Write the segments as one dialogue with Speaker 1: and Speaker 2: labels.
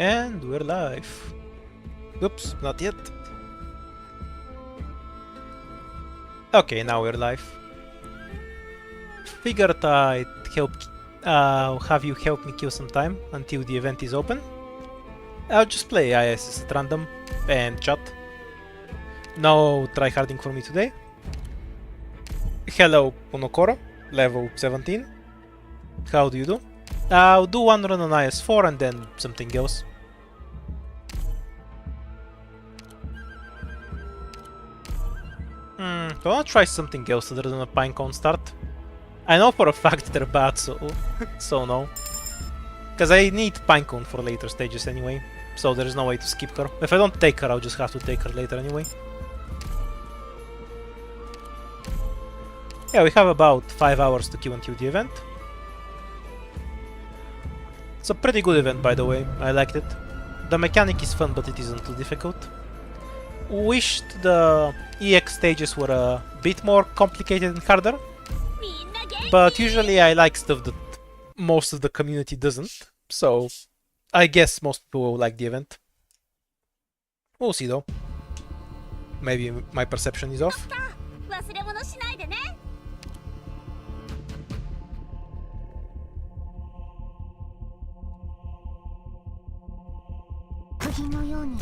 Speaker 1: And we're live. Oops, not yet. Okay, now we're live. Figured I'd have you help me kill some time until the event is open. I'll just play ISS at random and chat. No tryharding for me today. Hello, Unokoro, level 17. How do you do? I'll do one run on IS4 and then something else. I wanna try something else other than a pinecone start. I know for a fact they're bad, so no. Cause I need pinecone for later stages anyway, so there's no way to skip her. If I don't take her, I'll just have to take her later anyway. Yeah, we have about 5 hours to queue until the event. It's a pretty good event, by the way. I liked it. The mechanic is fun, but it isn't too difficult. Wished the EX stages were a bit more complicated and harder, but usually I like stuff that most of the community doesn't, so I guess most people will like the event. We'll see though. Maybe my perception is off.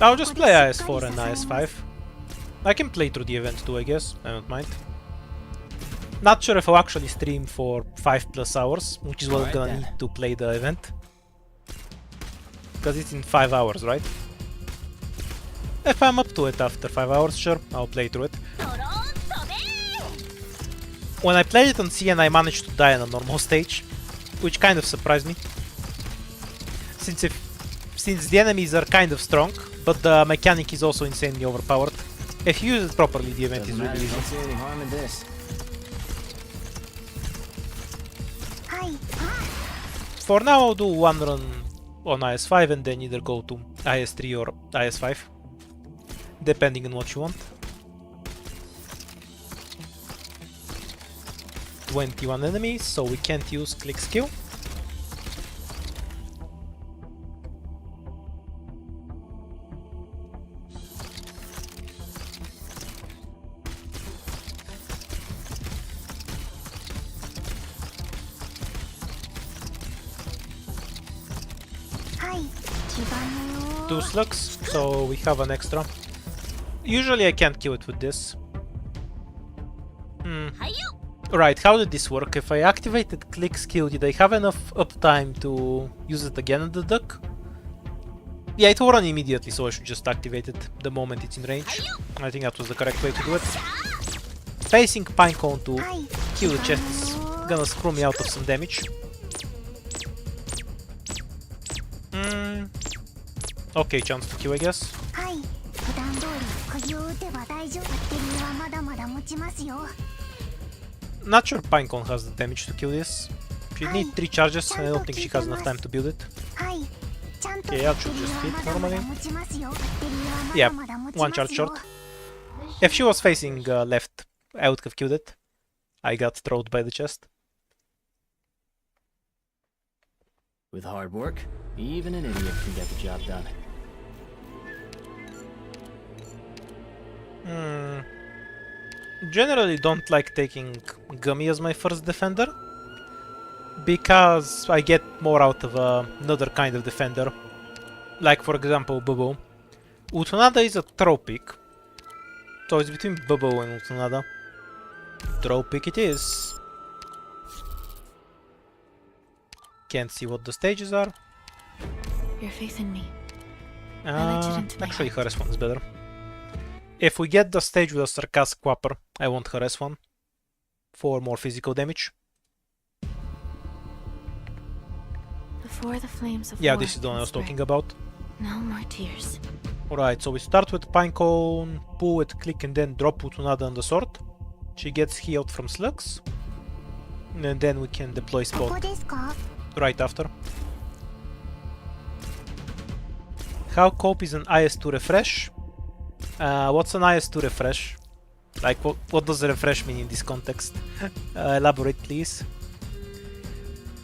Speaker 1: I'll just play IS4 and IS5. I can play through the event too, I guess. I don't mind. Not sure if I'll actually stream for 5+ hours, which is what I'm gonna need to play the event. Because it's in 5 hours, right? If I'm up to it after 5 hours, sure, I'll play through it. When I played it on CN, I managed to die on a normal stage, which kind of surprised me. Since the enemies are kind of strong, but the mechanic is also insanely overpowered. If you use it properly, the event is really easy. For now, I'll do one run on IS5 and then either go to IS3 or IS5, depending on what you want. 21 enemies, so we can't use click skill. Two slugs, so we have an extra. Usually I can't kill it with this. Right, how did this work? If I activated click skill, did I have enough uptime to use it again at the duck? Yeah, it will run immediately, so I should just activate it the moment it's in range. I think that was the correct way to do it. Facing pinecone to kill the chest is gonna screw me out of some damage. Okay, chance to kill, I guess. Not sure pinecone has the damage to kill this. She needs 3 charges and I don't think she has enough time to build it. Okay, I should just hit normally. Yeah, 1 charge short. If she was facing left, I would have killed it. I got thrown by the chest.
Speaker 2: With hard work, even an idiot can get the job done.
Speaker 1: Generally don't like taking Gummy as my first defender, because I get more out of another kind of defender, like for example Bubu. Utonada is a throw pick, so it's between Bubu and Utonada. Throw pick it is. Can't see what the stages are.
Speaker 3: Your faith in me.
Speaker 1: Actually, harass one is better. If we get the stage with a sarcastic whopper, I want harass one for more physical damage.
Speaker 3: Before the flames of
Speaker 1: yeah,
Speaker 3: war
Speaker 1: this is the one I was
Speaker 3: spread.
Speaker 1: talking about.
Speaker 3: No more tears.
Speaker 1: Alright, so we start with pinecone, pull it, click, and then drop Utonada on the sword. She gets healed from slugs. And then we can deploy spot right after. How cope is an IS2 refresh? What's an IS2 refresh? Like, what does refresh mean in this context? Elaborate, please.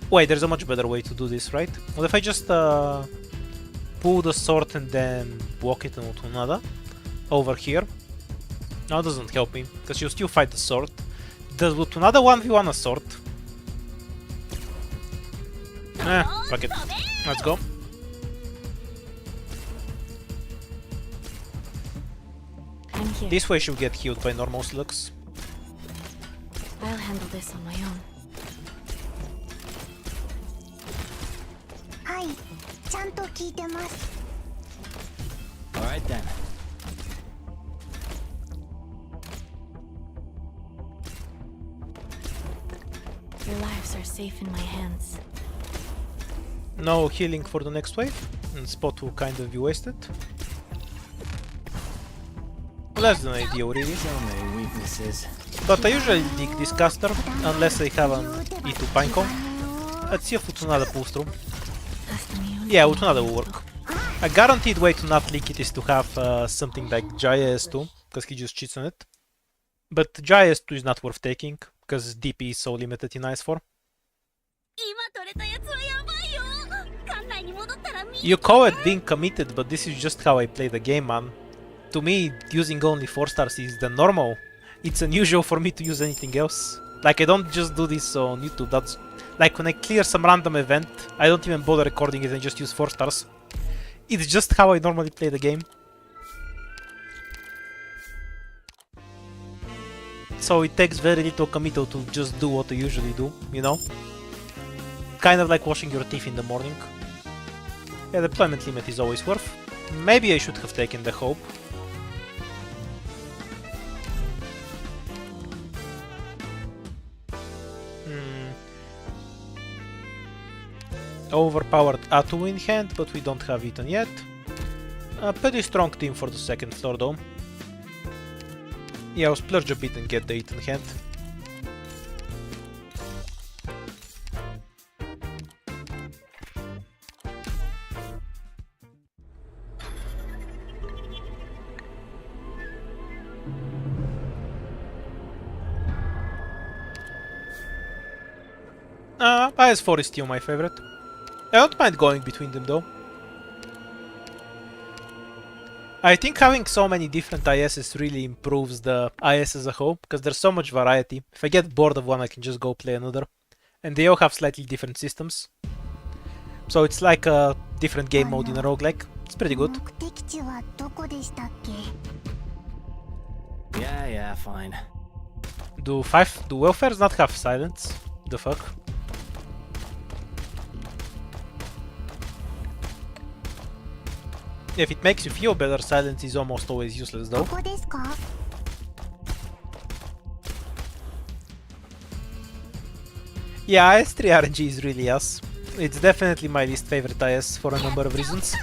Speaker 1: Wait, there's a much better way to do this, right? What if I just pull the sword and then walk it into another over here. Now doesn't help me, because you still fight the sword. Does with another 1v1 a sword. Fuck it. Let's go.
Speaker 3: I'm here.
Speaker 1: This way she'll get healed by normal slugs.
Speaker 3: I'll handle this on my own.
Speaker 2: Alright then.
Speaker 3: Your lives are safe in my hands.
Speaker 1: No healing for the next wave, and spot will kind of be wasted. Less than ideal, really.
Speaker 2: So many weaknesses.
Speaker 1: But I usually dig this caster, unless I have an E2 pinecone. Let's see if Utunada pulls through. Yeah, Utunada will work. A guaranteed way to not leak it is to have something like JS2, because he just cheats on it. But JS2 is not worth taking, because DP is so limited in IS4. You call it being committed, but this is just how I play the game, man. To me, using only 4 stars is the normal. It's unusual for me to use anything else. Like, I don't just do this on YouTube, that's... Like, when I clear some random event, I don't even bother recording it and just use 4 stars. It's just how I normally play the game. So it takes very little committal to just do what I usually do, you know? Kind of like washing your teeth in the morning. Yeah, the deployment limit is always worth. Maybe I should have taken the hope. Overpowered Atu in hand, but we don't have Ethan yet. A pretty strong team for the second floor though. Yeah, I'll splurge a bit and get the Ethan hand. IS4 is still my favorite. I don't mind going between them though. I think having so many different ISs really improves the IS as a whole, because there's so much variety. If I get bored of one, I can just go play another. And they all have slightly different systems. So it's like a different game mode in a roguelike. It's pretty good.
Speaker 2: Yeah, fine.
Speaker 1: Do welfares not have silence? The fuck? If it makes you feel better, silence is almost always useless though. Yeah, IS3 RNG is really ass. It's definitely my least favorite IS for a number of reasons.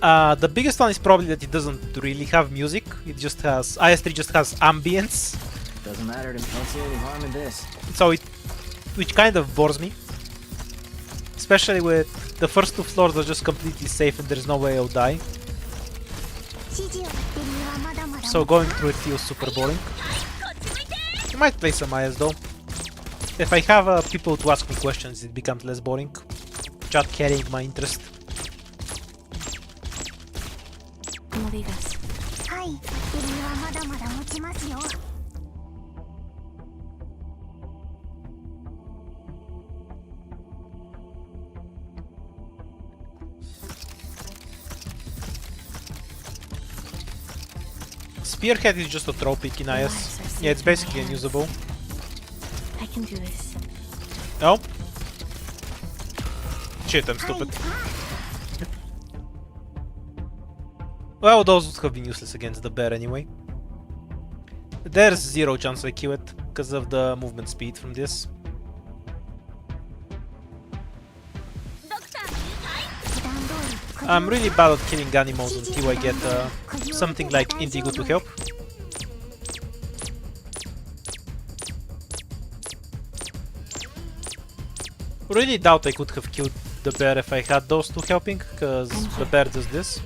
Speaker 1: The biggest one is probably that it doesn't really have music. It just has... IS3 just has ambience.
Speaker 2: Doesn't matter to me. Don't see any harm in this.
Speaker 1: So which kind of bores me. Especially with the first 2 floors are just completely safe and there's no way I'll die. So going through it feels super boring. I might play some IS though. If I have people to ask me questions, it becomes less boring. Just carrying my interest.
Speaker 3: Como digas.
Speaker 1: Spearhead is just a throw pick in IS. Yeah, it's basically unusable.
Speaker 3: I can do this.
Speaker 1: Oh. Shit, I'm stupid. Well, those would have been useless against the bear anyway. There's 0 chance I kill it, because of the movement speed from this. I'm really bad at killing animals until I get something like Indigo to help. Really doubt I could have killed the bear if I had those 2 helping, because the bear does this.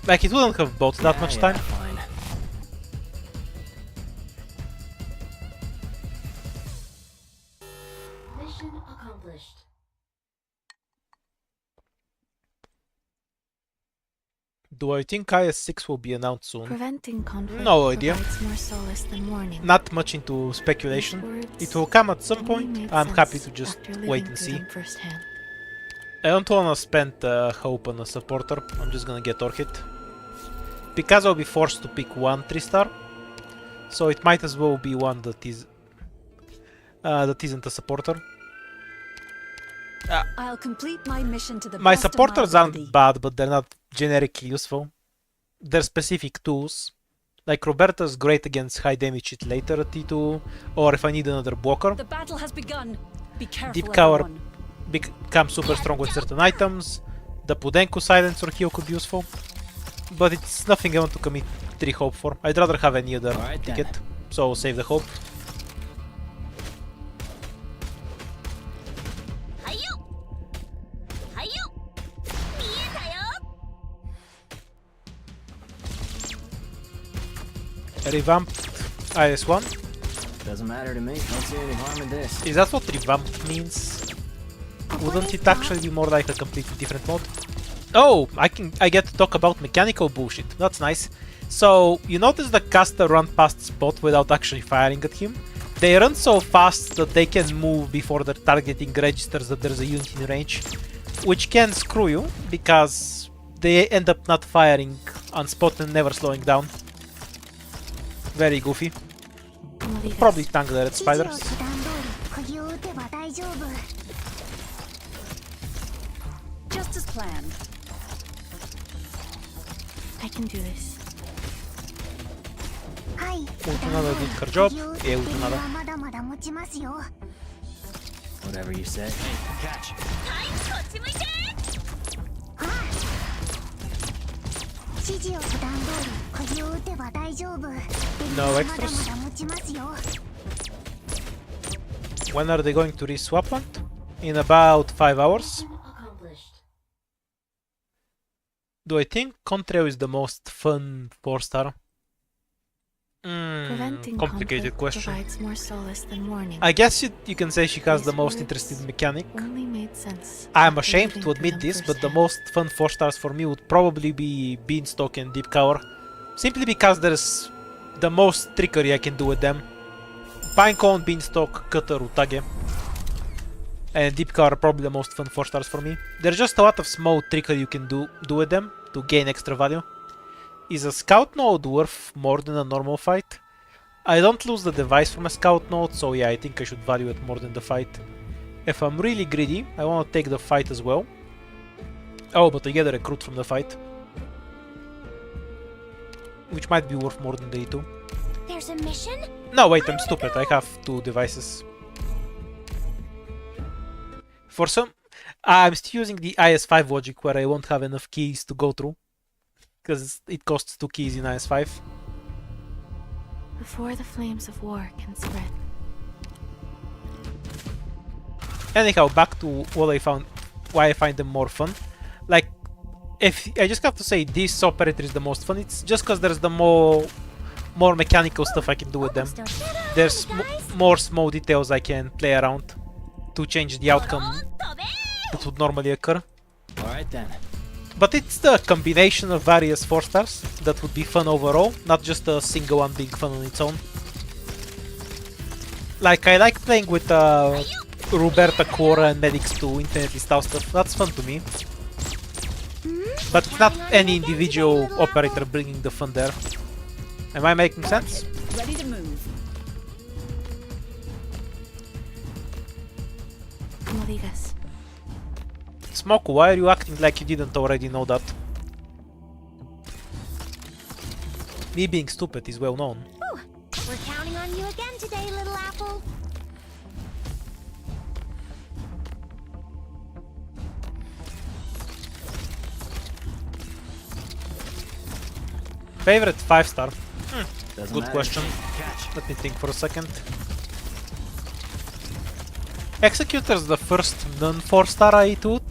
Speaker 1: Like, it wouldn't have bought that much time.
Speaker 2: Fine.
Speaker 4: Mission accomplished.
Speaker 1: Do I think IS-6 will be announced soon?
Speaker 3: Preventing conflict
Speaker 1: No idea.
Speaker 3: provides more solace than warning.
Speaker 1: Not much into speculation.
Speaker 3: These words
Speaker 1: It will come at some
Speaker 3: only
Speaker 1: point.
Speaker 3: made
Speaker 1: I'm happy
Speaker 3: sense
Speaker 1: to just
Speaker 3: after
Speaker 1: wait
Speaker 3: living
Speaker 1: and
Speaker 3: through
Speaker 1: see.
Speaker 3: them firsthand.
Speaker 1: I don't wanna spend hope on a supporter. I'm just gonna get Orchid. Because I'll be forced to pick one 3-star. So it might as well be one that isn't a supporter.
Speaker 4: I'll complete my mission to the
Speaker 1: My
Speaker 4: best of
Speaker 1: supporters
Speaker 4: my
Speaker 1: aren't
Speaker 4: ability.
Speaker 1: bad, but they're not generically useful. They're specific tools. Like Roberta's great against high damage hit later at T2, or if I need another blocker.
Speaker 4: The battle has begun. Be careful,
Speaker 1: Deep cover
Speaker 4: everyone.
Speaker 1: becomes super strong with certain items. The Pudenko silencer heal could be useful. But it's nothing I want to commit 3 hope for. I'd rather have any other
Speaker 2: Alright then.
Speaker 1: ticket. So I'll save the hope. Revamped IS-1.
Speaker 2: Doesn't matter to me. Don't see any harm in this.
Speaker 1: Is that what revamped means? Wouldn't it actually be more like a completely different mode? Oh, I get to talk about mechanical bullshit. That's nice. So you notice the caster run past Spot without actually firing at him. They run so fast that they can move before their targeting registers that there's a unit in range, which can screw you because they end up not firing on Spot and never slowing down. Very goofy. Probably tank the red spiders.
Speaker 4: Just as planned.
Speaker 3: I can do this.
Speaker 1: Ultunada did her job. Yeah, Ultunada.
Speaker 2: Whatever you say. Hey, catch.
Speaker 1: No extras. When are they going to reach Lappland? In about 5 hours. Do I think Contrail is the most fun 4-star?
Speaker 3: Preventing
Speaker 1: Complicated
Speaker 3: conflict
Speaker 1: question.
Speaker 3: provides more solace than warning.
Speaker 1: I guess you can say she has the
Speaker 3: These
Speaker 1: most
Speaker 3: words
Speaker 1: interesting mechanic.
Speaker 3: Only made sense
Speaker 1: I'm
Speaker 3: after
Speaker 1: ashamed
Speaker 3: living
Speaker 1: to
Speaker 3: through
Speaker 1: admit
Speaker 3: them
Speaker 1: this, but the
Speaker 3: firsthand.
Speaker 1: most fun 4-stars for me would probably be Beanstalk and Deep Cover. Simply because there's the most trickery I can do with them. Pinecone, Beanstalk, Cutter, Utage. And Deep Cover are probably the most fun 4-stars for me. There's just a lot of small trickery you can do with them to gain extra value. Is a Scout node worth more than a normal fight? I don't lose the device from a Scout node, so yeah, I think I should value it more than the fight. If I'm really greedy, I want to take the fight as well. Oh, but I get a recruit from the fight. Which might be worth more than the E2.
Speaker 3: There's a mission?
Speaker 1: No, wait, I'm stupid. I have 2 devices. For some... I'm still using the IS-5 logic where I won't have enough keys to go through. Because it costs 2 keys in IS-5.
Speaker 3: Before the flames of war can spread.
Speaker 1: Anyhow, back to what I found, why I find them more fun. Like, if I just have to say this operator is the most fun, it's just because there's the more mechanical stuff I can do with them. There's more small details I can play around to change the outcome that would normally occur.
Speaker 2: Alright then.
Speaker 1: But it's the combination of various 4-stars that would be fun overall, not just a single one being fun on its own. Like, I like playing with Roberta, Quora and Medics to infinitely style stuff, that's fun to me. But not any individual operator bringing the fun there. Am I making sense?
Speaker 4: Ready to move.
Speaker 3: Como digas.
Speaker 1: Smoke, why are you acting like you didn't already know that? Me being stupid is well known.
Speaker 3: We're counting on you again today, little apple.
Speaker 1: Favorite 5-star?
Speaker 2: Doesn't
Speaker 1: Good
Speaker 2: matter.
Speaker 1: question.
Speaker 2: Catch.
Speaker 1: Let me think for a second. Executor's the first non-4-star I toot.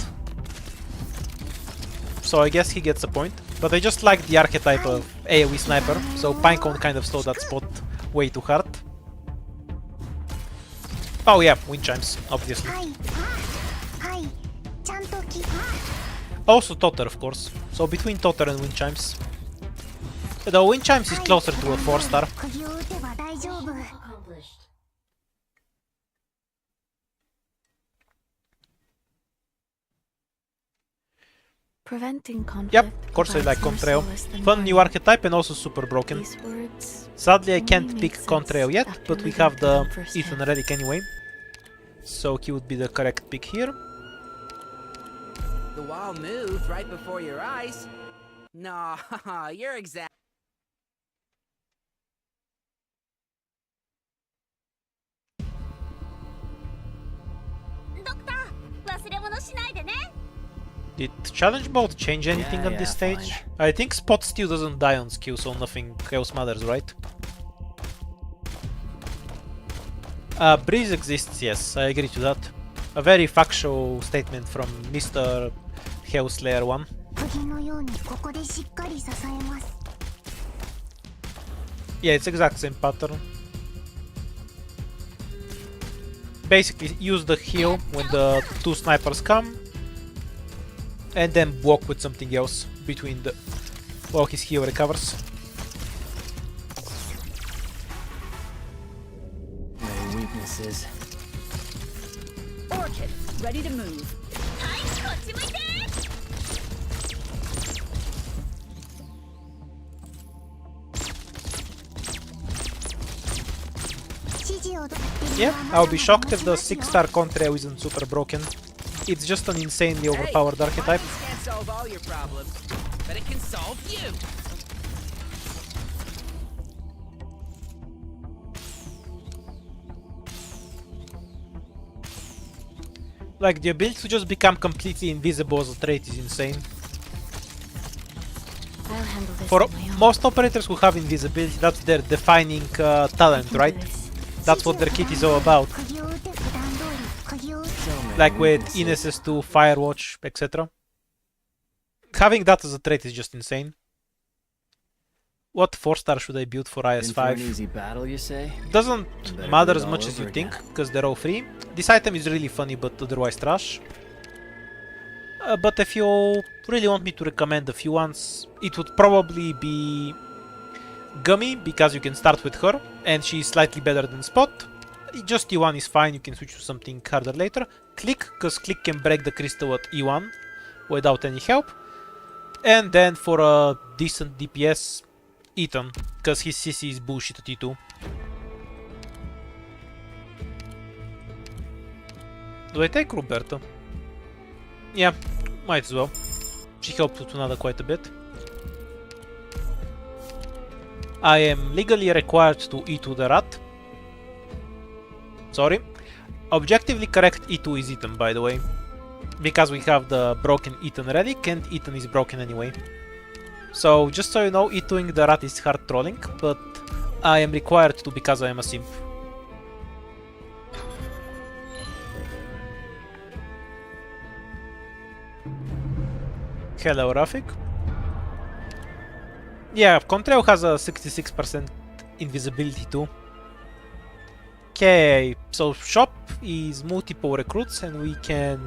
Speaker 1: So I guess he gets a point. But I just like the archetype of AoE sniper, so Pinecone kind of stole that spot way too hard. Oh yeah, wind chimes, obviously. Also Totter, of course. So between Totter and Wind Chimes. Though Wind Chimes is closer to a 4-star.
Speaker 3: Preventing conflict.
Speaker 1: Yep, of course I like
Speaker 3: provides more
Speaker 1: Contrail.
Speaker 3: solace than
Speaker 1: Fun
Speaker 3: harm.
Speaker 1: new archetype and also super broken.
Speaker 3: These words
Speaker 1: Sadly I
Speaker 3: only
Speaker 1: can't
Speaker 3: make
Speaker 1: pick
Speaker 3: sense
Speaker 1: Contrail yet,
Speaker 3: after
Speaker 1: but we
Speaker 3: living
Speaker 1: have the
Speaker 3: them firsthand.
Speaker 1: Ethan Relic anyway. So he would be the correct pick here.
Speaker 5: The wall moved right before your eyes. No, you're exact.
Speaker 1: Did challenge mode change anything on this
Speaker 2: yeah,
Speaker 1: stage? I think Spot still doesn't die on skill, so nothing else matters, right? Breeze exists, yes, I agree to that. A very factual statement from Mr. Hellslayer 1. Yeah, it's exact same pattern. Basically, use the heal when the two snipers come, and then block with something else between the while his heal recovers.
Speaker 2: No weaknesses.
Speaker 4: Orchid, ready to move.
Speaker 1: Yeah, I'll be shocked if the 6-star Contrail isn't super broken. It's just an insanely overpowered archetype.
Speaker 5: Weapons can't solve all your problems, but it can solve you.
Speaker 1: Like, the ability to just become completely invisible as a trait is insane.
Speaker 3: I'll handle this
Speaker 1: For
Speaker 3: on my own.
Speaker 1: most operators who have invisibility, that's their defining talent, right? That's what their kit is all about.
Speaker 2: So many
Speaker 1: Like with
Speaker 2: weaknesses.
Speaker 1: Ines2, Firewatch, etc. Having that as a trait is just insane. What 4-star should I build for
Speaker 2: In for an
Speaker 1: IS5?
Speaker 2: easy battle, you say?
Speaker 1: Doesn't
Speaker 2: Better
Speaker 1: matter
Speaker 2: do
Speaker 1: as
Speaker 2: it
Speaker 1: much
Speaker 2: all
Speaker 1: as you
Speaker 2: over
Speaker 1: think,
Speaker 2: again.
Speaker 1: because they're all free. This item is really funny, but otherwise trash. But if you really want me to recommend a few ones, it would probably be Gummy, because you can start with her, and she's slightly better than Spot. Just E1 is fine, you can switch to something harder later. Click, because Click can break the crystal at E1 without any help. And then for a decent DPS, Ethan, because his CC is bullshit at E2. Do I take Roberta? Yeah, might as well. She helped Tutunada quite a bit. I am legally required to E2 the rat. Sorry. Objectively correct E2 is Ethan, by the way. Because we have the broken Ethan relic and Ethan is broken anyway. So, just so you know, E2ing the rat is hard trolling, but I am required to because I am a simp. Hello, Rafik. Yeah, Contrail has a 66% invisibility too. Okay, so shop is multiple recruits and we can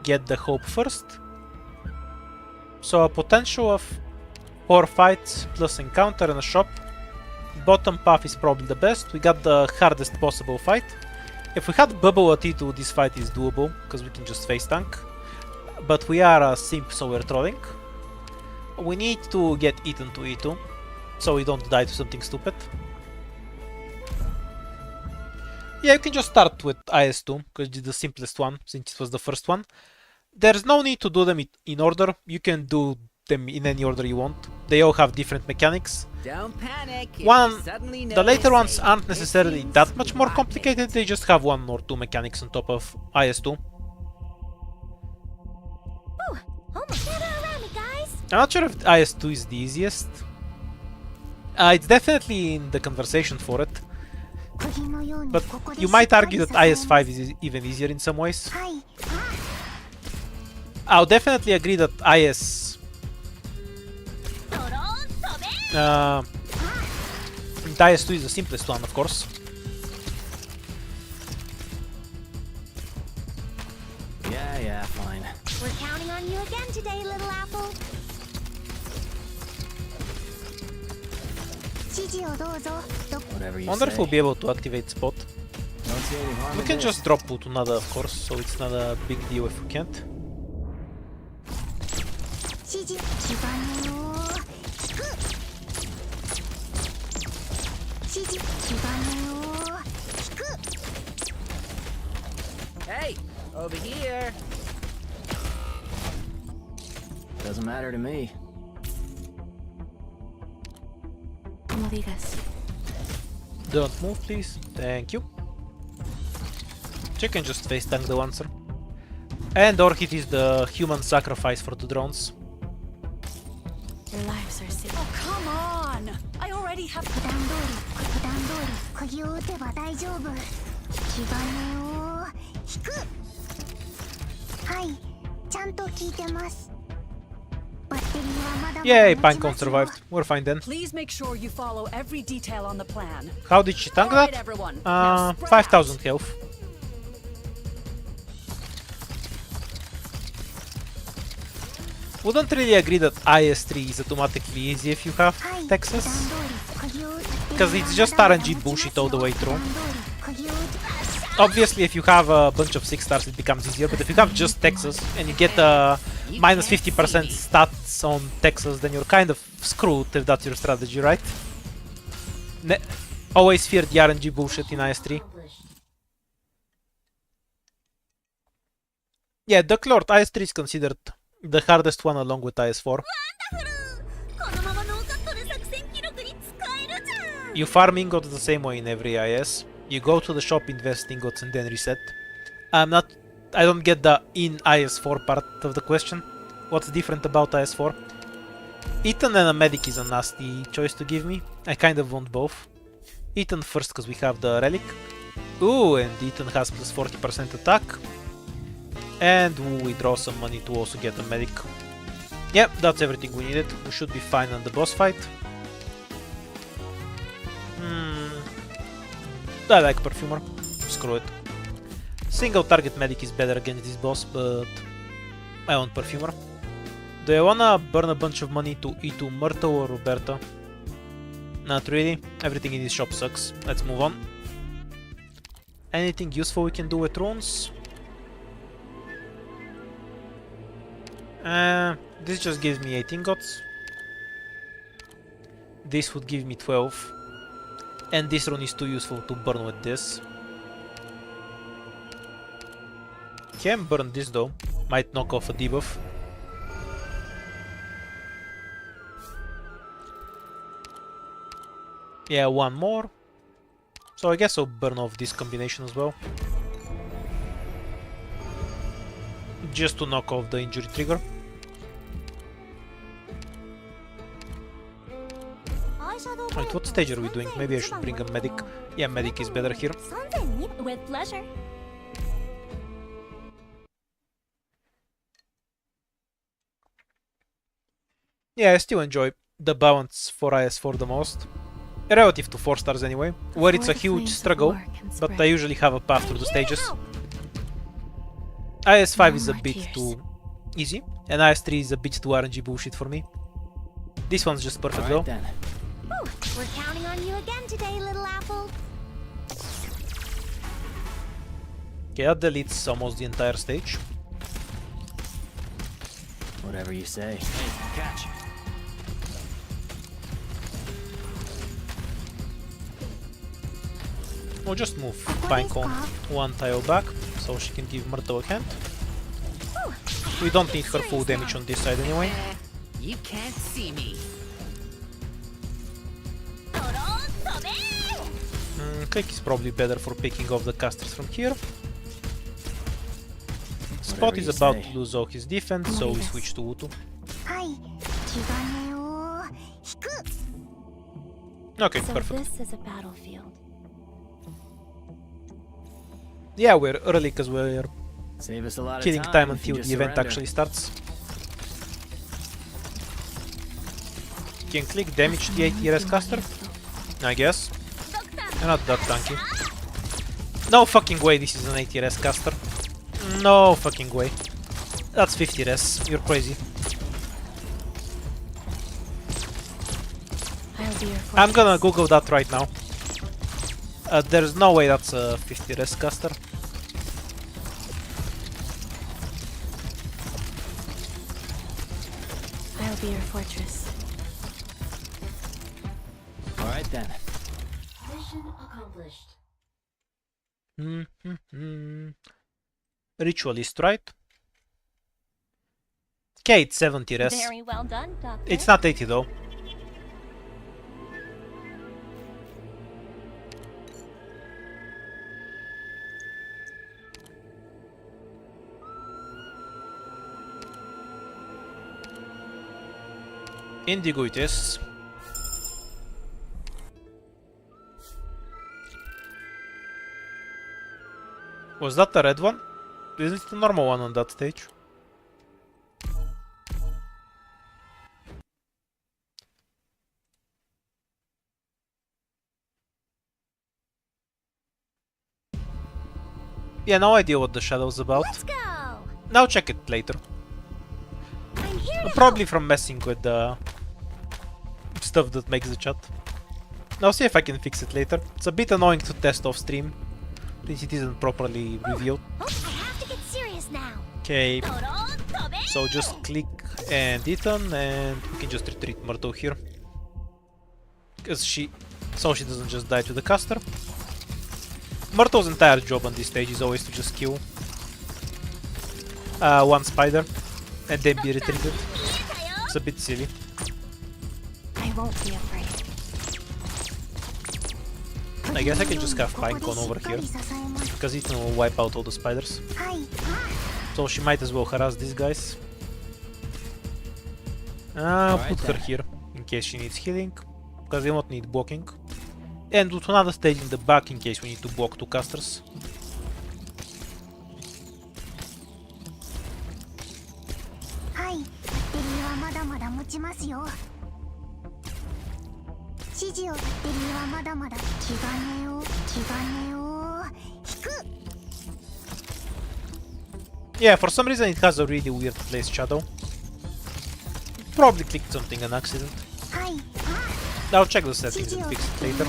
Speaker 1: get the hope first. So a potential of 4 fights plus encounter and a shop. Bottom path is probably the best. We got the hardest possible fight. If we had bubble at E2, this fight is doable because we can just face tank. But we are a simp, so we're trolling. We need to get Ethan to E2, so we don't die to something stupid. Yeah, you can just start with IS2, because it's the simplest one, since it was the first one. There's no need to do them in order. You can do them in any order you want. They all have different mechanics.
Speaker 5: Don't panic. if
Speaker 1: One,
Speaker 5: you suddenly
Speaker 1: the later
Speaker 5: notice
Speaker 1: ones
Speaker 5: a
Speaker 1: aren't necessarily
Speaker 5: missing
Speaker 1: that much more
Speaker 5: spot
Speaker 1: complicated, they just have 1 or 2 mechanics on top of IS2.
Speaker 3: Almost gather around me, guys.
Speaker 1: I'm not sure if IS2 is the easiest. It's definitely in the conversation for it. But you might argue that IS5 is even easier in some ways. I'll definitely agree that IS2 is the simplest one, of course.
Speaker 2: Yeah, fine.
Speaker 3: We're counting on you again, today, little apple?
Speaker 2: Whatever you
Speaker 1: Wonder
Speaker 2: say.
Speaker 1: if we'll be able to activate spot.
Speaker 2: Don't see any harm
Speaker 1: We
Speaker 2: in
Speaker 1: can
Speaker 2: this.
Speaker 1: just drop Putunada, of course, so it's not a big deal if we can't.
Speaker 5: Hey, over here.
Speaker 2: Doesn't matter to me.
Speaker 3: Como digas.
Speaker 1: Don't move, please. Thank you. You can just face tank the answer. And Orchid is the human sacrifice for the drones.
Speaker 3: Your lives are safe.
Speaker 4: Oh, come on! I already have.
Speaker 6: 普段通り釘を打てば大丈夫。火金を引く。はい、ちゃんと聞いてます。バッテリーはまだまだ
Speaker 1: Yay,
Speaker 6: 持ち
Speaker 1: Pinecone
Speaker 6: ますよ。
Speaker 1: survived. We're fine then.
Speaker 4: Please make sure you follow every detail on the plan.
Speaker 1: How did she tank
Speaker 4: All right,
Speaker 1: that?
Speaker 4: everyone. Now spread out.
Speaker 1: 5000 health. Wouldn't really agree that IS3 is automatically easy if you have
Speaker 6: はい、
Speaker 1: Texas.
Speaker 6: 普段通り釘を打って
Speaker 1: Because it's just RNG bullshit all the way through.
Speaker 6: 普段通り釘を打て
Speaker 1: Obviously, if you have a bunch of 6 stars, it becomes easier. But if you have just Texas and you get minus 50% stats on Texas, then you're kind of screwed if that's your strategy, right? Always fear the RNG bullshit in IS3. Yeah, Duck Lord IS3 is considered the hardest one along with IS4.
Speaker 6: このままノーカットで作戦記録に使えるじゃん。
Speaker 1: You farm ingots the same way in every IS. You go to the shop, invest ingots, and then reset. I don't get the in IS4 part of the question. What's different about IS4? Ethan and a medic is a nasty choice to give me. I kind of want both. Ethan first because we have the relic. Ooh, and Ethan has plus 40% attack. And ooh, we draw some money to also get a medic. Yep, that's everything we needed. We should be fine on the boss fight. I like Perfumer. Screw it. Single target medic is better against this boss, but I want Perfumer. Do I wanna burn a bunch of money to E2 Myrtle or Roberta? Not really. Everything in this shop sucks. Let's move on. Anything useful we can do with runes? This just gives me 8 ingots. This would give me 12. And this rune is too useful to burn with this. Can burn this though. Might knock off a debuff. Yeah, one more. So I guess I'll burn off this combination as well. Just to knock off the injury trigger. Wait, what stage are we doing? Maybe I should bring a medic. Yeah, medic is better here.
Speaker 3: With pleasure.
Speaker 1: Yeah, I still enjoy the balance for IS4 the most. Relative to 4 stars anyway, where it's a huge struggle, but I usually have a path through the stages. IS5 is a bit too easy, and IS3 is a bit too RNG bullshit for me. This one's just perfect though.
Speaker 2: Alright then.
Speaker 6: We're counting on you again today, little apple.
Speaker 1: Okay, that deletes almost the entire stage.
Speaker 2: Whatever you say. Hey, catch.
Speaker 1: We'll just move Pinecone one tile back, so she can give Myrtle a hand. We don't need her full damage on this side anyway.
Speaker 5: You can't see me.
Speaker 1: Click is probably better for picking off the casters from here. Spot is about to lose all his defense, so we switch to Utu.
Speaker 6: はい、火金を引く。
Speaker 1: Okay,
Speaker 3: So
Speaker 1: perfect.
Speaker 3: this is a battlefield.
Speaker 1: Yeah, we're early because we're
Speaker 2: Save us a lot of
Speaker 1: killing
Speaker 2: time,
Speaker 1: time
Speaker 2: if you
Speaker 1: until
Speaker 2: just
Speaker 1: the event
Speaker 2: surrender.
Speaker 1: actually starts. Can click damage the ATRS caster? I guess. You're not that tanky. No fucking way this is an ATRS caster. No fucking way. That's 50 res. You're crazy.
Speaker 3: I'll be your
Speaker 1: I'm gonna
Speaker 3: fortress.
Speaker 1: Google that right now. There's no way that's a 50 res caster.
Speaker 3: I'll be your fortress.
Speaker 2: Alright then.
Speaker 3: Mission accomplished.
Speaker 1: Ritualist, right? Okay, it's 70 res.
Speaker 3: Very well done, Doctor.
Speaker 1: It's not 80 though. Indigo it is. Was that the red one? Is it the normal one on that stage? Yeah, no idea what the shadow's about.
Speaker 6: Let's go.
Speaker 1: Now check it later.
Speaker 6: I'm here to
Speaker 1: Probably from messing with the stuff that makes the chat. I'll see if I can fix it later. It's a bit annoying to test off stream since it isn't properly revealed.
Speaker 6: help. I have to get serious now.
Speaker 1: Okay, so just click and Ethan and we can just retreat Myrtle here. Because she doesn't just die to the caster. Myrtle's entire job on this stage is always to just kill one spider and then be retreated. It's a bit silly.
Speaker 3: I won't be afraid.
Speaker 1: I guess I can just have Pinecone over here because Ethan will wipe out all the spiders. So she might as well harass these guys. Put her here in case she needs healing, because we won't need blocking. And do another stage in the back in case we need to block two casters. Yeah, for some reason it has a really weird place shadow. Probably clicked something on accident. I'll check the settings and fix it later.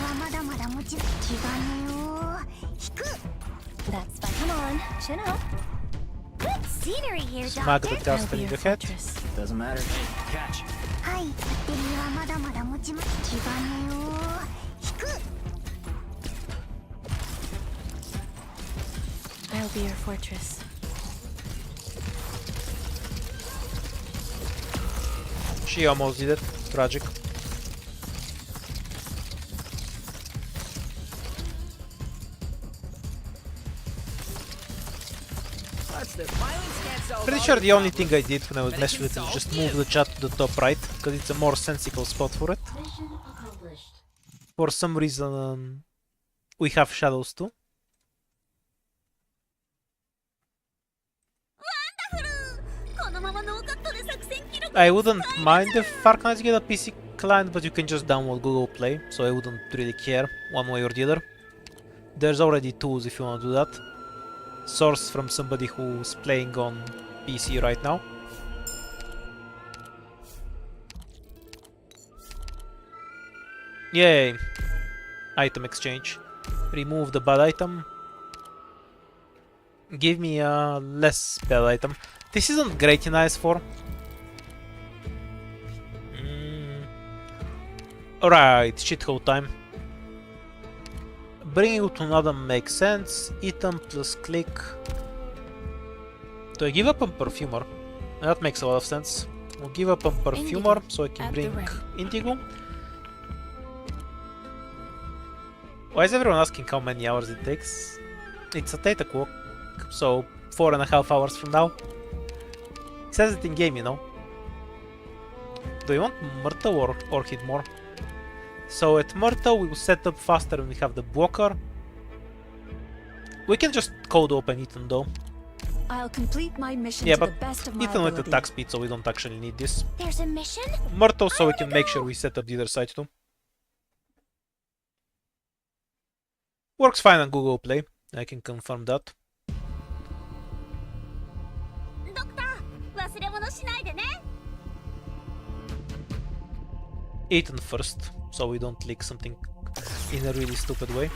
Speaker 3: That's fine. Come on, chin up.
Speaker 6: Good scenery here,
Speaker 1: Smack the
Speaker 6: Doctor.
Speaker 3: I'll
Speaker 1: caster
Speaker 3: be
Speaker 1: in
Speaker 3: your
Speaker 1: the head.
Speaker 3: fortress.
Speaker 2: Doesn't matter. Catch.
Speaker 3: I'll be your fortress.
Speaker 1: She almost did it. Tragic.
Speaker 5: What's the violence can't solve
Speaker 1: Pretty
Speaker 5: all
Speaker 1: sure
Speaker 5: your
Speaker 1: the only
Speaker 5: problems.
Speaker 1: thing I did when I was messing with it was just move the chat to the top right, because it's a more sensible spot for it.
Speaker 3: Mission accomplished.
Speaker 1: For some reason, we have shadows too. I wouldn't mind if Far Cry get a PC client, but you can just download Google Play, so I wouldn't really care one way or the other. There's already tools if you want to do that. Source from somebody who's playing on PC right now. Yay! Item exchange. Remove the bad item. Give me a less bad item. This isn't great in IS4. Alright, shithole time. Bringing you to another makes sense. Item plus click. Do I give up on Perfumer? That makes a lot of sense. I'll give up on Perfumer so I can
Speaker 3: at
Speaker 1: bring
Speaker 3: the ready.
Speaker 1: Indigo. Why is everyone asking how many hours it takes? It's at 8 o'clock, so 4.5 hours from now. It says it in game, you know. Do you want Myrtle or Orchid more? So at Myrtle we will set up faster when we have the blocker. We can just code open Ethan though.
Speaker 4: I'll complete my mission
Speaker 1: Yeah,
Speaker 4: to
Speaker 1: but
Speaker 4: the best of my
Speaker 1: Ethan with
Speaker 4: ability.
Speaker 1: attack speed, so we don't actually need this.
Speaker 6: There's a mission?
Speaker 1: Myrtle so we can make sure we set up the other side too. Works fine on Google Play, I can confirm that. Ethan first, so we don't leak something in a really stupid way.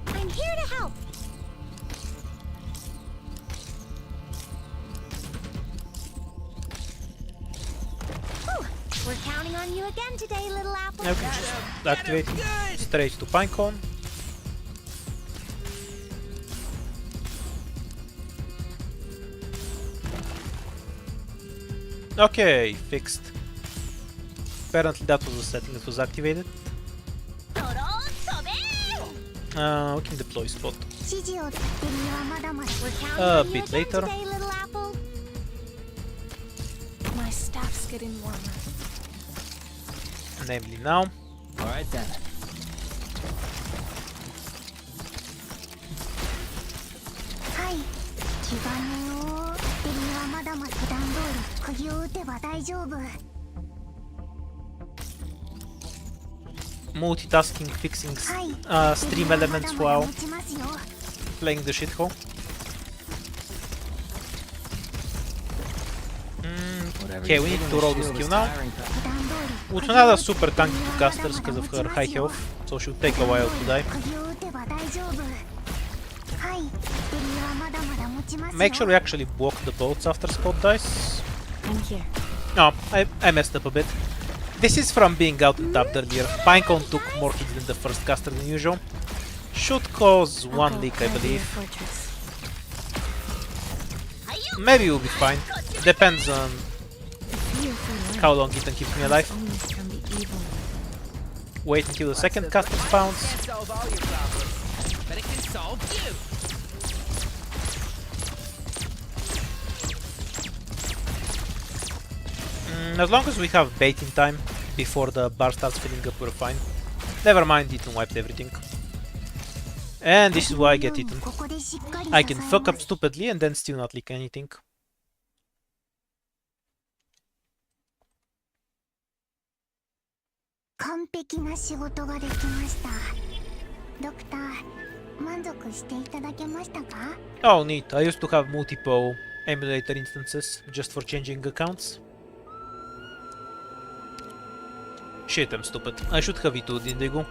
Speaker 6: I'm here to help. Whew. We're counting on you again today, little apple.
Speaker 1: Now we can just activate straight to Pinecone. Okay, fixed. Apparently that was the setting that was activated. We can deploy spot. A bit later.
Speaker 3: My staff's getting warmer.
Speaker 1: Namely now.
Speaker 2: Alright then.
Speaker 1: Multitasking, fixing stream elements while playing the shithole. Okay, we need to roll the skill now. Utsunada's super tanky to casters because of her high health, so she'll take a while to die. Make sure we actually block the boats after Spot dies.
Speaker 3: I'm here.
Speaker 1: No, I messed up a bit. This is from being out and tapped earlier. Pinecone took more hits than the first caster than usual. Should cause one leak, I believe. Maybe we'll be fine. Depends on how long Ethan keeps me alive. Wait until the second caster spawns.
Speaker 5: Can't solve all your problems, but it can solve you.
Speaker 1: As long as we have bait in time before the bar starts filling up, we're fine. Never mind, Ethan wiped everything. And this is why I get Ethan. I can fuck up stupidly and then still not leak anything. Oh, neat. I used to have multiple emulator instances just for changing accounts. Shit, I'm stupid. I should have E2'd Indigo.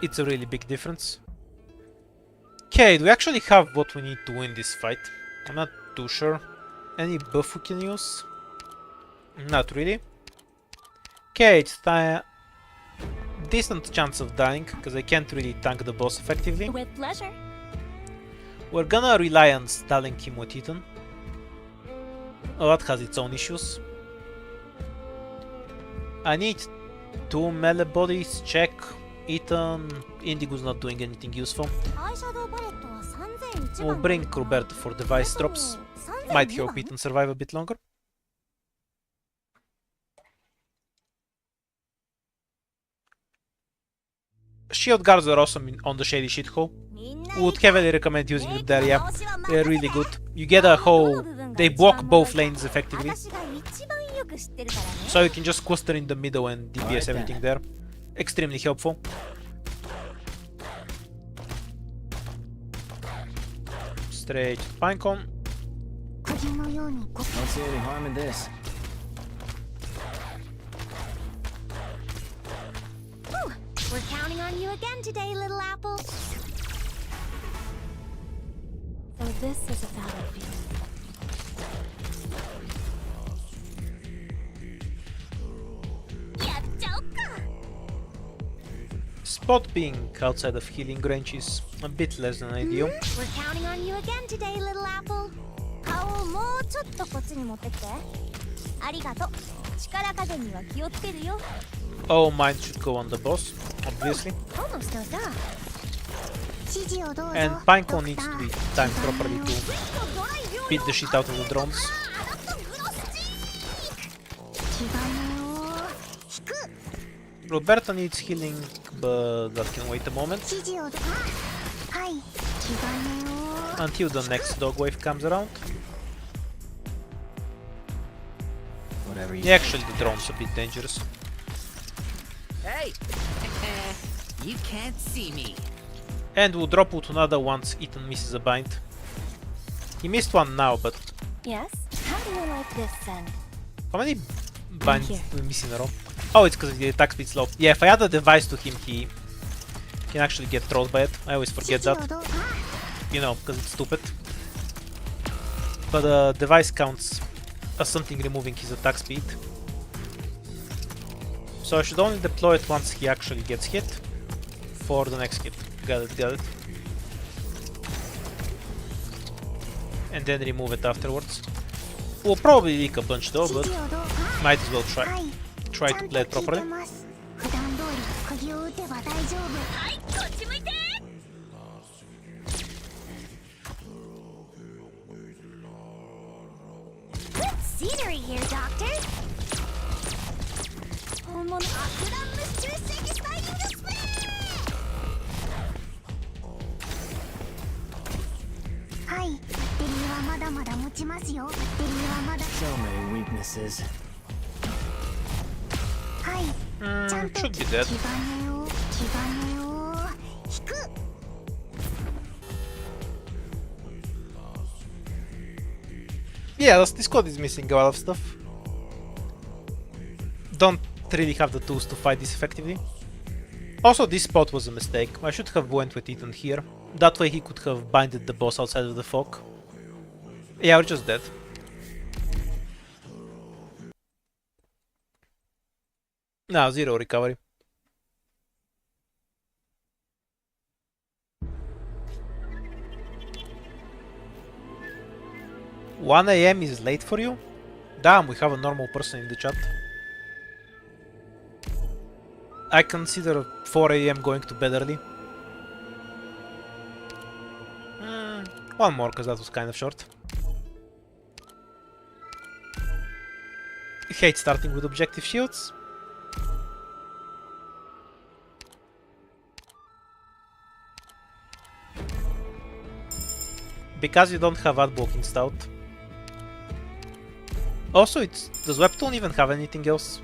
Speaker 1: It's a really big difference. Okay, do we actually have what we need to win this fight? I'm not too sure. Any buff we can use? Not really. Okay, it's decent chance of dying, because I can't really tank the boss effectively.
Speaker 3: With pleasure.
Speaker 1: We're gonna rely on stalling him with Ethan. Oh, that has its own issues. I need 2 melee bodies, check. Ethan, Indigo's not doing anything useful. We'll bring Roberto for device drops. Might help Ethan survive a bit longer. Shield guards are awesome on the shady shithole. Would heavily recommend using them there, yeah. They're really good. You get a whole... They block both lanes effectively. So you can just cluster in the middle and DPS everything there. Extremely helpful. Straight to Pinecone.
Speaker 2: Don't see any harm in this.
Speaker 6: We're counting on you again today, little apple.
Speaker 3: So this is a battlefield.
Speaker 1: Spot being outside of healing range is a bit less than ideal.
Speaker 6: We're counting on you again today, little apple.
Speaker 1: All mine should go on the boss, obviously. And Pinecone needs to be timed properly to beat the shit out of the drones. Roberta needs healing, but that can wait a moment. Until the next dog wave comes around.
Speaker 2: Whatever you
Speaker 1: Yeah, actually the drone's a bit dangerous.
Speaker 5: Hey! You can't see me.
Speaker 1: And we'll drop Utsunada once Ethan misses a bind. He missed one now, but
Speaker 3: Yes? How do you like this then?
Speaker 1: how many bind
Speaker 3: here.
Speaker 1: miss in a row. Oh, it's because the attack speed's low. Yeah, if I add a device to him, he can actually get trolled by it. I always forget
Speaker 6: 指示を
Speaker 1: that,
Speaker 6: どう
Speaker 1: you know, because it's stupid. But the device counts as something removing his attack speed. So I should only deploy it once he actually gets hit for the next hit. Got it, got it. And then remove it afterwards. We'll probably leak a bunch though,
Speaker 6: 指
Speaker 1: but
Speaker 6: 示をどう
Speaker 1: might as well
Speaker 6: は
Speaker 1: try
Speaker 6: い
Speaker 1: to
Speaker 6: ちゃん
Speaker 1: play it
Speaker 6: と聞い
Speaker 1: properly.
Speaker 6: てます普段通り釘を打てば大丈夫
Speaker 3: Scenery here, Doctor.
Speaker 6: 本物アクランムス中世スタイルですねはいバッテリーはまだまだ持ちますよバッテリーはまだ
Speaker 2: So many weaknesses.
Speaker 6: はいちゃんと
Speaker 1: should be dead.
Speaker 6: 黄金を引く
Speaker 1: Yeah, this squad is missing a lot of stuff. Don't really have the tools to fight this effectively. Also, this spot was a mistake. I should have went with Ethan here. That way he could have binded the boss outside of the fog. Yeah, we're just dead. No, zero recovery. One AM is late for you? Damn, we have a normal person in the chat. I consider 4 AM going to bed early. One more, because that was kind of short. Hate starting with objective shields. Because you don't have Adblock installed. Also, does Webtoon even have anything else?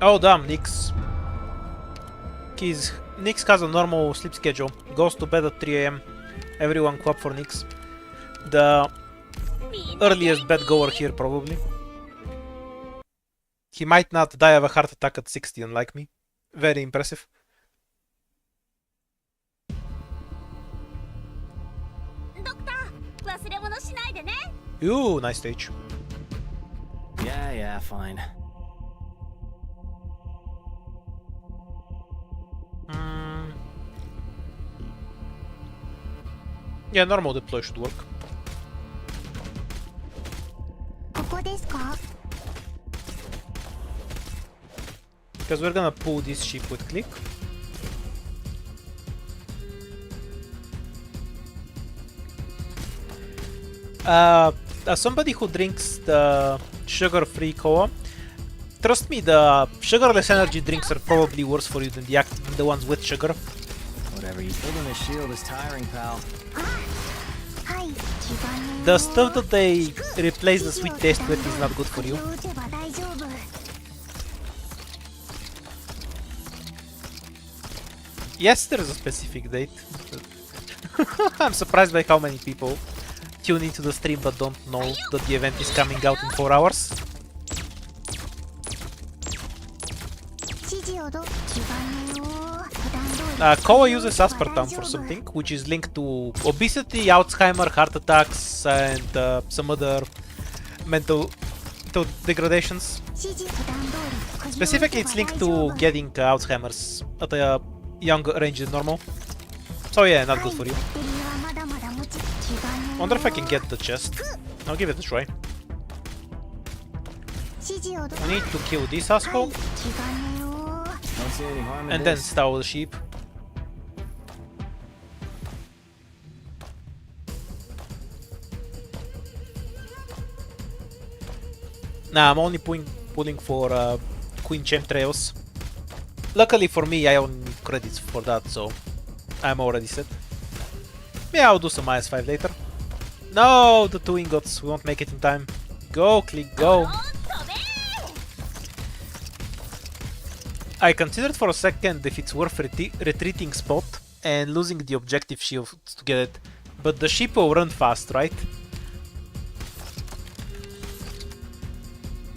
Speaker 1: Oh damn, Nyx. Nyx has a normal sleep schedule. Goes to bed at 3 AM. Everyone clap for Nyx. The earliest bed goer here, probably. He might not die of a heart attack at 60, unlike me. Very impressive. Ooh, nice stage.
Speaker 2: Yeah, fine.
Speaker 1: Yeah, normal deploy should work.
Speaker 6: ここですか
Speaker 1: Because we're gonna pull this ship with click. As somebody who drinks the sugar-free cola, trust me, the sugarless energy drinks are probably worse for you than the ones with sugar.
Speaker 2: Whatever, you building a shield is tiring, pal.
Speaker 6: はい黄金を
Speaker 1: The stuff that they replace the sweet taste with is not good for you.
Speaker 6: 釘を打てば大丈夫
Speaker 1: Yes, there's a specific date. I'm surprised by how many people tune into the stream but don't know that the event is coming out in 4 hours.
Speaker 6: 指示をど黄金を普段通り
Speaker 1: Koa uses aspartame for something, which is linked to obesity, Alzheimer, heart attacks, and some other mental degradations.
Speaker 6: 指示普段通り釘を打てば
Speaker 1: Specifically, it's linked
Speaker 6: 大丈
Speaker 1: to
Speaker 6: 夫
Speaker 1: getting Alzheimer's at a younger range than normal. So yeah, not good for you.
Speaker 6: バッテリーはまだまだ持ち黄金を
Speaker 1: Wonder if I can get the chest. I'll give it a try.
Speaker 6: 指示をど
Speaker 1: We need to kill this
Speaker 6: は
Speaker 1: asshole
Speaker 6: い黄金を
Speaker 2: Don't see any harm in
Speaker 1: and then
Speaker 2: this.
Speaker 1: style the sheep. Nah, I'm only pulling for Queen Chemtrails. Luckily for me, I only need credits for that, so I'm already set. Yeah, I'll do some IS-5 later. No, the 2 ingots, we won't make it in time. Go, click, go. I considered for a second if it's worth retreating spot and losing the objective shield to get it. But the ship will run fast, right?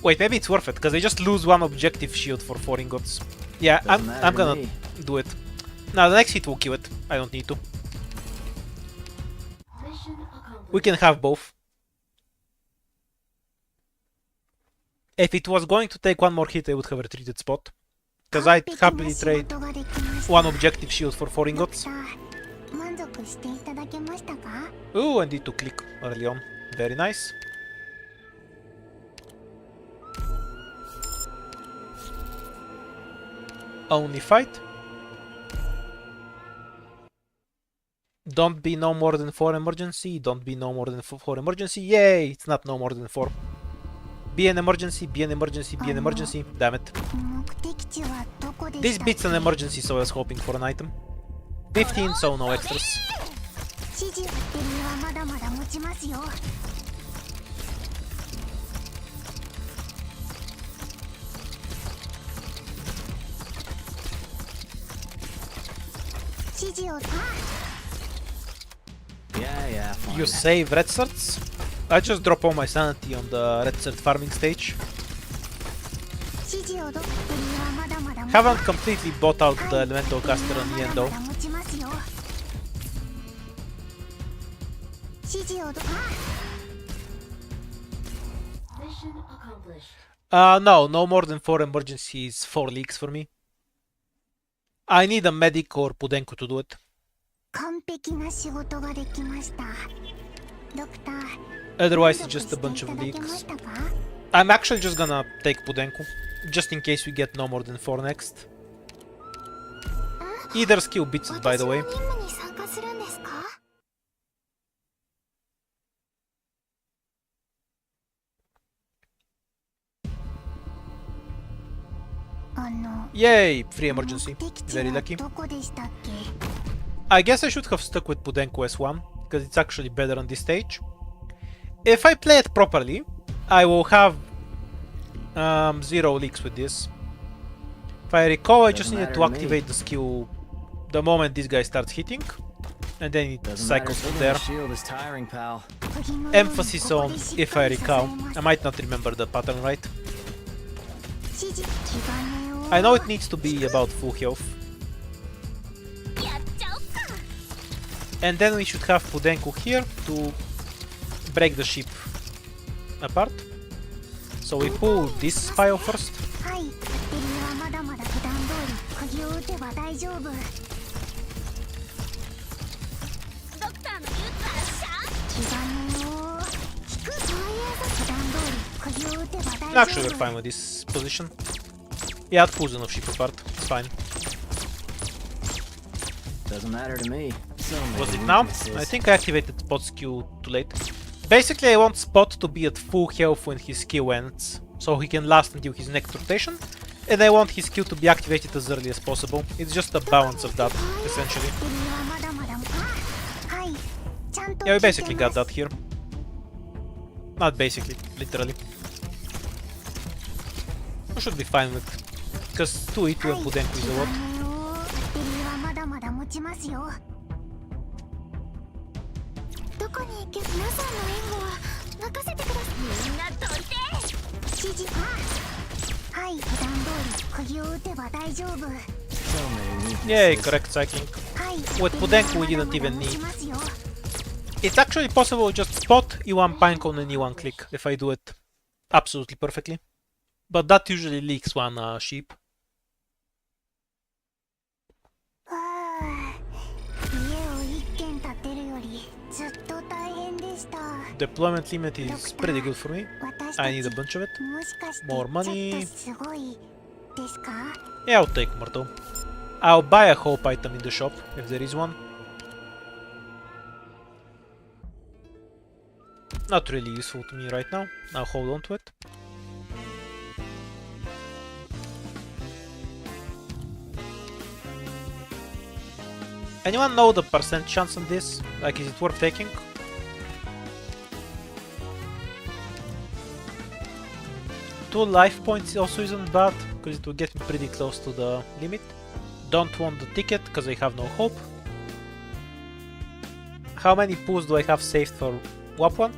Speaker 1: Wait, maybe it's worth it, because they just lose one objective shield for 4 ingots. Yeah,
Speaker 2: Doesn't matter
Speaker 1: I'm
Speaker 2: to
Speaker 1: gonna
Speaker 2: me.
Speaker 1: do it. Now the next hit will kill it. I don't need to. We can have both. If it was going to take one more hit, I would have retreated spot. Because I'd happily trade one objective shield for 4 ingots.
Speaker 6: 満足していただけましたか？
Speaker 1: Ooh, I need to click early on. Very nice. Only fight. Don't be no more than 4 emergency. Don't be no more than 4 emergency. Yay! It's not no more than 4. Be an emergency, be an emergency, be an emergency. Damn it.
Speaker 6: 目的地はどこで
Speaker 1: This
Speaker 6: したっ
Speaker 1: beats
Speaker 6: け？
Speaker 1: an emergency, so I was hoping for an item. 15, so no extras.
Speaker 6: 指示バッテリーはまだまだ持ちますよ。指示を
Speaker 2: Yeah, fine.
Speaker 1: You save red certs? I just drop all my sanity on the red cert farming stage.
Speaker 6: 指示をバッテリーはまだまだ
Speaker 1: Haven't completely bought out the elemental caster on the end though.
Speaker 6: 持ちますよ。指示を
Speaker 1: No, no more than 4 emergencies, 4 leaks for me. I need a medic or Pudenko to do it.
Speaker 6: 完璧な仕事ができました。ドクター、
Speaker 1: Otherwise,
Speaker 6: 満
Speaker 1: it's
Speaker 6: 足
Speaker 1: just a
Speaker 6: して
Speaker 1: bunch
Speaker 6: い
Speaker 1: of
Speaker 6: ただけま
Speaker 1: leaks.
Speaker 6: したか？
Speaker 1: I'm actually just gonna take Pudenko, just in case we get no more than 4 next. Either skill beats it, by the way.
Speaker 6: 私の任務に参加するんですか？Yay!
Speaker 1: Free emergency.
Speaker 6: 目的地
Speaker 1: Very
Speaker 6: は
Speaker 1: lucky.
Speaker 6: どこでしたっけ？
Speaker 1: I guess I should have stuck with Pudenko S1, because it's actually better on this stage. If I play it properly, I will have 0 leaks with this. If I recall, I just
Speaker 2: Doesn't
Speaker 1: needed to
Speaker 2: matter to me.
Speaker 1: activate the skill the moment this guy starts hitting, and then it
Speaker 2: Doesn't matter.
Speaker 1: cycles from
Speaker 2: Taking
Speaker 1: there.
Speaker 2: the shield is tiring, pal.
Speaker 6: 釘のように
Speaker 1: Emphasis
Speaker 6: ここ
Speaker 1: on
Speaker 6: でしっ
Speaker 1: if
Speaker 6: か
Speaker 1: I
Speaker 6: り支え
Speaker 1: recall.
Speaker 6: ます
Speaker 1: I might not remember the pattern right.
Speaker 6: 指示気兼ねを
Speaker 1: I know it needs to be about full health. And then we should have Pudenko here to break the ship apart. So we pull this file first.
Speaker 6: はい、バッテリーはまだまだ普段通り釘を打てば大丈夫。気兼ねを引く。普段通り釘を打てば大丈
Speaker 1: Actually, we're
Speaker 6: 夫。
Speaker 1: fine with this position. Yeah, it pulls enough ship apart. It's fine.
Speaker 2: Doesn't matter to me. So
Speaker 1: Was
Speaker 2: many
Speaker 1: it now?
Speaker 2: weaknesses.
Speaker 1: I think I activated Spot's Q too late. Basically, I want Spot to be at full health when his skill ends, so he can last until his next rotation, and I want his skill to be activated as early as possible. It's just a balance of that, essentially.
Speaker 6: バッテリーはまだまだ。あ、はい、ちゃんと
Speaker 1: Yeah, we
Speaker 6: 聞い
Speaker 1: basically
Speaker 6: て
Speaker 1: got
Speaker 6: ます。
Speaker 1: that here. Not basically, literally. We should be fine with, because 2E2 and Pudenko is a lot.
Speaker 6: 気兼ねをバッテリーはまだまだ持ちますよ。どこに行け？皆さんの援護は任せてください。みんなどいて。指示は、はい、普段通り釘を打てば大丈夫。
Speaker 2: So many
Speaker 1: Yay,
Speaker 2: weaknesses.
Speaker 1: correct cycling.
Speaker 6: はい、
Speaker 1: With
Speaker 6: バッテリー
Speaker 1: Pudenko, we
Speaker 6: は
Speaker 1: didn't
Speaker 6: まだ
Speaker 1: even
Speaker 6: まだ持
Speaker 1: need.
Speaker 6: ちますよ。
Speaker 1: It's actually possible to just spot E1 Pinecone and E1 click if I do it absolutely perfectly. But that usually leaks one sheep.
Speaker 6: わあ、家を一軒建てるよりずっと大変でした。
Speaker 1: Deployment limit is pretty good for me.
Speaker 6: 私た
Speaker 1: I
Speaker 6: ち
Speaker 1: need a bunch of it.
Speaker 6: もしかして
Speaker 1: More
Speaker 6: ち
Speaker 1: money.
Speaker 6: ょっとすごいですか？
Speaker 1: Yeah, I'll take more though. I'll buy a hope item in the shop if there is one. Not really useful to me right now. I'll hold on to it. Anyone know the percent chance on this? Like, is it worth taking? Two life points also isn't bad, because it will get me pretty close to the limit. Don't want the ticket, because I have no hope. How many pools do I have saved for Lappland?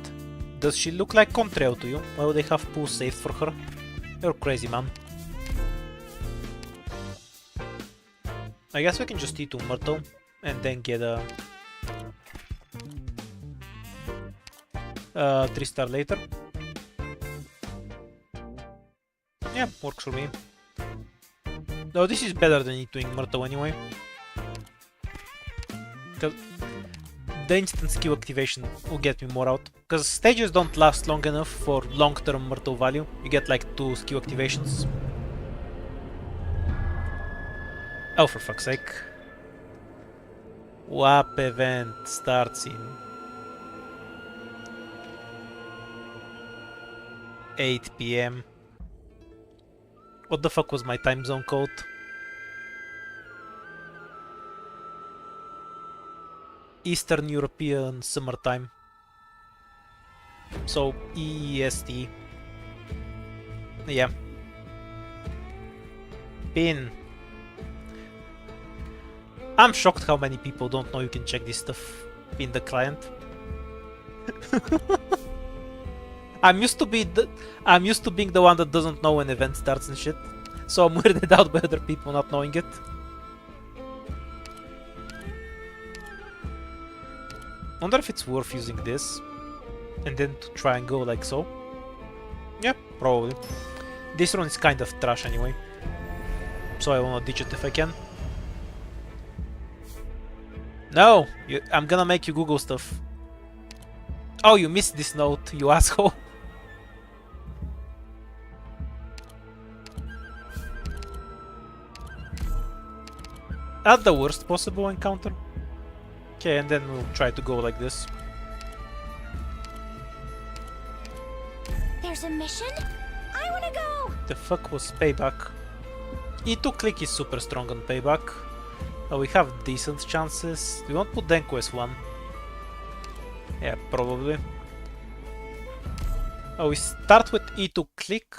Speaker 1: Does she look like Contrail to you? Why would I have pools saved for her? You're crazy, man. I guess we can just eat Myrtle and then get a 3-star later. Yeah, works for me. No, this is better than doing Myrtle anyway. Because the instant skill activation will get me more out. Because stages don't last long enough for long-term Myrtle value. You get like 2 skill activations. Oh, for fuck's sake. WAP event starts in 8 PM. What the fuck was my time zone code? Eastern European summertime. So EEST. Yeah. Pin. I'm shocked how many people don't know you can check this stuff in the client. I'm used to being the one that doesn't know when event starts and shit. So I'm weirded out by other people not knowing it. Wonder if it's worth using this and then to try and go like so. Yeah, probably. This run is kind of trash anyway, so I wanna ditch it if I can. No! I'm gonna make you Google stuff. Oh, you missed this note, you asshole. At the worst possible encounter. Okay, and then we'll try to go like this.
Speaker 3: There's a mission? I wanna go!
Speaker 1: The fuck was payback? E2 click is super strong on payback. We have decent chances. Do you want to put Denko as 1? Yeah, probably. We start with E2 click.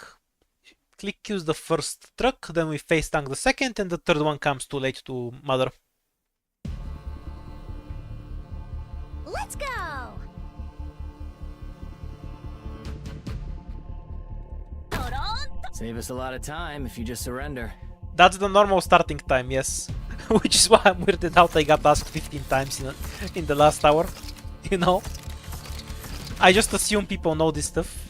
Speaker 1: Click kills the first truck, then we face tank the second, and the third one comes too late to mother.
Speaker 3: Let's go!
Speaker 2: Save us a lot of time if you just surrender.
Speaker 1: That's the normal starting time, yes. Which is why I'm weirded out I got asked 15 times in the last hour. You know? I just assume people know this stuff.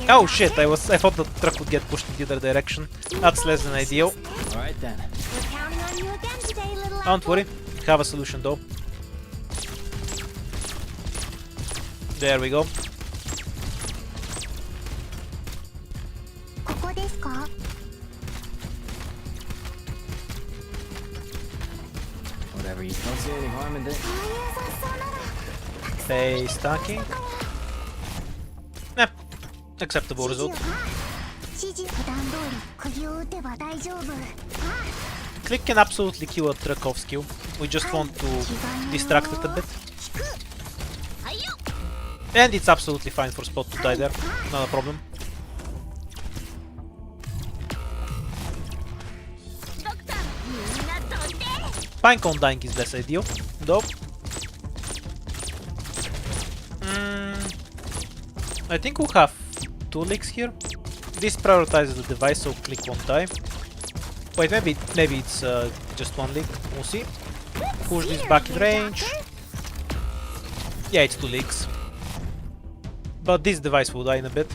Speaker 1: Oh shit, I thought the truck would get pushed in the other direction. That's less than ideal.
Speaker 2: Alright then.
Speaker 3: We're counting on you again today, little
Speaker 1: Don't worry, have a solution though. There we go.
Speaker 2: Whatever, you don't see any harm in this.
Speaker 1: Face tanking. Nah, acceptable result. Click can absolutely kill a truck off skill. We just want to distract it a bit. And it's absolutely fine for Spot to die there, not a problem. Pinecone dying is less ideal, though. I think we'll have 2 leaks here. This prioritizes the device, so click won't die. Wait, maybe it's just 1 leak. We'll see. Push this back in range. Yeah, it's 2 leaks. But this device will die in a bit.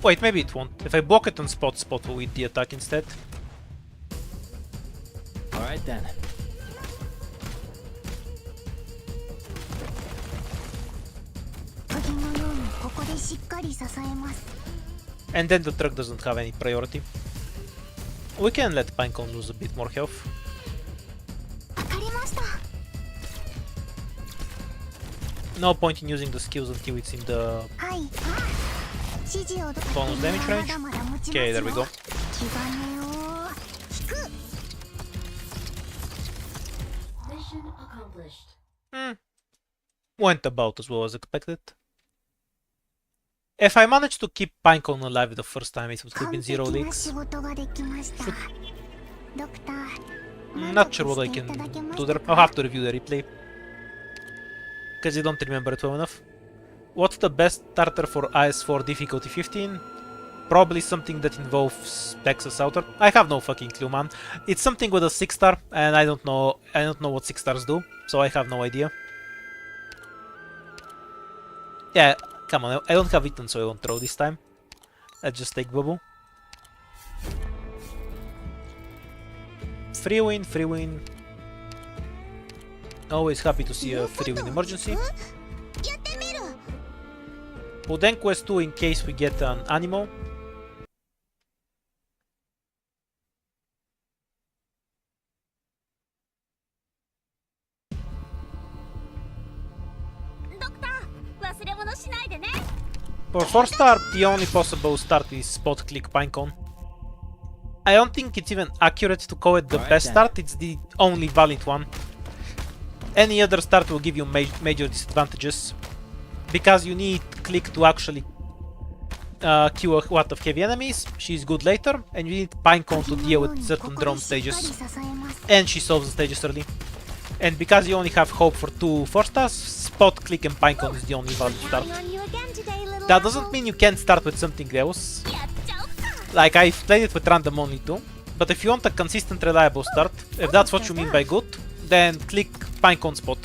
Speaker 1: Wait, maybe it won't. If I block it on Spot, Spot will eat the attack instead.
Speaker 2: Alright then.
Speaker 1: And then the truck doesn't have any priority. We can let Pinecone lose a bit more health. No point in using the skills until it's in the bonus damage range. Okay, there we go.
Speaker 3: Mission accomplished.
Speaker 1: Went about as well as expected. If I managed to keep Pinecone alive the first time, it would have been 0 leaks. Not sure what I can do there. I'll have to review the replay. Because I don't remember it well enough. What's the best starter for IS4 difficulty 15? Probably something that involves Texas Outer. I have no fucking clue, man. It's something with a 6-star, and I don't know what 6 stars do, so I have no idea. Yeah, come on, I don't have Eaton, so I won't throw this time. Let's just take Bubble. Free win, free win. Always happy to see a free win emergency. Poden quest 2 in case we get an animal. For 4-star, the only possible start is spot click Pinecone. I don't think it's even accurate to call it the best start, it's the only valid one. Any other start will give you major disadvantages, because you need click to actually kill a lot of heavy enemies, she's good later, and you need Pinecone to deal with certain drone stages, and she solves the stages early. And because you only have hope for 2 4-stars, spot click and Pinecone is the only valid start. That doesn't mean you can't start with something else. Like, I've played it with random only too, but if you want a consistent, reliable start, if that's what you mean by good, then click Pinecone spot.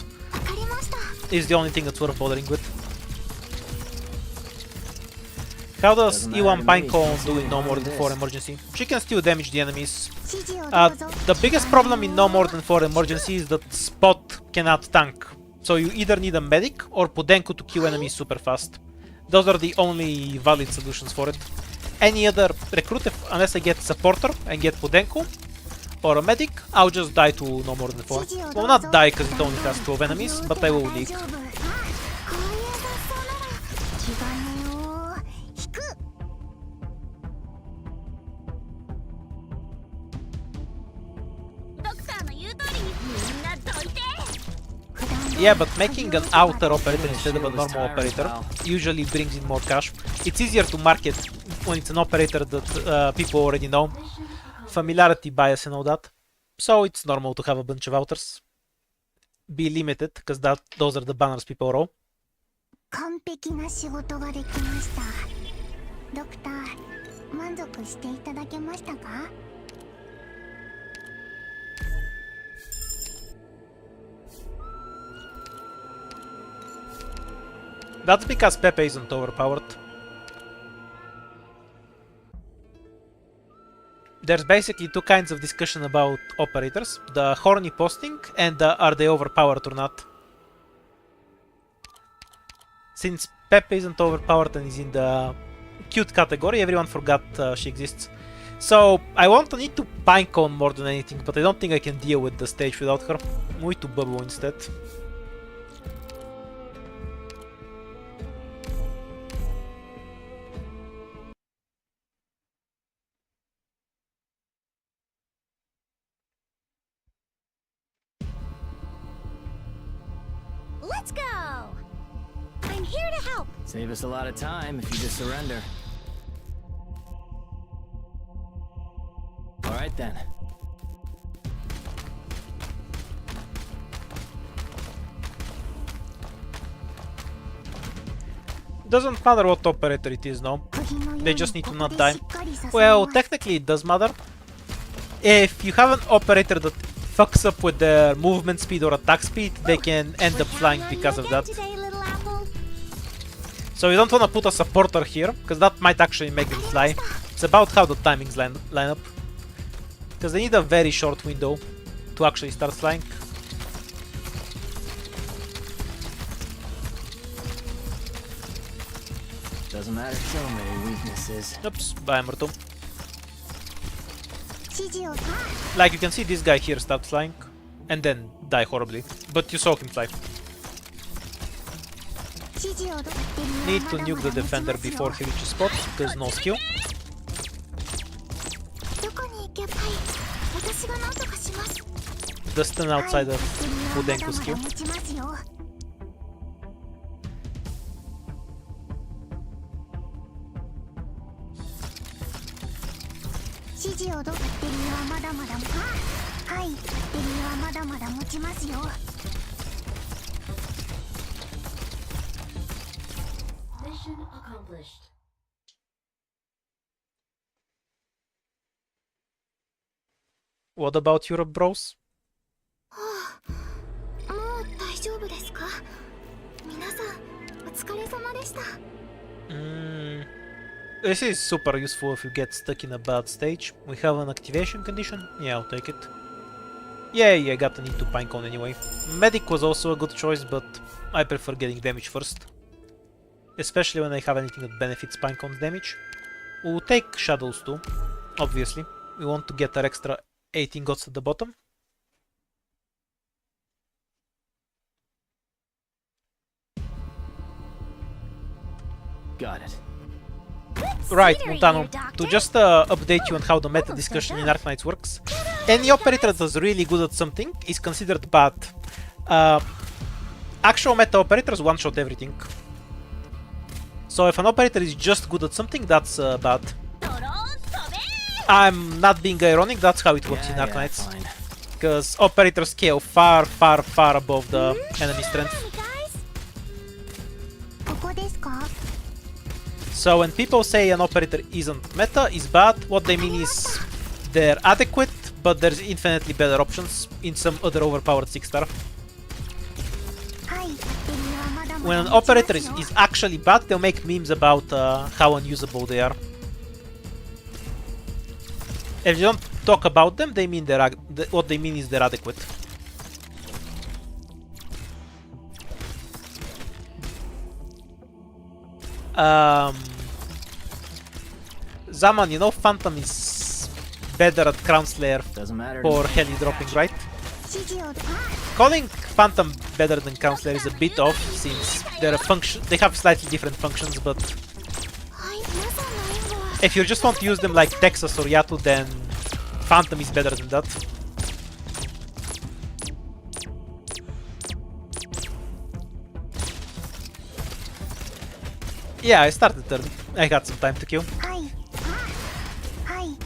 Speaker 1: Is the only thing that's worth bothering with. How does E1 Pinecone do in no more than 4 emergency? She can still damage the enemies. The biggest problem in no more than 4 emergency is that spot cannot tank. So you either need a medic or Podenko to kill enemies super fast. Those are the only valid solutions for it. Any other recruit, unless I get supporter and get Podenko or a medic, I'll just die to no more than 4. Well, not die because it only has 12 enemies, but I will leak. Yeah, but making an outer operator instead of a normal operator usually brings in more cash. It's easier to market when it's an operator that people already know. Familiarity bias and all that. So it's normal to have a bunch of outers. Be limited, because those are the banners people roll.
Speaker 6: 完璧な仕事ができました。ドクター、満足していただけましたか?
Speaker 1: That's because Pepe isn't overpowered. There's basically 2 kinds of discussion about operators. The horny posting and the are they overpowered or not. Since Pepe isn't overpowered and is in the cute category, everyone forgot she exists. So I want to need to Pinecone more than anything, but I don't think I can deal with the stage without her. Move to Bubble instead.
Speaker 6: Let's go! I'm here to help!
Speaker 2: Save us a lot of time if you just surrender. Alright then.
Speaker 1: Doesn't matter what operator it is now. They just need to not die. Well, technically it does matter. If you have an operator that fucks up with their movement speed or attack speed, they can end up flying because of that. So you don't want to put a supporter here, because that might actually make them fly. It's about how the timings line up. Because they need a very short window to actually start flying.
Speaker 2: Doesn't matter so many weaknesses.
Speaker 1: Oops, bye Murto. Like you can see this guy here start flying and then die horribly, but you saw him fly. Need to nuke the defender before he reaches spot, because no skill. The stun outside of Fudenku's skill.
Speaker 6: 示をどうバッテリーはまだまだはいバッテリーはまだまだ持ちますよ
Speaker 3: Mission accomplished.
Speaker 1: What about Europe, bros?
Speaker 6: もう大丈夫ですか皆さんお疲れ様でした
Speaker 1: This is super useful if you get stuck in a bad stage. We have an activation condition? Yeah, I'll take it. Yay, I got an E2 pinecone anyway. Medic was also a good choice, but I prefer getting damage first. Especially when I have anything that benefits pinecone's damage. We'll take shadows too, obviously. We want to get our extra 8 ingots at the bottom.
Speaker 2: Got it.
Speaker 1: Right,
Speaker 6: scenery
Speaker 1: Montano,
Speaker 6: here, Doctor.
Speaker 1: to just update you on how the meta discussion in Arknights works. Any operator that's really good at something is considered bad. Actual meta operators one-shot everything. So if an operator is just good at something, that's bad. I'm not being ironic, that's how it works in Arknights.
Speaker 2: Fine.
Speaker 1: Because operators scale far, far, far above the enemy strength.
Speaker 6: guys ここですか
Speaker 1: So when people say an operator isn't meta, is bad, what they mean is they're adequate, but there's infinitely better options in some other overpowered 6-star.
Speaker 6: はいバッテリーはまだま
Speaker 1: When
Speaker 6: だ
Speaker 1: an
Speaker 6: 持ちますよ
Speaker 1: operator is actually bad, they'll make memes about how unusable they are. If you don't talk about them, they mean what they mean is they're adequate. Zaman, you know Phantom is better at Crown Slayer
Speaker 2: Doesn't matter. to
Speaker 1: for
Speaker 2: me.
Speaker 1: heli dropping, right?
Speaker 6: 指示をど
Speaker 1: Calling Phantom better than Crown Slayer is a bit off, since they have slightly different functions, but
Speaker 6: はい皆さんの援護は
Speaker 1: if you just want to use them like Texas or Yato, then Phantom is better than that. Yeah, I started turn. I had some time to kill.
Speaker 6: はいはい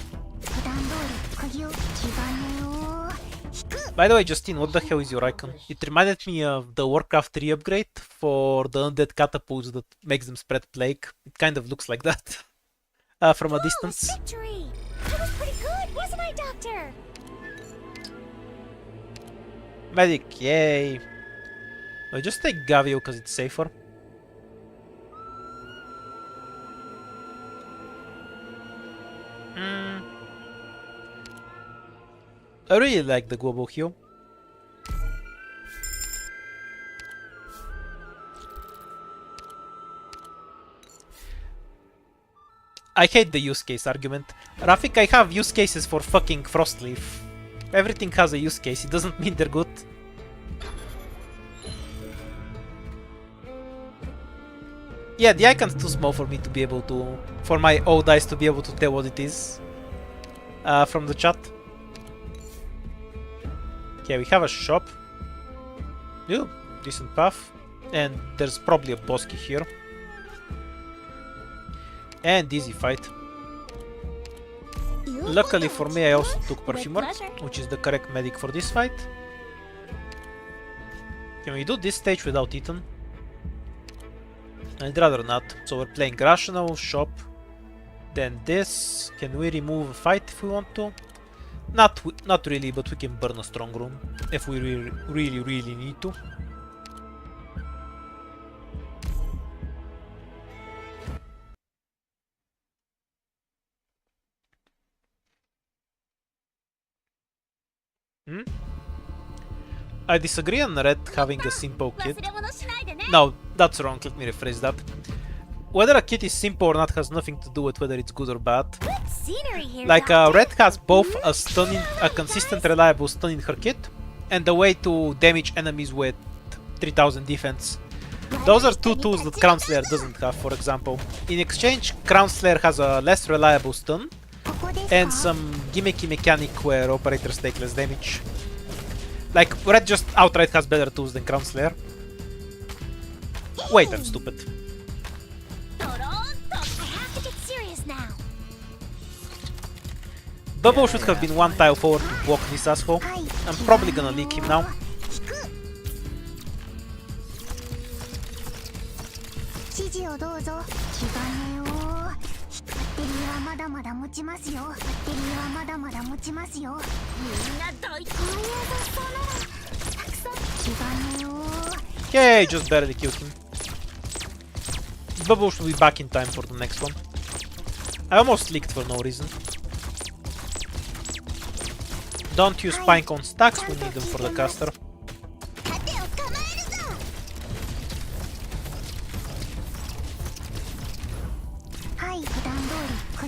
Speaker 6: 普段通り鍵を基盤を引く
Speaker 1: By the way, Justine, what the hell is your icon? It reminded me of the Warcraft 3 upgrade for the undead catapults that makes them spread plague. It kind of looks like that. From a distance.
Speaker 6: Victory! That was pretty good, wasn't I, Doctor?
Speaker 1: Medic, yay. I just take Gavio because it's safer. I really like the global heal. I hate the use case argument. Rafik, I have use cases for fucking Frostleaf. Everything has a use case, it doesn't mean they're good. Yeah, the icon's too small for me to be able to... for my old eyes to be able to tell what it is. From the chat. Okay, we have a shop. Ooh, decent path. And there's probably a boss key here. And easy fight. Luckily for me, I also took Perfumer, which is the correct medic for this fight. Can we do this stage without Ethan? I'd rather not. So we're playing Rational, Shop. Then this. Can we remove a fight if we want to? Not really, but we can burn a strong room if we really need to. I disagree on Red having a simple kit. No, that's wrong, let me rephrase that. Whether a kit is simple or not has nothing to do with whether it's good or bad.
Speaker 6: Scenery here,
Speaker 1: Like,
Speaker 6: Doctor.
Speaker 1: Red has both a consistent, reliable stun in her kit, and a way to damage enemies with 3000 defense. Those are two tools that Crown Slayer doesn't have, for example. In exchange, Crown Slayer has a less reliable stun,
Speaker 6: ここですか
Speaker 1: and some gimmicky mechanic where operators take less damage. Like, Red just outright has better tools than Crown Slayer. Wait, I'm stupid.
Speaker 6: I have to get serious now.
Speaker 1: Bubble should have been one tile forward to block this asshole. I'm probably gonna leak him now.
Speaker 6: 指示をどうぞ。気兼ねを。バッテリーはまだまだ持ちますよ。バッテリーはまだまだ持ちますよ。みんな大こういう雑草ならたくさん気兼ねを。
Speaker 1: Yay, just barely killed him. Bubble should be back in time for the next one. I almost leaked for no reason. Don't use Pine Cone stacks, we need them for the caster.
Speaker 6: 盾を構えるぞ。はい普段通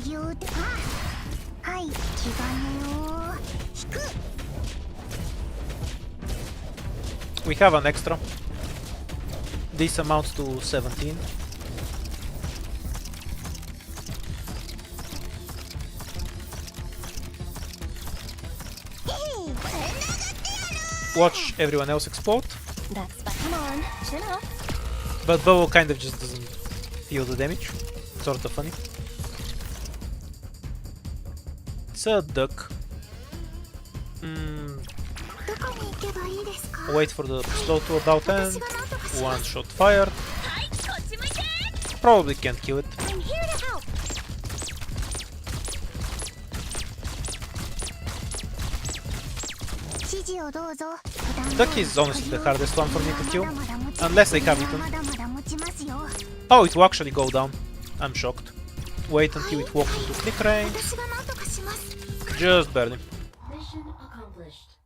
Speaker 6: り釘を打て。はい気兼ねを引く。
Speaker 1: We have an extra. This amounts to 17. Watch everyone else explode.
Speaker 3: That's fine. Come on, chill out.
Speaker 1: But Bubble kind of just doesn't feel the damage. Sort of funny. It's a duck.
Speaker 6: どこに行けばいいですか。
Speaker 1: Wait for the slow to about end.
Speaker 6: 私が何とかし
Speaker 1: One
Speaker 6: ます。
Speaker 1: shot fired.
Speaker 3: はい、こっち向いて。
Speaker 1: Probably can't kill it.
Speaker 6: I'm here to help. 指示をどうぞ。
Speaker 1: Duck is honestly the hardest one for me to kill. Unless they have eaten.
Speaker 6: まだまだ持ちますよ。
Speaker 1: Oh, it will actually go down. I'm shocked. Wait until it walks into click range.
Speaker 6: 私が何とかします。
Speaker 1: Just barely.
Speaker 3: Mission accomplished.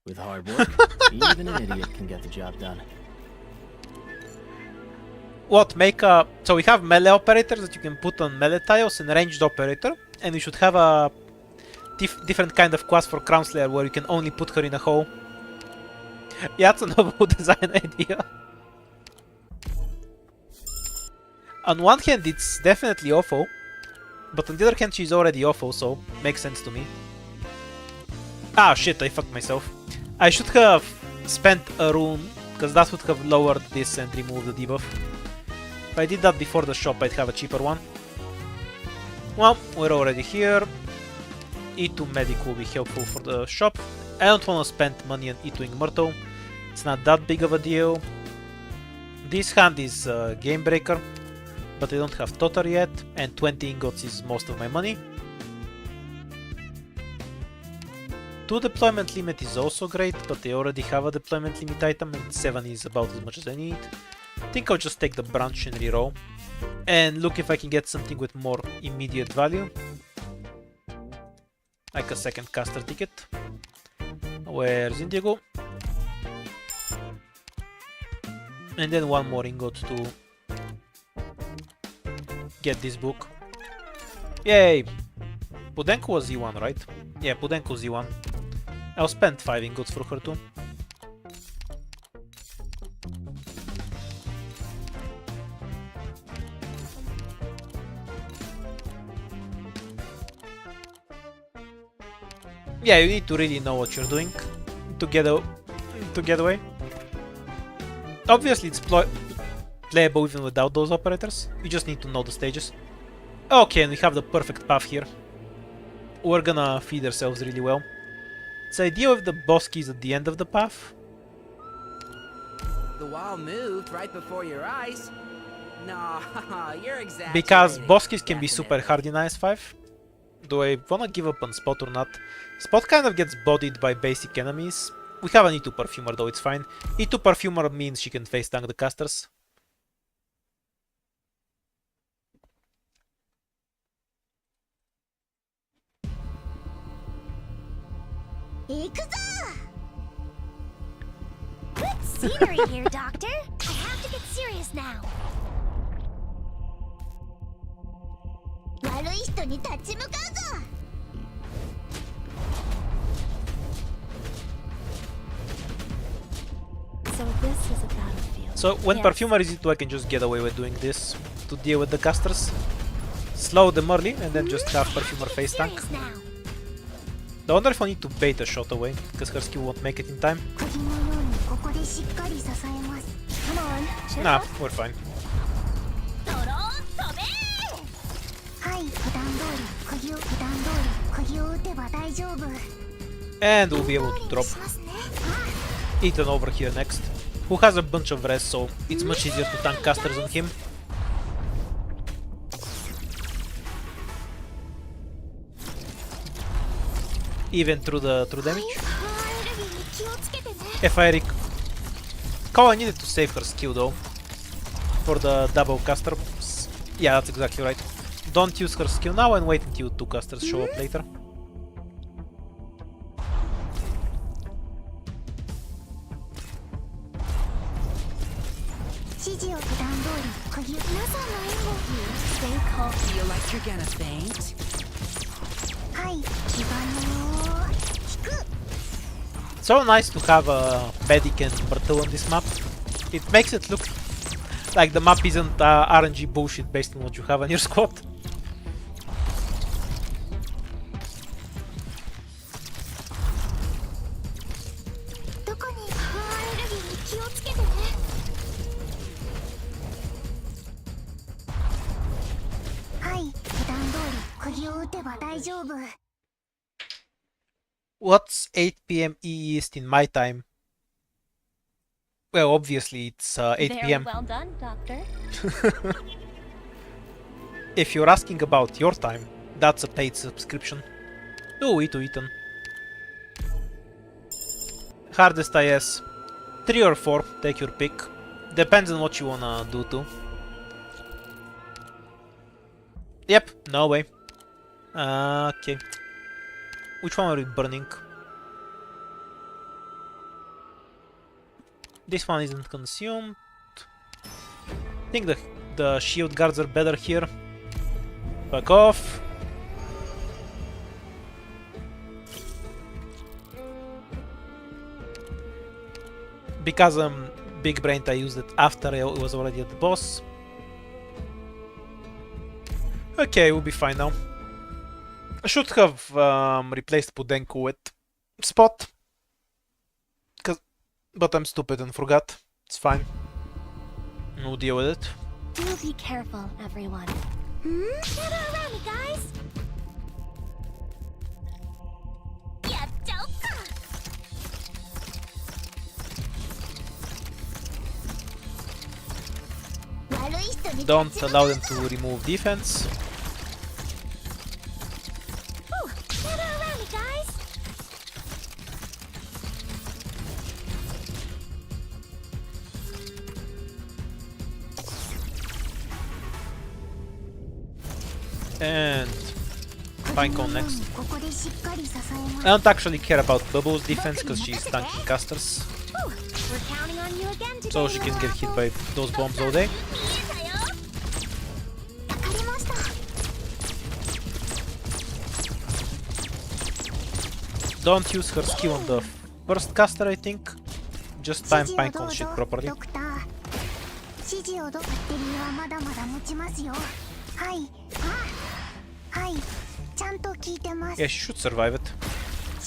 Speaker 2: With hard work, even an idiot can get the job done.
Speaker 1: What, make a... So we have melee operators that you can put on melee tiles and ranged operator. And we should have a different kind of class for Crown Slayer where you can only put her in a hole. Yeah, that's a novel design idea. On one hand, it's definitely awful. But on the other hand, she's already awful, so makes sense to me. Ah, shit, I fucked myself. I should have spent a rune, because that would have lowered this and removed the debuff. If I did that before the shop, I'd have a cheaper one. Well, we're already here. E2 Medic will be helpful for the shop. I don't want to spend money on E2ing Myrtle. It's not that big of a deal. This hand is Game Breaker, but I don't have Totter yet, and 20 ingots is most of my money. 2 deployment limit is also great, but I already have a deployment limit item, and 7 is about as much as I need. I think I'll just take the branch and reroll, and look if I can get something with more immediate value. Like a second caster ticket. Where's Indigo? And then one more ingot to get this book. Yay! Budenko was Z1, right? Yeah, Budenko Z1. I'll spend 5 ingots for her too. Yeah, you need to really know what you're doing to get away. Obviously, it's playable even without those operators. You just need to know the stages. Okay, and we have the perfect path here. We're gonna feed ourselves really well. It's ideal if the boss key is at the end of the path.
Speaker 5: The wall moved right before your eyes. No, you're exaggerating.
Speaker 1: Because boss keys can be super hard in IS5. Do I wanna give up on Spot or not? Spot kind of gets bodied by basic enemies. We have an E2 Perfumer though, it's fine. E2 Perfumer means she can face tank the casters.
Speaker 6: Good scenery here, Doctor. I have to get serious now. 悪い人に立ち向かうぞ。
Speaker 3: So this is a battlefield.
Speaker 1: So when
Speaker 3: Yes.
Speaker 1: Perfumer is E2, I can just get away with doing this to deal with the casters. Slow them early and then just have Perfumer face tank.
Speaker 6: Serious now.
Speaker 1: I wonder if I need to bait a shot away, because her skill won't make it in time.
Speaker 6: 釘のようにここでしっかり支えます。
Speaker 3: Come on, chin
Speaker 1: Nah,
Speaker 3: up.
Speaker 1: we're fine.
Speaker 6: はい普段通り釘を普段通り釘を打てば大丈夫
Speaker 1: And we'll be able to drop
Speaker 6: しますね
Speaker 1: Ethan over here next, who has a bunch of res, so it's much easier to tank casters on him. Even through damage.
Speaker 6: ルビーに気をつけてね
Speaker 1: If I recall, I needed to save her skill though for the double caster. Yeah, that's exactly right. Don't use her skill now and wait until two casters show up later.
Speaker 3: Stay calm.
Speaker 5: Feel like you're gonna faint?
Speaker 6: はい気金を引く
Speaker 1: So nice to have a medic and Bertil on this map. It makes it look like the map isn't RNG bullshit based on what you have on your squad.
Speaker 6: どこにルビーに気をつけてねはい普段通り釘を打てば大丈夫
Speaker 1: What's 8 p.m. East in my time? Well, obviously it's 8
Speaker 3: Very
Speaker 1: p.m.
Speaker 3: well done, Doctor.
Speaker 1: If you're asking about your time, that's a paid subscription. Do it to Ethan. Hardest IS 3 or 4, take your pick. Depends on what you wanna do too. Yep, no way. Okay. Which one are we burning? This one isn't consumed. I think the shield guards are better here. Back off. Because I'm big brained, I used it after I was already at the boss. Okay, we'll be fine now. I should have replaced Pudenko with Spot. But I'm stupid and forgot. It's fine. We'll deal with it.
Speaker 3: Do be careful, everyone.
Speaker 6: Gather around me, guys!
Speaker 1: Don't allow them to remove defense.
Speaker 6: Gather around me, guys!
Speaker 1: And Pinecone next.
Speaker 6: ここでしっかり支えます
Speaker 1: I don't actually care about Bubble's defense because she's tanking casters.
Speaker 6: We're counting on you again today,
Speaker 1: So she can get hit by those bombs all day.
Speaker 6: わかりました
Speaker 1: Don't use her skill on the first caster, I think. Just time
Speaker 6: 指示をど
Speaker 1: Pinecone
Speaker 6: う
Speaker 1: shit
Speaker 6: ぞ
Speaker 1: properly.
Speaker 6: ドクター指示をどバッテリーはまだまだ持ちますよはいはいちゃんと聞いてます
Speaker 1: Yeah, she should survive it.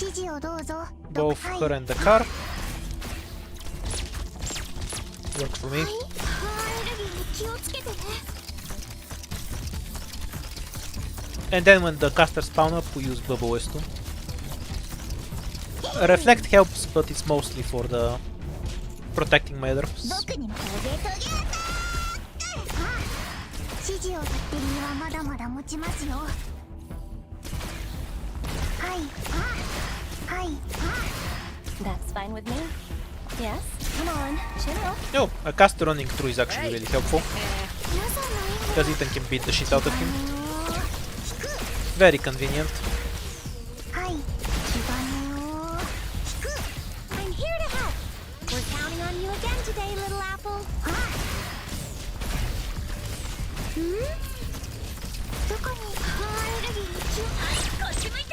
Speaker 6: 指示をどうぞドク
Speaker 1: Both
Speaker 6: はい
Speaker 1: her and the car. Works for me.
Speaker 6: はいルビーに気をつけてね
Speaker 1: And then when the casters spawn up, we use Bubble S2. Reflect helps, but it's mostly for the protecting my others.
Speaker 6: 僕にもトゲトゲ指示をバッテリーはまだまだ持ちますよはいはい
Speaker 3: That's fine with me. Yes, come on, chin up.
Speaker 1: Oh, a caster running through is actually really helpful.
Speaker 6: 皆さんの援護
Speaker 1: Because Ethan can beat the shit out of him.
Speaker 6: を引く
Speaker 1: Very convenient.
Speaker 6: はい火金を引く I'm here to help We're counting on you again today, little apple どこにルビーに気をこっち向いて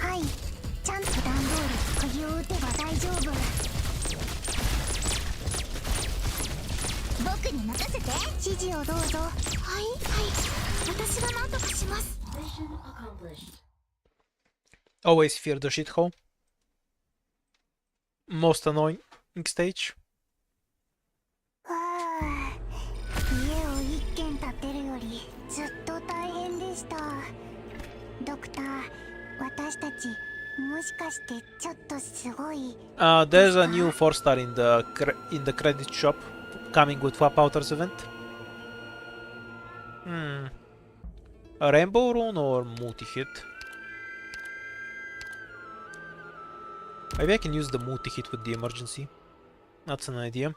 Speaker 6: はいちゃんと普段通り釘を打てば大丈夫僕に任せて指示をどうぞはい私が何とかします
Speaker 1: Always fear the shithole. Most annoying stage.
Speaker 6: ずっと大変でした。ドクター、私たちもしかしてちょっとすごい。
Speaker 1: There's a new 4-star in the credit shop coming with Swap Outers event. A Rainbow Rune or multi-hit? Maybe I can use the multi-hit with the emergency. That's an idea.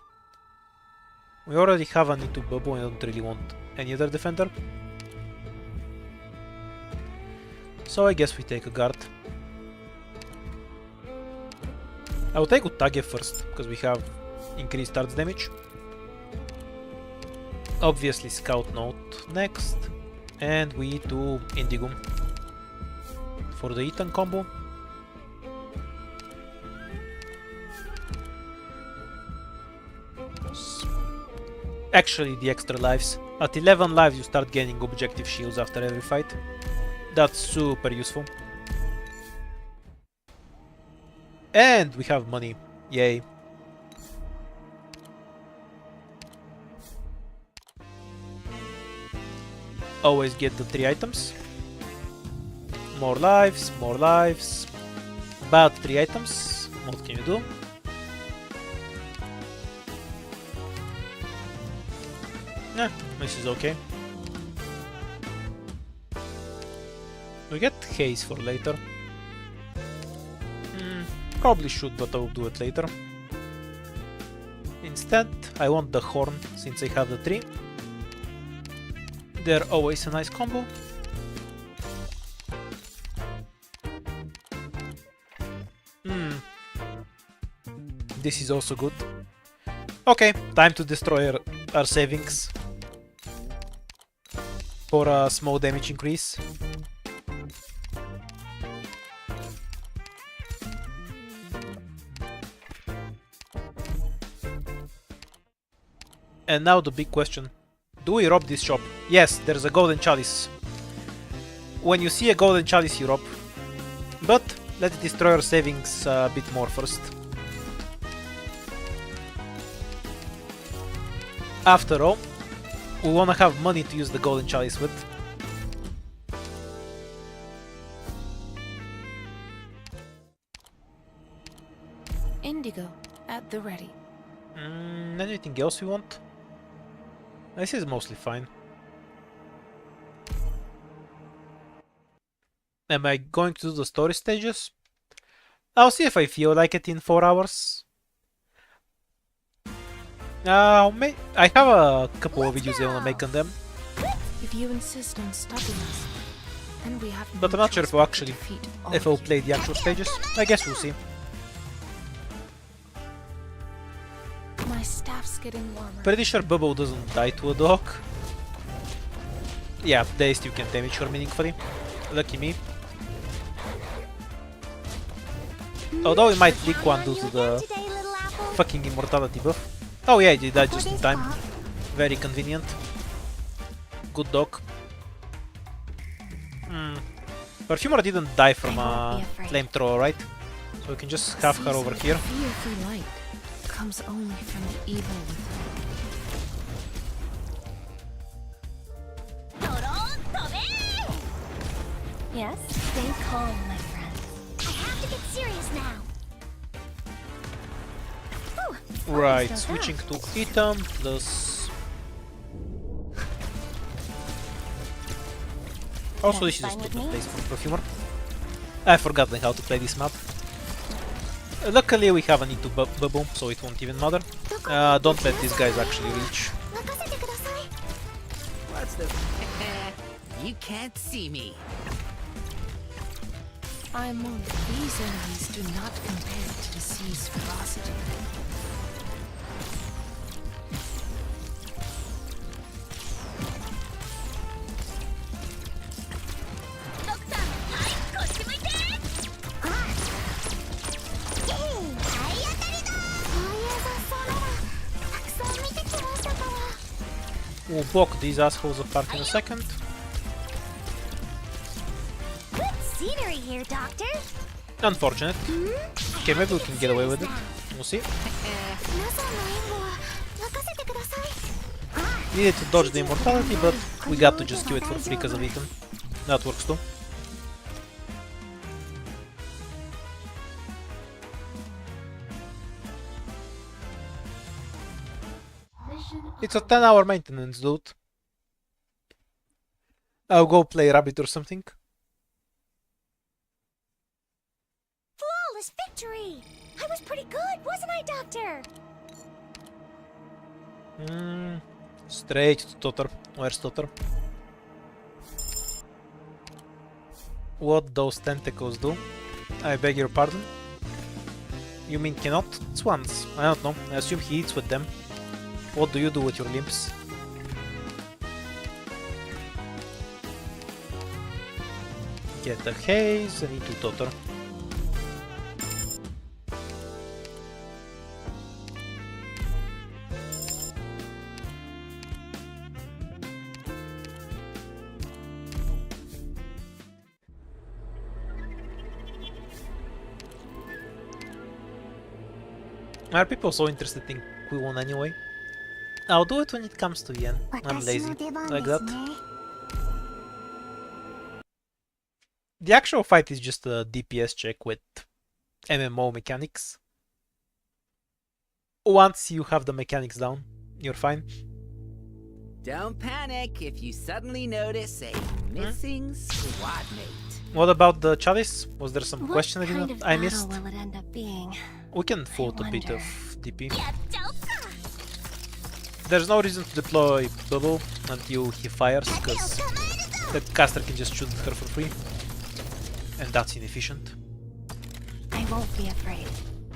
Speaker 1: We already have a need to bubble and I don't really want any other defender. So I guess we take a guard. I will take Utage first, because we have increased arts damage. Obviously Scout Note next. And we do Indigo for the Ethan combo. Actually, the extra lives. At 11 lives you start gaining objective shields after every fight. That's super useful. And we have money. Yay. Always get the 3 items. More lives, more lives. Bad 3 items. What can you do? Nah, this is okay. We get haze for later. Probably should, but I will do it later. Instead, I want the horn, since I have the 3. They're always a nice combo. This is also good. Okay, time to destroy our savings for a small damage increase. And now the big question. Do we rob this shop? Yes, there's a golden chalice. When you see a golden chalice, you rob. But let's destroy our savings a bit more first. After all, we wanna have money to use the golden chalice with.
Speaker 4: Indigo at the ready.
Speaker 1: Anything else we want? This is mostly fine. Am I going to do the story stages? I'll see if I feel like it in 4 hours. I have a couple of videos I wanna make on them.
Speaker 4: If you insist on stopping us, then we have
Speaker 1: But
Speaker 4: no
Speaker 1: I'm not sure
Speaker 4: choice
Speaker 1: if I'll
Speaker 4: but to
Speaker 1: actually
Speaker 4: defeat all
Speaker 1: if I'll
Speaker 4: of you.
Speaker 1: play the actual stages. I guess we'll see.
Speaker 4: My staff's getting warmer.
Speaker 1: Pretty sure Bubble doesn't die to a dog. Yeah, they still can damage her meaningfully. Lucky me. Although we might leak one due to the fucking immortality buff. Oh yeah, he died just in time. Very convenient. Good dog. Perfumer didn't die from a flamethrower, right? So we can just have her over here.
Speaker 4: Fearful light comes only from the evil within.
Speaker 3: Yes? Stay calm, my friend.
Speaker 6: I have to get serious now.
Speaker 1: Right,
Speaker 3: Still
Speaker 1: switching to Ethan plus... Also, this is a
Speaker 3: That's fine with
Speaker 1: stupid
Speaker 3: me.
Speaker 1: place for Perfumer. I've forgotten how to play this map. Luckily, we have a need to bubble, so it won't even matter. Don't let these guys actually reach.
Speaker 5: What's the... You can't see me.
Speaker 4: I'm old. These enemies do not compare to the sea's ferocity.
Speaker 1: We'll block these assholes apart in a second.
Speaker 6: Good scenery here, Doctor.
Speaker 1: Unfortunate. Okay, maybe we can get away with it. We'll see.
Speaker 6: 皆さんの援護は任せてください。
Speaker 1: Needed to dodge the immortality, but we got to just kill it for free because of Ethan. That works too. It's a 10-hour maintenance, dude. I'll go play Rabbit or something.
Speaker 3: Flawless victory! I was pretty good, wasn't I, Doctor?
Speaker 1: Straight to Totter. Where's Totter? What those tentacles do? I beg your pardon? You mean cannot? Swans. I don't know. I assume he eats with them. What do you do with your limbs? Get the haze and into Totter. Are people so interested in Q1 anyway? I'll do it when it comes to the end. I'm lazy. Like that. The actual fight is just a DPS check with MMO mechanics. Once you have the mechanics down, you're fine.
Speaker 5: Don't panic if you suddenly notice a missing squad mate.
Speaker 1: What about the chalice? Was there some question
Speaker 3: What kind of
Speaker 1: I
Speaker 3: battle
Speaker 1: missed?
Speaker 3: will it end up being?
Speaker 1: We can float a bit
Speaker 3: wonder.
Speaker 1: of DP.
Speaker 3: Yeah, Delta!
Speaker 1: There's no reason to deploy Bubble until he fires, because the caster can just shoot her for free. And that's inefficient.
Speaker 3: I won't be afraid.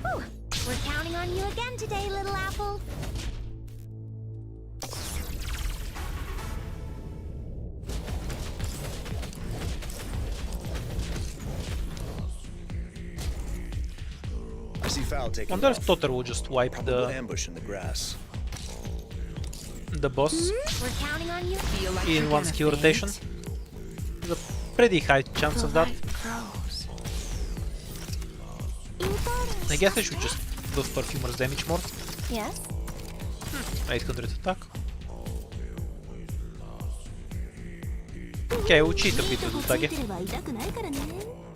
Speaker 3: Whew. We're counting on you again today, little apple.
Speaker 7: I see foul taking
Speaker 1: Wonder if
Speaker 7: off.
Speaker 1: Totter will just wipe
Speaker 7: Probable
Speaker 1: the
Speaker 7: ambush in the grass.
Speaker 1: boss
Speaker 3: We're counting on you.
Speaker 5: Feel like
Speaker 1: in
Speaker 5: you're
Speaker 1: one
Speaker 5: gonna
Speaker 1: skill
Speaker 5: faint?
Speaker 1: rotation. There's a pretty high chance of that.
Speaker 4: grows.
Speaker 1: I guess I should just buff Perfumer's damage more.
Speaker 3: Yes?
Speaker 1: 800 attack. Okay, we'll cheat a bit with Utage.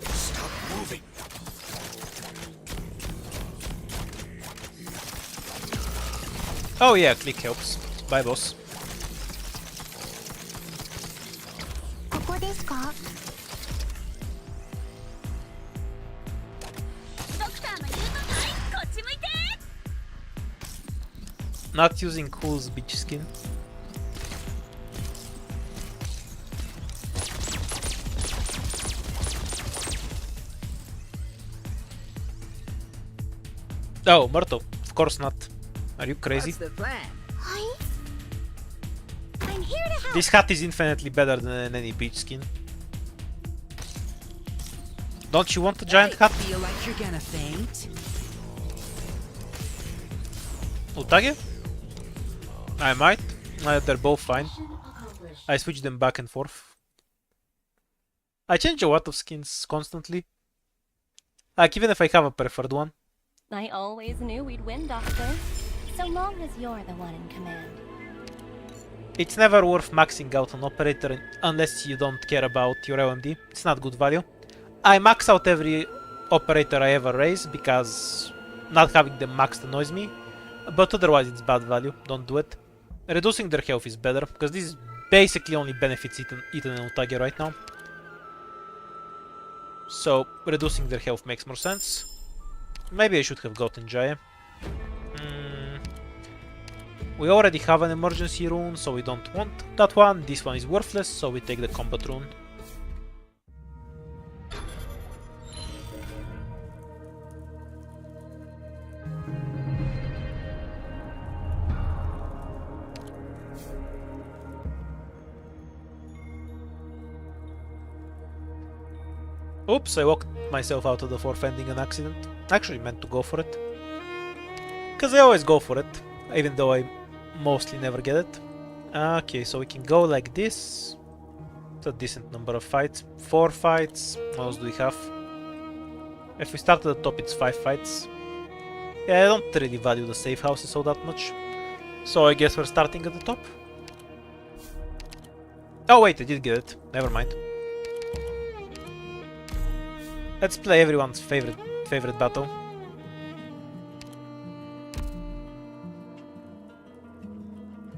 Speaker 7: Stop moving.
Speaker 1: Oh yeah, click helps. Bye boss.
Speaker 6: ここですか？
Speaker 1: Not using Cool's beach skin. Oh, Myrtle. Of course not. Are you crazy?
Speaker 5: What's the plan?
Speaker 6: はい。I'm here to help.
Speaker 1: This hat is infinitely better than any beach skin. Don't you want a giant hat?
Speaker 5: Feel like you're gonna faint?
Speaker 1: Utage? I might. They're both fine. I switch them back and forth. I change a lot of skins constantly. Like, even if I have a preferred one.
Speaker 3: I always knew we'd win, Doctor. So long as you're the one in command.
Speaker 1: It's never worth maxing out an operator unless you don't care about your LMD. It's not good value. I max out every operator I ever raise because not having them maxed annoys me. But otherwise it's bad value. Don't do it. Reducing their health is better because this basically only benefits Ethan and Utage right now. So reducing their health makes more sense. Maybe I should have gotten Jaya. We already have an emergency rune, so we don't want that one. This one is worthless, so we take the combat rune. Oops, I walked myself out of the fourth ending an accident. Actually meant to go for it. Because I always go for it, even though I mostly never get it. Okay, so we can go like this. It's a decent number of fights. 4 fights. What else do we have? If we start at the top, it's 5 fights. Yeah, I don't really value the safe houses all that much. So I guess we're starting at the top. Oh wait, I did get it. Never mind. Let's play everyone's favorite battle.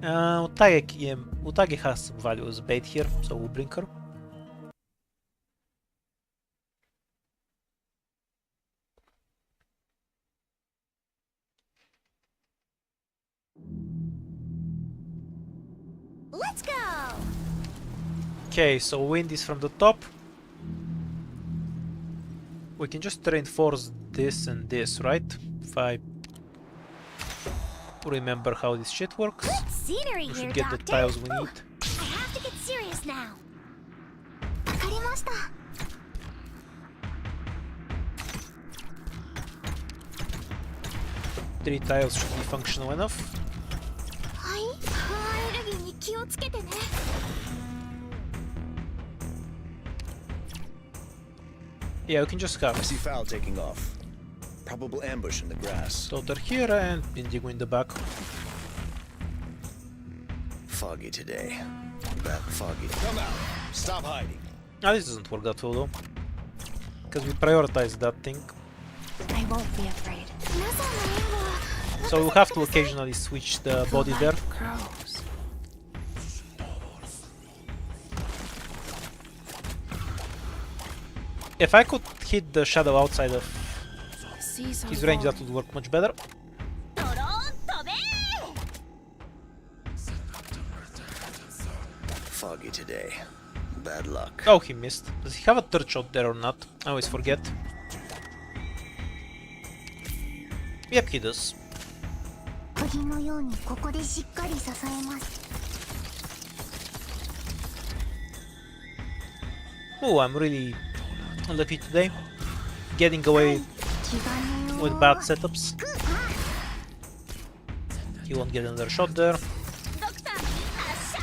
Speaker 1: Utage has some value as bait here, so we'll bring her.
Speaker 3: Let's go!
Speaker 1: Okay, so wind is from the top. We can just reinforce this and this, right? If I remember how this shit works.
Speaker 3: Good scenery
Speaker 1: We
Speaker 3: here,
Speaker 1: should get the
Speaker 3: Doctor.
Speaker 1: tiles we
Speaker 3: Whew.
Speaker 1: need.
Speaker 3: I have to get serious now.
Speaker 6: わかりました。
Speaker 1: 3 tiles should be functional enough.
Speaker 6: はい。アレルギーに気をつけてね。
Speaker 1: Yeah, we can just
Speaker 7: I
Speaker 1: have
Speaker 7: see foul taking off. Probable ambush in the grass.
Speaker 1: Daughter here and Indigo in the back.
Speaker 7: Foggy today. That foggy. Come out. Stop hiding.
Speaker 1: Ah, this doesn't work that well though. Because we prioritize that thing.
Speaker 3: I won't be afraid.
Speaker 6: 皆さんの援護は
Speaker 1: So we'll have to occasionally switch the body there.
Speaker 4: Crows.
Speaker 1: If I could hit the shadow outside of
Speaker 4: Seas are
Speaker 1: his range, that
Speaker 4: warm.
Speaker 1: would work much better.
Speaker 3: ドローン飛べ
Speaker 7: Foggy today. Bad luck.
Speaker 1: Oh, he missed. Does he have a third shot there or not? I always forget. Yep, he does.
Speaker 6: 釘のようにここでしっかり支えます。
Speaker 1: Oh, I'm really unlucky today. Getting away
Speaker 6: 気兼ねを
Speaker 1: with bad setups. He won't get another shot there.
Speaker 3: ドクター発射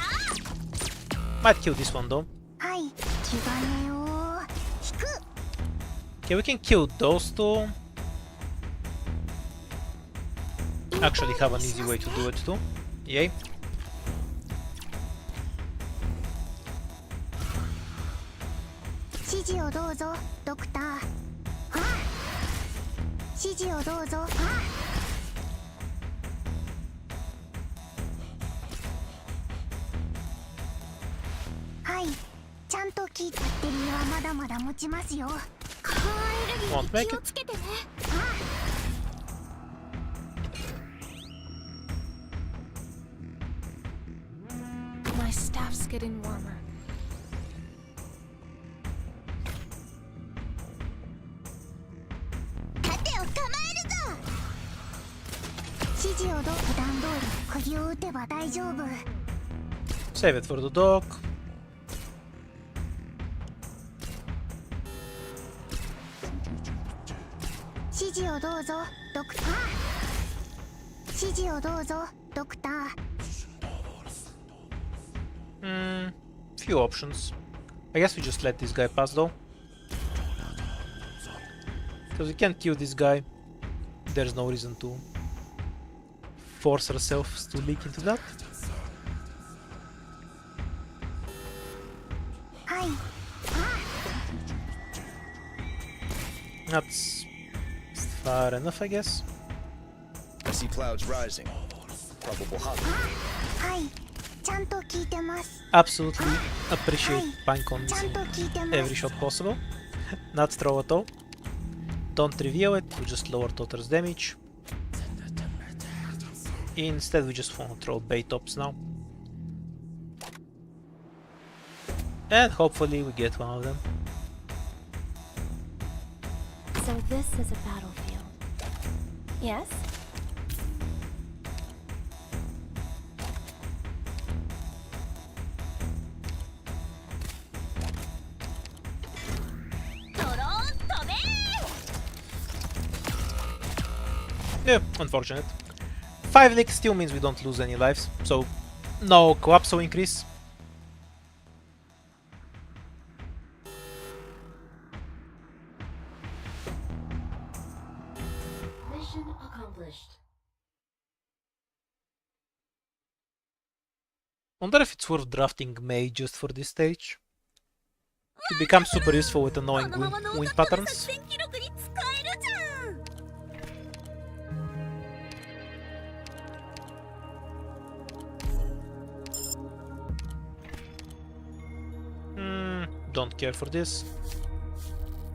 Speaker 1: Might kill this one though.
Speaker 6: はい。気兼ねを引く。
Speaker 1: Okay, we can kill those two. Actually have an easy way to do it too. Yay. Won't make it.
Speaker 4: My staff's getting warmer.
Speaker 1: Save it for the dog. Few options. I guess we just let this guy pass though. Because we can't kill this guy. There's no reason to force ourselves to leak into that. That's far enough, I guess.
Speaker 7: I see clouds rising. Probable hot.
Speaker 1: Absolutely appreciate Pinecon missing every shot possible. Not throw at all. Don't reveal it, we just lower Totter's damage. Instead we just want to throw bait ops now. And hopefully we get one of them.
Speaker 3: So this is a battlefield. Yes?
Speaker 1: Yeah, unfortunate. 5 licks still means we don't lose any lives, so no collapso increase.
Speaker 8: Mission accomplished.
Speaker 1: Wonder if it's worth drafting May just for this stage. It becomes super useful with annoying wind patterns. Don't care for this.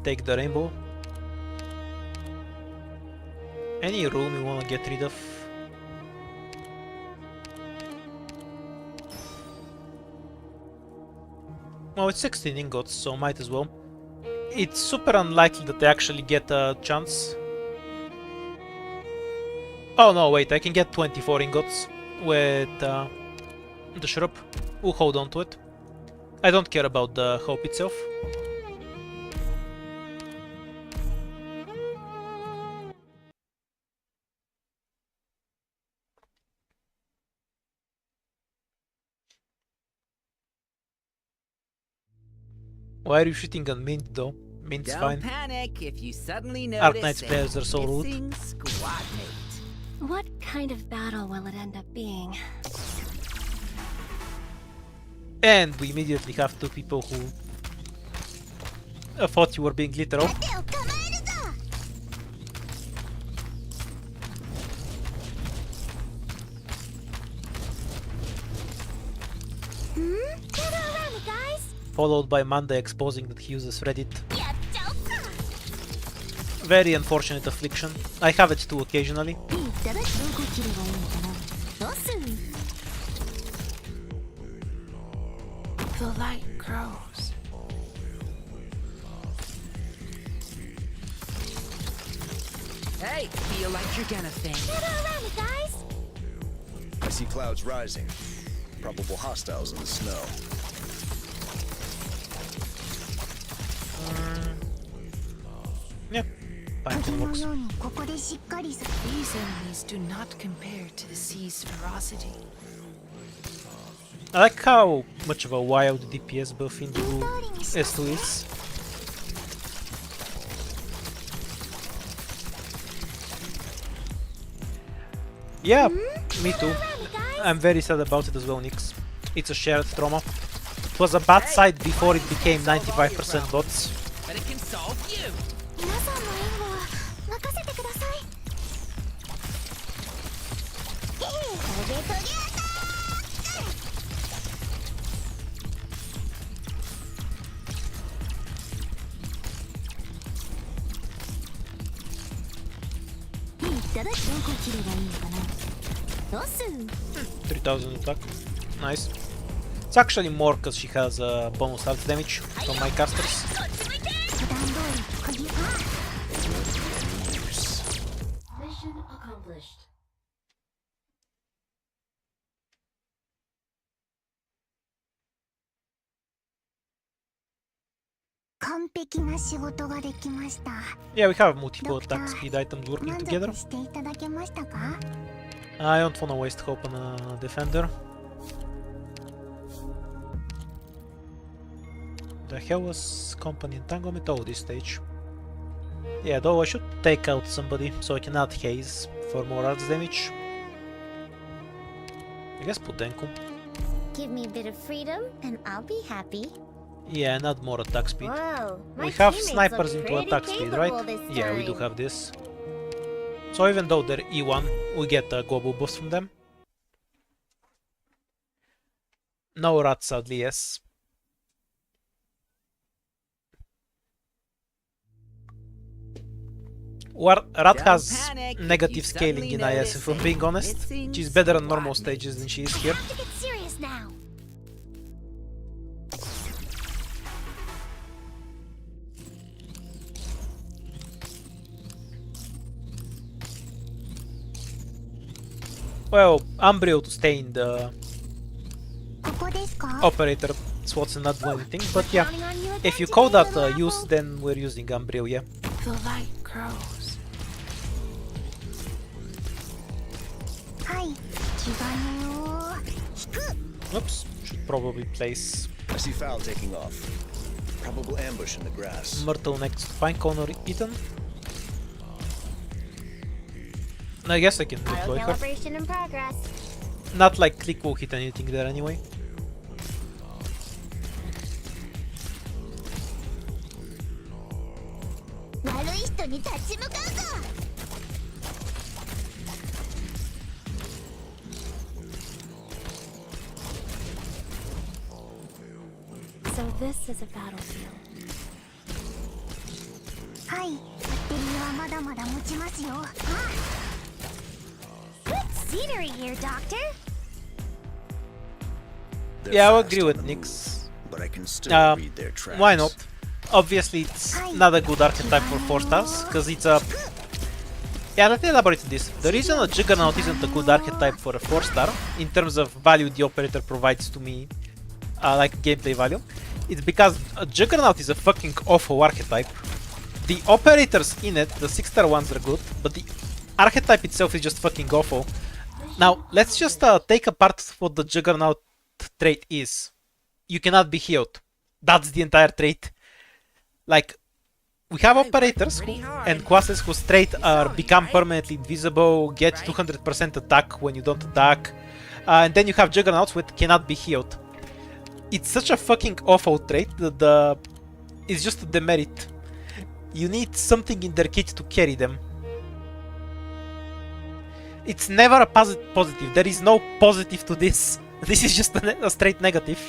Speaker 1: Take the rainbow. Any room you wanna get rid of? Well, it's 16 ingots, so might as well. It's super unlikely that I actually get a chance. Oh no, wait, I can get 24 ingots with the shrub. We'll hold on to it. I don't care about the hope itself. Why are you shooting on Mint though? Mint's
Speaker 5: Don't
Speaker 1: fine.
Speaker 5: panic if you suddenly
Speaker 1: Arknight
Speaker 5: notice
Speaker 1: players are so
Speaker 5: a
Speaker 1: rude.
Speaker 5: missing squad mate.
Speaker 3: What kind of battle will it end up being?
Speaker 1: And we immediately have two people who thought you were being literal.
Speaker 3: Gather around me, guys!
Speaker 1: Followed by Monday exposing that he uses Reddit. Very unfortunate affliction. I have it too occasionally.
Speaker 4: The light grows.
Speaker 5: Hey, feel like you're gonna faint.
Speaker 3: Gather around me, guys!
Speaker 7: I see clouds rising. Probable hostiles in the snow.
Speaker 1: Yeah, fine, works.
Speaker 4: These enemies do not compare to the sea's ferocity.
Speaker 1: I like how much of a wild DPS buff into S2 is. Yeah, me too. I'm very sad about it as well, Nix. It's a shared trauma. It was a bad side before it became 95% bots.
Speaker 5: But it can solve you.
Speaker 6: 皆さんの援護は任せてください。トゲトゲアタック。いただきどこ切ればいいのかな。どうすん。
Speaker 1: 3000 attack. Nice. It's actually more because she has bonus health damage from my casters.
Speaker 6: 普段通り鍵。
Speaker 3: Mission accomplished.
Speaker 6: 完璧な仕事ができました。
Speaker 1: Yeah, we have multiple attack speed items working
Speaker 6: 満
Speaker 1: together.
Speaker 6: 足していただけましたか？
Speaker 1: I don't wanna waste hope on a defender. The hell was company entanglement? Oh, this stage. Yeah, though I should take out somebody so I can add haze for more arts damage. I guess Pudenko.
Speaker 3: Give me a bit of freedom, and I'll be happy.
Speaker 1: Yeah, and add more attack speed.
Speaker 3: Whoa,
Speaker 1: We have snipers into attack speed, right? Yeah, we do have this. So even though they're E1, we get a global boost from them. No rat, sadly, yes. Rat has
Speaker 5: panic if
Speaker 1: negative
Speaker 5: you
Speaker 1: scaling in
Speaker 5: suddenly
Speaker 1: IS, if I'm
Speaker 5: notice
Speaker 1: being
Speaker 5: a
Speaker 1: honest.
Speaker 5: missing
Speaker 1: She's better on normal
Speaker 5: squad mate.
Speaker 1: stages than she is here.
Speaker 3: Have to get serious now.
Speaker 1: Well, Umbrio to stay in the
Speaker 6: ここですか？
Speaker 1: operator slots and not do anything, but yeah.
Speaker 3: Counting on you again
Speaker 1: If you
Speaker 3: today,
Speaker 1: call that
Speaker 3: little
Speaker 1: use,
Speaker 3: apple.
Speaker 1: then we're using Umbrio, yeah.
Speaker 4: The light grows.
Speaker 6: はい。気金を引く。
Speaker 1: Oops, should probably place
Speaker 7: I see foul taking off. Probable ambush in the grass.
Speaker 1: Myrtle next to Pinecone or Eden. I guess I can deploy her.
Speaker 3: Celebration in progress.
Speaker 1: Not like click will hit anything there anyway.
Speaker 6: 緒に立ち向かうぞ
Speaker 3: So this is a battlefield.
Speaker 6: はいバッテリーはまだまだ持ちますよ
Speaker 3: Good scenery here, Doctor.
Speaker 7: They're
Speaker 1: Yeah, I
Speaker 7: fast
Speaker 1: agree
Speaker 7: on
Speaker 1: with
Speaker 7: the move,
Speaker 1: Nyx.
Speaker 7: but I can still
Speaker 1: Uh,
Speaker 7: read their tracks.
Speaker 1: Why not? Obviously, it's not a good archetype for 4 stars, because it's a... Yeah, let me elaborate on this. The reason a Juggernaut isn't a good archetype for a 4 star, in terms of value the operator provides to me, like gameplay value, it's because a Juggernaut is a fucking awful archetype. The operators in it, the 6 star ones are good, but the archetype itself is just fucking awful. Now, let's just take apart what the Juggernaut trait is. You cannot be healed. That's the entire trait. Like, we have operators and classes whose trait are become permanently invisible, get 200% attack when you don't attack, and then you have Juggernauts which cannot be healed. It's such a fucking awful trait that it's just a demerit. You need something in their kit to carry them. It's never a positive. There is no positive to this. This is just a straight negative.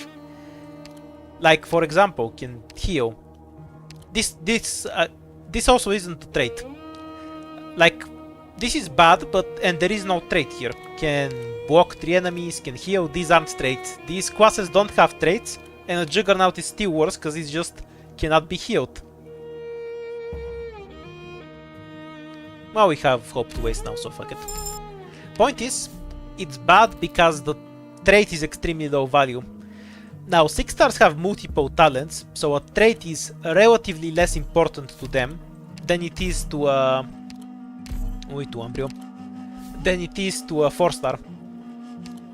Speaker 1: Like, for example, can heal. This also isn't a trait. Like, this is bad, and there is no trait here. Can block 3 enemies, can heal. These aren't traits. These classes don't have traits, and a Juggernaut is still worse because it just cannot be healed. Well, we have hope to waste now, so fuck it. Point is, it's bad because the trait is extremely low value. Now, 6 stars have multiple talents, so a trait is relatively less important to them than it is to a... than it is to a 4 star.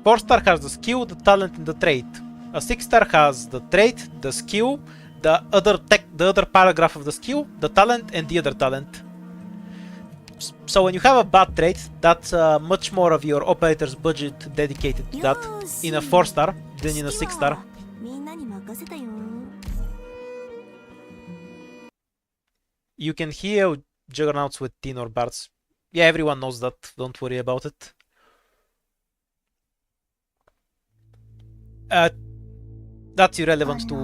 Speaker 1: 4 star has the skill, the talent, and the trait. A 6 star has the trait, the skill, the other paragraph of the skill, the talent, and the other talent. So when you have a bad trait, that's much more of your operator's budget dedicated to that in a 4 star than in a 6 star.
Speaker 6: みんなに任せたよ
Speaker 1: You can heal Juggernauts with Tin or Bards. Yeah, everyone knows that, don't worry about it. That's irrelevant to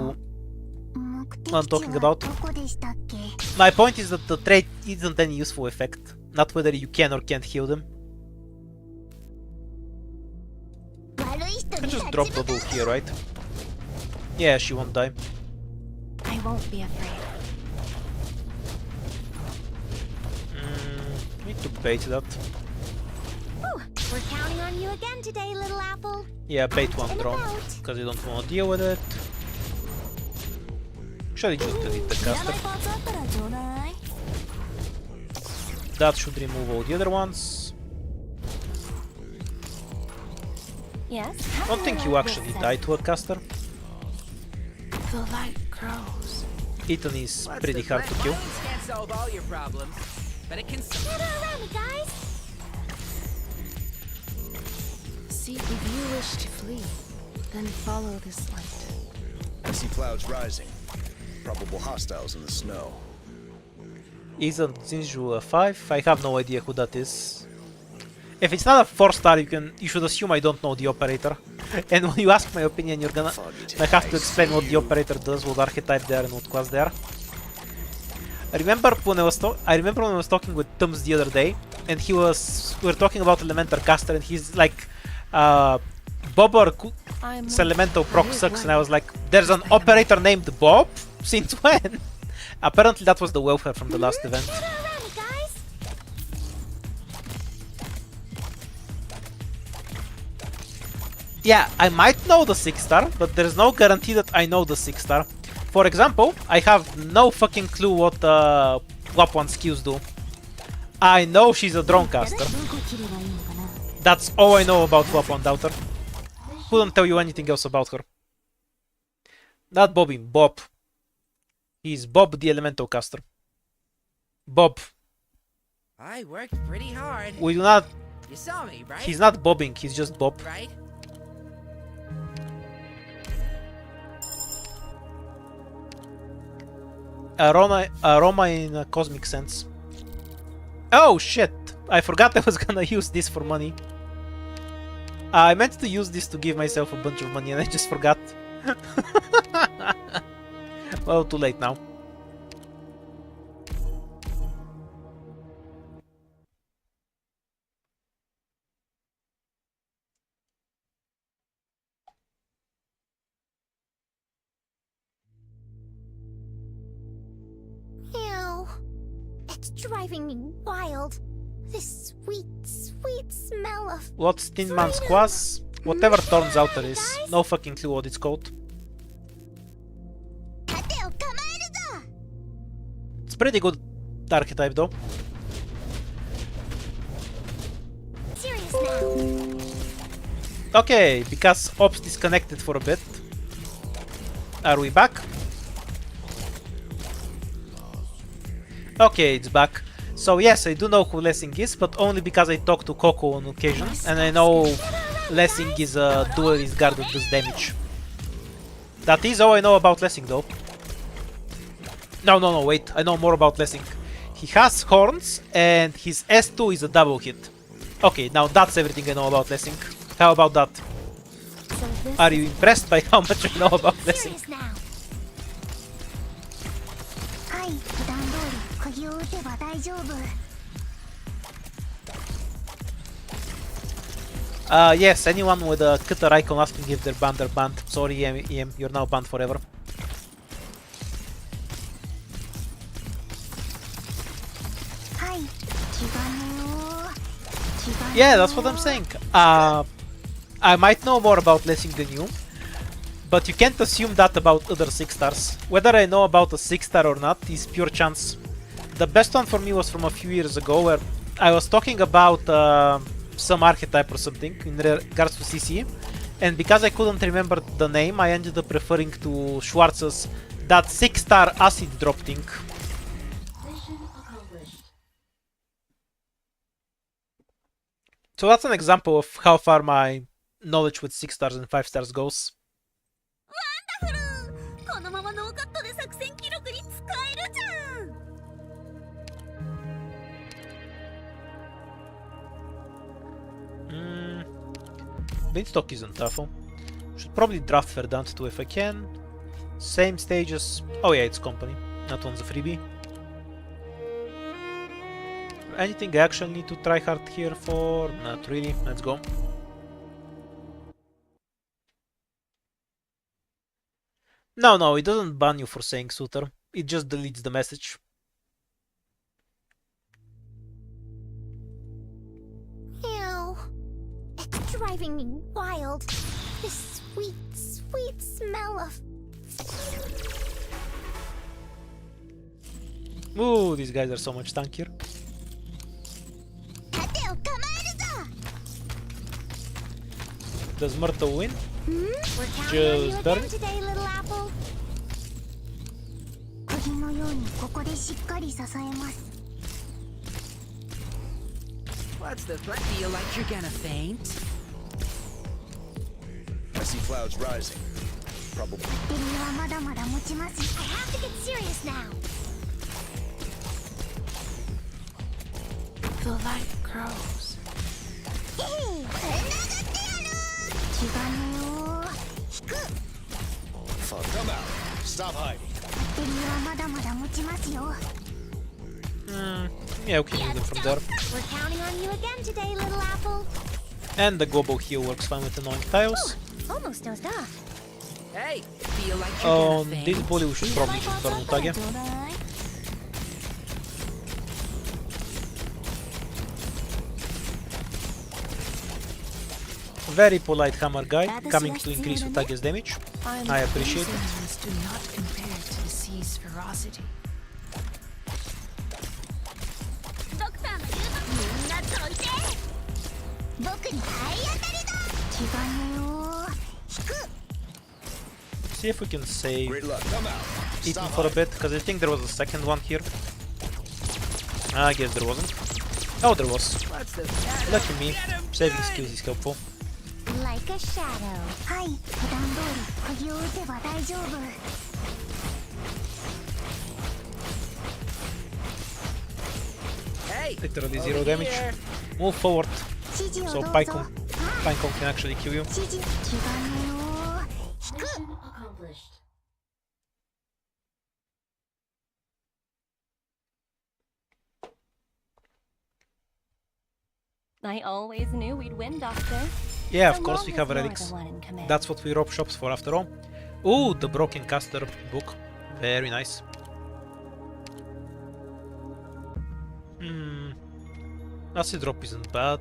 Speaker 1: what I'm talking about.
Speaker 6: どこでしたっけ
Speaker 1: My point is that the trait isn't any useful effect, not whether you can or can't heal them.
Speaker 6: 悪い人
Speaker 1: I
Speaker 6: に
Speaker 1: can
Speaker 6: 立
Speaker 1: just
Speaker 6: ち
Speaker 1: drop
Speaker 6: 向
Speaker 1: the
Speaker 6: かう
Speaker 1: book here, right? Yeah, she won't die.
Speaker 3: I won't be afraid.
Speaker 1: Need to bait that.
Speaker 3: Ooh, we're counting on you again today, little apple.
Speaker 1: Yeah, bait one
Speaker 3: And
Speaker 1: drone,
Speaker 3: about.
Speaker 1: because you don't want to deal with it. Should I just delete the
Speaker 6: いらな
Speaker 1: caster?
Speaker 6: いパーツあったらちょうだい
Speaker 1: That should remove all the other ones.
Speaker 3: Yes?
Speaker 1: I don't think you actually die to a caster.
Speaker 4: The light grows.
Speaker 1: Ethan is
Speaker 5: What's
Speaker 1: pretty
Speaker 5: the
Speaker 1: hard to
Speaker 5: plan?
Speaker 1: kill.
Speaker 5: Violence can't solve all your problems, but it can solve.
Speaker 3: Gather around me, guys.
Speaker 4: See, if you wish to flee, then follow this light.
Speaker 7: I see clouds rising. Probable hostiles in the snow.
Speaker 1: Isn't Zinju a 5? I have no idea who that is. If it's not a 4 star, you should assume I don't know the operator. And when you ask my opinion, you're gonna I have to explain what the operator does, what archetype they are, and what class they are. I remember when I was talking with Tums the other day, and we were talking about Elemental Caster, and he's like, Bob or
Speaker 4: I'm
Speaker 1: Elemental proc sucks, and I was like, there's an operator named Bob? Since when? Apparently that was the welfare from the last event.
Speaker 3: Gather around me, guys.
Speaker 1: Yeah, I might know the 6 star, but there's no guarantee that I know the 6 star. For example, I have no fucking clue what Lappland skills do. I know she's a drone caster.
Speaker 6: どこ切ればいいのかな
Speaker 1: That's all I know about Lappland Daughter. Couldn't tell you anything else about her. Not Bobby, Bob. He's Bob the Elemental Caster. Bob.
Speaker 5: I worked pretty hard.
Speaker 1: We do not...
Speaker 5: You saw me, right?
Speaker 1: He's not bobbing, he's just Bob.
Speaker 5: Right?
Speaker 1: Aroma in a cosmic sense. Oh shit! I forgot I was gonna use this for money. I meant to use this to give myself a bunch of money and I just forgot. Well, too late now.
Speaker 6: Ew. It's driving me wild. This sweet, sweet smell of...
Speaker 1: What's Tin Man's Quas? Whatever turns out there is. No fucking clue what it's called. It's pretty good archetype though.
Speaker 6: Serious now.
Speaker 1: Okay, because Ops disconnected for a bit. Are we back? Okay, it's back. So yes, I do know who Lessing is, but only because I talk to Coco on occasion, and I know Lessing is a duelist guard that does damage. That is all I know about Lessing though. No, wait, I know more about Lessing. He has horns, and his S2 is a double hit. Okay, now that's everything I know about Lessing. How about that?
Speaker 6: So this
Speaker 1: Are you impressed by how much I know about Lessing?
Speaker 6: serious now. はい、普段通り釘を打てば大丈夫。
Speaker 1: Yes, anyone with a cutter icon asking if they're banned. Sorry, EM, you're now banned forever. Yeah, that's what I'm saying. I might know more about Lessing than you, but you can't assume that about other 6 stars. Whether I know about a 6 star or not is pure chance. The best one for me was from a few years ago, where I was talking about some archetype or something in regards to CC, and because I couldn't remember the name, I ended up referring to Schwarz's that 6 star acid drop thing. So that's an example of how far my knowledge with 6 stars and 5 stars goes.
Speaker 3: このままノーカットで作戦記録に使えるじゃん。
Speaker 1: Beanstalk isn't tough. Should probably draft Verdant too if I can. Same stages. Oh yeah, it's company. That one's a freebie. Anything I actually need to try hard here for? Not really. Let's go. No, it doesn't ban you for saying suitor. It just deletes the message.
Speaker 6: Ew. It's driving me wild. This sweet, sweet smell of...
Speaker 1: Ooh, these guys are so much tankier. Does Myrtle win?
Speaker 6: We're counting on you
Speaker 1: Just barely.
Speaker 6: again today, little apple. 釘のようにここでしっかり支えます。
Speaker 5: What's the threat? Feel like you're gonna faint?
Speaker 7: I see clouds rising. Probably.
Speaker 6: ベリーはまだまだ持ちます。I have to get serious now.
Speaker 4: The light grows.
Speaker 6: へへ、繋がってやる。気兼ねを引く。
Speaker 7: Fuck. Come out. Stop hiding.
Speaker 6: ベリーはまだまだ持ちますよ。
Speaker 1: Yeah, we can use them from there.
Speaker 3: We're counting on you again today, little apple.
Speaker 1: And the global heal works fine with annoying tiles.
Speaker 3: Almost dozed off.
Speaker 5: Hey, feel like you're gonna
Speaker 1: On
Speaker 5: faint?
Speaker 1: this bully we should probably just burn Utage. Very polite hammer guy, coming to increase Utage's damage. I appreciate it.
Speaker 4: Poisons do not compare to the sea's ferocity.
Speaker 3: ドクターの言うとみんなどいて。僕に体当たりだ。
Speaker 6: 気兼ねを引く。
Speaker 1: See if we can save
Speaker 7: Great luck. Come out.
Speaker 1: Ethan
Speaker 7: Stop
Speaker 1: for a
Speaker 7: hiding.
Speaker 1: bit, because I think there was a second one here. I guess there wasn't. Oh, there was.
Speaker 5: What's the threat?
Speaker 1: Lucky me. Saving skills is helpful.
Speaker 3: Like a shadow.
Speaker 6: はい、普段通り釘を打てば大丈夫。
Speaker 5: Hey,
Speaker 1: Literally zero
Speaker 5: Over
Speaker 1: damage.
Speaker 5: here.
Speaker 1: Move forward
Speaker 6: 指示を
Speaker 1: so
Speaker 6: どうぞ
Speaker 1: Pinecone can actually kill you.
Speaker 6: 指示気金を引く
Speaker 3: I always knew we'd win, Doctor.
Speaker 1: Yeah, of
Speaker 3: So
Speaker 1: course
Speaker 3: long
Speaker 1: we
Speaker 3: as
Speaker 1: have
Speaker 3: you're the
Speaker 1: relics.
Speaker 3: one in command.
Speaker 1: That's what we rob shops for after all. Ooh, the Broken Caster book. Very nice. Acid Drop isn't bad.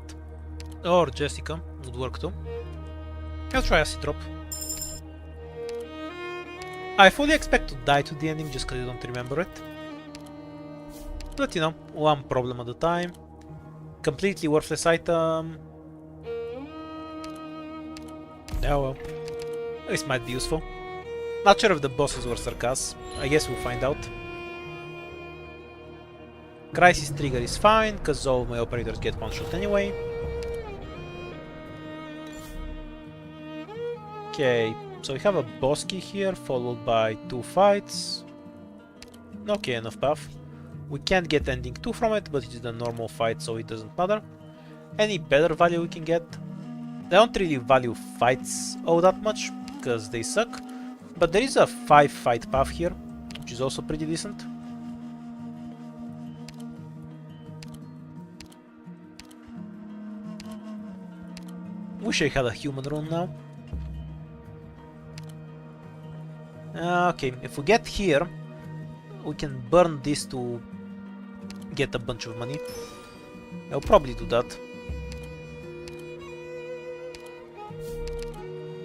Speaker 1: Or Jessica would work too. I'll try Acid Drop. I fully expect to die to the ending just because I don't remember it. But you know, one problem at a time. Completely worthless item. Oh well. This might be useful. Not sure if the bosses were sarcasm. I guess we'll find out. Crisis Trigger is fine, because all my operators get one shot anyway. Okay, so we have a boss key here, followed by 2 fights. Okay, enough path. We can't get ending 2 from it, but it's the normal fight, so it doesn't matter. Any better value we can get? I don't really value fights all that much, because they suck. But there is a 5 fight path here, which is also pretty decent. Wish I had a human rune now. Okay, if we get here, we can burn this to get a bunch of money. I'll probably do that.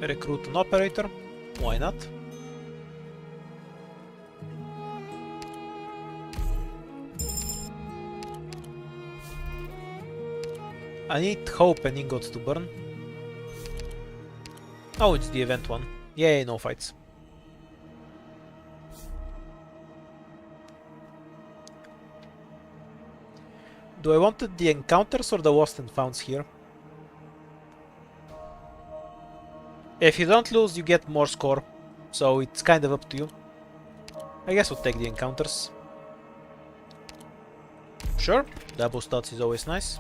Speaker 1: Recruit an operator. Why not? I need hope and ingots to burn. Oh, it's the event one. Yay, no fights. Do I want the encounters or the lost and founds here? If you don't lose, you get more score, so it's kind of up to you. I guess we'll take the encounters. Sure, double stats is always nice.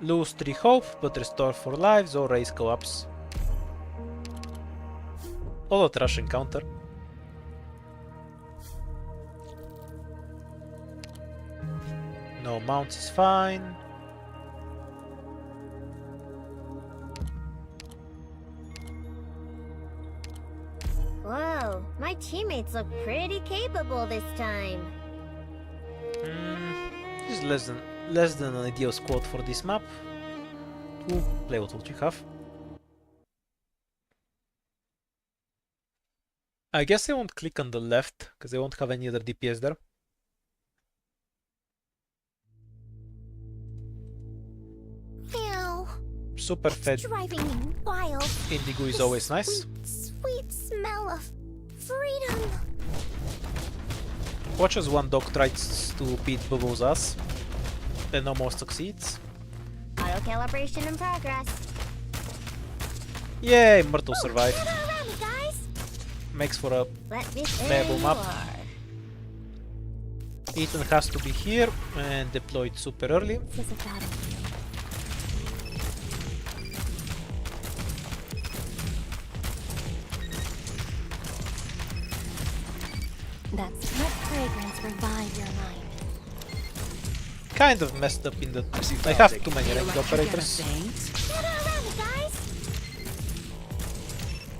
Speaker 1: Lose 3 hope, but restore 4 lives or raise collapse. Auto trash encounter. No mounts is fine.
Speaker 3: Whoa, my teammates look pretty capable this time.
Speaker 1: This is less than an ideal squad for this map. To play with what you have. I guess I won't click on the left, because I won't have any other DPS there.
Speaker 6: Ew,
Speaker 1: Super fed
Speaker 6: driving me wild.
Speaker 1: Indigo is always nice.
Speaker 6: Sweet, sweet smell of freedom.
Speaker 1: Watch as one dog tries to beat Bubbles' ass and almost succeeds.
Speaker 3: Auto calibration in progress.
Speaker 1: Yay, Myrtle survived.
Speaker 6: Gather around me, guys.
Speaker 1: Makes for a
Speaker 3: Let me say
Speaker 1: playable
Speaker 3: you
Speaker 1: map.
Speaker 3: are.
Speaker 1: Ethan has to be here and deployed super early.
Speaker 3: This is a battlefield. That's let fragrance revive your mind.
Speaker 1: Kind of messed up in that I have too many ranked operators.
Speaker 6: Gather around me, guys.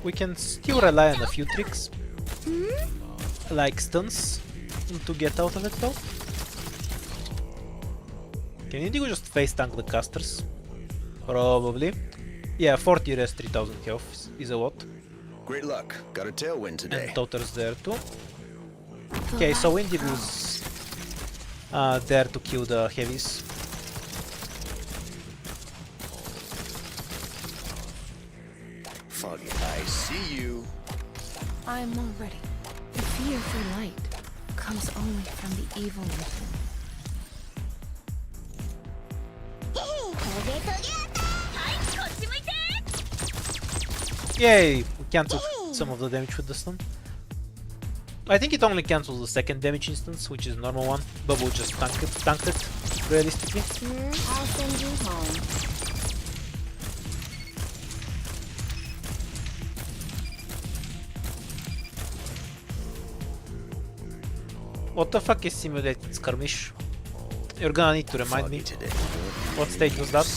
Speaker 1: We can still rely on a few tricks, like stuns, to get out of it though. Can Indigo just face tank the casters? Probably. Yeah, 40 rest, 3000 health is a lot.
Speaker 7: Great luck. Got a tailwind today.
Speaker 1: And Totter's there too. Okay, so Indigo's there to kill the heavies.
Speaker 7: Foggy, I see you.
Speaker 4: I'm all ready. The fear for light comes only from the evil within. Hey,
Speaker 1: Yay! We cancelled some of the damage with the stun. I think it only cancels the second damage instance, which is normal one. Bubble just tanked it realistically.
Speaker 3: I'll send you home.
Speaker 1: What the fuck is simulated skirmish? You're gonna need to remind me.
Speaker 7: Foggy today.
Speaker 1: What stage was that?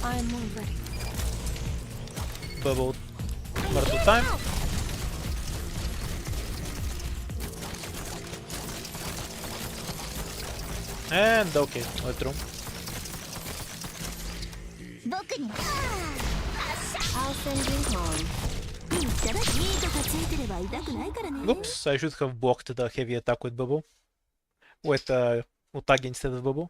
Speaker 4: I'm ready.
Speaker 1: Bubble Myrtle time. And okay, let's room.
Speaker 6: 僕に
Speaker 3: I'll send you home.
Speaker 1: Oops, I should have blocked the heavy attack with Bubble. With Utagi instead of Bubble.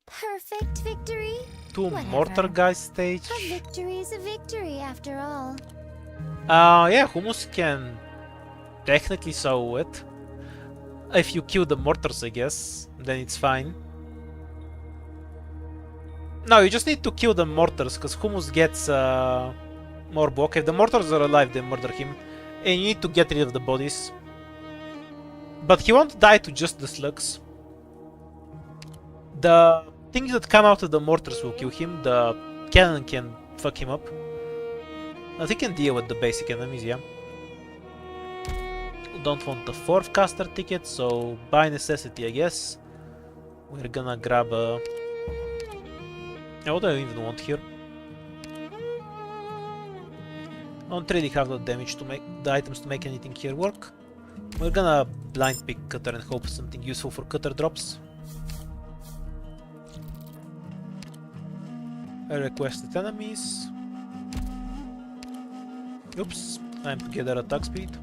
Speaker 3: Perfect victory.
Speaker 1: Two
Speaker 3: Whatever.
Speaker 1: Mortar Guys stage.
Speaker 3: A victory's a victory after all.
Speaker 1: Yeah, Hummus can technically solve it. If you kill the mortars, I guess, then it's fine. No, you just need to kill the mortars, because Hummus gets more block. If the mortars are alive, they murder him. And you need to get rid of the bodies. But he won't die to just the slugs. The things that come out of the mortars will kill him. The cannon can fuck him up. But he can deal with the basic enemies, yeah. Don't want the 4th caster ticket, so by necessity, I guess. We're gonna grab a... What do I even want here? I don't really have the damage to make the items to make anything here work. We're gonna blind pick cutter and hope something useful for cutter drops. I requested enemies. Oops, time to get their attack speed.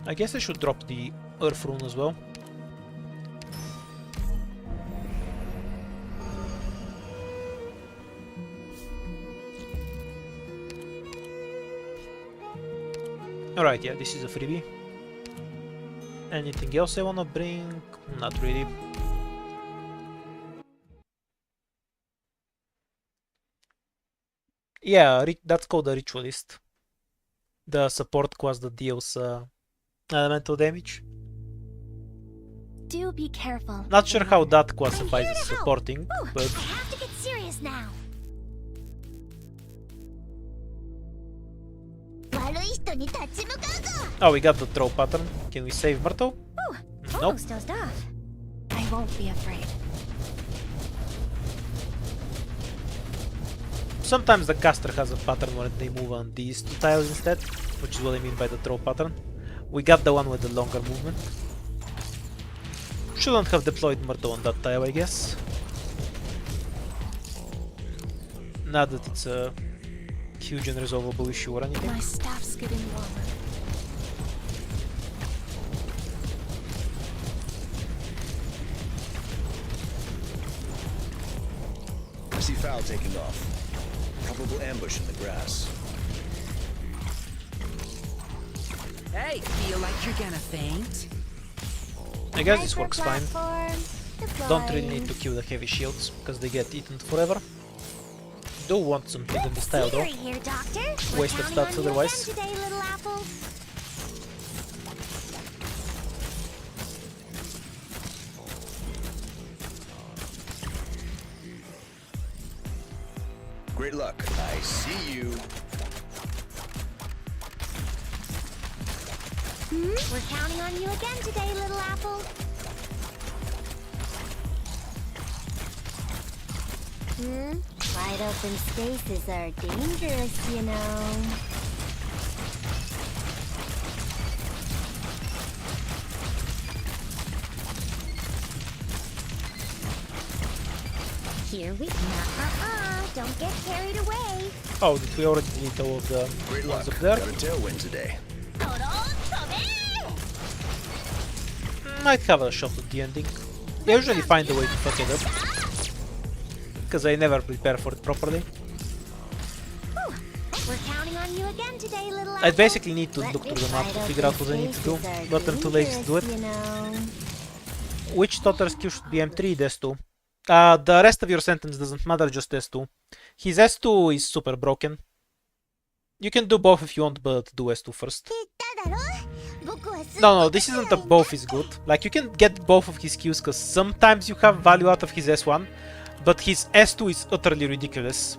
Speaker 1: I guess I should drop the Earth Rune as well. Alright, yeah, this is a freebie. Anything else I wanna bring? Not really. Yeah, that's called a Ritualist. The support class that deals elemental damage.
Speaker 3: Do be careful.
Speaker 1: Not sure how that classifies as supporting, but
Speaker 3: I have to get serious now.
Speaker 6: 悪い人に立ち向かうぞ
Speaker 1: oh, we got the throw pattern. Can we save Myrtle? Nope.
Speaker 3: Almost dozed off. I won't be afraid.
Speaker 1: Sometimes the caster has a pattern where they move on these two tiles instead, which is what I mean by the throw pattern. We got the one with the longer movement. Shouldn't have deployed Myrtle on that tile, I guess. Not that it's a huge and resolvable issue or anything.
Speaker 4: My staff's getting warmer.
Speaker 7: I see foul taking off. Probable ambush in the grass.
Speaker 5: Hey, feel like you're gonna faint?
Speaker 1: I guess this works fine.
Speaker 3: Platform,
Speaker 1: Don't really
Speaker 3: deploying.
Speaker 1: need to kill the heavy shields, because they get eaten forever. Do want something in this tile though.
Speaker 3: Here, Doctor. We're
Speaker 1: Waste of
Speaker 3: counting
Speaker 1: stats
Speaker 3: on you
Speaker 1: otherwise.
Speaker 3: again today, little apple.
Speaker 7: Great luck. I see you.
Speaker 3: We're counting on you again today, little apple. Wide open spaces are dangerous, you know. Here we don't get carried away.
Speaker 1: Oh, did we already delete all of the
Speaker 7: Great
Speaker 1: ones
Speaker 7: luck.
Speaker 1: up there?
Speaker 7: Got a tailwind today.
Speaker 1: Might have a shot at the ending. I usually find a way to fuck it up. Because I never prepare for it properly.
Speaker 3: We're counting on you again today, little
Speaker 1: I
Speaker 3: apple.
Speaker 1: basically need to look through the map to figure out what I need to do, but I'm too lazy to do it.
Speaker 3: You know.
Speaker 1: Which total skill should be M3? S2. The rest of your sentence doesn't matter, just S2. His S2 is super broken. You can do both if you want, but do S2 first.
Speaker 6: 言っただろ僕はすっ
Speaker 1: No, this isn't a both is good. Like, you can get both of his skills, because sometimes you have value out of his S1, but his S2 is utterly ridiculous.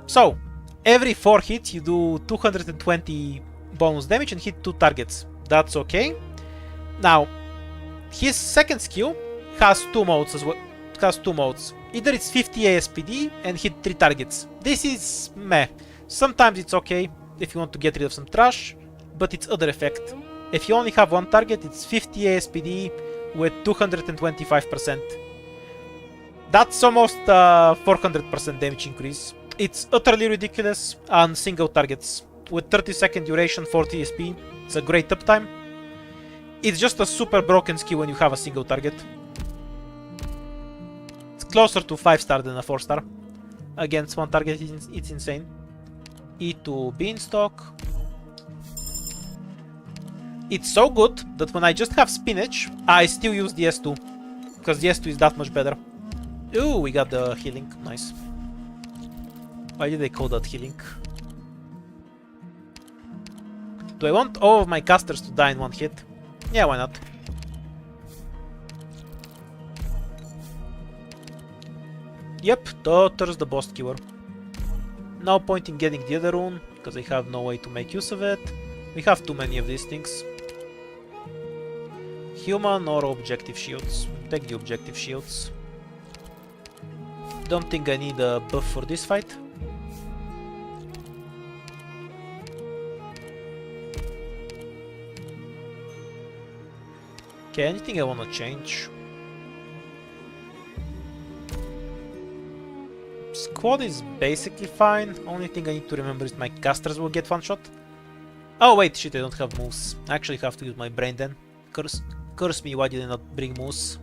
Speaker 1: So, every 4 hits, you do 220 bonus damage and hit 2 targets. That's okay. Now, his second skill has 2 modes as well. Has 2 modes. Either it's 50 ASPD and hit 3 targets. This is meh. Sometimes it's okay if you want to get rid of some trash, but it's other effect. If you only have 1 target, it's 50 ASPD with 225%. That's almost 400% damage increase. It's utterly ridiculous on single targets. With 30-second duration, 40 SP, it's a great uptime. It's just a super broken skill when you have a single target. It's closer to 5-star than a 4-star. Against 1 target, it's insane. E2 Beanstalk. It's so good that when I just have spinach, I still use the S2. Because the S2 is that much better. Ooh, we got the healing. Nice. Why did they call that healing? Do I want all of my casters to die in 1 hit? Yeah, why not? Yep, Daughter's the boss keyword. No point in getting the other rune, because I have no way to make use of it. We have too many of these things. Human or objective shields? Take the objective shields. Don't think I need a buff for this fight. Okay, anything I want to change? Squad is basically fine. Only thing I need to remember is my casters will get 1 shot. Oh wait, shit, I don't have moves. I actually have to use my brain then. Curse me, why did I not bring moves?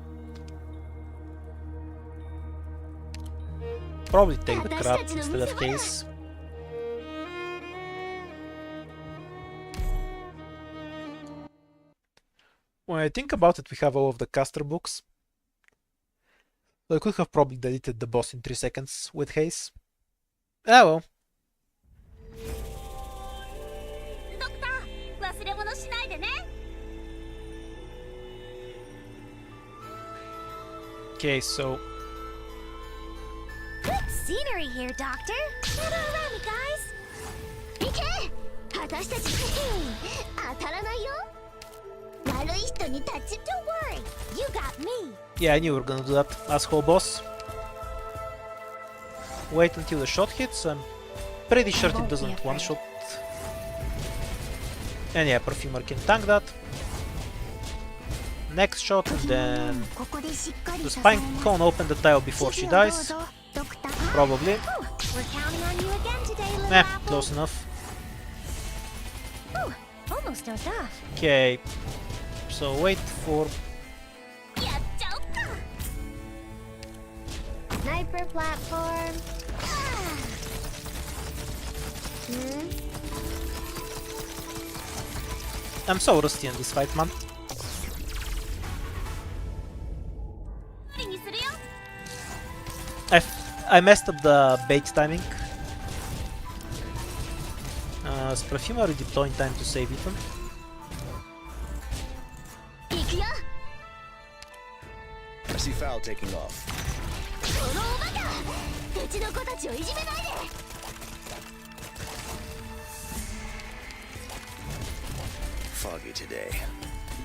Speaker 1: Probably take the crap instead of haze. When I think about it, we have all of the caster books. I could have probably deleted the boss in 3 seconds with haze. Ah well.
Speaker 3: ドクター、忘れ物しないでね。
Speaker 1: Okay, so
Speaker 3: Good scenery here, Doctor. Gather around me, guys.
Speaker 6: 行け私たち当たらないよ悪い人にタッチ
Speaker 3: Don't worry, you got me.
Speaker 1: yeah, I knew we were gonna do that, asshole boss. Wait until the shot hits. I'm pretty sure it doesn't one-shot. And yeah, Perfumer can tank that. Next shot, and then
Speaker 6: ここでしっかり
Speaker 1: the
Speaker 6: さ
Speaker 1: Spine
Speaker 6: せます
Speaker 1: Cone open the tile before she
Speaker 6: 指示をどう
Speaker 1: dies.
Speaker 6: ぞドクター
Speaker 1: Probably.
Speaker 3: We're counting on you again today, little
Speaker 1: Eh,
Speaker 3: apple.
Speaker 1: close enough.
Speaker 3: Ooh, almost dozed off.
Speaker 1: Okay, so wait for...
Speaker 3: やっちゃおっか。Sniper platform.
Speaker 1: I'm so rusty in this fight, man.
Speaker 3: にするよ。
Speaker 1: I messed up the bait timing. Is Perfumer redeploying time to save Ethan?
Speaker 6: 行くよ
Speaker 7: I see foul taking off.
Speaker 6: このおバカうちの子たちをいじめないで
Speaker 7: Foggy today.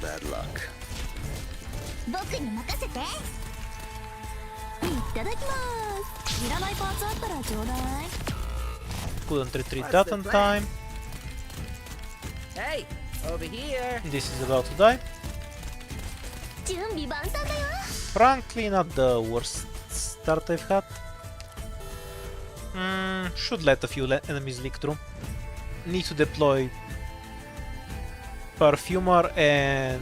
Speaker 7: Bad luck.
Speaker 6: 僕に任せていただきますいらないパーツあったらちょうだい
Speaker 1: Couldn't retreat that on time.
Speaker 5: Hey, over here.
Speaker 1: This is about to die.
Speaker 6: 準備万端だよ
Speaker 1: Frankly, not the worst start I've had. Should let a few enemies leak through. Need to deploy Perfumer and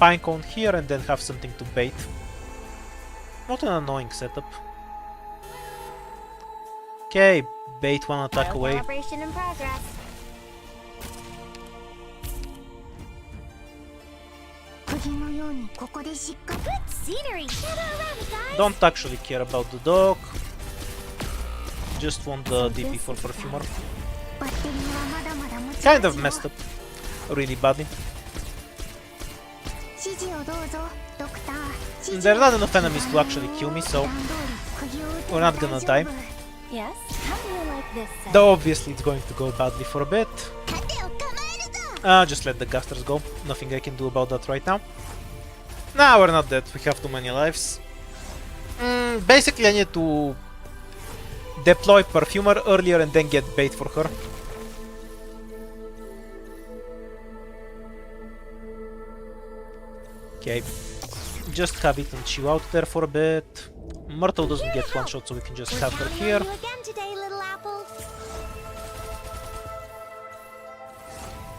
Speaker 1: Pinecone here and then have something to bait. Not an annoying setup. Okay, bait one attack away.
Speaker 3: Operation in progress.
Speaker 6: Good
Speaker 3: scenery. Gather around me, guys.
Speaker 1: Don't actually care about the dog. Just want the DP for Perfumer. Kind of messed up. Really badly. There are not enough enemies to actually kill me, so we're not gonna die.
Speaker 3: Yes. How do you like this?
Speaker 1: Though obviously it's going to go badly for a bit. Just let the casters go. Nothing I can do about that right now. Nah, we're not dead. We have too many lives. Basically, I need to deploy Perfumer earlier and then get bait for her. Okay. Just have it and chill out there for a bit. Myrtle doesn't get one shot, so we can just have her here.
Speaker 3: You again today, little apple.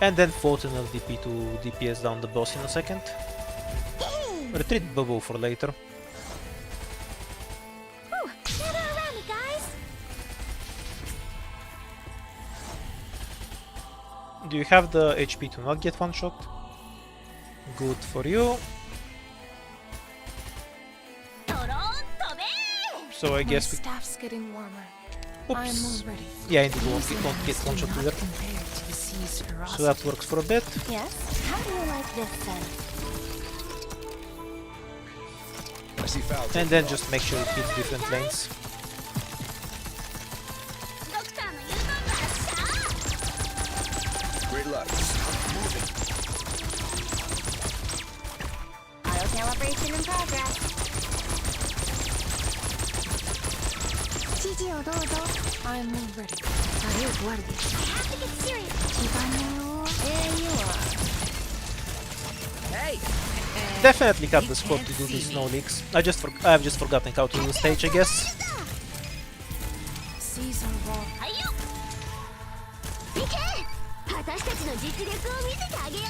Speaker 1: And then Photon will DP to DPS down the boss in a second. Retreat Bubble for later.
Speaker 3: Gather around me, guys.
Speaker 1: Do you have the HP to not get one shot? Good for you. So I guess
Speaker 4: My
Speaker 1: we...
Speaker 4: staff's getting warmer.
Speaker 1: Oops.
Speaker 4: I'm all ready.
Speaker 1: Yeah, indeed, we won't get one shot either.
Speaker 4: Compared to the sea's ferocity.
Speaker 1: So that works for a bit.
Speaker 3: Yes. How do you like this then?
Speaker 7: I see foul.
Speaker 1: And then just make sure it hits different lanes.
Speaker 7: Great luck.
Speaker 3: Auto calibration in progress.
Speaker 4: I'm all ready. Adieu, guardia.
Speaker 3: I have to get serious. There you are.
Speaker 5: Hey!
Speaker 1: Definitely got the scope to do these snow leaks. I've just forgotten how to do the stage, I guess.
Speaker 4: Seas are raw.
Speaker 3: 私たちの実力を見せてあげよう。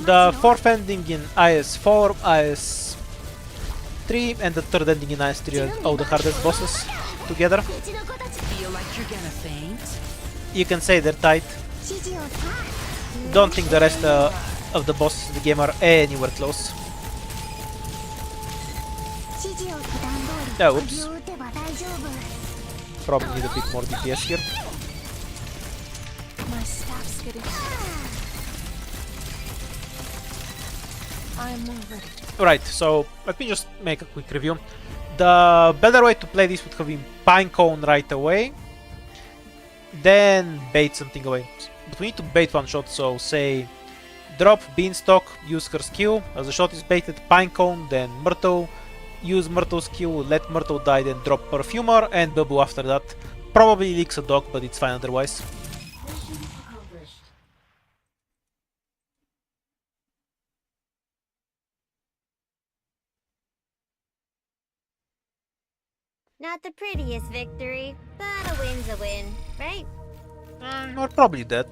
Speaker 1: The fourth ending in IS4, IS3, and the third ending in IS3 are all the hardest bosses together.
Speaker 5: Feel like you're gonna faint?
Speaker 1: You can say they're tight. Don't think the rest of the bosses in the game are anywhere close. Oh, oops. Probably need a bit more DPS here.
Speaker 4: My staff's getting... I'm all ready.
Speaker 1: Right, so let me just make a quick review. The better way to play this would have been Pinecone right away, then bait something away. But we need to bait one shot, so say drop Beanstalk, use her skill, as the shot is baited, Pinecone, then Myrtle, use Myrtle's skill, let Myrtle die, then drop Perfumer, and Bubble after that. Probably leaks a dog, but it's fine otherwise.
Speaker 3: Not the prettiest victory, but a win's a win, right?
Speaker 1: We're probably dead,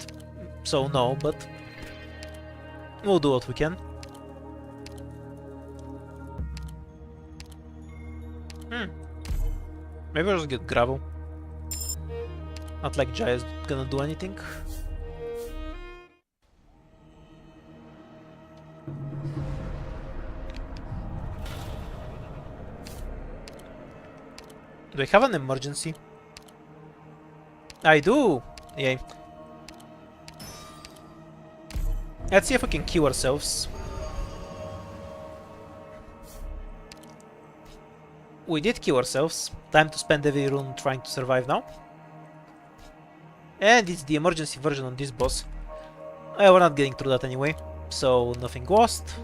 Speaker 1: so no, but we'll do what we can. Maybe I'll just get gravel. Not like Jaya's gonna do anything. Do I have an emergency? I do! Yay. Let's see if we can kill ourselves. We did kill ourselves. Time to spend every rune trying to survive now. And it's the emergency version on this boss. We're not getting through that anyway, so nothing lost.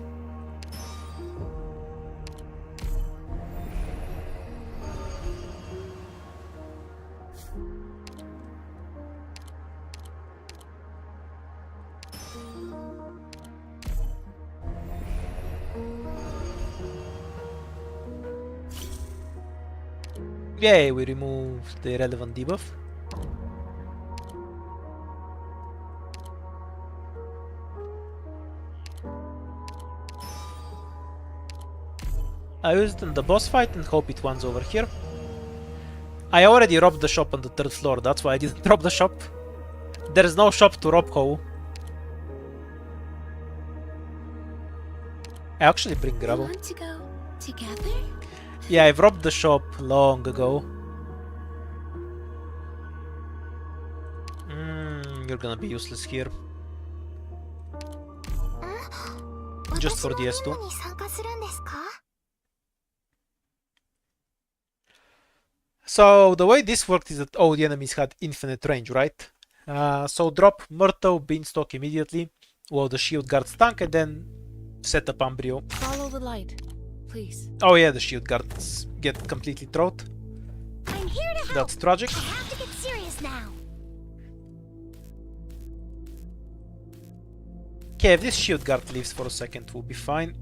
Speaker 1: Yay, we removed the relevant debuff. I use it in the boss fight and hope it one's over here. I already robbed the shop on the 3rd floor, that's why I didn't rob the shop. There is no shop to rob, ho. I actually bring
Speaker 4: You
Speaker 1: gravel.
Speaker 4: want to go together?
Speaker 1: Yeah, I've robbed the shop long ago. You're gonna be useless here. Just for DS2.
Speaker 6: に参加するんですか？
Speaker 1: So the way this worked is that all the enemies had infinite range, right? So drop Myrtle Beanstalk immediately while the shield guards tank and then set up Umbrio.
Speaker 4: Follow the light, please.
Speaker 1: Oh yeah, the shield guards get completely throat.
Speaker 3: I'm here to help.
Speaker 1: That's tragic.
Speaker 3: I have to get serious now.
Speaker 1: Okay, if this shield guard leaves for a second, we'll be fine.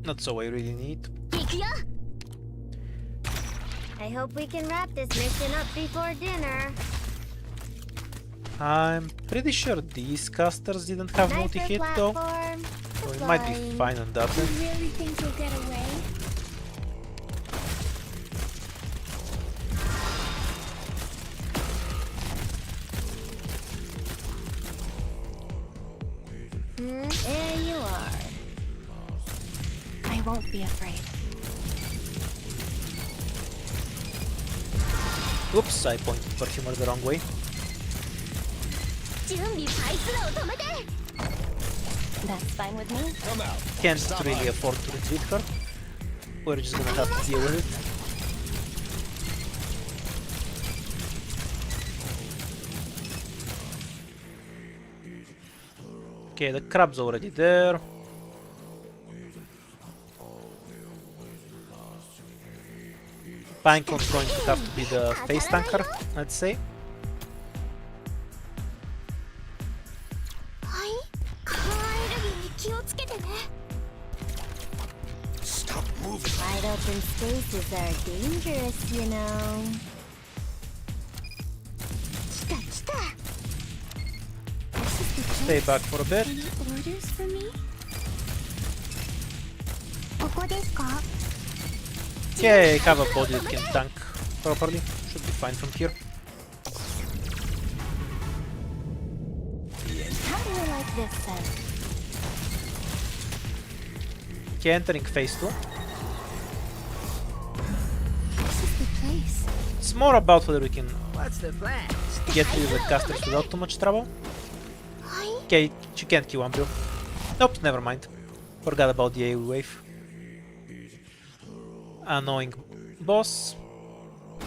Speaker 1: Not so I really need.
Speaker 3: I hope we can wrap this mission up before dinner.
Speaker 1: I'm pretty sure these casters didn't have
Speaker 3: Nicer
Speaker 1: multi-hit though.
Speaker 3: platform.
Speaker 1: So we might be
Speaker 3: Flying.
Speaker 1: fine on that
Speaker 3: You
Speaker 1: then.
Speaker 3: really think you'll get away? There you are.
Speaker 4: I won't be afraid.
Speaker 1: Oops, I pointed Perfumer the wrong way.
Speaker 3: 準備パイプラを止めて
Speaker 4: That's fine with me.
Speaker 1: Can't really afford to retreat her. We're just gonna have to deal with it. Okay, the crab's already there. Pinecone's going to have to be the face tanker, I'd say.
Speaker 3: はいカーエネルギーに気をつけてね
Speaker 7: Stop moving.
Speaker 3: Wide open spaces are dangerous, you know. 来た来た
Speaker 1: Stay back for a bit.
Speaker 3: Any orders for me?
Speaker 6: ここですか？
Speaker 1: Okay, I have a body that can tank properly. Should be fine from here.
Speaker 3: How do you like this then?
Speaker 1: Okay, entering phase 2.
Speaker 3: This is the place.
Speaker 1: It's more about whether we can
Speaker 5: What's the plan?
Speaker 1: get rid of the casters without too much trouble.
Speaker 6: はい。
Speaker 1: Okay, she can't kill Umbrio. Nope, never mind. Forgot about the AoE wave. Annoying boss.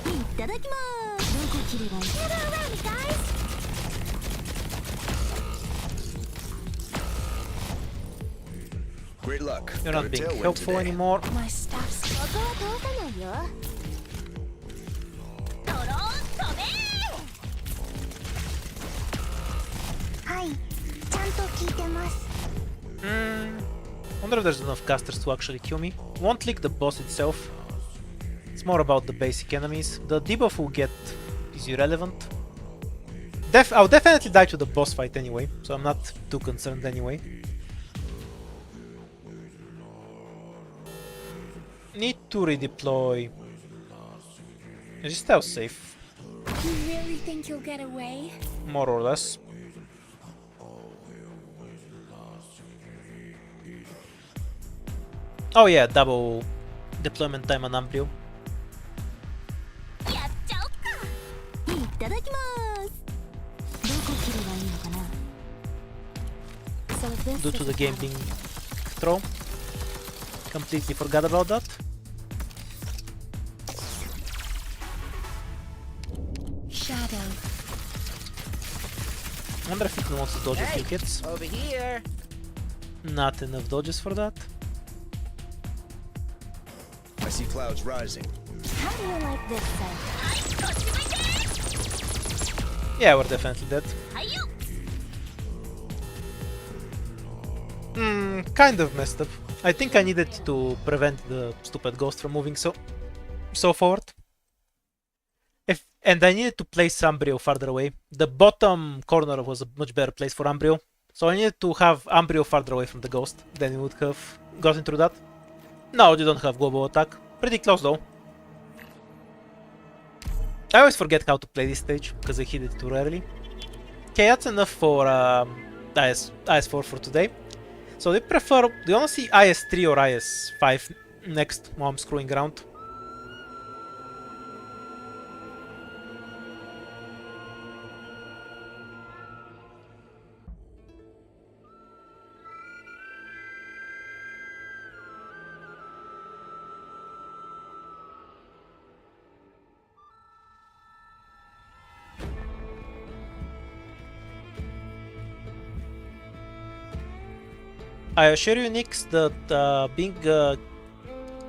Speaker 3: いただきますどこ切ればいい Gather around me, guys!
Speaker 7: Great luck.
Speaker 1: You're
Speaker 7: Got
Speaker 1: not
Speaker 7: a
Speaker 1: being
Speaker 7: tailwind
Speaker 1: helpful
Speaker 7: today.
Speaker 1: anymore.
Speaker 4: My staff's
Speaker 3: ここは通さないよドローン飛べ
Speaker 6: はい。ちゃんと聞いてます。
Speaker 1: Wonder if there's enough casters to actually kill me. Won't lick the boss itself. It's more about the basic enemies. The debuff we'll get is irrelevant. I'll definitely die to the boss fight anyway, so I'm not too concerned anyway. Need to redeploy. Is it still safe?
Speaker 3: You really think you'll get away?
Speaker 1: More or less. Oh yeah, double deployment time on Umbrio.
Speaker 3: やっちゃおっかいただきますどこ切ればいいのかな So this
Speaker 1: Due to
Speaker 3: is
Speaker 1: the game being throw. Completely forgot about that.
Speaker 3: Shadow.
Speaker 1: Wonder if it wants to dodge a few hits.
Speaker 5: Over here.
Speaker 1: Not enough dodges for that.
Speaker 7: I see clouds rising.
Speaker 3: How do you like this then?
Speaker 1: Yeah, we're definitely dead. Kind of messed up. I think I needed to prevent the stupid ghost from moving so forward. And I needed to place Umbrio farther away. The bottom corner was a much better place for Umbrio. So I needed to have Umbrio farther away from the ghost. Then we would have gotten through that. No, you don't have global attack. Pretty close though. I always forget how to play this stage because I hit it too rarely. Okay, that's enough for IS4 for today. So do you wanna see IS3 or IS5 next while I'm screwing around? I assure you, Nix, that being a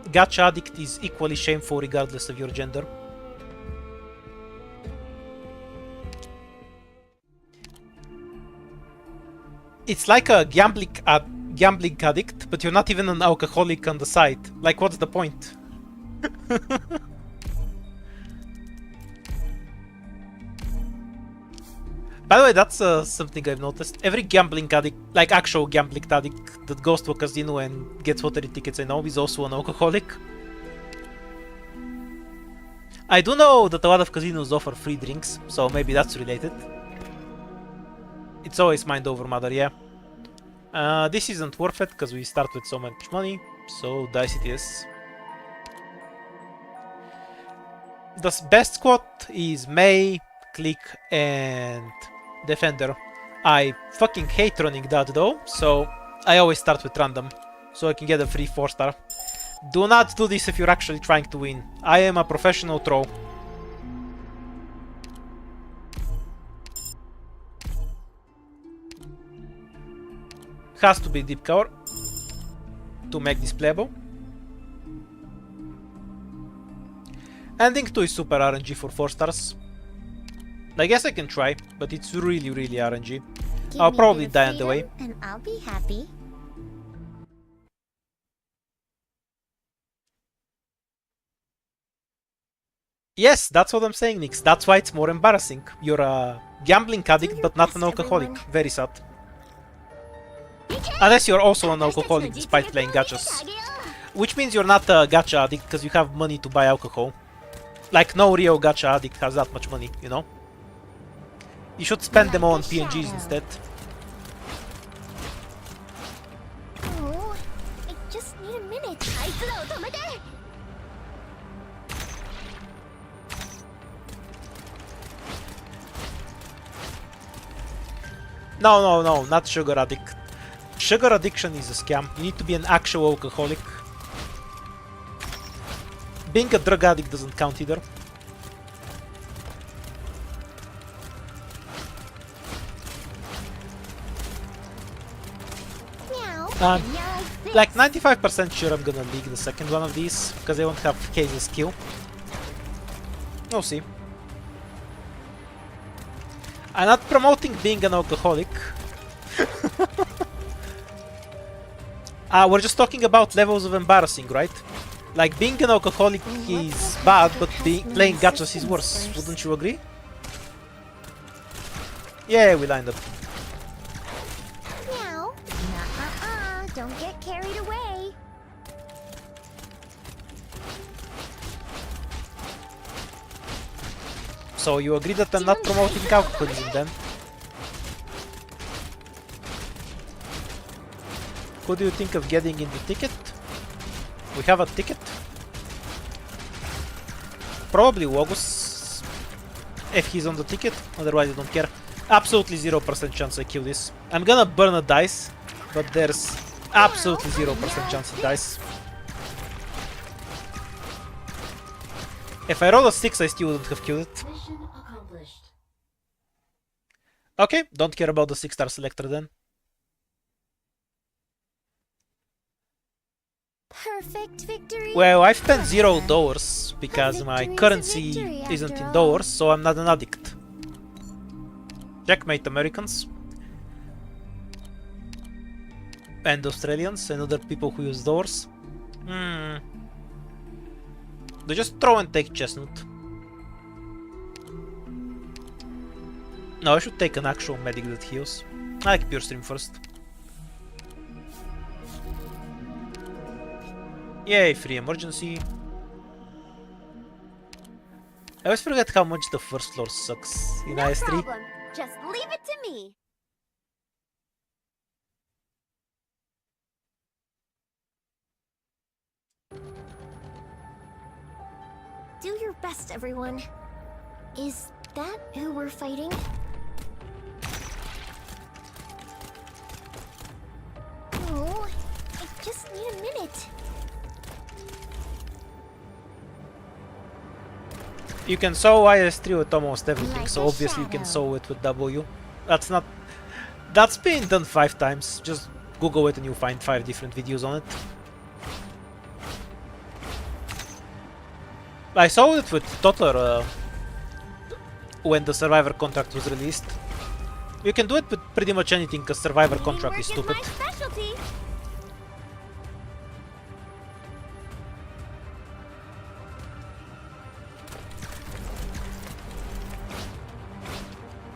Speaker 1: gacha addict is equally shameful regardless of your gender. It's like a gambling addict, but you're not even an alcoholic on the side. Like, what's the point? By the way, that's something I've noticed. Every gambling addict, like actual gambling addict that goes to a casino and gets lottery tickets I know is also an alcoholic. I do know that a lot of casinos offer free drinks, so maybe that's related. It's always mind over matter, yeah. This isn't worth it because we start with so much money, so dice it is. The best squad is May, Click, and Defender. I fucking hate running that though, so I always start with random, so I can get a free 4-star. Do not do this if you're actually trying to win. I am a professional troll. Has to be deep cover to make this playable. Ending 2 is super RNG for 4 stars. I guess I can try, but it's really RNG. I'll probably die on the way.
Speaker 3: And I'll be happy.
Speaker 1: Yes, that's what I'm saying, Nix. That's why it's more embarrassing. You're a gambling addict, but not an alcoholic. Very sad. Unless you're also an alcoholic despite playing gachas. Which means you're not a gacha addict because you have money to buy alcohol. Like, no real gacha addict has that much money, you know? You should spend them all on PNGs instead.
Speaker 3: Oh, I just need a minute.
Speaker 1: No, not sugar addict. Sugar addiction is a scam. You need to be an actual alcoholic. Being a drug addict doesn't count either. Like 95% sure I'm gonna leak the second one of these, because I won't have Case's skill. We'll see. I'm not promoting being an alcoholic. We're just talking about levels of embarrassing, right? Like, being an alcoholic is bad, but playing gachas is worse. Wouldn't you agree? Yeah, we lined up.
Speaker 3: Meow. Nuh-uh-uh. Don't get carried away.
Speaker 1: So you agree that I'm not promoting alcoholism then? Who do you think of getting in the ticket? We have a ticket? Probably Wogus, if he's on the ticket, otherwise I don't care. Absolutely 0% chance I kill this. I'm gonna burn a dice, but there's absolutely 0% chance it dies. If I roll a 6, I still wouldn't have killed it. Okay, don't care about the 6-star selector then.
Speaker 3: Perfect victory.
Speaker 1: Well, I've spent $0 because my currency isn't in dollars, so I'm not an addict. Checkmate, Americans. And Australians and other people who use doors. They just throw and take chestnut. No, I should take an actual medic that heals. I like pure stream first. Yay, free emergency. I always forget how much the first floor sucks in
Speaker 3: No
Speaker 1: IS3.
Speaker 3: problem. Just leave it to me. Do your best, everyone. Is that who we're fighting? Oh, I just need a minute.
Speaker 1: You can sew IS3 with almost everything,
Speaker 3: Like
Speaker 1: so
Speaker 3: a
Speaker 1: obviously you can
Speaker 3: shadow.
Speaker 1: sew it with W. That's been done 5 times. Just Google it and you'll find 5 different videos on it. I saw it with Toddler when the Survivor contract was released. You can do it with pretty much anything, because Survivor contract is stupid.
Speaker 3: My specialty.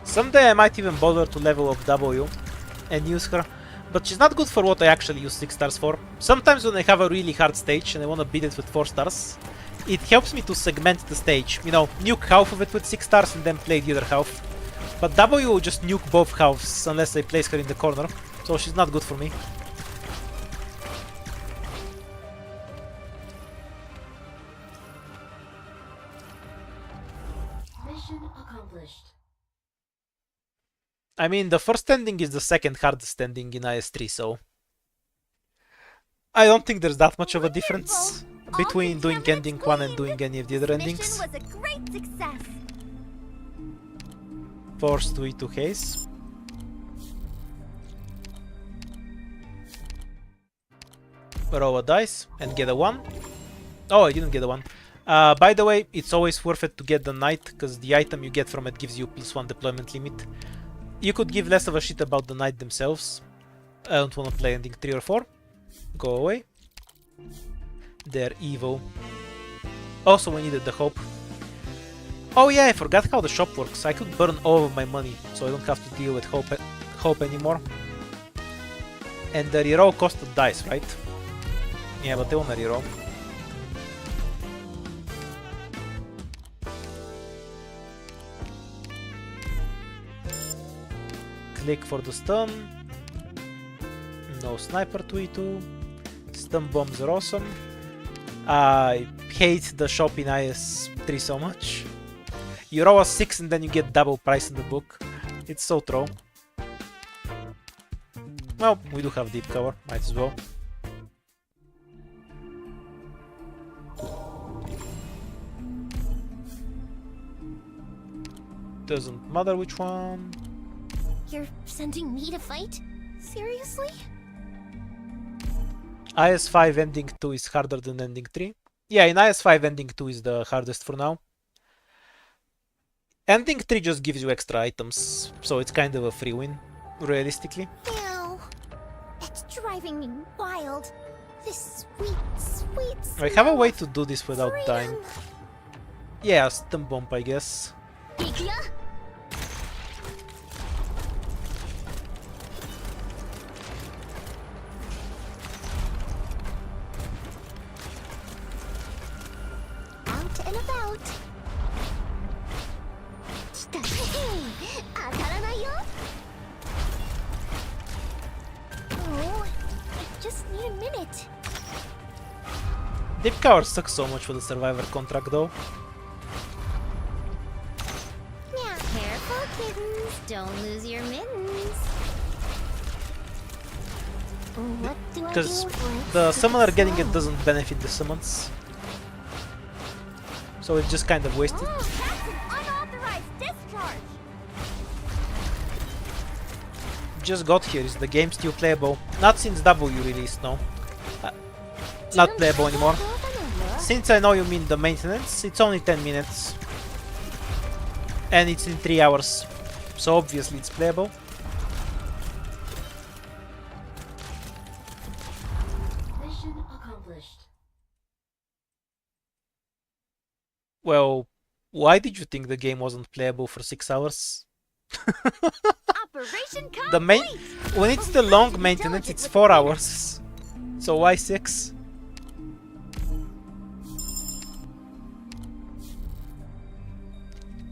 Speaker 1: Someday I might even bother to level up W and use her, but she's not good for what I actually use 6 stars for. Sometimes when I have a really hard stage and I want to beat it with 4 stars, it helps me to segment the stage. You know, nuke half of it with 6 stars and then play the other half. But W will just nuke both halves unless I place her in the corner, so she's not good for me.
Speaker 2: Mission accomplished.
Speaker 1: I mean, the first ending is the second hardest ending in IS3, so I don't think there's that much of a difference between doing ending 1 and doing any of the other endings.
Speaker 3: Mission was a great success.
Speaker 1: Force to E2 haze. Roll a dice and get a 1. Oh, I didn't get a 1. By the way, it's always worth it to get the knight, because the item you get from it gives you +1 deployment limit. You could give less of a shit about the knight themselves. I don't want to play ending 3 or 4. Go away. They're evil. Also, we needed the hope. Oh yeah, I forgot how the shop works. I could burn all of my money, so I don't have to deal with hope anymore. And the reroll costed dice, right? Yeah, but they wanna reroll. Click for the stun. No sniper to E2. Stun bombs are awesome. I hate the shop in IS3 so much. You roll a 6 and then you get double price in the book. It's so troll. Well, we do have deep cover, might as well. Doesn't matter which one.
Speaker 3: You're sending me to fight? Seriously?
Speaker 1: IS5 ending 2 is harder than ending 3. Yeah, in IS5 ending 2 is the hardest for now. Ending 3 just gives you extra items, so it's kind of a free win, realistically.
Speaker 3: Ew. It's driving me wild. This sweet
Speaker 1: I have a
Speaker 3: smell
Speaker 1: way
Speaker 3: of
Speaker 1: to do this without
Speaker 3: freedom.
Speaker 1: dying. Yeah, stun bomb, I guess.
Speaker 3: Out and about. Oh, I just need a minute.
Speaker 1: Deep cover sucks so much for the Survivor contract though.
Speaker 3: Yeah, careful, kittens. Don't lose your mittens. What do I
Speaker 1: Because
Speaker 3: do when it's
Speaker 1: the
Speaker 3: so
Speaker 1: summoner getting it
Speaker 3: slow?
Speaker 1: doesn't benefit the summons. So it's just kind of wasted.
Speaker 3: Oh, that's an unauthorized discharge.
Speaker 1: Just got here, is the game still playable? Not since W released, no. Not playable anymore. Since I know you mean the maintenance, it's only 10 minutes. And it's in 3 hours. So obviously it's playable.
Speaker 2: Mission accomplished.
Speaker 1: Well, why did you think the game wasn't playable for 6 hours?
Speaker 3: Operation
Speaker 1: The main
Speaker 3: complete.
Speaker 1: when it's the long maintenance, it's 4 hours. So why 6?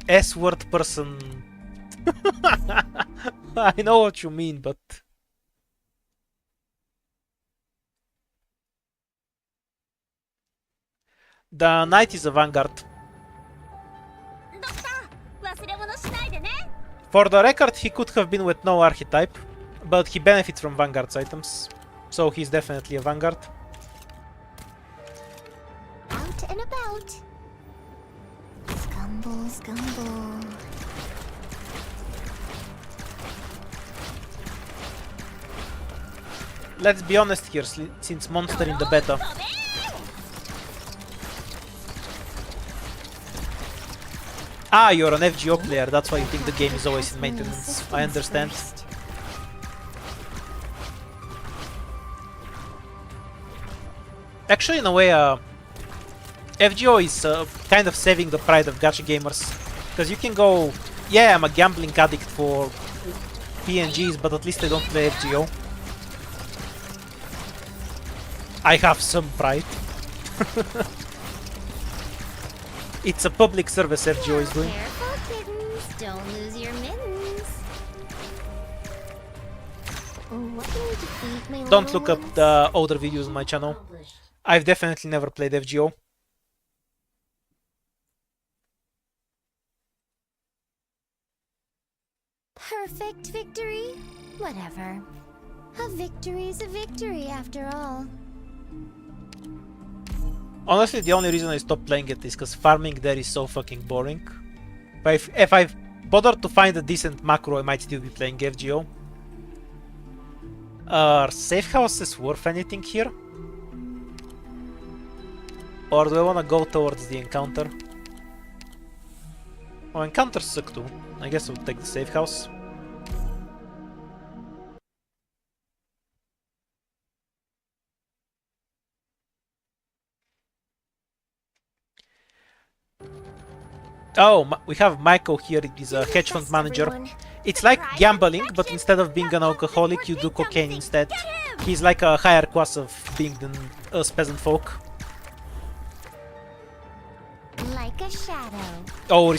Speaker 1: S-word person. I know what you mean, but... The knight is a vanguard.
Speaker 3: ドクター忘れ物しないでね
Speaker 1: For the record, he could have been with no archetype, but he benefits from vanguard's items, so he's definitely a vanguard.
Speaker 6: Out and about. Scumble, scumble.
Speaker 1: Let's be honest here, since monster in the beta. Ah, you're an FGO player, that's why you think the game is always in maintenance. I understand. Actually, in a way, FGO is kind of saving the pride of gacha gamers. Because you can go, yeah, I'm a gambling addict for PNGs, but at least I don't play FGO. I have some pride. It's a public service FGO is doing.
Speaker 3: Careful, kittens. Don't lose your mittens. What do you defeat, my
Speaker 1: Don't
Speaker 3: little
Speaker 1: look up
Speaker 3: ones?
Speaker 1: the older videos on my channel. I've definitely never played FGO.
Speaker 3: Perfect victory? Whatever. A victory's a victory after all.
Speaker 1: Honestly, the only reason I stopped playing it is because farming there is so fucking boring. But if I've bothered to find a decent macro, I might still be playing FGO. Are safe houses worth anything here? Or do I want to go towards the encounter? Oh, encounters suck too. I guess I'll take the safe house. Oh, we have Michael here. He's a hedge fund manager. It's like gambling, but instead of being an alcoholic, you do cocaine instead. He's like a higher class of being than us peasant folk.
Speaker 3: Like a shadow.
Speaker 1: Oh,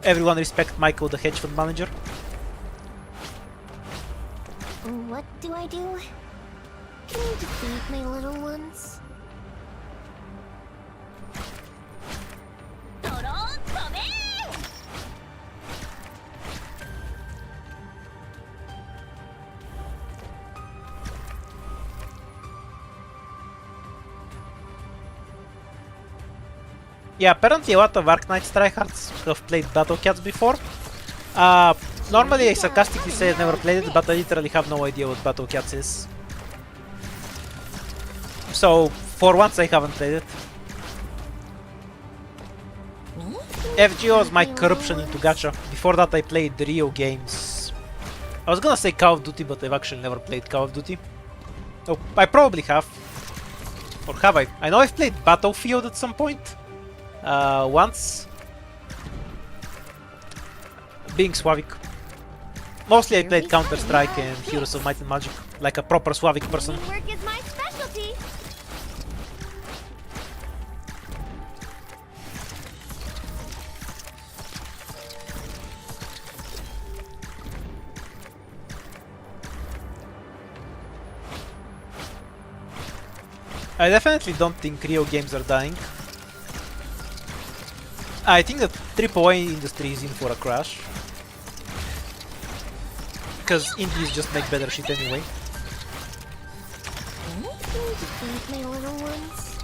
Speaker 1: everyone respect Michael, the hedge fund manager.
Speaker 3: What do I do? Can you defeat my little ones?
Speaker 1: Yeah, apparently a lot of Arknights tryhards have played Battle Cats before. Normally I sarcastically say I've never played it, but I literally have no idea what Battle Cats is. So, for once I haven't played it. FGO is my corruption into gacha. Before that I played the Rio games. I was gonna say Call of Duty, but I've actually never played Call of Duty. Oh, I probably have. Or have I? I know I've played Battlefield at some point. Once. Being Slavic. Mostly I played Counter-Strike and Heroes of Might and Magic, like a proper Slavic person.
Speaker 3: Work is my specialty.
Speaker 1: I definitely don't think Rio games are dying. I think the AAA industry is in for a crash. Because indies just make better shit anyway.
Speaker 3: Can you defeat my little ones?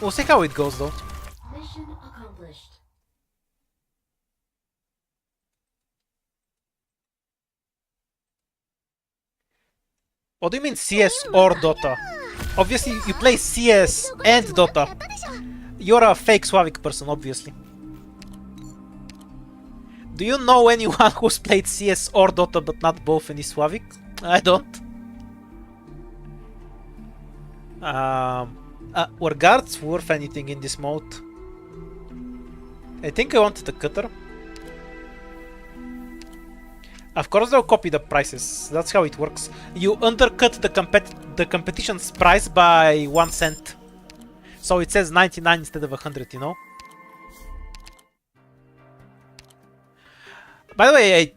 Speaker 1: We'll see how it goes though.
Speaker 4: Mission accomplished.
Speaker 1: What do you mean CS or Dota? Obviously you play CS and Dota. You're a fake Slavic person, obviously. Do you know anyone who's played CS or Dota but not both and is Slavic? I don't. Were guards worth anything in this mode? I think I wanted a cutter. Of course they'll copy the prices, that's how it works. You undercut the competition's price by 1 cent. So it says 99 instead of 100, you know? By the way,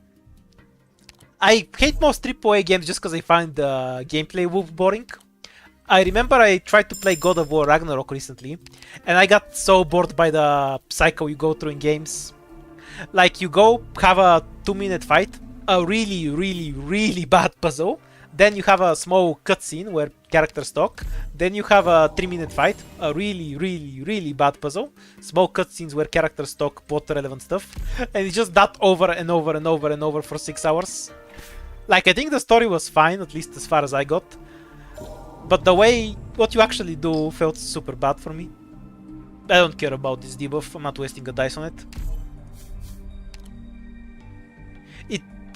Speaker 1: I hate most AAA games just because I find the gameplay boring. I remember I tried to play God of War Ragnarok recently, and I got so bored by the cycle you go through in games. Like, you go have a 2-minute fight, a really, really, really bad puzzle, then you have a small cutscene where characters talk, then you have a 3-minute fight, a really, really, really bad puzzle, small cutscenes where characters talk both relevant stuff, and it's just that over and over and over and over for 6 hours. Like, I think the story was fine, at least as far as I got, but the way what you actually do felt super bad for me. I don't care about this debuff, I'm not wasting a dice on it.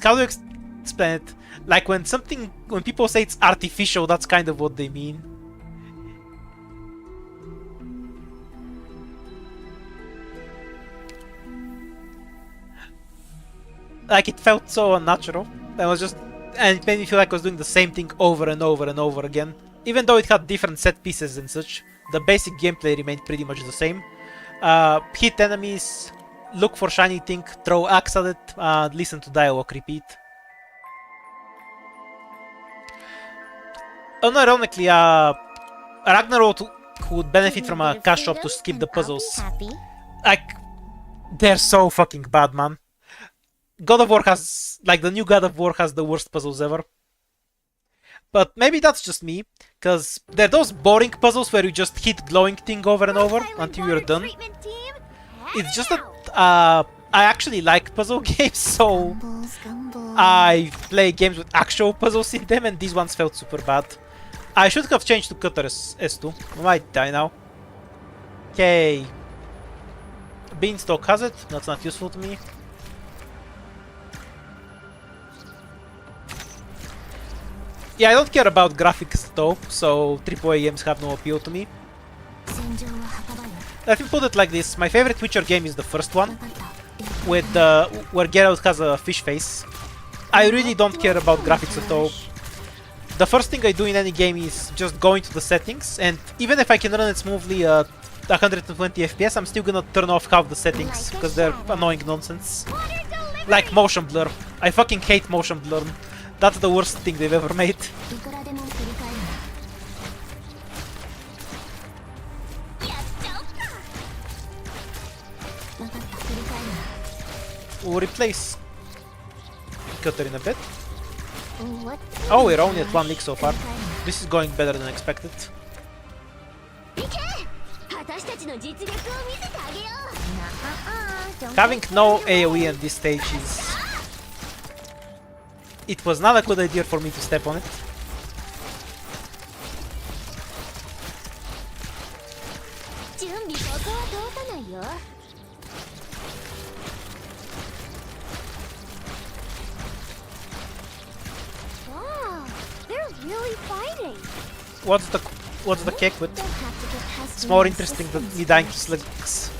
Speaker 1: How do you explain it? Like, when people say it's artificial, that's kind of what they mean. Like, it felt so unnatural. And it made me feel like I was doing the same thing over and over and over again. Even though it had different set pieces and such, the basic gameplay remained pretty much the same. Hit enemies, look for shiny thing, throw axe at it, listen to dialogue repeat. Unironically, Ragnarok would benefit from a cash shop to skip the puzzles. Like, they're so fucking bad, man. God of War has, like, the new God of War has the worst puzzles ever. But maybe that's just me, because they're those boring puzzles where you just hit glowing thing over and over until you're done. It's just that I actually like puzzle games, so I play games with actual puzzles in them, and these ones felt super bad. I should have changed to Cutter S2. I might die now. Okay. Beanstalk has it. That's not useful to me. Yeah, I don't care about graphics though, so AAA games have no appeal to me. Let me put it like this: my favorite Witcher game is the first one, with where Geralt has a fish face. I really don't care about graphics at all. The first thing I do in any game is just go into the settings, and even if I can run it smoothly at 120 FPS, I'm still gonna turn off half the settings because they're annoying nonsense. Like motion blur. I fucking hate motion blur. That's the worst thing they've ever made. We'll replace Cutter in a bit. Oh, we're only at 1 league so far. This is going better than expected. Having no AoE at this stage is... It was not a good idea for me to step on it.
Speaker 3: Wow, they're really fighting.
Speaker 1: What's the kick with? It's more interesting than me dying to slugs.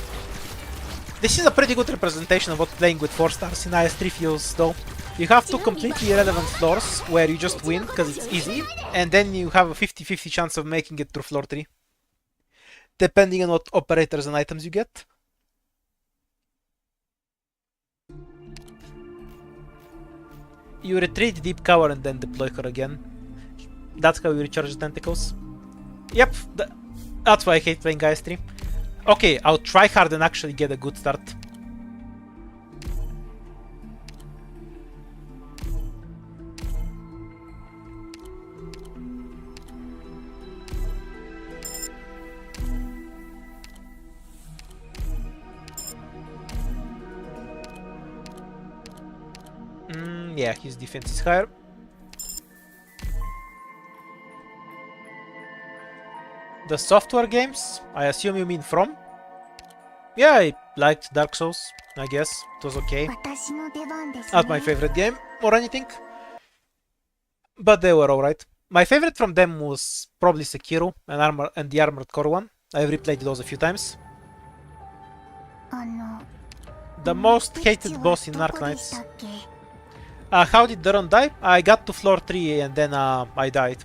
Speaker 1: This is a pretty good representation of what playing with 4 stars in IS3 feels though. You have 2 completely irrelevant floors where you just win because it's easy, and then you have a 50-50 chance of making it through floor 3. Depending on what operators and items you get. You retreat deep cover and then deploy her again. That's how you recharge the tentacles. Yep, that's why I hate playing IS3. Okay, I'll try hard and actually get a good start. Yeah, his defense is higher. The software games? I assume you mean From? Yeah, I liked Dark Souls, I guess. It was okay. Not my favorite game or anything. But they were alright. My favorite from them was probably Sekiro and the Armored Core one. I've replayed those a few times. The most hated boss in Ark Knights. How did the run die? I got to floor 3 and then I died.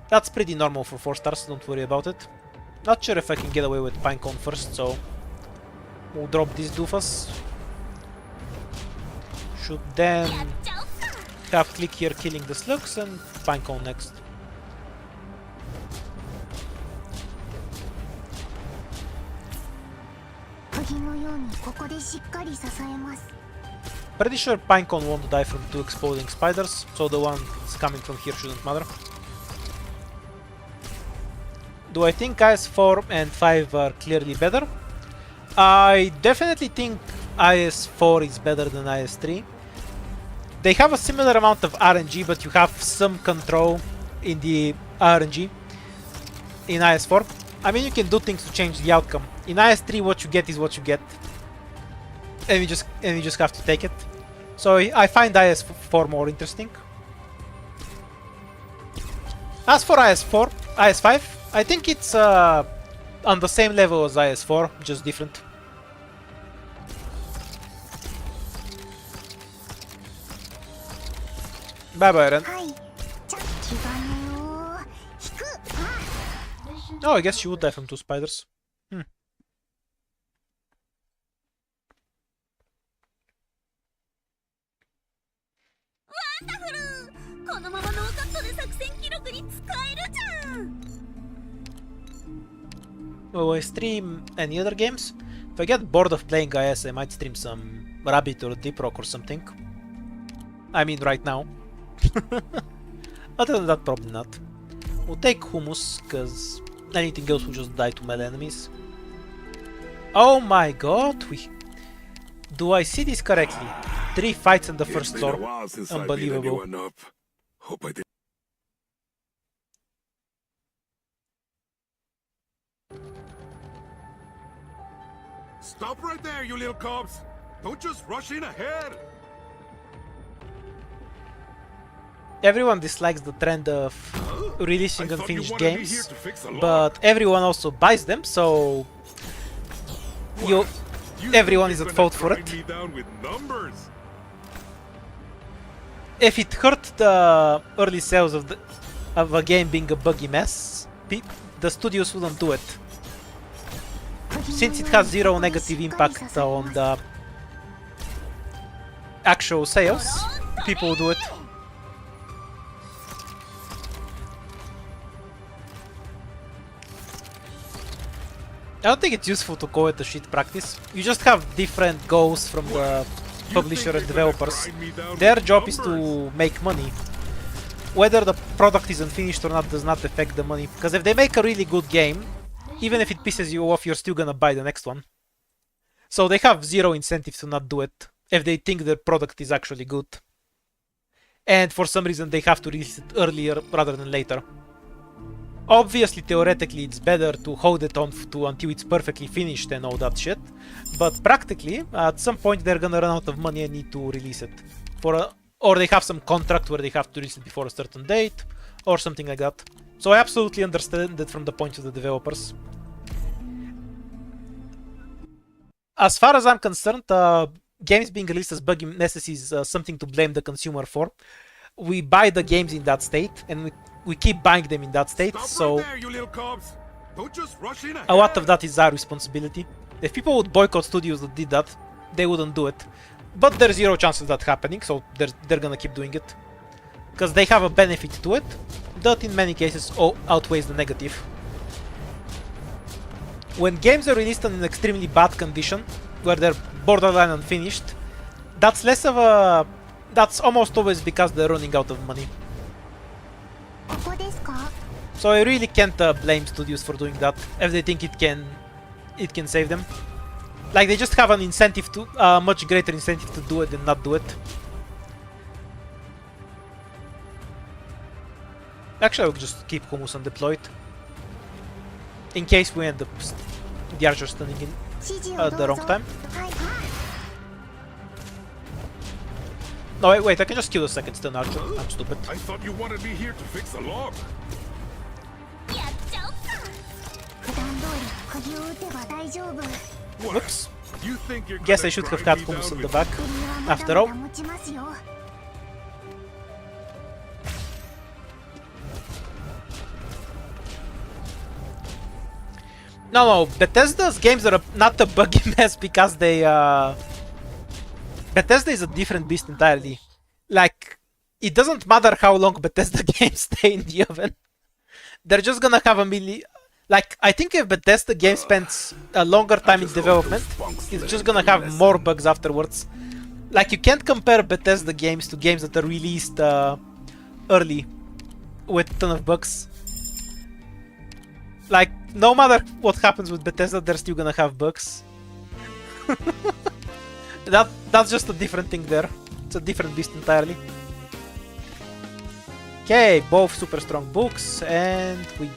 Speaker 1: That's pretty normal for 4 stars, don't worry about it. Not sure if I can get away with Pinecone first, so we'll drop this doofus. Should then have click here killing the slugs and pinecone next. Pretty sure pinecone won't die from 2 exploding spiders, so the one that's coming from here shouldn't matter. Do I think IS-4 and 5 are clearly better? I definitely think IS-4 is better than IS-3. They have a similar amount of RNG, but you have some control in the RNG in IS-4. I mean, you can do things to change the outcome. In IS-3, what you get is what you get, and you just have to take it. So I find IS-4 more interesting. As for IS-4, IS-5, I think it's on the same level as IS-4, just different. Bye bye, Ren. Oh, I guess she would die from 2 spiders. Will I stream any other games? If I get bored of playing IS, I might stream some Rabbit or Deep Rock or something. I mean, right now. Other than that, probably not. We'll take Hummus, because anything else will just die to melee enemies. Oh my god! Do I see this correctly? 3 fights in the first floor. Unbelievable.
Speaker 8: Stop right there, you little cubs! Don't just rush in ahead!
Speaker 1: Everyone dislikes the trend of releasing unfinished games, but everyone also buys them, so everyone is at fault for it. If it hurt the early sales of a game being a buggy mess, the studios wouldn't do it. Since it has zero negative impact on the actual sales, people do it. I don't think it's useful to call it a shit practice. You just have different goals from the publisher and developers. Their job is to make money. Whether the product is unfinished or not does not affect the money, because if they make a really good game, even if it pisses you off, you're still gonna buy the next one. So they have zero incentive to not do it if they think the product is actually good. And for some reason they have to release it earlier rather than later. Obviously, theoretically, it's better to hold it on until it's perfectly finished and all that shit. But practically, at some point they're gonna run out of money and need to release it. Or they have some contract where they have to release it before a certain date, or something like that. So I absolutely understand it from the point of the developers. As far as I'm concerned, games being released as buggy messes is something to blame the consumer for. We buy the games in that state, and we keep buying them in that state, so a lot of that is our responsibility. If people would boycott studios that did that, they wouldn't do it. But there's zero chance of that happening, so they're gonna keep doing it. Because they have a benefit to it, that in many cases outweighs the negative. When games are released in an extremely bad condition, where they're borderline unfinished, that's almost always because they're running out of money. So I really can't blame studios for doing that if they think it can save them. Like, they just have an incentive to much greater incentive to do it than not do it. Actually, I'll just keep Hummus undeployed in case we end up the archer standing in at the wrong time. No, wait, I can just kill the second stun archer. I'm stupid.
Speaker 8: I thought you wanted me here to fix the log.
Speaker 1: Whoops.
Speaker 8: You think you're
Speaker 1: Guess I should have had Hummus in the back, after all. No, Bethesda's games are not a buggy mess because they Bethesda is a different beast entirely. Like, it doesn't matter how long Bethesda games stay in the oven. They're just gonna have a million... Like, I think if Bethesda game spends a longer time in development, it's just gonna have more bugs afterwards. Like, you can't compare Bethesda games to games that are released early with a ton of bugs. Like, no matter what happens with Bethesda, they're still gonna have bugs. That's just a different thing there. It's a different beast entirely. Okay, both super strong books, and we...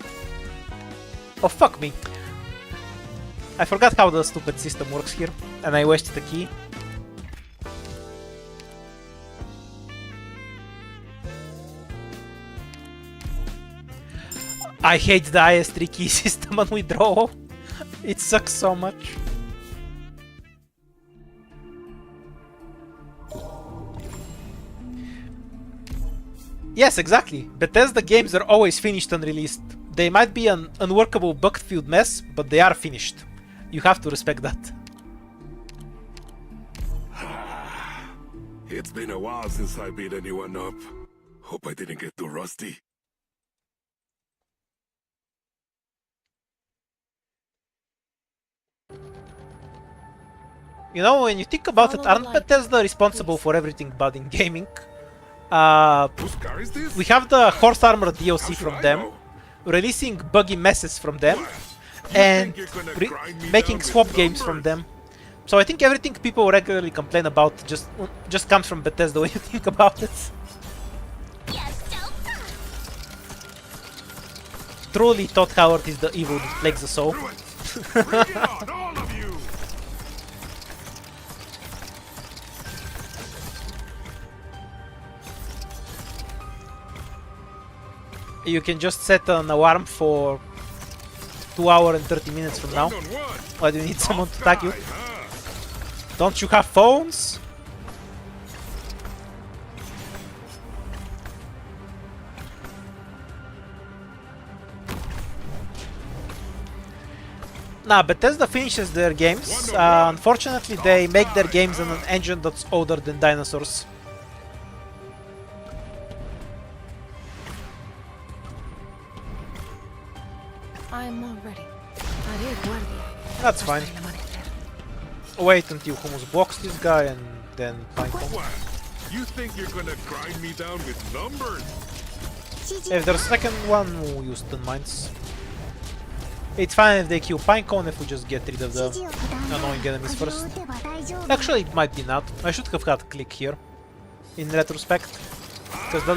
Speaker 1: Oh, fuck me. I forgot how the stupid system works here, and I wasted the key. I hate the IS3 key system on withdrawal. It sucks so much. Yes, exactly. Bethesda games are always finished and released. They might be an unworkable bug-filled mess, but they are finished. You have to respect that.
Speaker 8: It's been a while since I beat anyone up. Hope I didn't get too rusty.
Speaker 1: You know, when you think about it, aren't Bethesda responsible for everything bad in gaming? We have the Horse Armor DLC from them, releasing buggy messes from them, and making swap games from them. So I think everything people regularly complain about just comes from Bethesda when you think about it. Truly, Todd Howard is the evil that plagues the soul. You can just set an alarm for 2 hours and 30 minutes from now. Why do you need someone to attack you? Don't you have phones? Nah, Bethesda finishes their games. Unfortunately, they make their games on an engine that's older than dinosaurs.
Speaker 4: I'm all ready.
Speaker 1: That's fine. Wait until Humus blocks this guy and then Pinecone.
Speaker 8: You think you're gonna grind me down with numbers?
Speaker 1: If there's a second one, we'll use stun mines. It's fine if they kill Pinecone if we just get rid of the annoying enemies first. Actually, it might be not. I should have had click here, in retrospect. Because the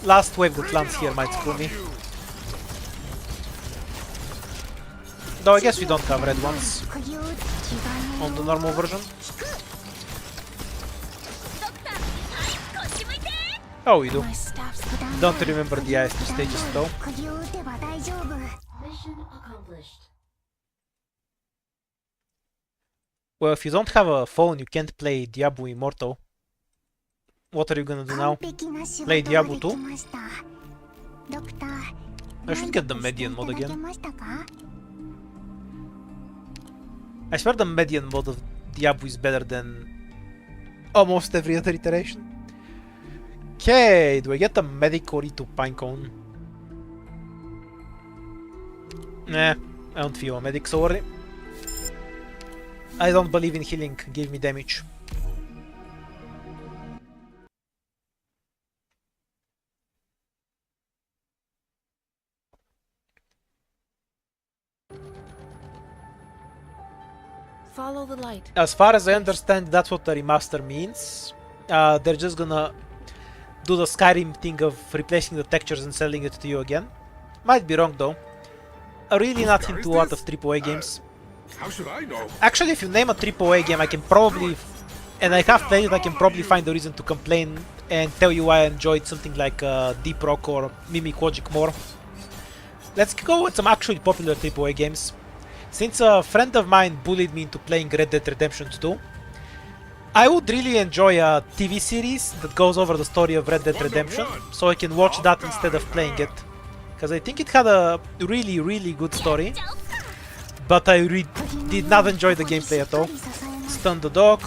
Speaker 1: last wave that lands here might screw me. Though I guess we don't have red ones on the normal version. Oh, we do. Don't remember the IS2 stages though. Well, if you don't have a phone, you can't play Diablo Immortal. What are you gonna do now? Play Diablo 2? I should get the Median mod again. I swear the Median mod of Diablo is better than almost every other iteration. Okay, do I get a medic or to Pinecone? Nah, I don't feel a medic, sorry. I don't believe in healing, give me damage.
Speaker 4: Follow the light.
Speaker 1: As far as I understand, that's what the remaster means. They're just gonna do the Skyrim thing of replacing the textures and selling it to you again. Might be wrong though. I'm really not into a lot of AAA games.
Speaker 8: How should I know?
Speaker 1: Actually, if you name a AAA game, I can probably, and I have played it, I can probably find a reason to complain and tell you why I enjoyed something like Deep Rock or Mimic Logic more. Let's go with some actually popular AAA games. Since a friend of mine bullied me into playing Red Dead Redemption 2, I would really enjoy a TV series that goes over the story of Red Dead Redemption, so I can watch that instead of playing it. Because I think it had a really good story, but I did not enjoy the gameplay at all. Stun the dog.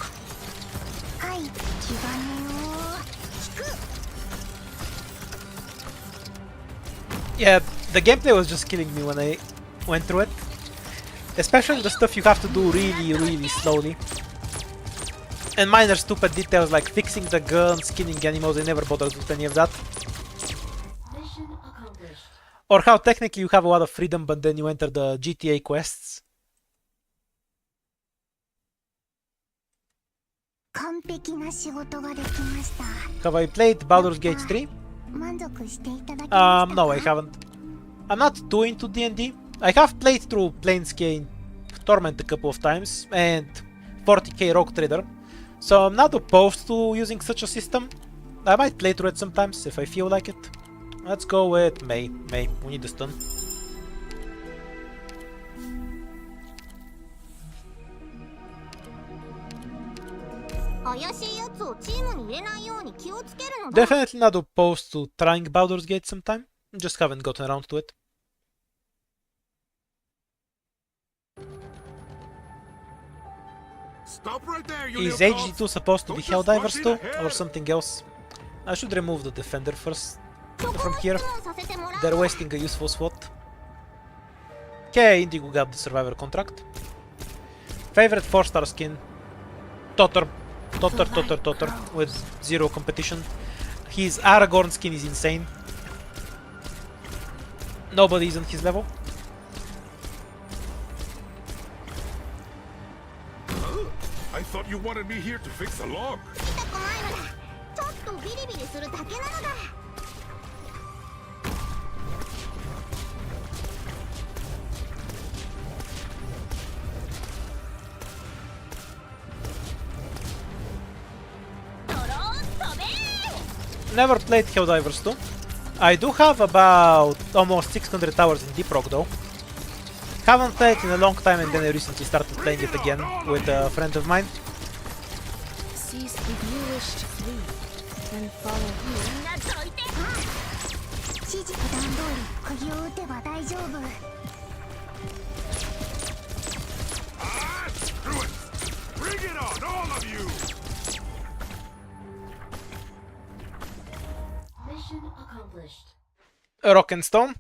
Speaker 1: Yeah, the gameplay was just killing me when I went through it. Especially the stuff you have to do really slowly. And minor stupid details like fixing the gun, skinning animals, I never bothered with any of that. Or how technically you have a lot of freedom but then you enter the GTA quests.
Speaker 6: 完璧な仕事ができました。
Speaker 1: Have I played Baldur's Gate 3?
Speaker 6: 満足していただけましたか？
Speaker 1: No, I haven't. I'm not too into D&D. I have played through Planescape Torment a couple of times and 40k Rogue Trader, so I'm not opposed to using such a system. I might play through it sometimes if I feel like it. Let's go with May. May, we need the stun.
Speaker 6: 怪しいやつをチームに入れないように気をつけるのだ。
Speaker 1: Definitely not opposed to trying Baldur's Gate sometime. Just haven't gotten around to it.
Speaker 8: Stop right there, you
Speaker 1: Is
Speaker 8: little
Speaker 1: HD2
Speaker 8: cops.
Speaker 1: supposed to be
Speaker 8: Don't just
Speaker 1: Helldivers
Speaker 8: rush
Speaker 1: too?
Speaker 8: in ahead.
Speaker 1: Or something else? I should remove the defender first. From here.
Speaker 6: 質問させてもらう
Speaker 1: They're wasting a useful spot. Okay, Indigo got the survivor contract. Favorite 4-star skin. Totter. Totter. With zero competition. His Aragorn skin is insane. Nobody is on his level.
Speaker 8: I thought you wanted me here to fix a log.
Speaker 6: 痛くないのだ。ちょっとビリビリするだけなのだ。ドローン飛べー。
Speaker 1: Never played Helldivers 2. I do have about almost 600 hours in Deep Rock though. Haven't played in a long time and then I recently started playing it again with a friend of mine.
Speaker 4: Cease if you wish to flee, then follow here.
Speaker 6: みんなどいて。指示普段通り釘を打てば大丈夫。
Speaker 8: Ah, screw it. Bring it on, all of you.
Speaker 4: Mission accomplished.
Speaker 1: Rock and Stone.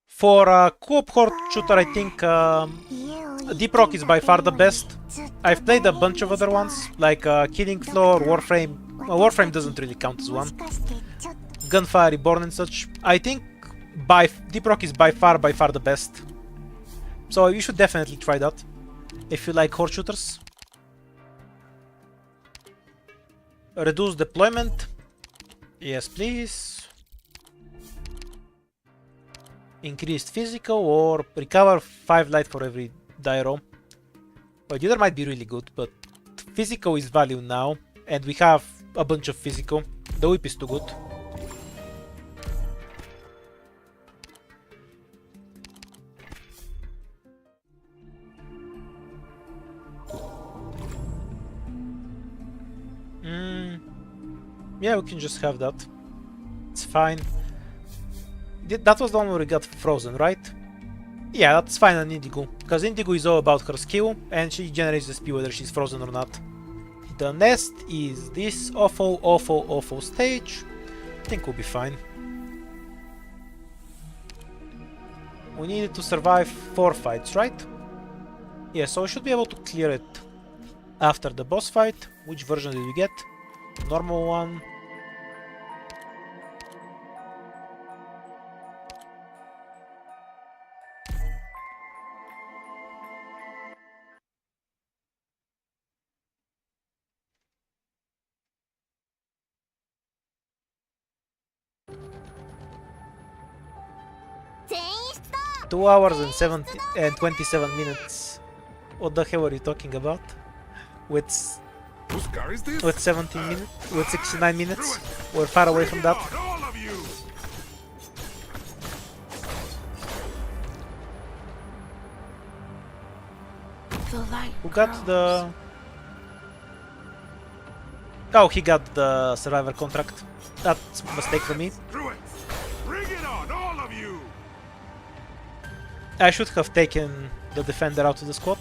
Speaker 1: For a co-op horde shooter, I think Deep Rock is by far the best. I've played a bunch of other ones, like Killing Floor, Warframe. Well, Warframe doesn't really count as one.
Speaker 6: もしかしてちょっと
Speaker 1: Gunfire Reborn and such. I think Deep Rock is by far the best. So you should definitely try that if you like horde shooters. Reduce deployment. Yes, please. Increased physical or recover 5 light for every die roll. Well, the other might be really good, but physical is value now, and we have a bunch of physical. The whip is too good. Yeah, we can just have that. It's fine. That was the one where we got frozen, right? Yeah, that's fine on Indigo, because Indigo is all about her skill, and she generates the speed whether she's frozen or not. The nest is this awful stage. I think we'll be fine. We needed to survive 4 fights, right? Yeah, so we should be able to clear it after the boss fight. Which version did we get? Normal one.
Speaker 6: stop!
Speaker 1: 2 hours and 27 minutes. What the hell are you talking about? With
Speaker 8: Whose car is this?
Speaker 1: 17 minutes, with 69 minutes? We're far away from that.
Speaker 8: On, all of you.
Speaker 4: The light
Speaker 1: Who got
Speaker 4: grows.
Speaker 1: the... Oh, he got the survivor contract. That's a mistake for me.
Speaker 8: Screw it. Bring it on, all of you.
Speaker 1: I should have taken the defender out of the squad.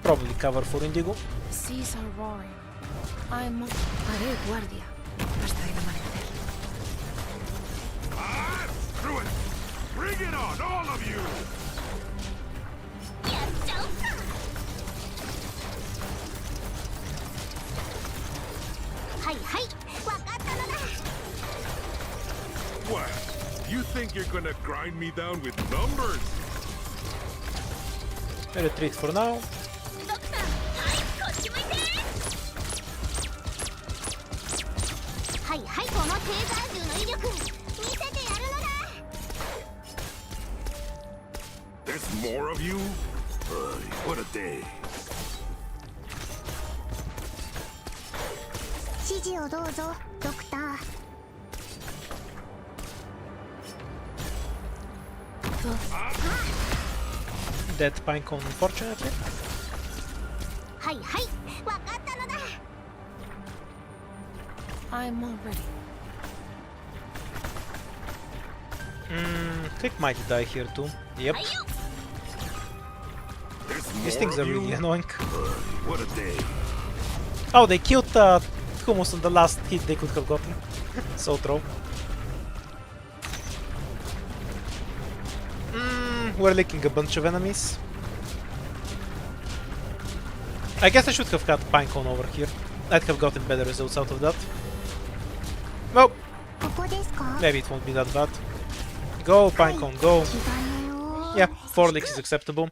Speaker 1: probably cover for Indigo.
Speaker 4: Seas are roaring. I'm haré guardia hasta el amanecer.
Speaker 8: Ah, screw it! Bring it on, all of you!
Speaker 3: やっちゃおっか。はいはい、わかったのだ。
Speaker 8: What? You think you're gonna grind me down with numbers?
Speaker 1: I retreat for now.
Speaker 3: ドクター、はい、こっち向いて。はいはい、このテーザー銃の威力見せてやるのだ。
Speaker 8: There's more of you? What a day.
Speaker 6: 指示をどうぞドクター。
Speaker 1: Dead Pinecone, unfortunately.
Speaker 3: はいはい、わかったのだ。
Speaker 4: I'm all ready.
Speaker 1: Click might die here too. Yep.
Speaker 3: はいよ。
Speaker 8: There's
Speaker 1: These
Speaker 8: more
Speaker 1: things are
Speaker 8: of you?
Speaker 1: really annoying.
Speaker 8: What a day.
Speaker 1: Oh, they killed Hummus on the last hit they could have gotten. So true. We're licking a bunch of enemies. I guess I should have cut Pinecone over here. I'd have gotten better results out of that. Well,
Speaker 6: ここですか。
Speaker 1: maybe it won't be that bad. Go, Pinecone, go.
Speaker 6: 気兼ねを。
Speaker 1: Yeah, 4 licks is acceptable.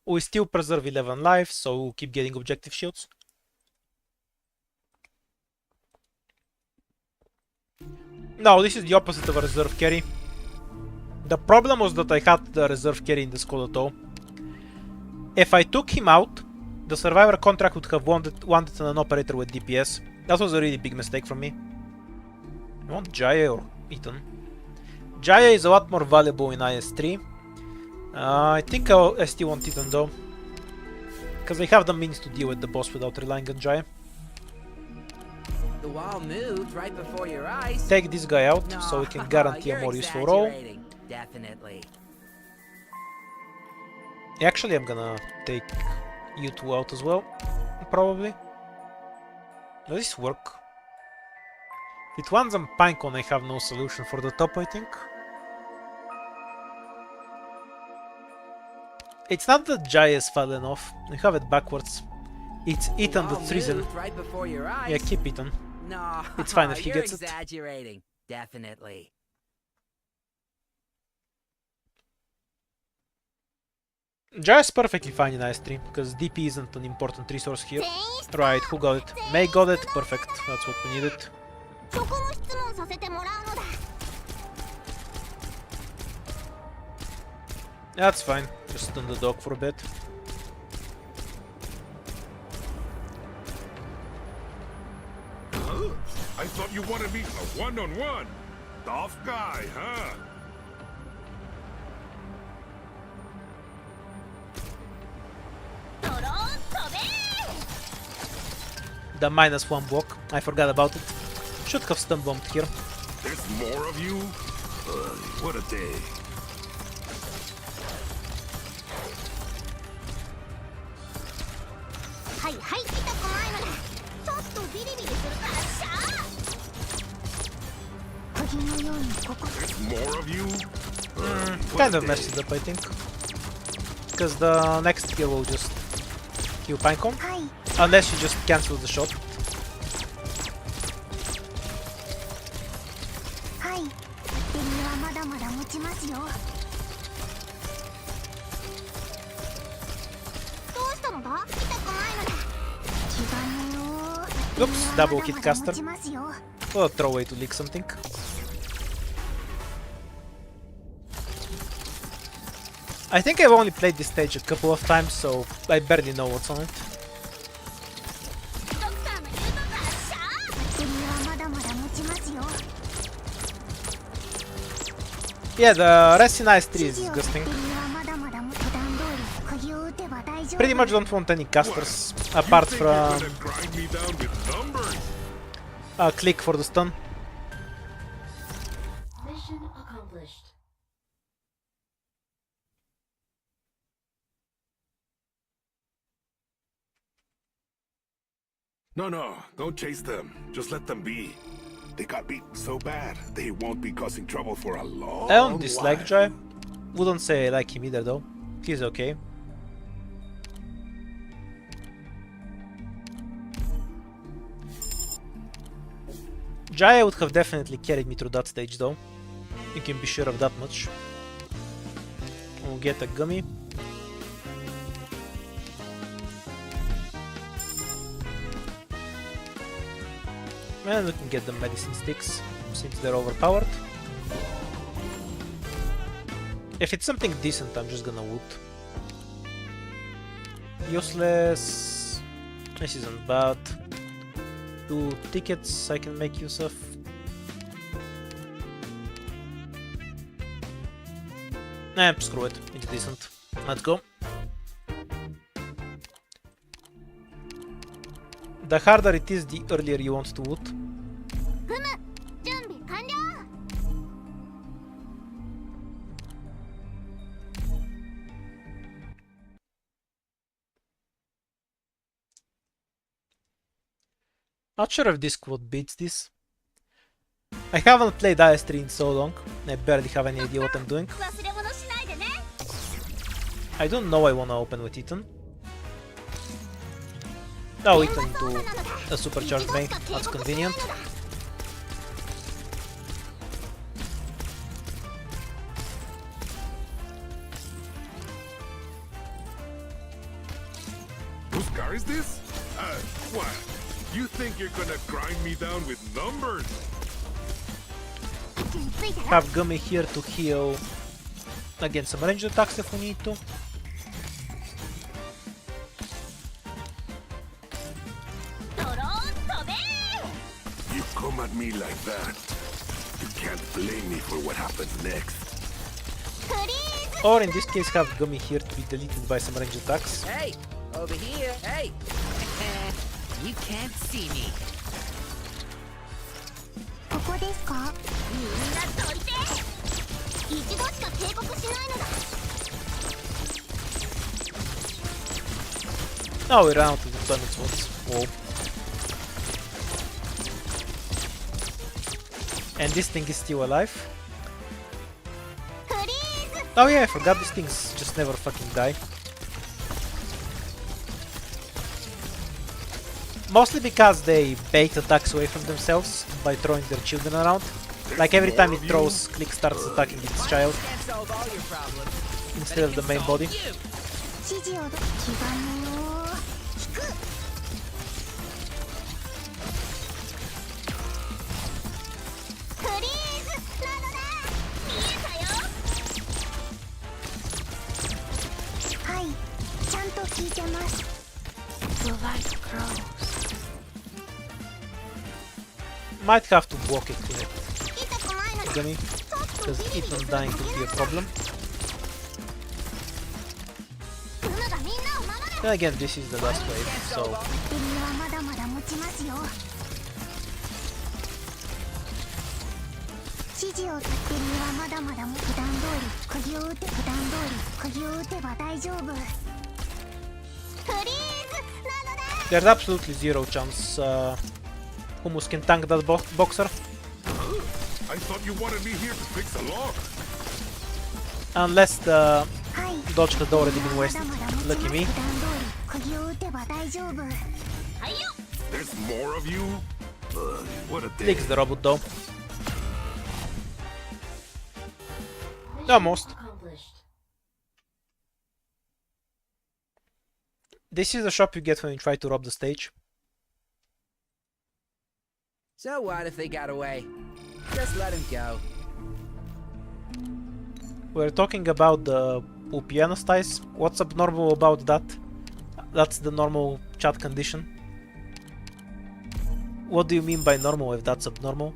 Speaker 1: We still preserve 11 lives, so we'll keep getting objective shields. No, this is the opposite of a reserve carry. The problem was that I had the reserve carry in the squad at all. If I took him out, the survivor contract would have wanted an operator with DPS. That was a really big mistake from me. I want Jaya or Ethan. Jaya is a lot more valuable in IS-3. I think I still want Ethan though. Because I have the means to deal with the boss without relying on Jaya.
Speaker 5: The wall moved right before your eyes.
Speaker 1: Take this guy out so we can guarantee a
Speaker 5: you're
Speaker 1: more useful role.
Speaker 5: exaggerating. Definitely.
Speaker 1: Actually, I'm gonna take you two out as well, probably. Does this work? If it lands on Pinecone, I have no solution for the top, I think. It's not that Jaya has fallen off, I have it backwards. It's
Speaker 5: The
Speaker 1: Ethan
Speaker 5: wall
Speaker 1: that's reason.
Speaker 5: moved right before your eyes.
Speaker 1: Yeah, keep Ethan.
Speaker 5: No,
Speaker 1: It's fine if he
Speaker 5: you're
Speaker 1: gets it.
Speaker 5: exaggerating. Definitely.
Speaker 1: Jaya's perfectly fine in IS-3, because DP isn't an important resource here. Right, who got it? May got it, perfect, that's what we needed.
Speaker 3: そこも質問させてもらうのだ。
Speaker 1: That's fine, just stun the dog for a bit.
Speaker 8: Huh? I thought you wanted me a one-on-one. Tough guy, huh?
Speaker 1: The -1 block, I forgot about it. Should have stun bombed here.
Speaker 8: There's more of you? What a day. There's more of you? What
Speaker 1: Kind
Speaker 8: a
Speaker 1: of
Speaker 8: day.
Speaker 1: messed it up, I think. Because the next kill will just kill Pinecone.
Speaker 6: はい。
Speaker 1: Unless you just cancel the shot.
Speaker 6: はい。バッテリーはまだまだ持ちますよ。
Speaker 3: どうしたのだ？痛くないのだ。
Speaker 6: 気兼ねを。
Speaker 1: Oops, double hit
Speaker 6: まだまだ
Speaker 1: caster.
Speaker 6: 持ちますよ。
Speaker 1: Or a throwaway to leak something. I think I've only played this stage a couple of times, so I barely know what's on it.
Speaker 3: ドクターの言うとかしゃー。
Speaker 6: バッテリーはまだまだ持ちますよ。
Speaker 1: Yeah, the rest in IS-3 is
Speaker 6: 指示をバッ
Speaker 1: disgusting.
Speaker 6: テリーはまだまだ普段通り釘を打てば大丈夫。
Speaker 1: Pretty much don't want any casters, apart
Speaker 8: You think you're
Speaker 1: from
Speaker 8: gonna grind me down with numbers?
Speaker 1: click for the stun.
Speaker 3: Mission accomplished.
Speaker 8: No, don't chase them. Just let them be. They got beaten so bad, they won't be causing trouble for a long
Speaker 1: I don't dislike
Speaker 8: while.
Speaker 1: Jai. Wouldn't say I like him either though. He's okay. Jaya would have definitely carried me through that stage though. You can be sure of that much. We'll get a gummy. And we can get the medicine sticks, since they're overpowered. If it's something decent, I'm just gonna loot. Useless. This isn't bad. 2 tickets I can make use of. Screw it. It's decent. Let's go. The harder it is, the earlier you want to loot.
Speaker 6: ふむ準備完了
Speaker 1: Not sure if this quote beats this. I haven't played IS3 in so long, I barely have any idea what I'm doing.
Speaker 6: 忘れ物しないでね
Speaker 1: I don't know I wanna open with Ethan. Oh, Ethan to a supercharged main, that's convenient.
Speaker 8: Whose car is this? What? You think you're gonna grind me down with numbers?
Speaker 6: 位置についたら
Speaker 1: Have Gummy here to heal against some ranged attacks if we need to.
Speaker 6: ドローン飛べ
Speaker 8: You come at me like that. You can't blame me for what happens next.
Speaker 6: フリーズ
Speaker 1: Or in this case have Gummy here to be deleted by some ranged attacks.
Speaker 5: Hey, over here. Hey. You can't see me.
Speaker 6: ここですかみんなどいて一度しか警告しないのだ
Speaker 1: Oh, we ran out of deployment spots. Whoa. And this thing is still alive.
Speaker 6: フリーズ
Speaker 1: Oh yeah, I forgot these things just never fucking die. Mostly because they bait attacks away from themselves by throwing their children around. Like every time it throws, Click starts attacking its child
Speaker 5: Can't solve all your problems.
Speaker 1: instead of the main body.
Speaker 6: 指示をど気がねよ引くフリーズなのだ見えたよはいちゃんと聞いてます
Speaker 4: The light grows.
Speaker 1: Might have to block it with
Speaker 6: 痛くないのだ
Speaker 1: Gummy,
Speaker 6: ちょっと
Speaker 1: because
Speaker 6: ビリビリ
Speaker 1: Ethan dying could be a problem.
Speaker 6: ふむがみんなを守る
Speaker 1: Then again, this is the last wave, so
Speaker 6: バッテリーはまだまだ持ちますよ指示をバッテリーはまだまだ普段通り釘を打て普段通り釘を打てば大丈夫フリーズなのだ
Speaker 1: there's absolutely zero chance Hummus can tank that boxer.
Speaker 8: I thought you wanted me here to fix a lock.
Speaker 1: Unless the
Speaker 6: はい
Speaker 1: dodge had already been
Speaker 6: ま
Speaker 1: wasted.
Speaker 6: だまだ持ちます
Speaker 1: Lucky me.
Speaker 6: 普段通り釘を打てば大丈夫はいよ
Speaker 8: There's more of you? What a day.
Speaker 1: Takes the robot though. Almost. This is the shop you get when you try to rob the stage.
Speaker 5: So what if they got away? Just let him go.
Speaker 1: We're talking about the piano styles. What's abnormal about that? That's the normal chat condition. What do you mean by normal if that's abnormal?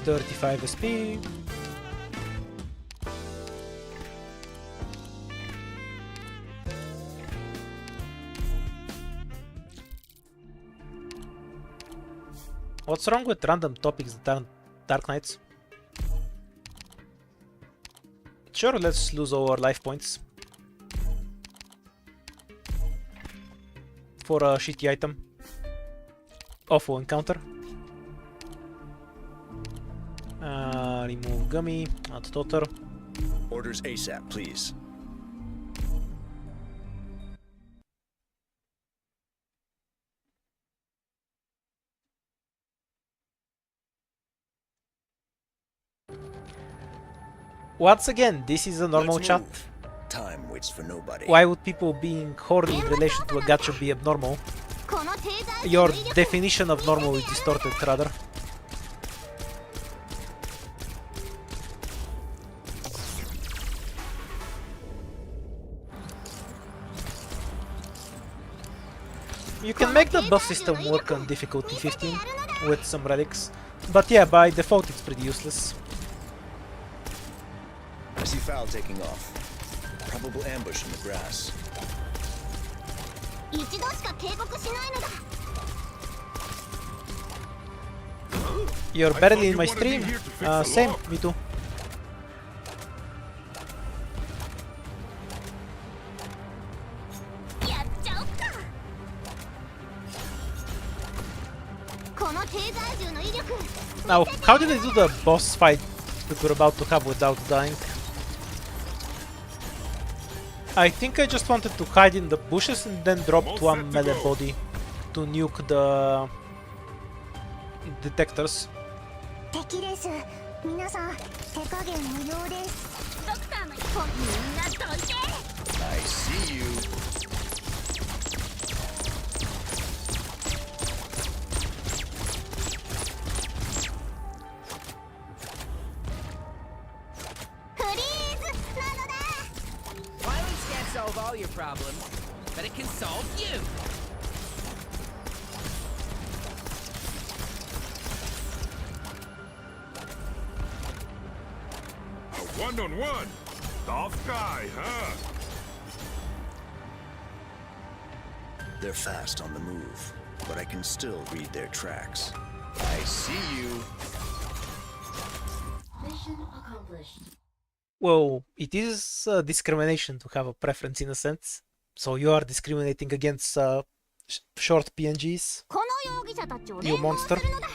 Speaker 1: $35 SP. What's wrong with random topics that aren't Dark Knights? Sure, let's lose our life points for a shitty item. Awful encounter. Remove gummy, add daughter.
Speaker 7: Orders ASAP, please.
Speaker 1: Once again, this is a normal
Speaker 7: Let's
Speaker 1: chat.
Speaker 7: move. Time waits for nobody.
Speaker 1: Why would people being horny in relation to a gacha be abnormal?
Speaker 6: このテーザー銃
Speaker 1: Your
Speaker 6: の威力
Speaker 1: definition of normal is distorted, rather. You can make the buff system work on difficulty 15 with some relics, but yeah, by default it's pretty useless.
Speaker 7: I see Foul taking off. Probable ambush in the grass.
Speaker 6: 一度しか警告しないのだ
Speaker 1: You're barely in my stream. Same, me too.
Speaker 6: やっちゃおっかこのテーザー銃の威力
Speaker 1: Now, how did I do the boss fight that we're about to have without dying? I think I just wanted to hide in the bushes and then dropped one melee body to nuke the detectors.
Speaker 6: 敵です皆さん手加減無料ですドクターのみんなどいて
Speaker 7: I see you.
Speaker 5: Violence can't solve all your problems, but it can solve you.
Speaker 8: A one-on-one. Tough guy, huh?
Speaker 7: They're fast on the move, but I can still read their tracks. I see you.
Speaker 3: Mission accomplished.
Speaker 1: Well, it is discrimination to have a preference in a sense. So you are discriminating against short PNGs.
Speaker 6: この容疑者たちを
Speaker 1: You
Speaker 6: 連行す
Speaker 1: monster.
Speaker 6: るのだ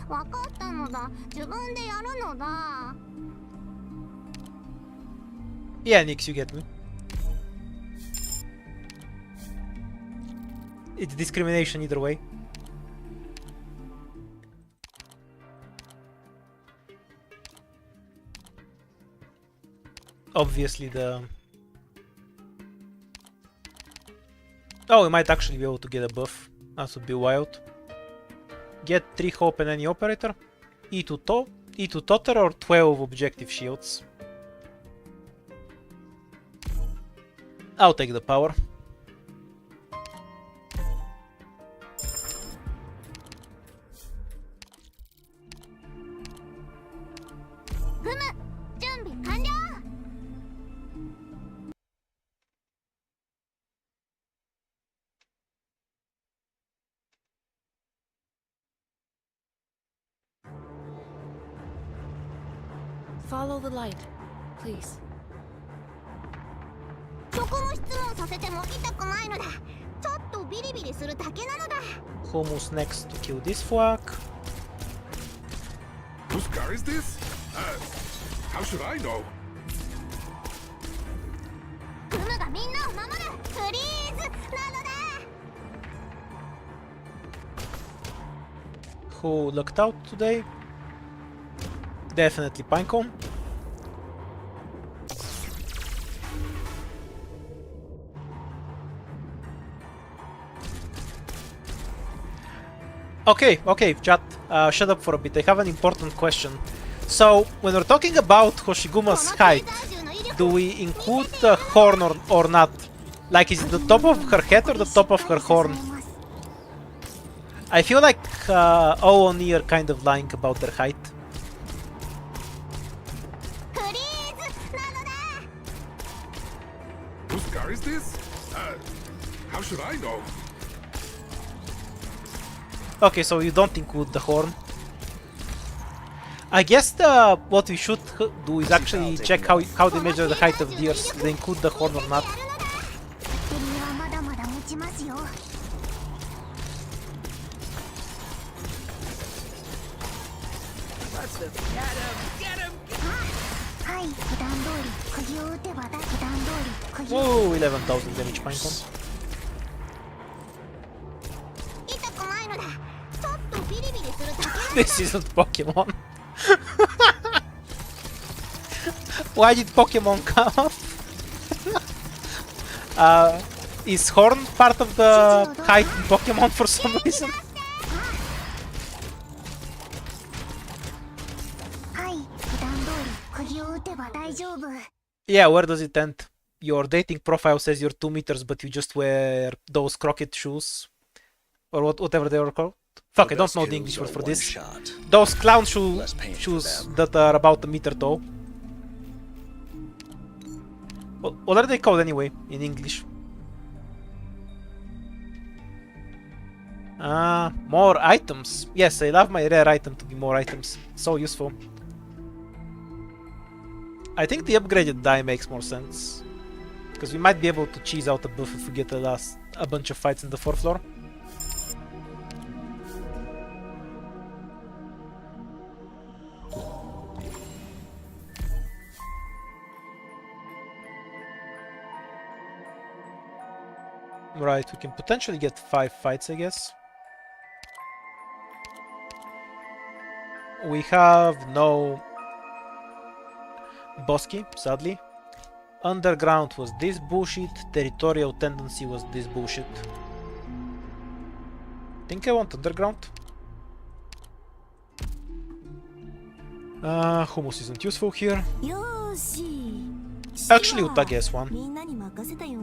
Speaker 6: 分かったのだ自分でやるのだ
Speaker 1: Yeah, Nix, you get me. It's discrimination either way. Obviously the... Oh, we might actually be able to get a buff. That would be wild. Get 3 hope and any operator. E2 totter or 12 objective shields. I'll take the power.
Speaker 4: Follow the light, please.
Speaker 6: そこも質問させても痛くないのだちょっとビリビリするだけなのだ
Speaker 1: Almost next to kill this flag.
Speaker 8: Whose car is this? How should I know?
Speaker 6: クムがみんなを守るフリーズなのだ
Speaker 1: Who lucked out today? Definitely Pinecone. Okay, chat, shut up for a bit. I have an important question. So, when we're talking about Hoshiguma's height, do we include the horn or not? Like, is it the top of her head or the top of her horn? I feel like all on are kind of lying about their height.
Speaker 6: フリーズなのだ
Speaker 8: Whose car is this? How should I know?
Speaker 1: Okay, so you don't include the horn. I guess what we should do is actually check how they measure the height of deers. They include the horn or not.
Speaker 6: バッテリーはまだまだ持ちますよ。
Speaker 5: Let's just get him! Get him!
Speaker 6: はい、普段通り釘を打てばだ。普段通り釘を。
Speaker 1: Whoa, 11,000 damage pine cone.
Speaker 6: 痛くないのだ。ちょっとビリビリするだけなのだ。
Speaker 1: This isn't Pokemon. Why did Pokemon come? Is horn part of the height in Pokemon for some reason?
Speaker 6: はい、普段通り釘を打てば大丈夫。
Speaker 1: Yeah, where does it end? Your dating profile says you're 2 meters, but you just wear those crooked shoes. Or whatever they were called. Fuck, I don't know the English word for this. Those clown shoes that are about a meter tall. What are they called anyway, in English? More items. Yes, I love my rare item to be more items. So useful. I think the upgraded die makes more sense. Because we might be able to cheese out a buff if we get a bunch of fights in the 4th floor. Right, we can potentially get 5 fights, I guess. We have no Bosky, sadly. Underground was this bullshit. Territorial tendency was this bullshit. Think I want underground. Hummus isn't useful here.
Speaker 3: よーし。
Speaker 1: Actually, Utage has one.
Speaker 3: みんなに任せたよ。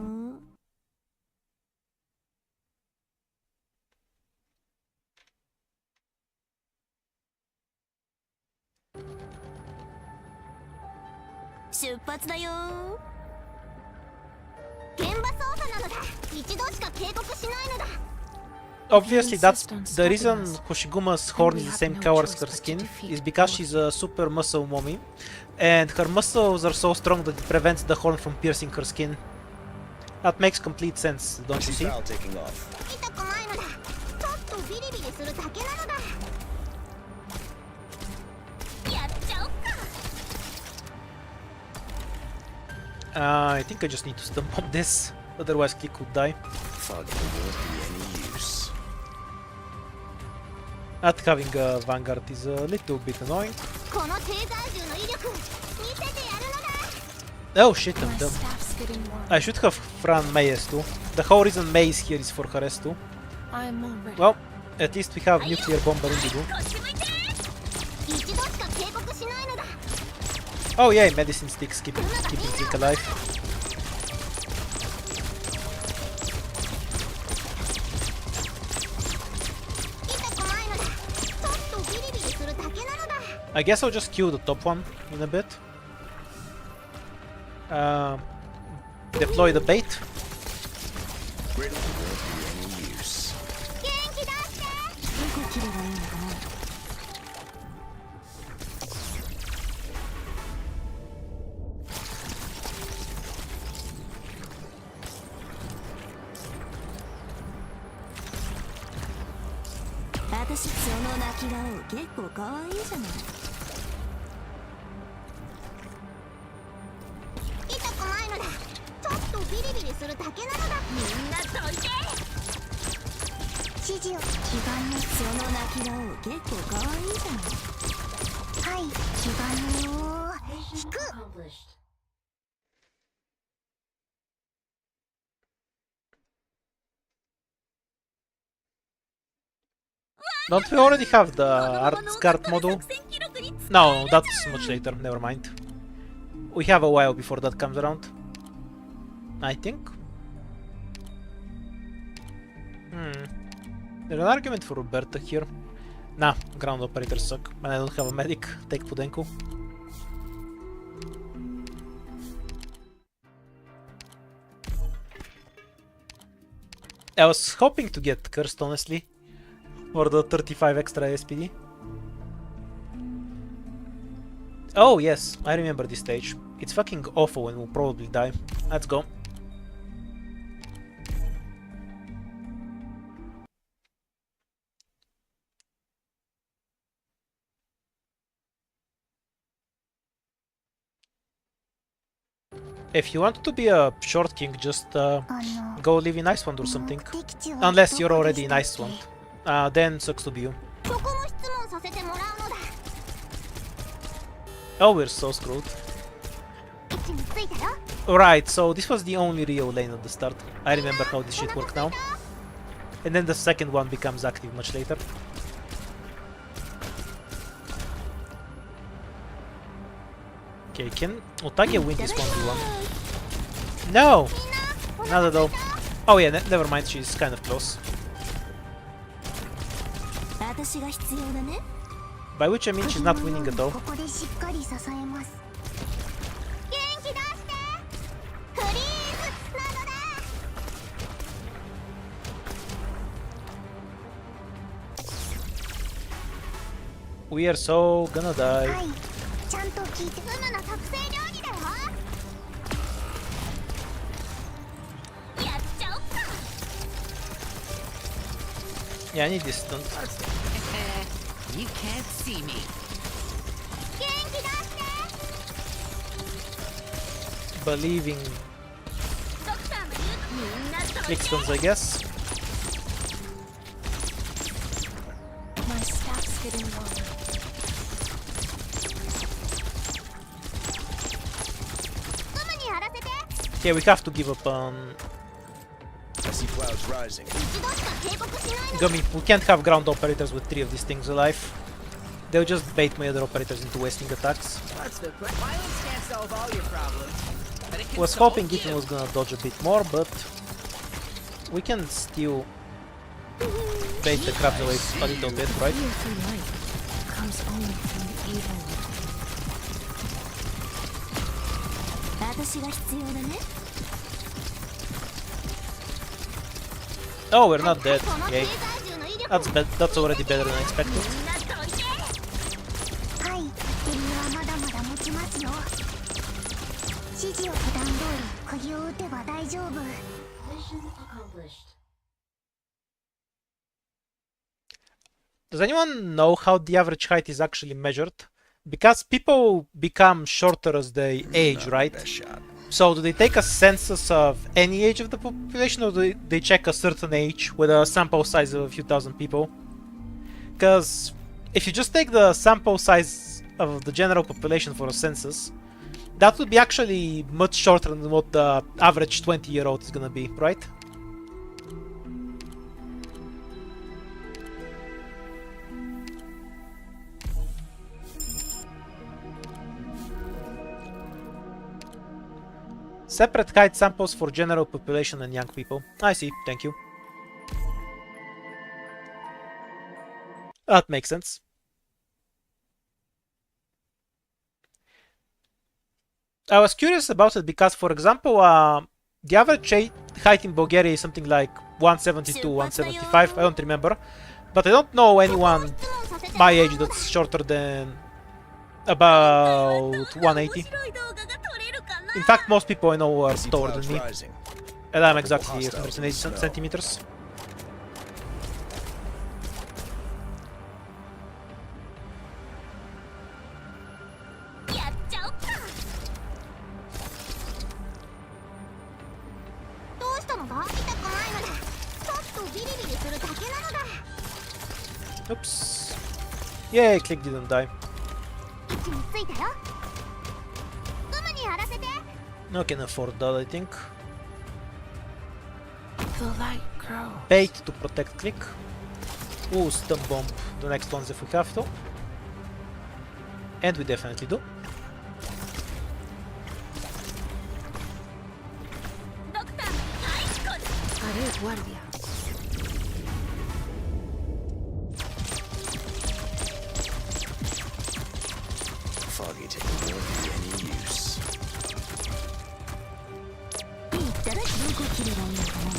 Speaker 3: 出発だよ。現場操作なのだ。一度しか警告しないのだ。
Speaker 1: Obviously, that's the reason Hoshiguma's horn is the same color as her skin, is because she's a super muscle mommy, and her muscles are so strong that it prevents the horn from piercing her skin. That makes complete sense, don't you see?
Speaker 6: 痛くないのだ。ちょっとビリビリするだけなのだ。やっちゃおっか。
Speaker 1: I think I just need to stump on this, otherwise Click would die.
Speaker 7: Fog won't be any use.
Speaker 1: Not having a Vanguard is a little bit annoying.
Speaker 6: このテーザー銃の威力見せてやるのだ。
Speaker 1: Oh shit, I'm
Speaker 4: My
Speaker 1: dumb.
Speaker 4: staff's getting warm.
Speaker 1: I should have run May S2. The whole reason May is here is for her S2.
Speaker 4: I'm all ready.
Speaker 1: Well, at least we have nuclear bomber Indigo.
Speaker 6: こっち向いて。一度しか警告しないのだ。
Speaker 1: Oh yeah, medicine sticks keeping Zeke alive.
Speaker 6: 痛くないのだ。ちょっとビリビリするだけなのだ。
Speaker 1: I guess I'll just kill the top one in a bit. Deploy the bait.
Speaker 7: Riddle won't be any use.
Speaker 6: 元気出して。
Speaker 3: どこ切ればいいのかな。 私その泣き顔結構可愛いじゃない。
Speaker 6: 痛くないのだ。ちょっとビリビリするだけなのだ。みんなどいて。指示を。
Speaker 3: 気概のその泣き顔結構可愛いじゃない。
Speaker 6: はい、気兼ねを引く。
Speaker 1: Don't we already have the Arts Guard model? No, that's much later, never mind. We have a while before that comes around. I think. There's an argument for Roberta here. Nah, ground operators suck, and I don't have a medic. Take Pudenko. I was hoping to get Cursed, honestly. For the 35 extra SPD. Oh yes, I remember this stage. It's fucking awful and we'll probably die. Let's go. If you want to be a short king, just go live in Iceland or something. Unless you're already in Iceland. Then sucks to be you.
Speaker 6: そこの質問させてもらうのだ
Speaker 1: Oh, we're so screwed.
Speaker 6: 位置についたよ
Speaker 1: Right, so this was the only Rio lane at the start. I remember how this shit worked now. And then the second one becomes active much later. Okay, can Otage win this 1v1? No! Not at all. Oh yeah, never mind, she's kind of close.
Speaker 3: 私が必要だね
Speaker 1: By which I mean she's not winning at all.
Speaker 6: ここでしっかり支えます元気出してフリーズなのだ
Speaker 1: We are so gonna
Speaker 6: は
Speaker 1: die.
Speaker 6: いちゃんと聞いてうむの特製料理だよやっちゃおっか
Speaker 1: Yeah, I need this stunt.
Speaker 5: You can't see me.
Speaker 6: 元気出して
Speaker 1: Believing
Speaker 6: ドクターの言うみんなと
Speaker 1: click stunts, I guess.
Speaker 4: My stack's getting low.
Speaker 6: うむにやらせて
Speaker 1: Okay, we have to give up on...
Speaker 7: I see clouds rising.
Speaker 6: 一度しか警告しないの
Speaker 1: Gummy, we can't have ground operators with 3 of these things alive. They'll just bait my other operators into wasting attacks.
Speaker 5: What's the point? Violence can't solve all your problems, but it can
Speaker 1: Was
Speaker 5: solve
Speaker 1: hoping Ethan
Speaker 5: you.
Speaker 1: was gonna dodge a bit more, but we can still bait the crabs away a little bit, right?
Speaker 4: Fear for light comes only from the evil one.
Speaker 3: 私が必要だね
Speaker 1: Oh, we're not dead.
Speaker 6: この
Speaker 1: Yay.
Speaker 6: 経済銃の威力
Speaker 1: That's already better than expected.
Speaker 6: みんなといてはい敵はまだまだ持ちますよ指示を普段通り釘を打てば大丈夫
Speaker 1: Does anyone know how the average height is actually measured? Because people become shorter as they age, right?
Speaker 7: Best shot.
Speaker 1: So do they take a census of any age of the population, or do they check a certain age with a sample size of a few thousand people? Because if you just take the sample size of the general population for a census, that would be actually much shorter than what the average 20-year-old is gonna be, right? Separate height samples for general population and young people. I see, thank you. That makes sense. I was curious about it because, for example, the average height in Bulgaria is something like 172, 175, I don't remember. But I don't know anyone my age that's shorter than about 180. In fact, most people I know are
Speaker 7: I see
Speaker 1: taller
Speaker 7: clouds
Speaker 1: than me,
Speaker 7: rising.
Speaker 1: and I'm exactly
Speaker 7: Hostiles
Speaker 1: 180
Speaker 7: in the snow.
Speaker 1: centimeters. Oops. Yay, Click didn't die. No can afford that, I think.
Speaker 4: The light grows.
Speaker 1: Bait to protect Click. Ooh, stun bomb the next ones if we have to. And we definitely do.
Speaker 4: Haré guardia.
Speaker 7: Foggy tail won't be any use.
Speaker 3: どこ切ればいいのかな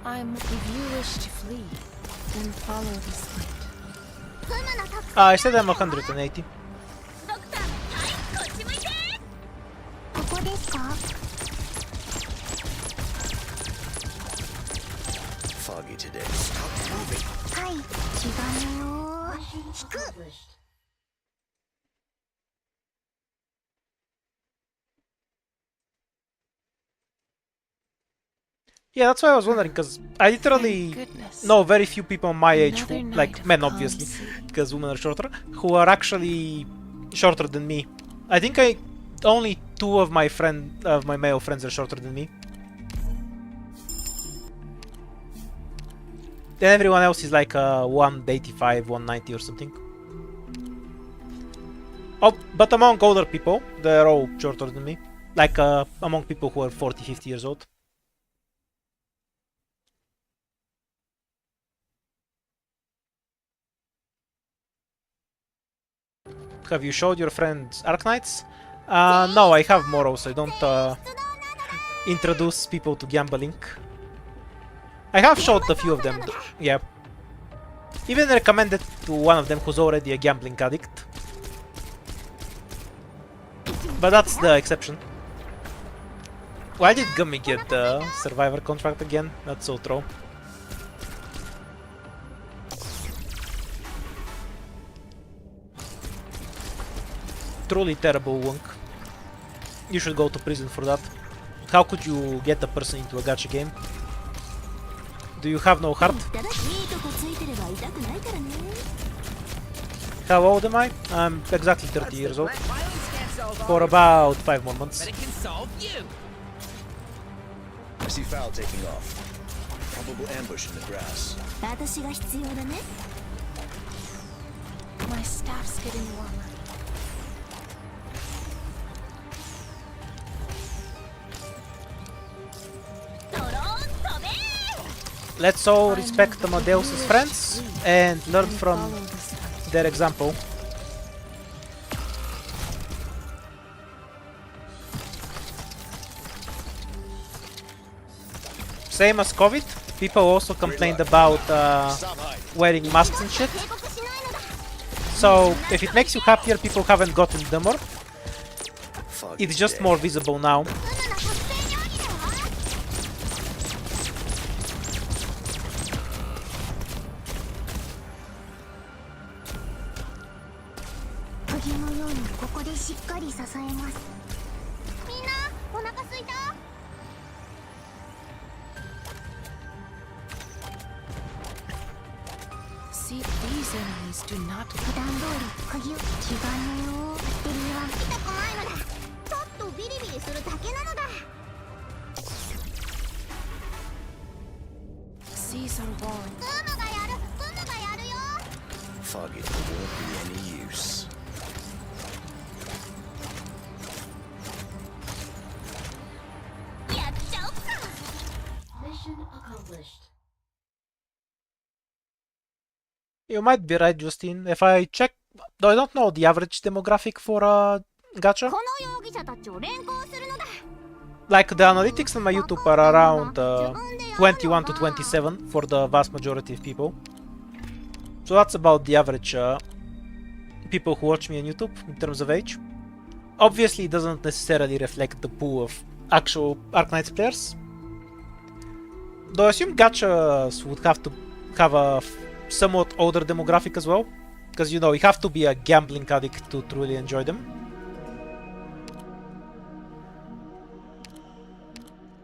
Speaker 4: If you wish to flee, then follow this light.
Speaker 6: ふむの特
Speaker 1: I said I'm 180.
Speaker 3: ドクターはいこっち向いて
Speaker 6: ここですか？
Speaker 7: Foggy today.
Speaker 6: はい、気兼ねを引く。
Speaker 1: Yeah, that's why I was wondering, because I literally
Speaker 4: Thank goodness.
Speaker 1: know very few people my age, who,
Speaker 4: Another night
Speaker 1: like
Speaker 4: of
Speaker 1: men
Speaker 4: calm
Speaker 1: obviously,
Speaker 4: sea.
Speaker 1: because women are shorter, who are actually shorter than me. I think only two of my male friends are shorter than me. Then everyone else is like 185, 190 or something. Oh, but among older people, they're all shorter than me. Like among people who are 40, 50 years old. Have you showed your friends Arknights? No, I have more, so I don't introduce people to gambling. I have showed a few of them, yeah. Even recommended to one of them who's already a gambling addict. But that's the exception. Why did Gummy get the Survivor contract again? That's so true. Truly terrible wonk. You should go to prison for that. How could you get a person into a gacha game? Do you have no heart?
Speaker 3: いただきいいとこついてれば痛くないからね
Speaker 1: How old am I? I'm exactly 30 years old.
Speaker 5: Let violence can't solve all
Speaker 1: For
Speaker 5: of
Speaker 1: about 5 more
Speaker 5: it,
Speaker 1: months.
Speaker 5: but it can solve you.
Speaker 7: I see foul taking off. Probable ambush in the grass.
Speaker 3: 私が必要だね
Speaker 4: My staff's getting warmer.
Speaker 1: Let's all respect Amadeus' friends and learn from
Speaker 4: Follow this light.
Speaker 1: their example. Same as COVID, people also complained about
Speaker 7: Stop hiding.
Speaker 1: wearing masks and shit.
Speaker 6: 警告しないのだ。
Speaker 1: So if it makes you happier, people haven't gotten them more.
Speaker 7: Foggy
Speaker 1: It's just
Speaker 7: today.
Speaker 1: more visible now.
Speaker 6: ふむの特製料理だわ。釘のようにここでしっかり支えます。みんなお腹すいた？
Speaker 4: See, these enemies do not
Speaker 6: 普段通り釘を気兼ねをってるは痛くないのだ。ちょっとビリビリするだけなのだ。
Speaker 4: Seas are warm.
Speaker 6: ふむがやる、ふむがやるよ。
Speaker 7: Foggy won't be any use.
Speaker 3: やっちゃおっか
Speaker 1: You might be right, Justine. If I check, though I don't know the average demographic for gacha.
Speaker 6: この容疑者たちを連行するのだ。
Speaker 1: Like the analytics on my YouTube are around 21 to 27 for the vast majority of people. So that's about the average people who watch me on YouTube in terms of age. Obviously, it doesn't necessarily reflect the pool of actual Arknights players. Though I assume gachas would have to have a somewhat older demographic as well. Because, you know, you have to be a gambling addict to truly enjoy them.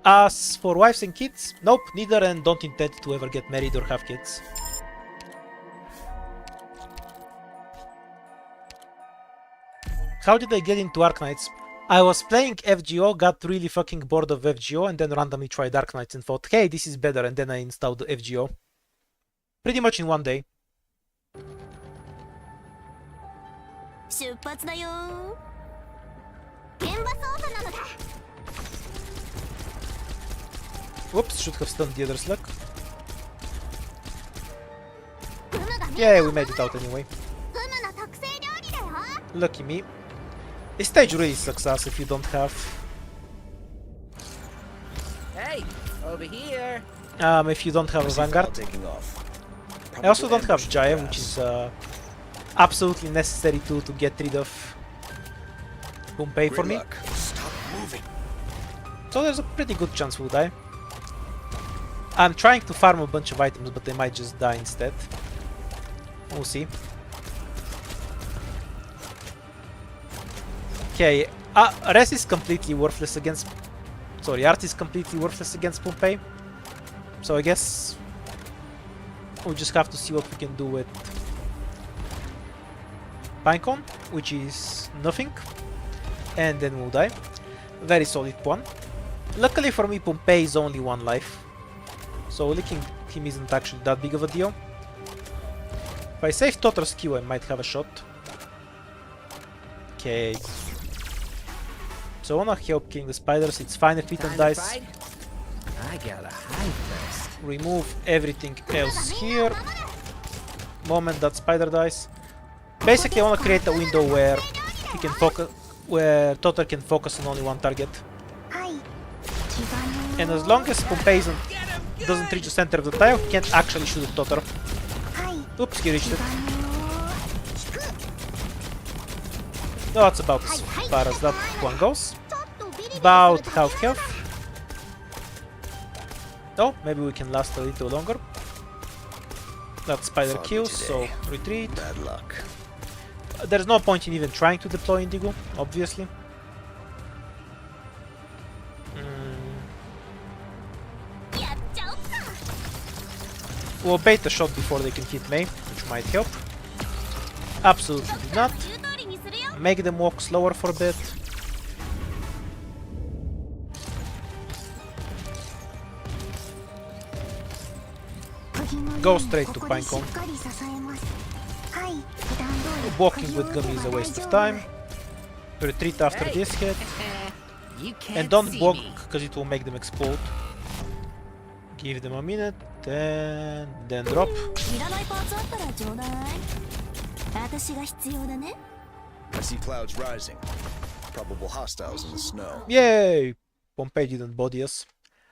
Speaker 1: As for wives and kids, nope, neither, and don't intend to ever get married or have kids. How did I get into Arknights? I was playing FGO, got really fucking bored of FGO, and then randomly tried Arknights and thought, hey, this is better, and then I installed FGO. Pretty much in one day.
Speaker 3: 出発だよ
Speaker 6: 現場捜査なのだ。
Speaker 1: Whoops, should have stunned the other slug.
Speaker 6: ふむが見
Speaker 1: Yeah, we made it out anyway.
Speaker 6: ふむの特製料理だよ。
Speaker 1: Lucky me. This stage really sucks ass if you don't have...
Speaker 5: Hey, over here.
Speaker 1: If you don't have a
Speaker 7: I see Fal
Speaker 1: Vanguard.
Speaker 7: taking off.
Speaker 1: I also
Speaker 7: Probably
Speaker 1: don't have
Speaker 7: ambush
Speaker 1: Jaya,
Speaker 7: the
Speaker 1: which
Speaker 7: grass.
Speaker 1: is absolutely necessary to get rid of Pompey for
Speaker 7: Great
Speaker 1: me.
Speaker 7: luck. Stop moving.
Speaker 1: So there's a pretty good chance we'll die. I'm trying to farm a bunch of items, but they might just die instead. We'll see. Okay, Res is completely worthless against... Sorry, Art is completely worthless against Pompey. So I guess we'll just have to see what we can do with Pinecone, which is nothing. And then we'll die. Very solid one. Luckily for me, Pompey is only 1 life. So licking him isn't actually that big of a deal. If I save Totor's Q, I might have a shot. Okay. So I wanna help killing the spiders. It's fine if Ethan
Speaker 5: Time to
Speaker 1: dies.
Speaker 5: fight? I gotta hide first.
Speaker 1: Remove everything else here. Moment that spider dies. Basically, I wanna create a window where he can focus, where Totor can focus on only 1 target.
Speaker 6: はい。気兼ね
Speaker 1: And as long as Pompey doesn't reach the center of the tile, he can't actually shoot at Totor.
Speaker 6: を。はい。
Speaker 1: Oops, he reached
Speaker 6: 気
Speaker 1: it.
Speaker 6: 兼ねを。引く。
Speaker 1: No, that's about as far as that one goes.
Speaker 6: ちょっとビリビリする
Speaker 1: About
Speaker 6: だけ
Speaker 1: half health. Oh, maybe we can last a little longer. That spider
Speaker 7: Foggy
Speaker 1: kills, so
Speaker 7: today.
Speaker 1: retreat.
Speaker 7: Bad luck.
Speaker 1: There's no point in even trying to deploy Indigo, obviously. We'll bait the shot before they can hit me, which might help. Absolutely did not. Make them walk slower for a bit. Go straight to Pinecone. Walking with Gummy is a waste of time. Retreat after this hit.
Speaker 5: You can't
Speaker 1: And don't
Speaker 5: see
Speaker 1: walk,
Speaker 5: me.
Speaker 1: because it will make them explode. Give them a minute, and then drop.
Speaker 3: いらないパーツあったらちょうだい。私が必要だね。
Speaker 7: I see clouds rising. Probable hostiles in the snow.
Speaker 1: Yay! Pompey didn't body us.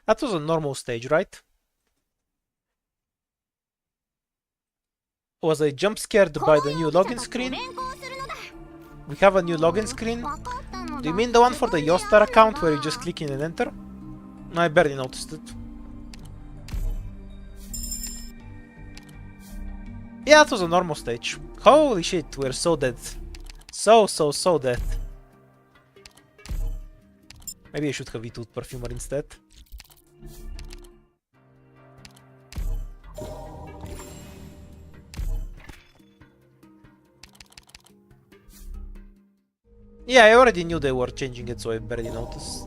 Speaker 1: That was a normal stage, right? Was I jump scared by the new login screen? We have a new login screen? Do you mean the one for the Yostar account where you just click in and enter? I barely noticed it. Yeah, that was a normal stage. Holy shit, we're so dead. So dead. Maybe I should have V2 Perfumer instead. Yeah, I already knew they were changing it, so I barely noticed.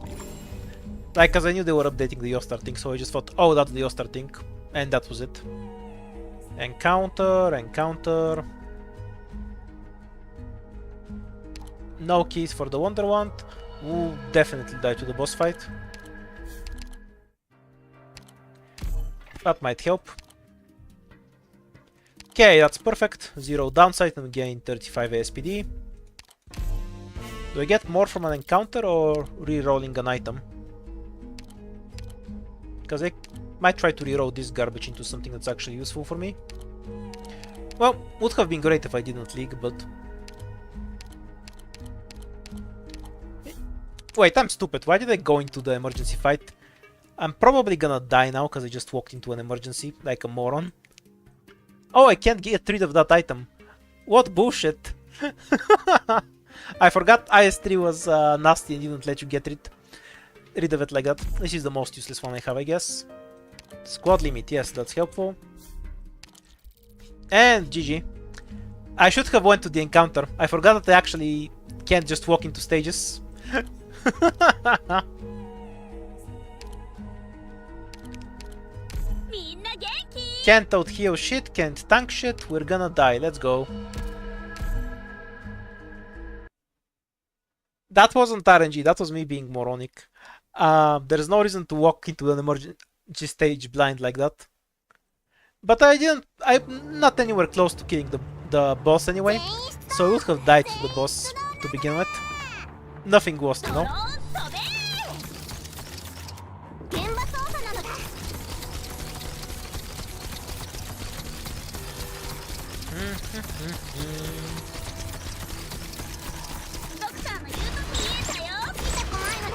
Speaker 1: Like, cause I knew they were updating the Yostar thing, so I just thought, oh, that's the Yostar thing. And that was it. Encounter, encounter. No keys for the Wonder Wand. We'll definitely die to the boss fight. That might help. Okay, that's perfect. 0 downside and we gain 35 ASPD. Do I get more from an encounter or re-rolling an item? Because I might try to re-roll this garbage into something that's actually useful for me. Well, would have been great if I didn't leak, but... Wait, I'm stupid. Why did I go into the emergency fight? I'm probably gonna die now because I just walked into an emergency like a moron. Oh, I can't get rid of that item. What bullshit. I forgot IS-3 was nasty and didn't let you get rid of it like that. This is the most useless one I have, I guess. Squad limit, yes, that's helpful. And GG. I should have went to the encounter. I forgot that I actually can't just walk into stages. Can't out heal shit, can't tank shit, we're gonna die, let's go. That wasn't RNG, that was me being moronic. There's no reason to walk into an emergency stage blind like that. But I'm not anywhere close to killing the boss anyway, so I would have died to the boss to begin with. Nothing was, you know.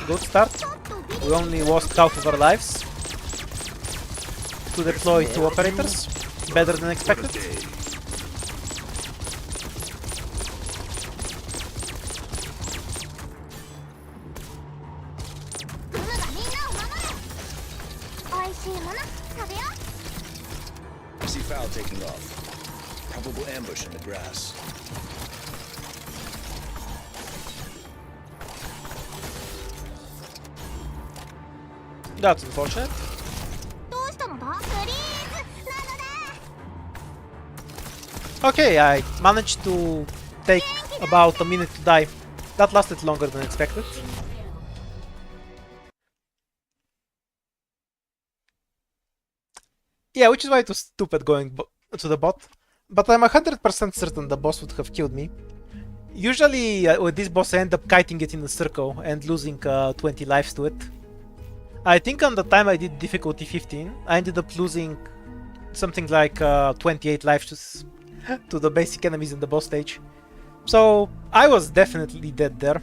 Speaker 1: Good start. We only lost half of our lives. To deploy 2 operators. Better than expected.
Speaker 7: I see foul taking off. Probable ambush in the grass.
Speaker 1: That's unfortunate. Okay, I managed to take about a minute to die. That lasted longer than expected. Yeah, which is why it was stupid going to the bot. But I'm 100% certain the boss would have killed me. Usually with this boss I end up kiting it in a circle and losing 20 lives to it. I think on the time I did difficulty 15, I ended up losing something like 28 lives to the basic enemies in the boss stage. So I was definitely dead there.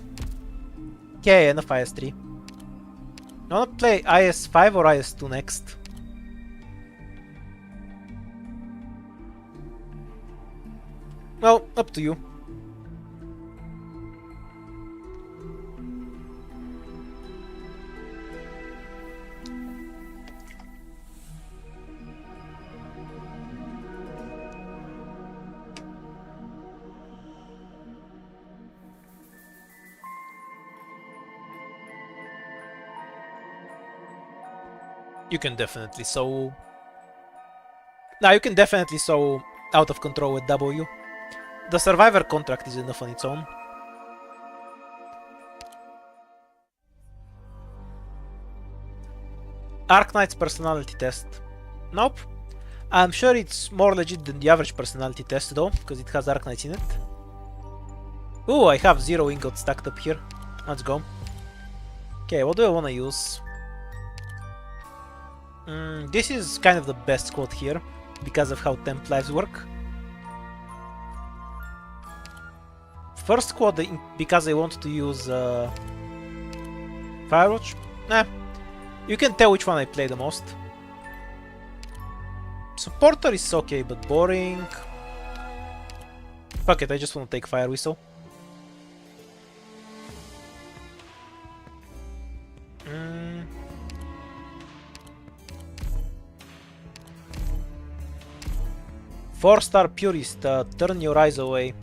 Speaker 1: Okay, enough IS-3. I wanna play IS-5 or IS-2 next? Well, up to you. You can definitely sow... Now you can definitely sow out of control with W. The survivor contract is enough on its own. Arc Knight's personality test. Nope. I'm sure it's more legit than the average personality test though, because it has Arc Knights in it. Ooh, I have 0 ingots stacked up here. Let's go. Okay, what do I want to use? This is kind of the best squad here, because of how temp lives work. First squad, because I want to use Firewatch. You can tell which one I play the most. Supporter is okay, but boring. Fuck it, I just want to take Fire Whistle. Four-star Purist, turn your eyes away.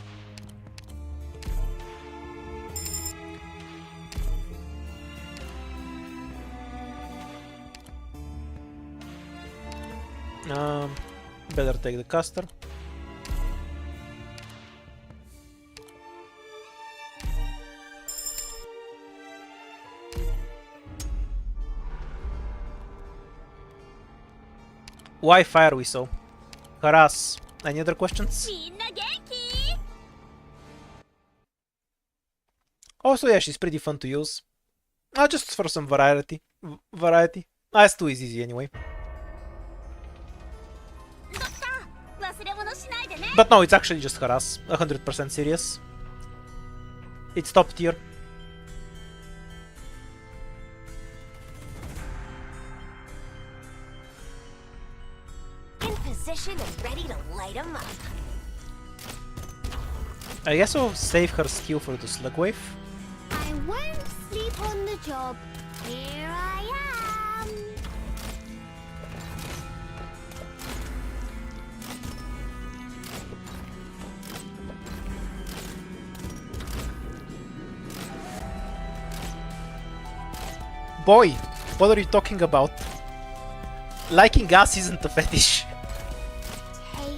Speaker 1: Better take the caster. Why Fire Whistle? Harass. Any other questions? Also, yeah, she's pretty fun to use. Just for some variety. S2 is easy anyway. But no, it's actually just harass. 100% serious. It's top tier.
Speaker 3: In position and ready to light 'em up.
Speaker 1: I guess I'll save her skill for the slug wave.
Speaker 6: I won't sleep on the job. Here I am.
Speaker 1: Boy, what are you talking about? Liking ass isn't a fetish.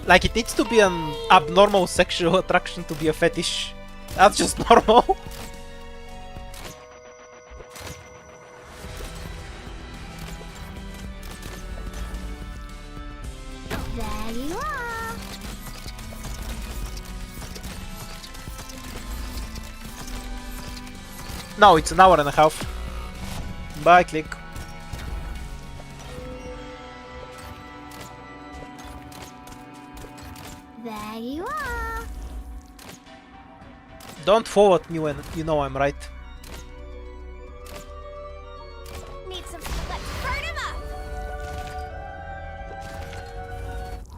Speaker 1: Like, it needs to be an abnormal sexual attraction to be a fetish. That's just normal.
Speaker 6: There you are.
Speaker 1: No, it's an hour and a half. Bye, click.
Speaker 6: There you are.
Speaker 1: Don't forward me when you know I'm right.
Speaker 3: Need some. Let's burn him up.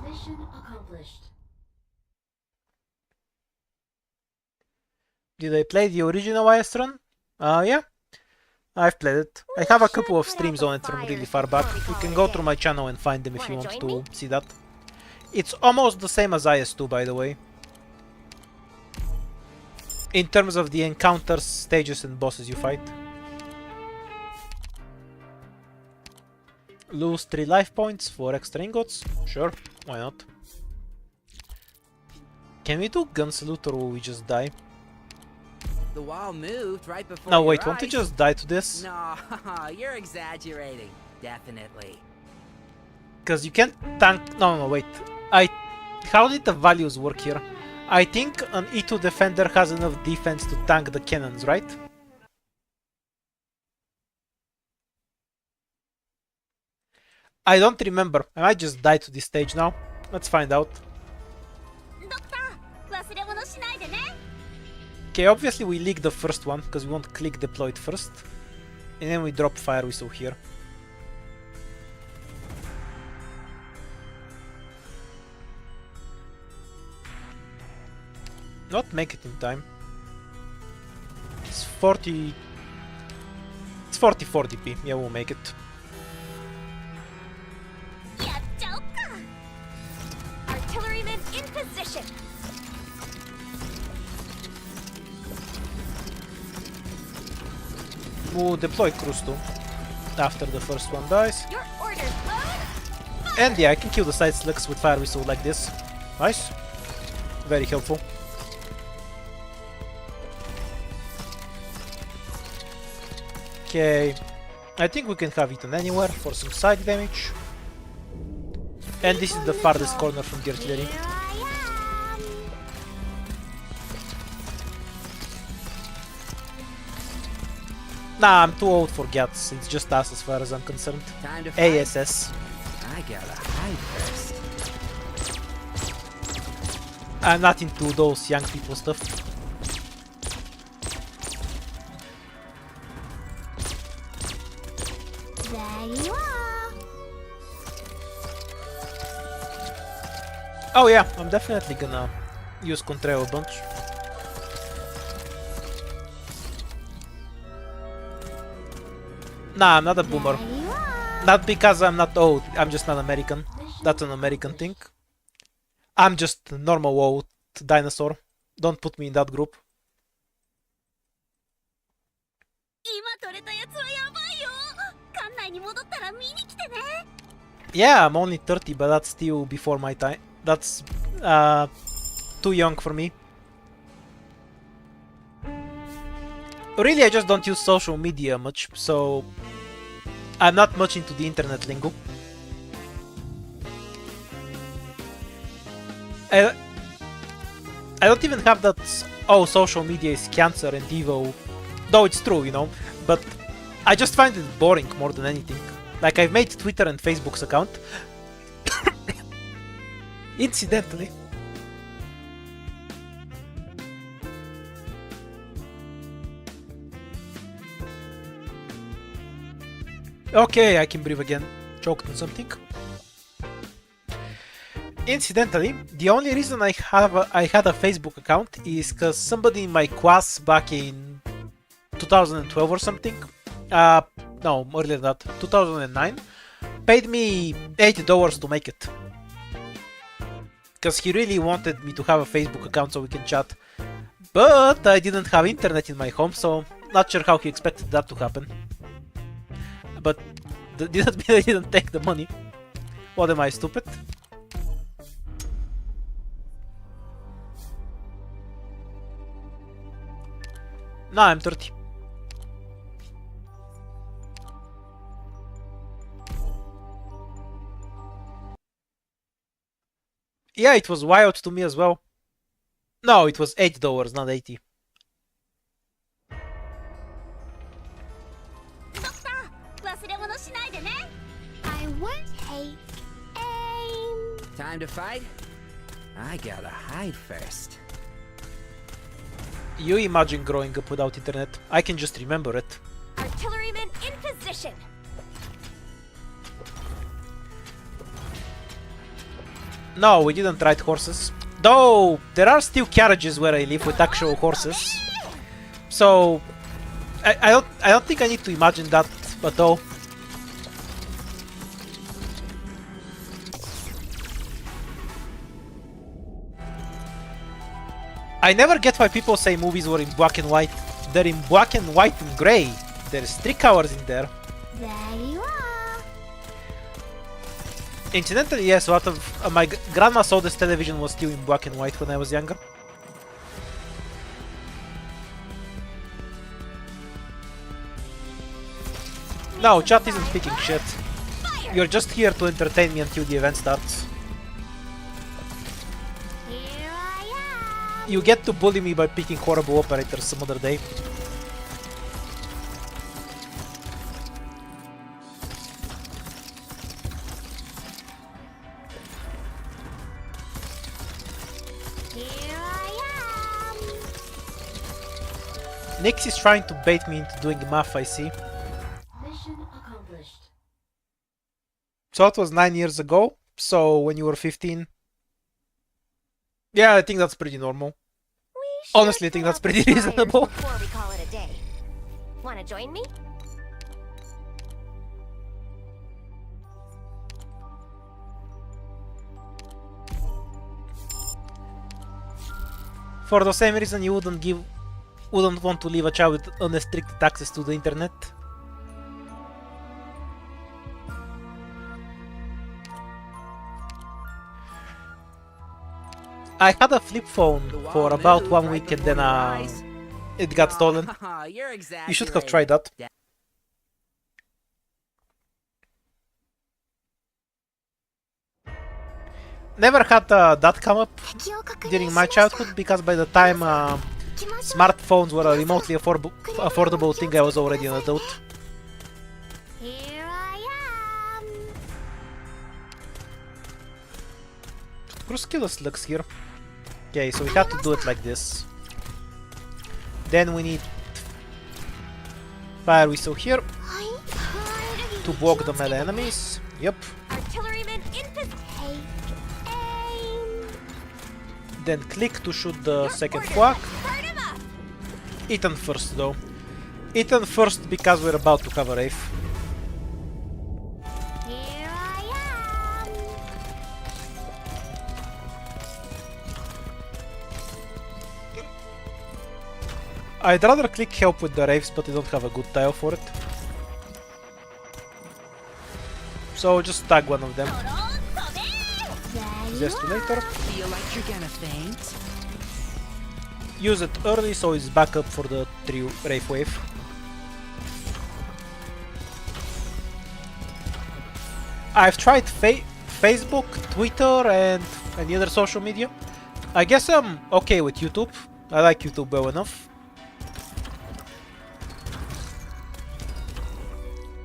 Speaker 2: Mission accomplished.
Speaker 1: Did I play the original Astron? Yeah. I've played it. I have a couple of streams on it from really far back. You can go through my channel and find them if you want to see that. It's almost the same as IS2, by the way. In terms of the encounters, stages and bosses you fight. Lose 3 life points for extra ingots? Sure, why not? Can we do gun salute or will we just die?
Speaker 5: The wall moved right before
Speaker 1: No,
Speaker 5: your
Speaker 1: wait, won't you
Speaker 5: eyes.
Speaker 1: just die to this?
Speaker 5: No, you're exaggerating. Definitely.
Speaker 1: Because you can't tank... No, wait. How did the values work here? I think an E2 defender has enough defense to tank the cannons, right? I don't remember. I might just die to this stage now. Let's find out.
Speaker 3: ドクター、忘れ物しないでね。
Speaker 1: Okay, obviously we leak the first one, because we won't click deployed first. And then we drop fire whistle here. Not make it in time. It's 40... It's 44 DP. Yeah, we'll make it.
Speaker 3: やっちゃおっか。Artilleryman in position.
Speaker 1: We'll deploy cruise too. After the first one dies.
Speaker 3: Your orders, load.
Speaker 1: And yeah, I can kill the side slugs with fire whistle like this. Nice. Very helpful. Okay. I think we can have it on anywhere for some side damage. And this is the farthest corner from the artillery.
Speaker 3: Here I am.
Speaker 1: Nah, I'm too old for GATs. It's just us as far as I'm concerned.
Speaker 5: Time to fight.
Speaker 1: ASS.
Speaker 5: I gotta hide first.
Speaker 1: I'm not into those young people stuff.
Speaker 3: There you are.
Speaker 1: Oh yeah, I'm definitely gonna use Contrail a bunch. Nah, I'm not a boomer.
Speaker 3: There you are.
Speaker 1: Not because I'm not old, I'm just not American. That's an American thing. I'm just a normal old dinosaur. Don't put me in that group.
Speaker 3: 今取れたやつはやばいよ。館内に戻ったら見に来てね。
Speaker 1: Yeah, I'm only 30, but that's still before my time. That's too young for me. Really, I just don't use social media much, so I'm not much into the internet lingo. I don't even have that, oh, social media is cancer and evil, though it's true, you know, but I just find it boring more than anything. Like, I've made Twitter and Facebook's account. Incidentally. Okay, I can breathe again. Choked on something. Incidentally, the only reason I had a Facebook account is because somebody in my class back in 2012 or something, no, earlier than that, 2009, paid me $80 to make it. Because he really wanted me to have a Facebook account so we can chat. But I didn't have internet in my home, so not sure how he expected that to happen. But didn't mean I didn't take the money. What, am I stupid? No, I'm 30. Yeah, it was wild to me as well. No, it was $8, not 80.
Speaker 3: ドクター、忘れ物しないでね。I won't take aim.
Speaker 5: Time to fight? I gotta hide first.
Speaker 1: You imagine growing up without internet. I can just remember it.
Speaker 3: Artillerymen in position.
Speaker 1: No, we didn't ride horses. Though, there are still carriages where I live with actual horses. So, I don't think I need to imagine that at all. I never get why people say movies were in black and white. They're in black and white and grey. There's 3 colors in there.
Speaker 6: There you are.
Speaker 1: Incidentally, yes, a lot of my grandma's oldest television was still in black and white when I was younger. No, chat isn't picking shit. You're just here to entertain me until the event starts.
Speaker 6: Here I am.
Speaker 1: You get to bully me by picking horrible operators some other day.
Speaker 6: Here I am.
Speaker 1: Nix is trying to bait me into doing math, I see.
Speaker 3: Mission accomplished.
Speaker 1: So that was 9 years ago, so when you were 15. Yeah, I think that's pretty normal. Honestly, I think that's pretty reasonable.
Speaker 3: Before we call it a day. Wanna join me?
Speaker 1: For the same reason you wouldn't want to leave a child with unrestricted access to the internet. I had a flip phone for about 1 week and then it got stolen.
Speaker 5: You're
Speaker 1: You should have tried that. Never had that come up during my childhood because by the time smartphones were a remotely affordable thing, I was already an adult.
Speaker 6: Here I am.
Speaker 1: Whose kill slugs here? Okay, so we have to do it like this. Then we need fire whistle here to block the melee enemies. Yep.
Speaker 3: Artillerymen in position.
Speaker 6: Aim.
Speaker 1: Then click to shoot the second quack.
Speaker 3: Burn him up.
Speaker 1: Ethan first though. Ethan first because we're about to cover Wraith.
Speaker 6: Here I am.
Speaker 1: I'd rather click help with the Wraiths, but I don't have a good tile for it. So just tag one of them. Just later.
Speaker 5: Feel like you're gonna faint?
Speaker 1: Use it early so it's backup for the Wraith wave. I've tried Facebook, Twitter and any other social media. I guess I'm okay with YouTube. I like YouTube well enough.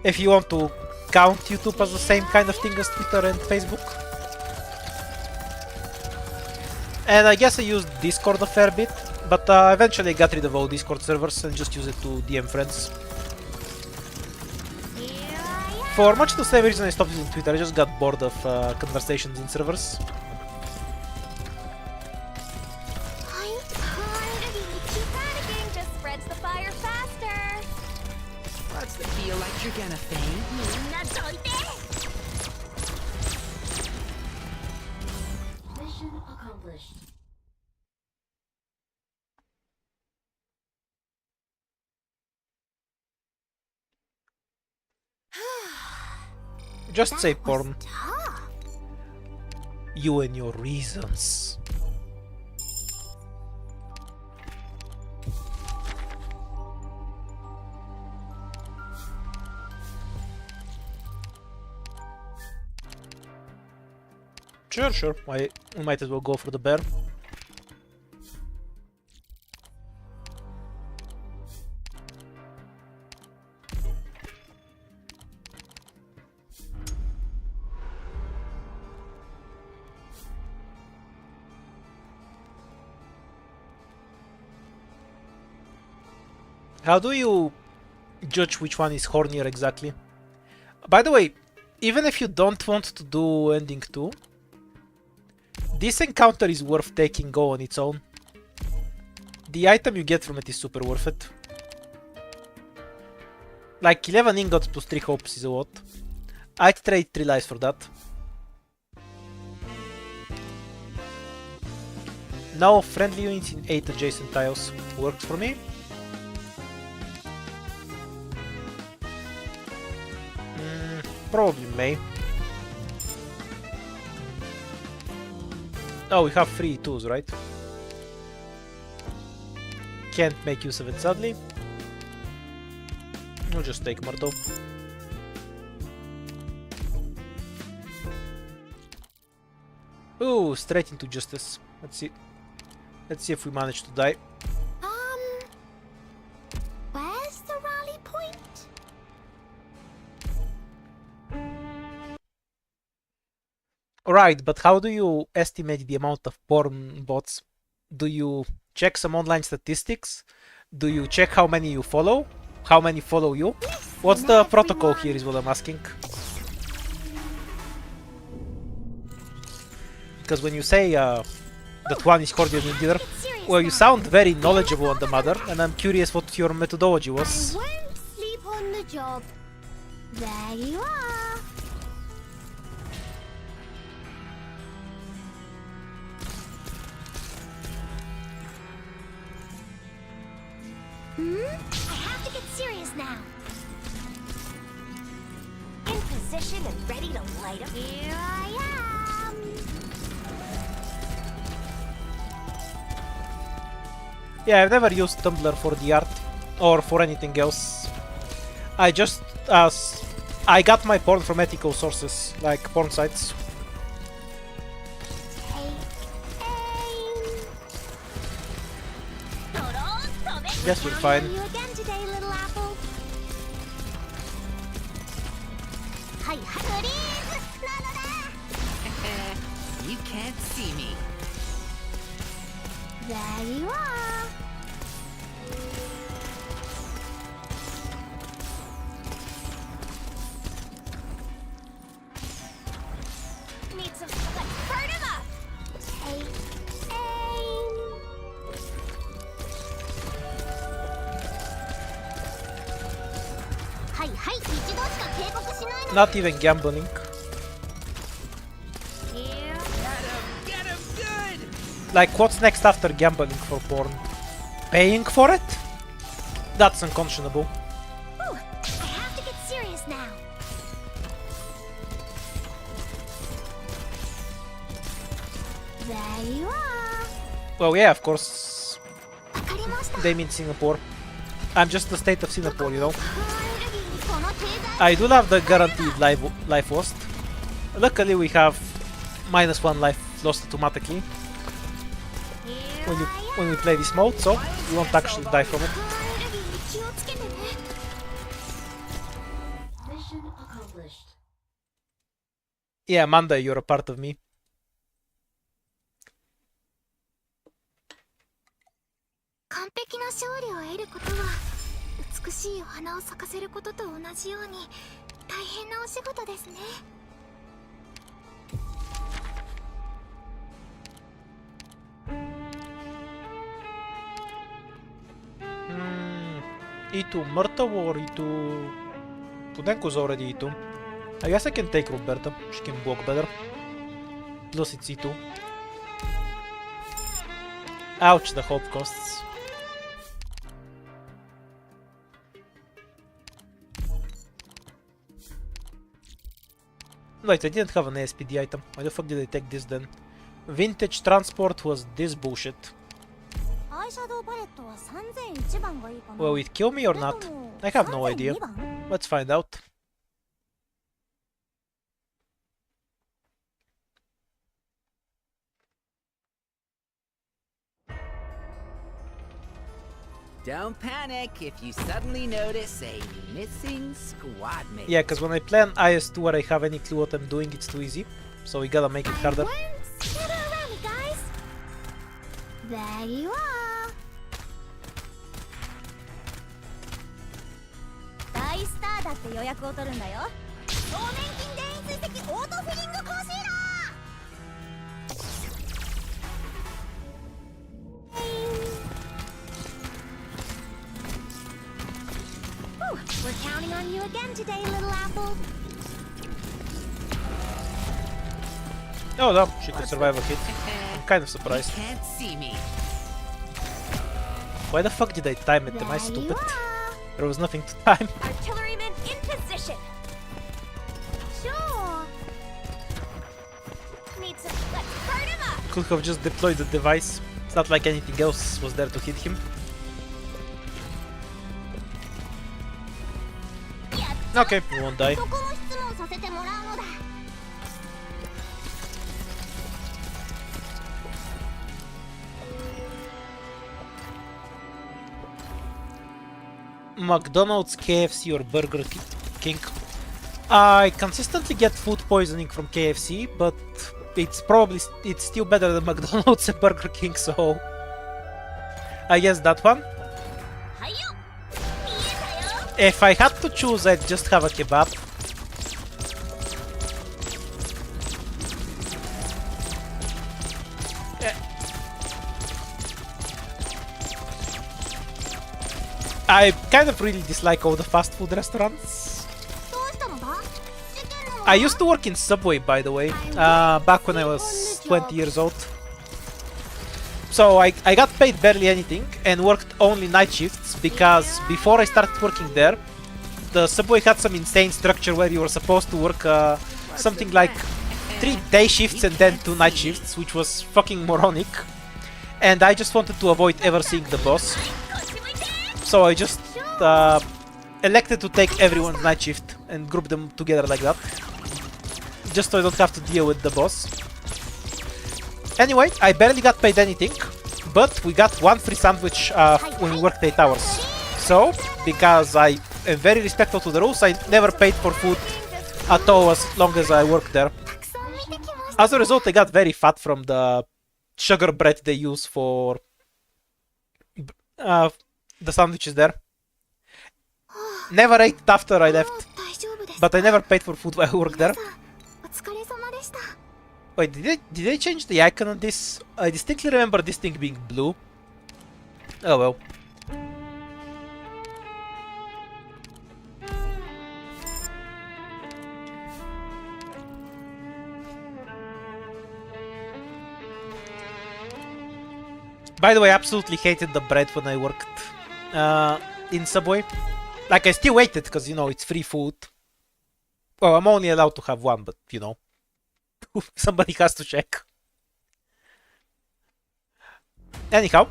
Speaker 1: If you want to count YouTube as the same kind of thing as Twitter and Facebook. And I guess I used Discord a fair bit, but eventually I got rid of all Discord servers and just use it to DM friends. For much the same reason I stopped using Twitter, I just got bored of conversations in servers.
Speaker 3: Panicking just spreads the fire faster.
Speaker 5: What's the feel like you're gonna faint?
Speaker 3: Mission accomplished.
Speaker 1: Just say porn. You and your reasons. Sure. We might as well go for the bear. How do you judge which one is hornier exactly? By the way, even if you don't want to do ending 2, this encounter is worth taking go on its own. The item you get from it is super worth it. Like 11 ingots plus 3 hopes is a lot. I'd trade 3 lives for that. No friendly units in 8 adjacent tiles. Works for me. Probably May. Oh, we have 3 tools, right? Can't make use of it sadly. We'll just take Murdo. Ooh, straight into justice. Let's see. Let's see if we manage to die.
Speaker 3: Where's the rally point?
Speaker 1: Right, but how do you estimate the amount of porn bots? Do you check some online statistics? Do you check how many you follow? How many follow you? What's the protocol here is what I'm asking. Because when you say that one is hornier than the other, well, you sound very knowledgeable on the matter, and I'm curious what your methodology was.
Speaker 3: I won't sleep on the job. There you are. I have to get serious now. In position and ready to light up. Here I am.
Speaker 1: Yeah, I've never used Tumblr for the art or for anything else. I just I got my porn from ethical sources, like porn sites. Yes, we're fine.
Speaker 3: You again today, little apple. Hi,
Speaker 5: You can't see me.
Speaker 3: there you are. Need some. Let's burn him up. Take aim. Hi, hi. 一度しか警告しないの。
Speaker 1: Not even gambling.
Speaker 3: Here.
Speaker 5: Get him good!
Speaker 1: Like, what's next after gambling for porn? Paying for it? That's unconscionable.
Speaker 3: Ooh, I have to get serious now. There you are.
Speaker 1: Well, yeah, of course.
Speaker 3: わかりました。
Speaker 1: They mean Singapore. I'm just the state of Singapore, you know.
Speaker 3: アレルギーにこの経済
Speaker 1: I do love the guaranteed life lost. Luckily, we have -1 life lost automatically when we play this mode, so we won't actually die from it.
Speaker 3: アレルギーに気をつけてね。
Speaker 1: Yeah, Amanda, you're a part of me.
Speaker 3: 完璧な勝利を得ることは美しいお花を咲かせることと同じように大変なお仕事ですね。
Speaker 1: E2 Myrtle or E2... Pudenko's already E2. I guess I can take Roberta, she can walk better. Plus it's E2. Ouch, the hope costs. Wait, I didn't have an ASPD item. Why the fuck did I take this then? Vintage transport was this bullshit.
Speaker 3: アイシャドウパレットは3001番がいいかな。
Speaker 1: Will it kill me or not? I have no idea.
Speaker 3: 3002番
Speaker 1: Let's find out.
Speaker 5: Don't panic if you suddenly notice a missing squad mate.
Speaker 1: Yeah, because when I play an IS2 where I have any clue what I'm doing, it's too easy. So we gotta make it harder.
Speaker 3: Gather around me, guys. There you are. 払って予約を取るんだよ。少年金電位追跡オートフィリングコンシーラー。We're counting on you again today, little apple.
Speaker 1: Oh no, she could survive a hit. I'm kind of surprised.
Speaker 5: Can't see me.
Speaker 1: Why the fuck did I time it? Am I
Speaker 3: There you
Speaker 1: stupid?
Speaker 3: are.
Speaker 1: There was nothing to time.
Speaker 3: Artilleryman in position. Sure. Let's burn him up.
Speaker 1: Could have just deployed the device. It's not like anything else was there to hit him. Okay, he won't die.
Speaker 3: そこの質問させてもらうのだ。
Speaker 1: McDonald's, KFC or Burger King. I consistently get food poisoning from KFC, but it's still better than McDonald's and Burger King, so I guess that one. If I had to choose, I'd just have a kebab. I kind of really dislike all the fast food restaurants. I used to work in Subway, by the way, back when I was 20 years old. So I got paid barely anything and worked only night shifts because before I started working there, the Subway had some insane structure where you were supposed to work something like 3 day shifts and then 2 night shifts, which was fucking moronic. And I just wanted to avoid ever seeing the boss. So I just elected to take everyone's night shift and group them together like that. Just so I don't have to deal with the boss. Anyway, I barely got paid anything, but we got 1 free sandwich when we worked 8 hours. So, because I am very respectful to the rules, I never paid for food at all as long as I worked there. As a result, I got very fat from the sugar bread they use for the sandwiches there. Never ate it after I left, but I never paid for food while I worked there. Wait, did they change the icon on this? I distinctly remember this thing being blue. Oh well. By the way, I absolutely hated the bread when I worked in Subway. Like, I still ate it because, you know, it's free food. Well, I'm only allowed to have 1, but, you know. Somebody has to check. Anyhow.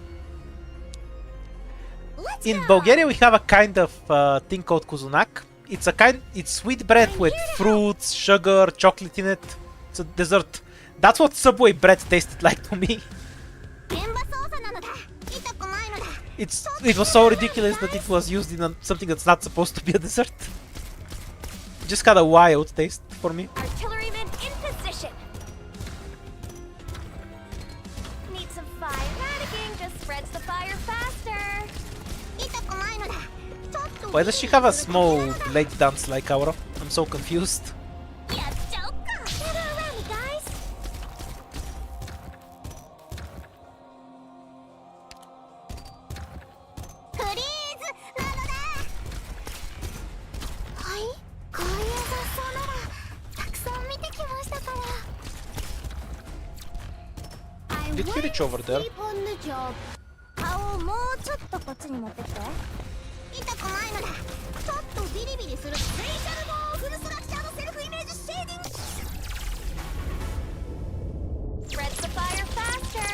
Speaker 1: In Bulgaria, we have a kind of thing called kuzunak. It's sweet bread with fruits, sugar, chocolate in it. It's a dessert. That's what Subway bread tasted like to me. It was so ridiculous that it was used in something that's not supposed to be a dessert. Just had a wild taste for me.
Speaker 3: Artilleryman in position. Need some fire. Panicking just spreads the fire faster.
Speaker 1: Why does she have a small blade dance like Aura? I'm so confused. Did he reach over there?
Speaker 3: Spreads the fire faster.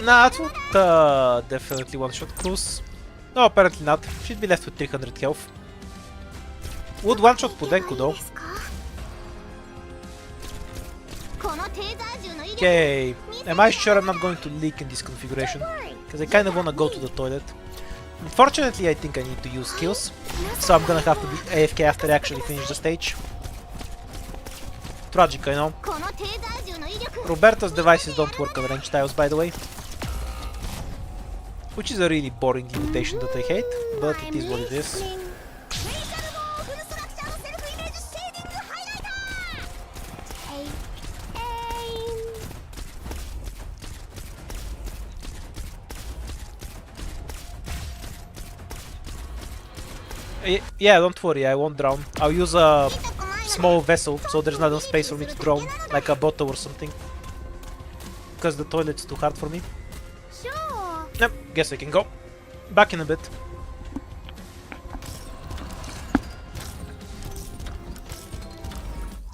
Speaker 1: Nah, that would definitely one-shot Cruz. No, apparently not. She'd be left with 300 health. Would one-shot Pudenku though. Okay, am I sure I'm not going to leak in this configuration? Because I kind of want to go to the toilet. Unfortunately, I think I need to use skills, so I'm gonna have to be AFK after I actually finish the stage. Tragic, I know. Roberto's devices don't work on range tiles, by the way. Which is a really boring limitation that I hate, but it is what it is. Yeah, don't worry, I won't drown. I'll use a small vessel so there's not enough space for me to drown, like a bottle or something. Because the toilet's too hard for me. Yep, guess I can go. Back in a bit.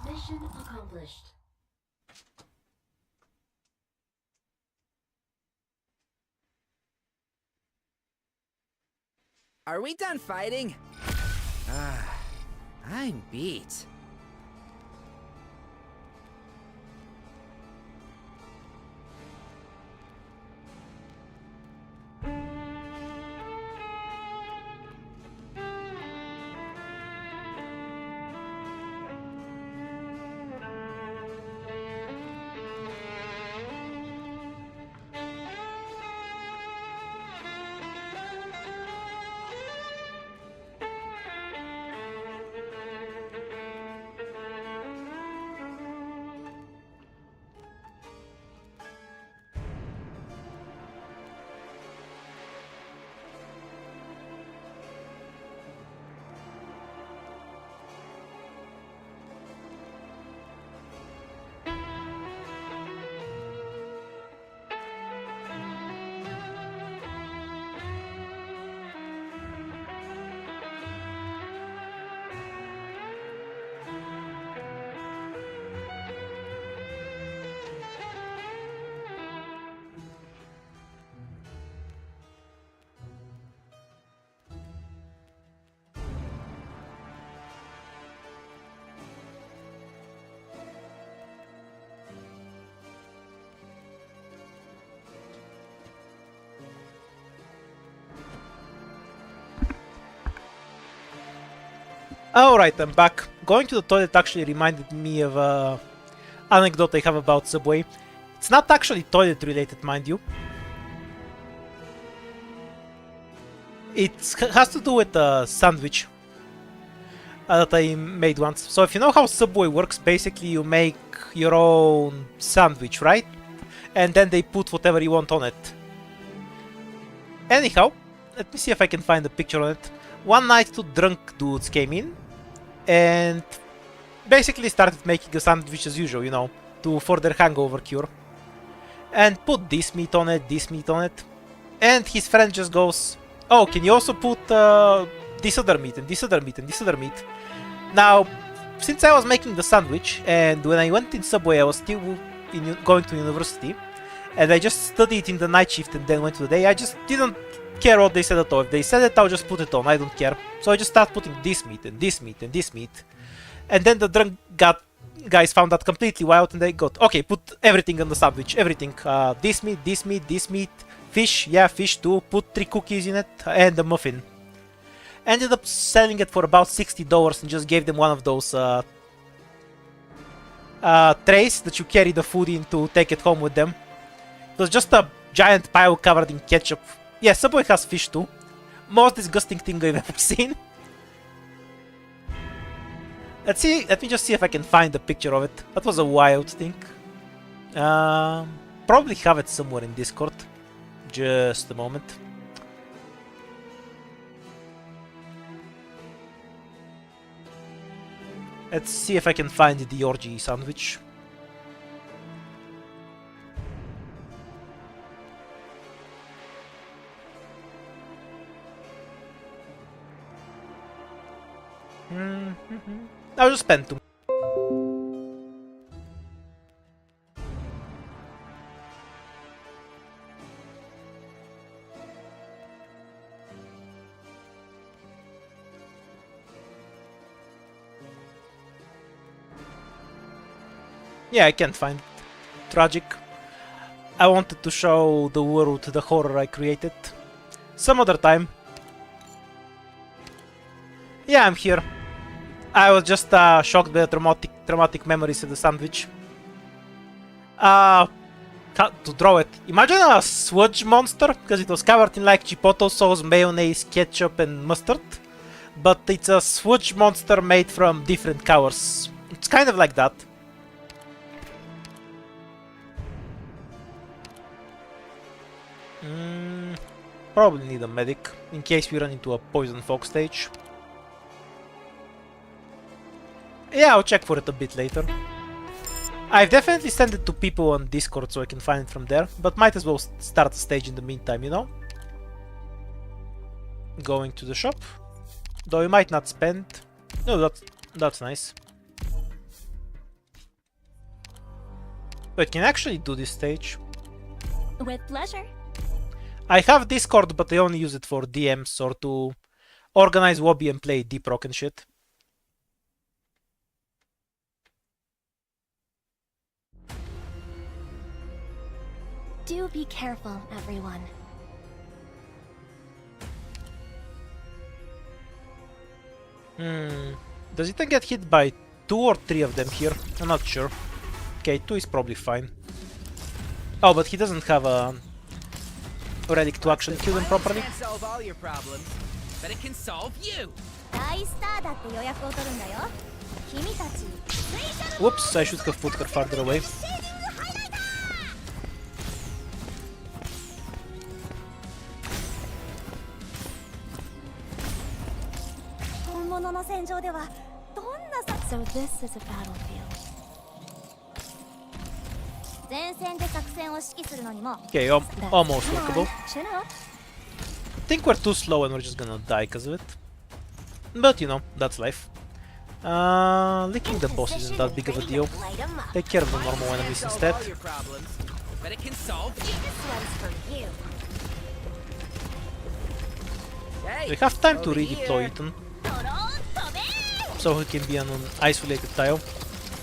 Speaker 9: Mission accomplished.
Speaker 5: Are we done fighting? I'm beat.
Speaker 1: Alright, I'm back. Going to the toilet actually reminded me of a anecdote I have about Subway. It's not actually toilet related, mind you. It has to do with a sandwich that I made once. So if you know how Subway works, basically you make your own sandwich, right? And then they put whatever you want on it. Anyhow, let me see if I can find a picture on it. One night, two drunk dudes came in and basically started making a sandwich as usual, you know, for their hangover cure. And put this meat on it, this meat on it. And his friend just goes, oh, can you also put this other meat and this other meat and this other meat? Now, since I was making the sandwich and when I went in Subway I was still going to university and I just studied in the night shift and then went to the day, I just didn't care what they said at all. If they said it, I'll just put it on, I don't care. So I just started putting this meat and this meat and this meat. And then the drunk guys found that completely wild and they got, okay, put everything on the sandwich, everything. This meat, this meat, this meat, fish, yeah, fish too, put 3 cookies in it, and a muffin. Ended up selling it for about $60 and just gave them one of those trays that you carry the food in to take it home with them. It was just a giant pile covered in ketchup. Yeah, Subway has fish too. Most disgusting thing I've ever seen. Let me just see if I can find a picture of it. That was a wild thing. Probably have it somewhere in Discord. Just a moment. Let's see if I can find the orgy sandwich. I'll just spend 2. Yeah, I can't find it. Tragic. I wanted to show the world the horror I created. Some other time. Yeah, I'm here. I was just shocked by the traumatic memories of the sandwich. to draw it. Imagine a sludge monster, because it was covered in like chipotle sauce, mayonnaise, ketchup, and mustard. But it's a sludge monster made from different colors. It's kind of like that. Probably need a medic, in case we run into a poison fog stage. Yeah, I'll check for it a bit later. I've definitely sent it to people on Discord so I can find it from there, but might as well start the stage in the meantime, you know? Going to the shop. Though you might not spend... No, that's nice. Wait, can I actually do this stage?
Speaker 6: With pleasure.
Speaker 1: I have Discord, but I only use it for DMs or to organize Wobby and play Deep Rock and shit.
Speaker 6: Do be careful, everyone.
Speaker 1: Does it get hit by 2 or 3 of them here? I'm not sure. Okay, 2 is probably fine. Oh, but he doesn't have a relic to actually kill them properly.
Speaker 5: Can't solve all your problems, but it can solve you.
Speaker 1: Whoops, I should have put her farther away.
Speaker 6: So this is a battlefield.
Speaker 1: Okay, almost workable. I think we're too slow and we're just gonna die because of it. But you know, that's life. Licking the boss isn't that big of a deal. Take care of the normal enemies instead.
Speaker 5: But it can solve you.
Speaker 1: We have time to redeploy Ethan, so he can be on an isolated tile.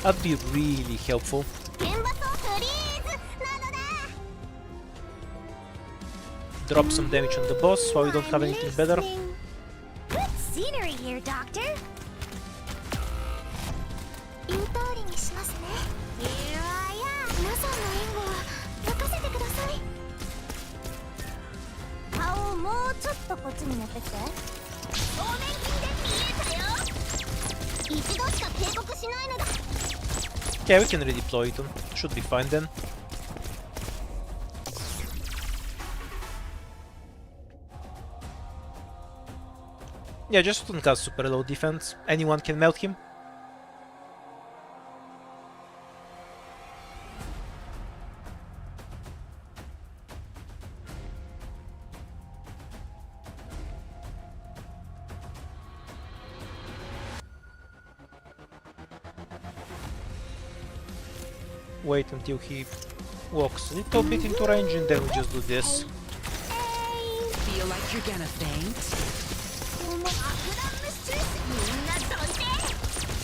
Speaker 1: That'd be really helpful. Drop some damage on the boss while we don't have anything better.
Speaker 6: Good scenery here, Doctor.
Speaker 1: Okay, we can redeploy Ethan. Should be fine then. Yeah, just Ethan has super low defense. Anyone can melt him. Wait until he walks a little bit into range and then we just do this.
Speaker 5: Feel like you're gonna faint?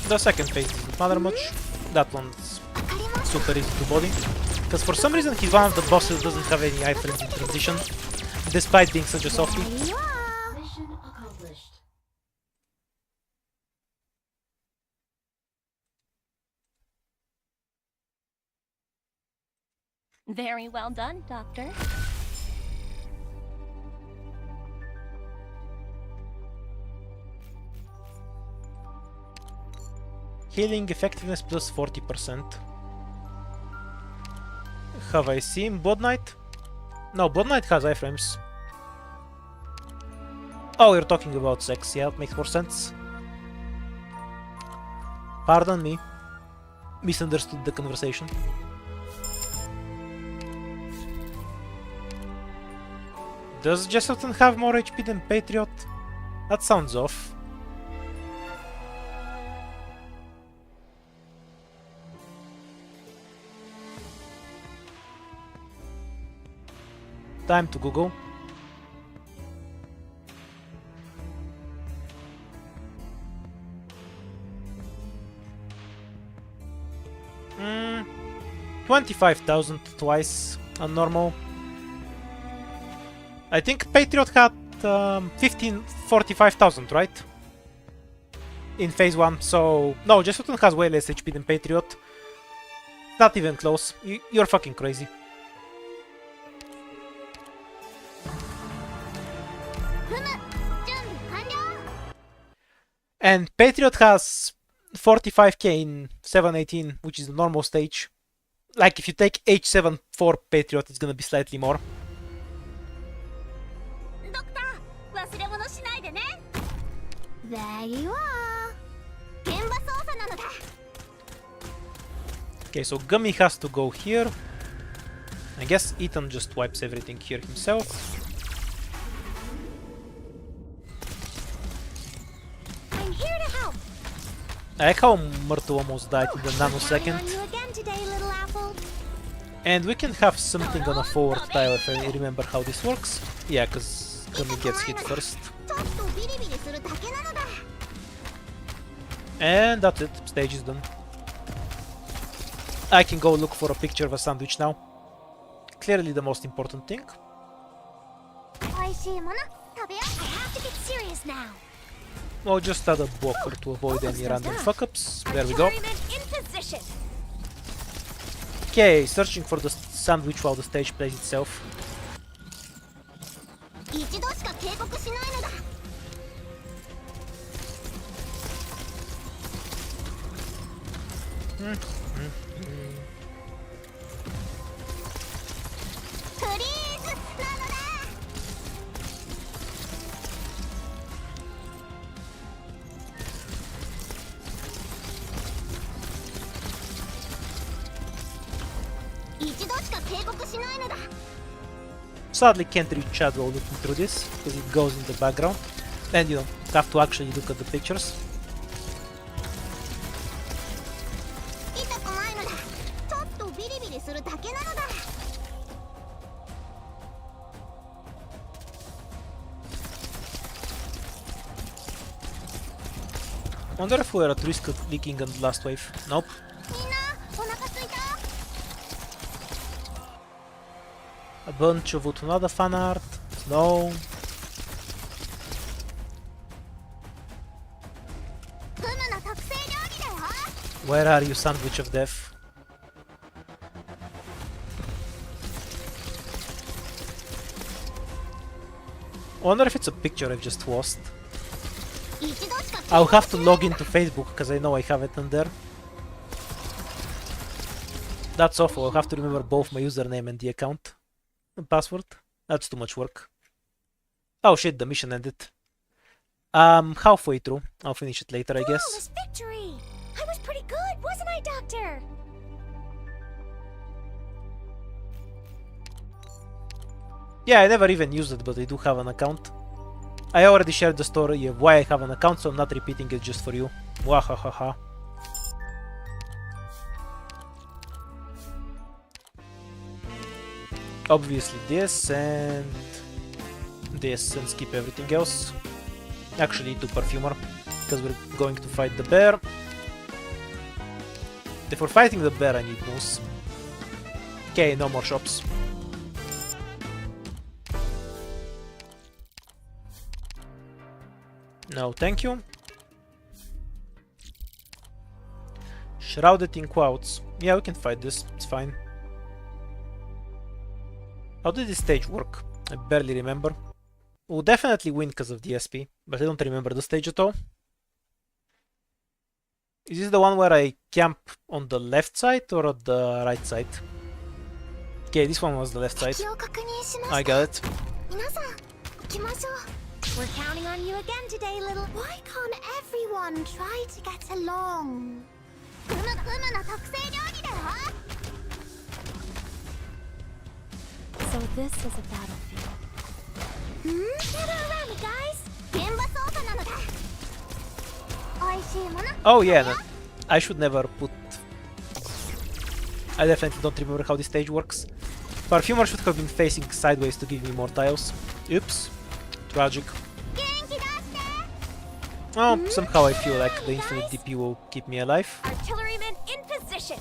Speaker 1: The second phase doesn't matter much. That one's super easy to body. Because for some reason he's one of the bosses that doesn't have any iframes in transition, despite being such a softie.
Speaker 9: Mission accomplished.
Speaker 6: Very well done, Doctor.
Speaker 1: Healing effectiveness plus 40%. Have I seen Blood Knight? No, Blood Knight has iframes. Oh, you're talking about sex. Yeah, it makes more sense. Pardon me. Misunderstood the conversation. Does Jesselton have more HP than Patriot? That sounds off. Time to Google. Hmm, 25,000 twice on normal. I think Patriot had 45,000, right? In phase 1, so... No, Jesselton has way less HP than Patriot. Not even close. You're fucking crazy. And Patriot has 45k in 718, which is the normal stage. Like if you take H7 for Patriot, it's gonna be slightly more.
Speaker 3: There you are.
Speaker 1: Okay, so Gummy has to go here. I guess Ethan just wipes everything here himself.
Speaker 3: I'm here to help.
Speaker 1: I like how Myrtle almost died in the nanosecond.
Speaker 3: You again today, little apple.
Speaker 1: And we can have something on a forward tile if I remember how this works. Yeah, because Gummy gets hit first. And that's it, stage is done. I can go look for a picture of a sandwich now. Clearly the most important thing.
Speaker 3: I have to get serious now.
Speaker 1: Well, just add a blocker to avoid any random fuck-ups. There we go. Okay, searching for the sandwich while the stage plays itself. Sadly can't reach Shadow looking through this, because it goes in the background. And you know, have to actually look at the pictures. Wonder if we're at risk of leaking on the last wave. Nope. A bunch of Utonada fan art. No. Where are you, sandwich of death? I wonder if it's a picture I've just lost. I'll have to log into Facebook because I know I have it on there. That's awful. I'll have to remember both my username and the account and password. That's too much work. Oh shit, the mission ended. Halfway through. I'll finish it later, I guess.
Speaker 3: Flawless victory! I was pretty good, wasn't I, Doctor?
Speaker 1: Yeah, I never even used it, but I do have an account. I already shared the story of why I have an account, so I'm not repeating it just for you. Wahahaha. Obviously this and skip everything else. Actually do Perfumer, because we're going to fight the bear. If we're fighting the bear, I need moose. Okay, no more shops. No, thank you. Shrouded in clouds. Yeah, we can fight this. It's fine. How did this stage work? I barely remember. We'll definitely win because of the SP, but I don't remember the stage at all. Is this the one where I camp on the left side or on the right side? Okay, this one was the left side. I got it.
Speaker 3: We're counting on you again today, little. Why can't everyone try to get along?
Speaker 4: So this is a battlefield.
Speaker 3: Gather around me, guys.
Speaker 1: Oh yeah, no, I should never put... I definitely don't remember how this stage works. Perfumer should have been facing sideways to give me more tiles. Oops. Tragic. Oh, somehow I feel like the infinite DP will keep me alive.
Speaker 3: Artillerymen in position.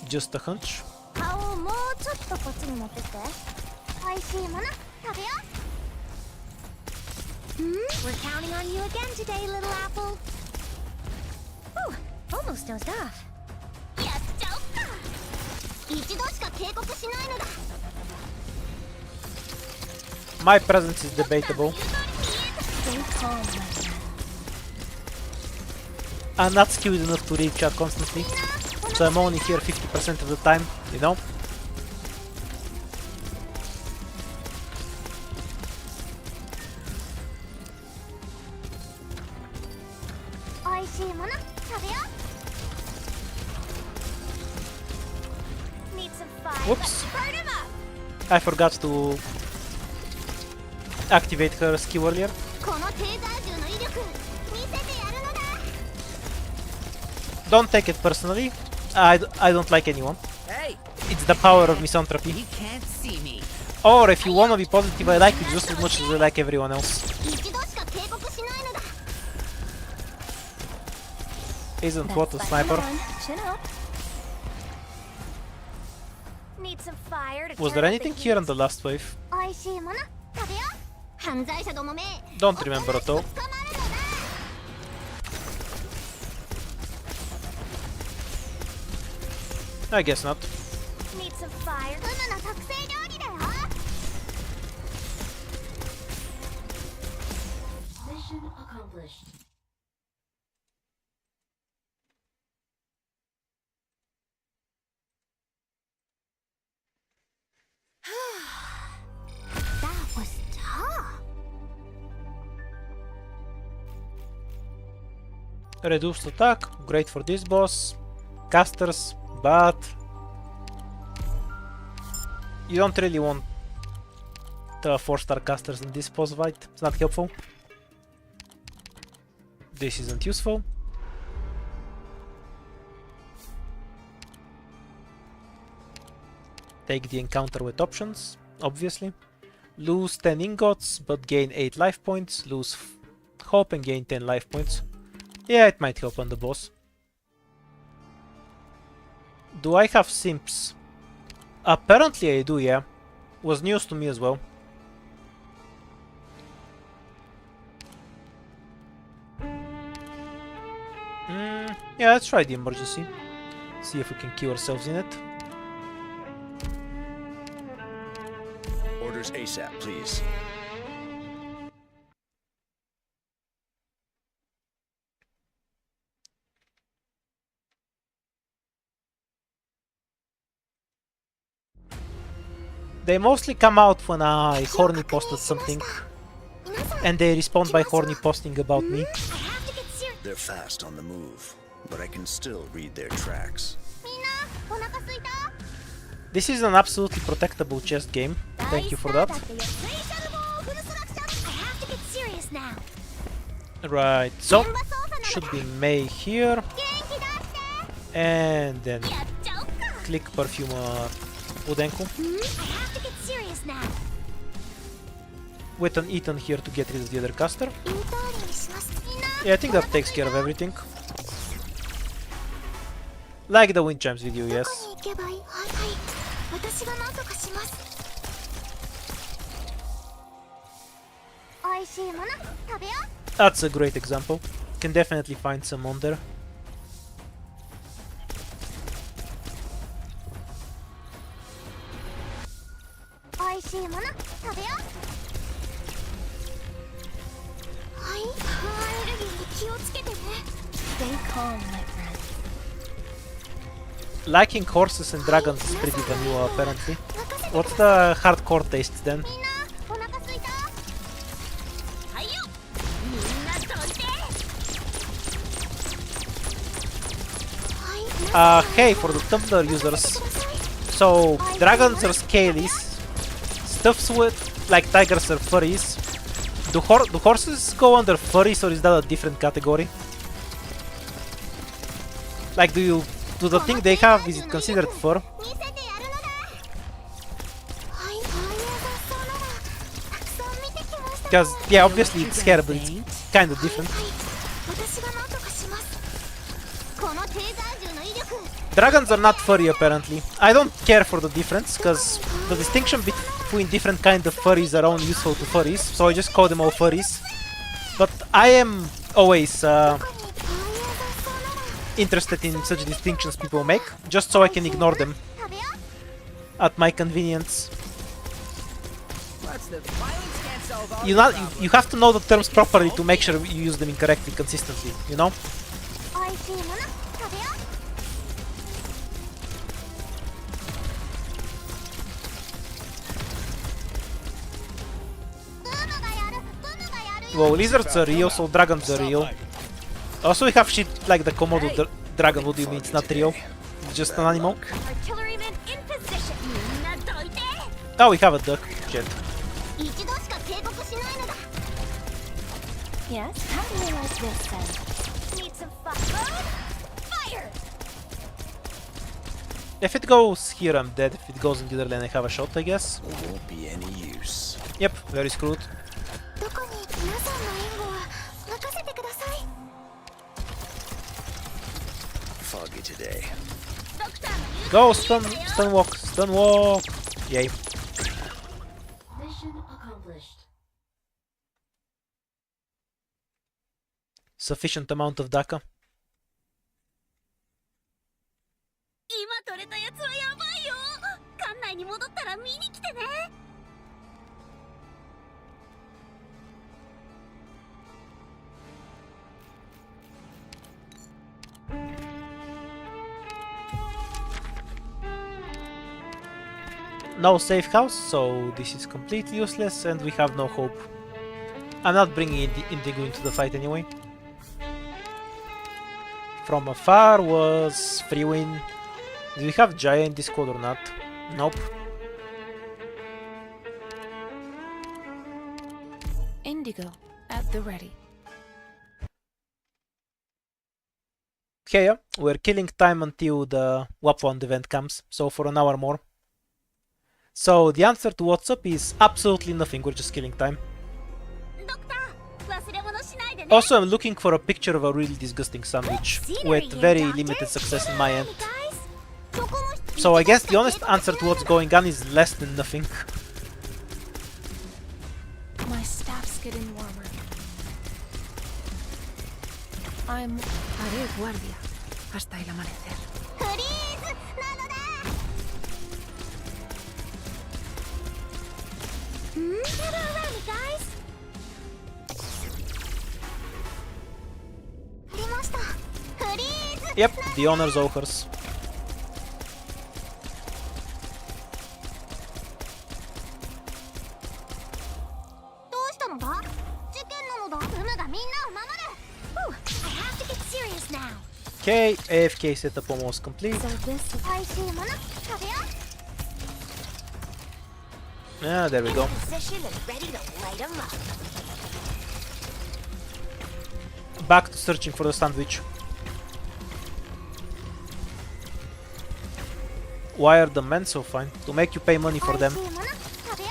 Speaker 1: Just a hunch.
Speaker 3: We're counting on you again today, little apple. Ooh, almost dozed off.
Speaker 1: My presence is debatable.
Speaker 4: Stay calm, my friend.
Speaker 1: I'm not skilled enough to read chat constantly, so I'm only here 50% of the time, you know? Whoops! I forgot to activate her skill earlier. Don't take it personally. I don't like anyone.
Speaker 5: Hey,
Speaker 1: It's the power of misanthropy.
Speaker 5: you can't see me.
Speaker 1: Or if you wanna be positive, I like you just as much as I like everyone else. Isn't what a sniper?
Speaker 4: Chin up.
Speaker 3: Need some fire to
Speaker 1: Was
Speaker 3: turn
Speaker 1: there
Speaker 3: up the
Speaker 1: anything
Speaker 3: heat.
Speaker 1: here on the last wave? Don't remember at all. I guess not.
Speaker 3: Need some fire.
Speaker 9: Mission accomplished.
Speaker 6: That was tough.
Speaker 1: Reduced attack, great for this boss. Casters, but you don't really want the 4-star casters in this boss fight. It's not helpful. This isn't useful. Take the encounter with options, obviously. Lose 10 ingots, but gain 8 life points. Lose hope and gain 10 life points. Yeah, it might help on the boss. Do I have simps? Apparently I do, yeah. Was news to me as well. Yeah, let's try the emergency. See if we can kill ourselves in it.
Speaker 7: Orders ASAP, please.
Speaker 1: They mostly come out when I horny posted something, and they respond by horny posting about me.
Speaker 7: They're fast on the move, but I can still read their tracks.
Speaker 1: This is an absolutely protectable chest game. Thank you for that. Right, so should be Mei here, and then click Perfumer Udenku. With an Ethan here to get rid of the other caster. Yeah, I think that takes care of everything. Like the wind chimes video, yes. That's a great example. Can definitely find some on there.
Speaker 4: Stay calm, my friend.
Speaker 1: Liking horses and dragons is pretty vanilla, apparently. What's the hardcore taste then? Hey, for the Tumblr users. So, dragons are scalies. Stuffs with, like tigers are furries. Do horses go under furries, or is that a different category? Like, do the thing they have, is it considered fur? Because, yeah, obviously it's hair, but it's kind of different. Dragons are not furry, apparently. I don't care for the difference, because the distinction between different kinds of furries are only useful to furries, so I just call them all furries. But I am always interested in such distinctions people make, just so I can ignore them at my convenience.
Speaker 5: what's the violence can't solve all
Speaker 1: You
Speaker 5: your
Speaker 1: not
Speaker 5: problems.
Speaker 1: you have to know the terms properly to make sure you use them incorrectly consistently, you know?
Speaker 6: おいしいもの食べよう。ブームがやるブームがやるよ。
Speaker 1: Well, lizards are real, so dragons are real. Also, we have shit like the Komodo dragon. What do you mean it's not real? It's just an animal.
Speaker 3: Artilleryman in position. みんなどいて。
Speaker 1: Oh, we have a duck. Shit.
Speaker 6: 一度しか警告しないのだ。
Speaker 4: Yes? How do you like this then?
Speaker 3: Need some fun. Load. Fire.
Speaker 1: If it goes here, I'm dead. If it goes in the other lane, I have a shot, I guess.
Speaker 7: Won't be any use.
Speaker 1: Yep, very screwed.
Speaker 6: どこに皆さんの援護は任せてください。
Speaker 7: Foggy today.
Speaker 3: ドクターの言う
Speaker 1: Go, stun walk, stun walk. Yay.
Speaker 9: Mission accomplished.
Speaker 1: Sufficient amount of DACA.
Speaker 3: 今取れたやつはやばいよ。館内に戻ったら見に来てね。
Speaker 1: No safe house, so this is completely useless and we have no hope. I'm not bringing Indigo into the fight anyway. From afar was free win. Do we have Jaya in this squad or not? Nope.
Speaker 4: Indigo, at the ready.
Speaker 1: Okay, yeah, we're killing time until the Lappland event comes, so for an hour more. So the answer to what's up is absolutely nothing, we're just killing time.
Speaker 3: ドクター、忘れ物しないでね。
Speaker 1: Also, I'm looking for a picture of a really disgusting sandwich, with very limited success in my end. So I guess the honest answer to what's going on is less than nothing.
Speaker 4: My staff's getting warmer. I'm haré guardia hasta el amanecer.
Speaker 6: フリーズなのだ。Gather around me, guys. ありました。フリーズ。
Speaker 1: Yep, the honor's ours.
Speaker 6: どうしたのだ？事件なのだ。ブムがみんなを守る。Whew, I have to get serious now.
Speaker 1: Okay, AFK setup almost complete.
Speaker 4: So this is
Speaker 6: おいしいもの食べよう。
Speaker 1: Ah, there we go.
Speaker 6: Position and ready to light 'em up.
Speaker 1: Back to searching for the sandwich. Why are the men so fine? To make you pay money for them.
Speaker 6: おいしいもの食べよ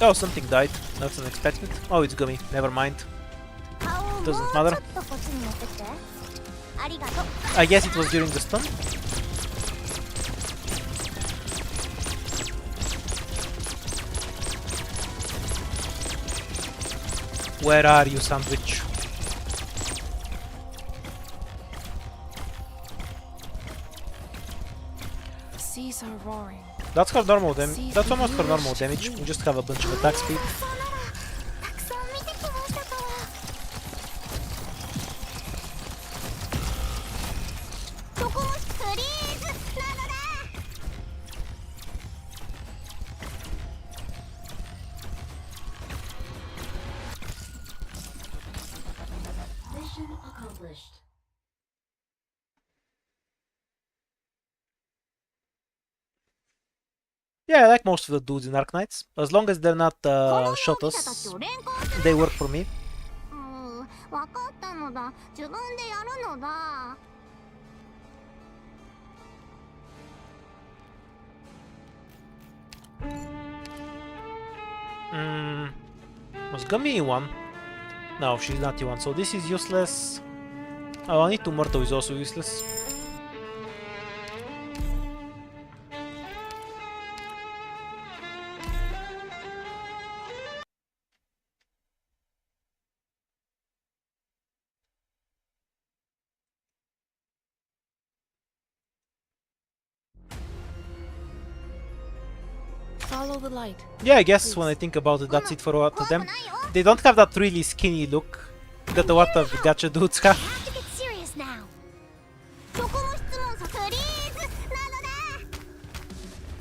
Speaker 6: う。
Speaker 1: Oh, something died. That's unexpected. Oh, it's gummy. Never mind.
Speaker 6: 顔をもう
Speaker 1: Doesn't
Speaker 6: ちょ
Speaker 1: matter.
Speaker 6: っとこっちに持ってきて。ありがとう。
Speaker 1: I guess it was during the stun. Where are you, sandwich?
Speaker 4: the seas are roaring.
Speaker 1: That's her normal damage. That's almost her normal damage. We just have a bunch of attack speed.
Speaker 6: そうならたくさん見てきましたから。そこもフリーズなのだ。
Speaker 9: Mission accomplished.
Speaker 1: Yeah, I like most of the dudes in Ark Knights. As long as they're not shotos,
Speaker 6: を連行する。
Speaker 1: they work for me.
Speaker 6: わかったのだ。自分でやるのだ。
Speaker 1: Was Gummy E1? No, she's not E1, so this is useless. Oh, I need to Murto is also useless.
Speaker 4: Follow the light.
Speaker 1: Yeah, I guess when I think about it, that's it for a lot of them. They don't have that really skinny look that a lot of gacha dudes have.
Speaker 6: have to get serious now. そこも質問さプリーズなのだ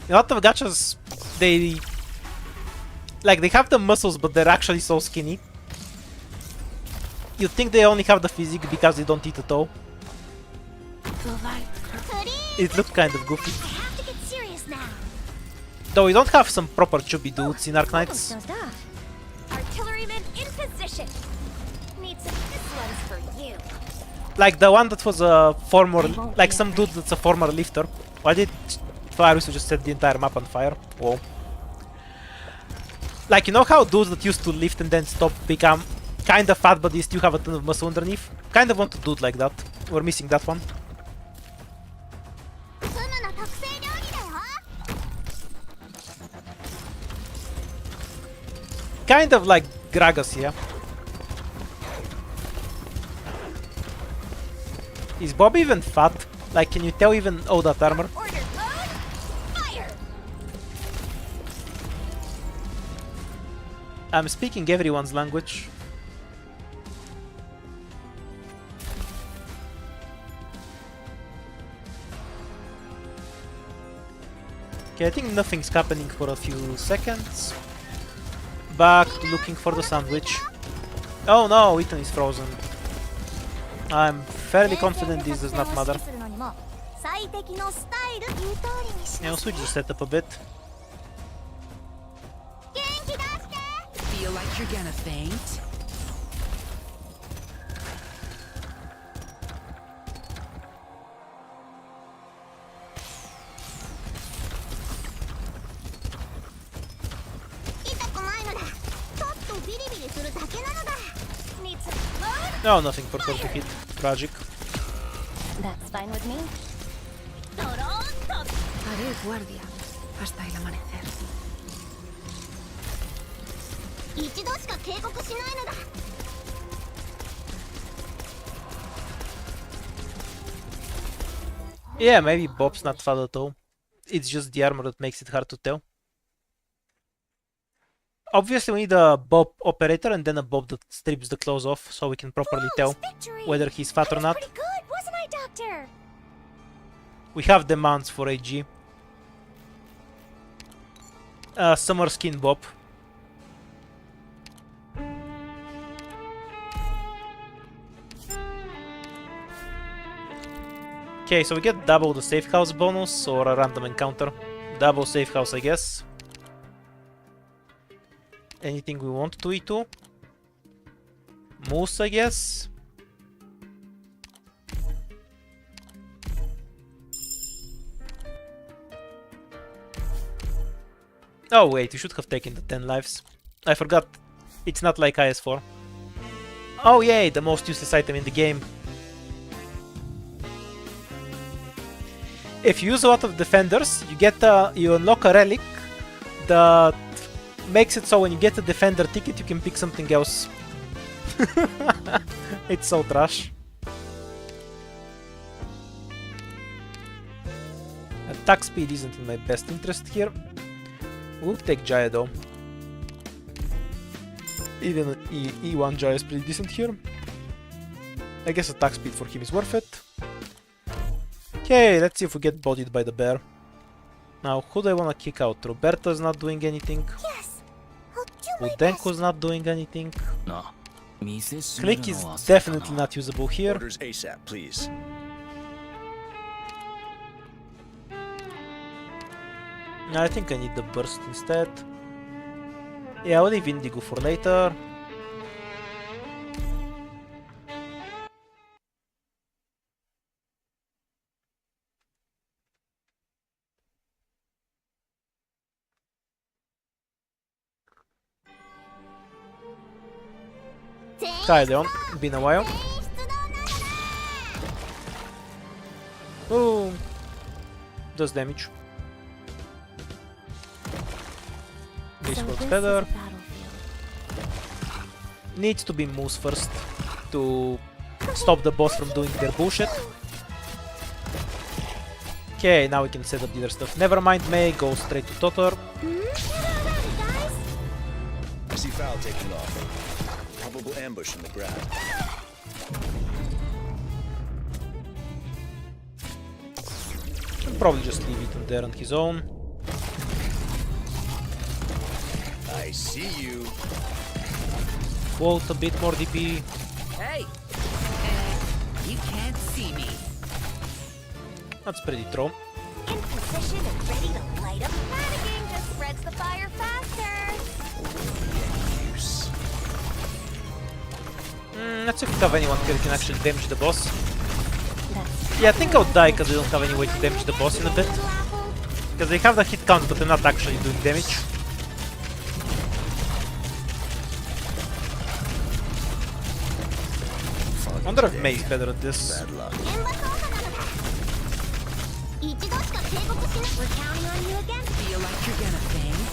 Speaker 1: A lot of gachas, they have the muscles, but they're actually so skinny. You'd think they only have the physique because they don't eat at all.
Speaker 4: The light.
Speaker 1: It looked kind of goofy.
Speaker 6: I have to get serious now.
Speaker 1: Though we don't have some proper chubby dudes in Arc Knights.
Speaker 6: Artilleryman in position. Need some ones for you.
Speaker 1: Like the one that was a former, like some dude that's a former lifter. Why did Fire just set the entire map on fire? Whoa. Like, you know how dudes that used to lift and then stop become kind of fat but they still have a ton of muscle underneath? Kind of want to do it like that. We're missing that one. Kind of like Gragas here. Is Bob even fat? Like, can you tell even all that armor? I'm speaking everyone's language. Okay, I think nothing's happening for a few seconds. Back to looking for the sandwich. Oh no, Ethan is frozen. I'm fairly confident this does not matter. Yeah, I'll switch the setup a bit.
Speaker 5: Feel like you're gonna faint?
Speaker 1: No, nothing for her to hit. Tragic.
Speaker 6: That's fine with me.
Speaker 4: Haré guardia hasta el amanecer.
Speaker 6: 一度しか警告しないのだ
Speaker 1: Yeah, maybe Bob's not fat at all. It's just the armor that makes it hard to tell. Obviously we need a Bob operator and then a Bob that strips the clothes off so we can properly tell whether he's fat or not.
Speaker 6: Pretty good, wasn't I, Doctor?
Speaker 1: We have demands for AG. Summer skin Bob. Okay, so we get double the safe house bonus or a random encounter. Double safe house, I guess. Anything we want to eat to? Moose, I guess. Oh wait, we should have taken the 10 lives. I forgot. It's not like IS4. Oh yay, the most useless item in the game. If you use a lot of defenders, you get you unlock a relic that makes it so when you get a defender ticket, you can pick something else. It's so trash. Attack speed isn't in my best interest here. We'll take Jaya though. Even E1 Jaya is pretty decent here. I guess attack speed for him is worth it. Okay, let's see if we get bodied by the bear. Now, who do I want to kick out? Roberto's not doing anything.
Speaker 6: Yes. I'll do my best.
Speaker 1: Udenko's not doing anything. Click is definitely not usable here.
Speaker 7: Orders ASAP, please.
Speaker 1: I think I need the burst instead. Yeah, I'll leave Indigo for later. Kaileon, been a while. Boom! Does damage. This works better. Needs to be Moose first to stop the boss from doing their bullshit. Okay, now we can set up the other stuff. Never mind May, go straight to Totor.
Speaker 7: I see Foul taking off. Probable ambush in the ground.
Speaker 1: I'll probably just leave Ethan there on his own.
Speaker 7: I see you.
Speaker 1: Vault a bit more DP.
Speaker 5: Hey! You can't see me.
Speaker 1: That's pretty true.
Speaker 6: In position and ready to light up. Panicking just spreads the fire faster.
Speaker 7: Use.
Speaker 1: Let's see if we have anyone here who can actually damage the boss. Yeah, I think I'll die because we don't have any way to damage the boss in a bit. Because they have the hit count, but they're not actually doing damage. I wonder if May is better at this.
Speaker 7: Bad luck.
Speaker 6: We're counting on you again.
Speaker 5: Feel like you're gonna faint?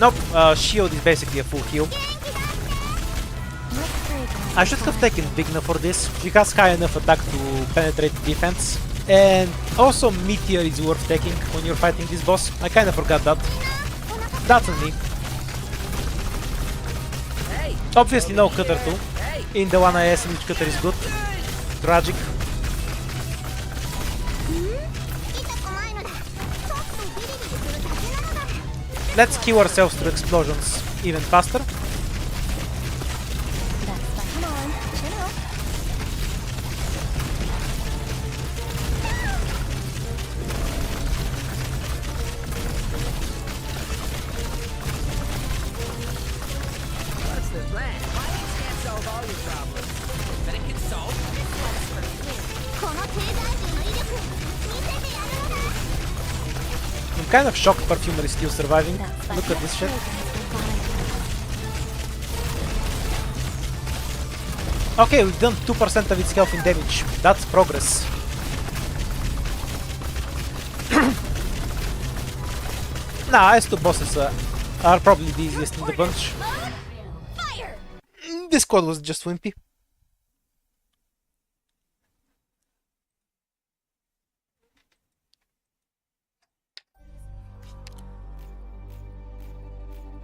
Speaker 1: Nope, shield is basically a full heal. I should have taken Vigna for this. She has high enough attack to penetrate defense. And also Meteor is worth taking when you're fighting this boss. I kinda forgot that. That's on me.
Speaker 5: Hey!
Speaker 1: Obviously no Cutter too.
Speaker 5: Hey!
Speaker 1: In the one IS in which Cutter is good. Tragic. Let's kill ourselves through explosions even faster.
Speaker 6: Come on, chill out.
Speaker 5: What's the plan? Violence can't solve all your problems, but it can solve this one's for you.
Speaker 1: I'm kind of shocked Perfumer is still surviving. Look at this shit. Okay, we've done 2% of its health in damage. That's progress. Nah, S2 bosses are probably the easiest in the bunch. This squad was just wimpy.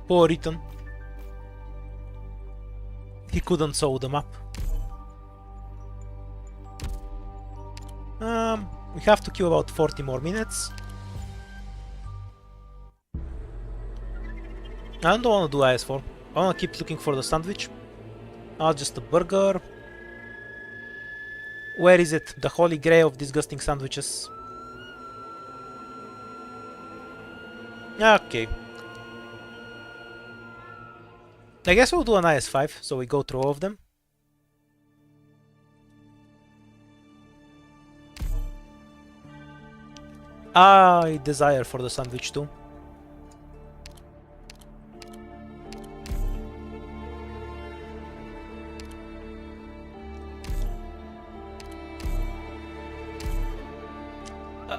Speaker 1: Poor Ethan. He couldn't solve the map. We have to kill about 40 more minutes. I don't want to do IS4. I want to keep looking for the sandwich. Just a burger. Where is it? The holy grail of disgusting sandwiches. Okay. I guess we'll do an IS5, so we go through all of them. I desire for the sandwich too.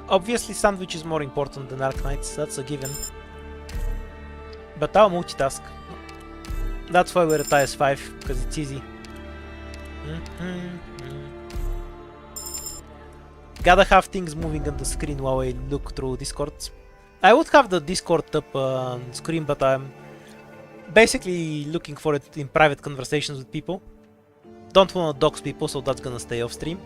Speaker 1: Obviously sandwich is more important than Arc Knights, that's a given. But I'll multitask. That's why we're at IS5, because it's easy. Gotta have things moving on the screen while I look through Discord. I would have the Discord up on screen, but I'm basically looking for it in private conversations with people. Don't want to dox people, so that's gonna stay off stream.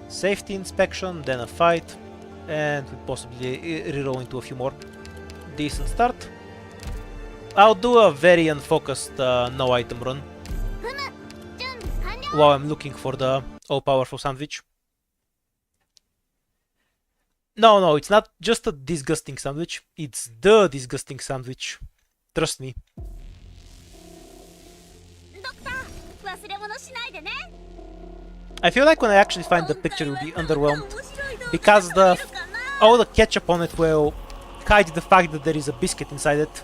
Speaker 1: Safety inspection, then a fight, and we possibly reroll into a few more. Decent start. I'll do a very unfocused no item run while I'm looking for the all-powerful sandwich. No, it's not just a disgusting sandwich, it's the disgusting sandwich. Trust me. I feel like when I actually find the picture, you'll be underwhelmed, because all the ketchup on it will hide the fact that there is a biscuit inside it.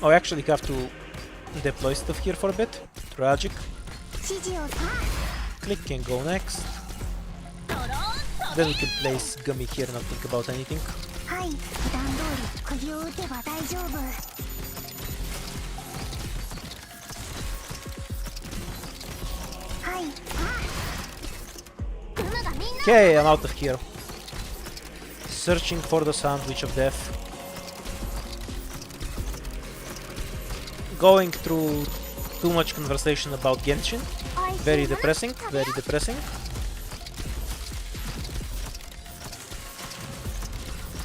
Speaker 1: Oh, I actually have to deploy stuff here for a bit. Tragic. Click can go next. Then we can place Gummy here and not think about anything.
Speaker 6: はい普段通り釘を打てば大丈夫。はい。
Speaker 3: グムがみんな
Speaker 1: Okay, I'm out of here. Searching for the sandwich of death. Going through too much conversation about Genshin. Very depressing, very depressing.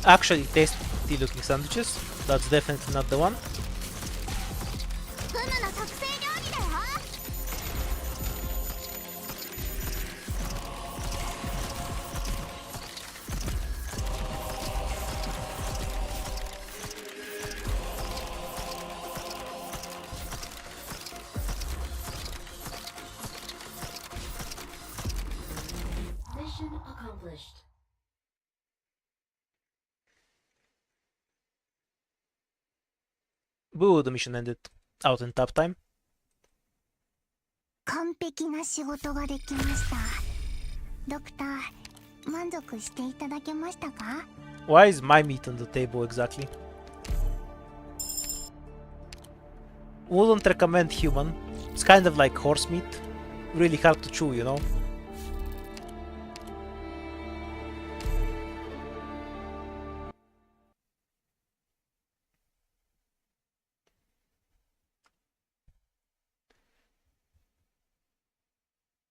Speaker 1: Actually tasty looking sandwiches. That's definitely not the one.
Speaker 3: グムの特製料理だよ。
Speaker 9: Mission accomplished.
Speaker 1: Boo, the mission ended out in tap time.
Speaker 6: 完璧な仕事ができました。ドクター、満足していただけましたか？
Speaker 1: Why is my meat on the table exactly? Wouldn't recommend human. It's kind of like horse meat. Really hard to chew, you know?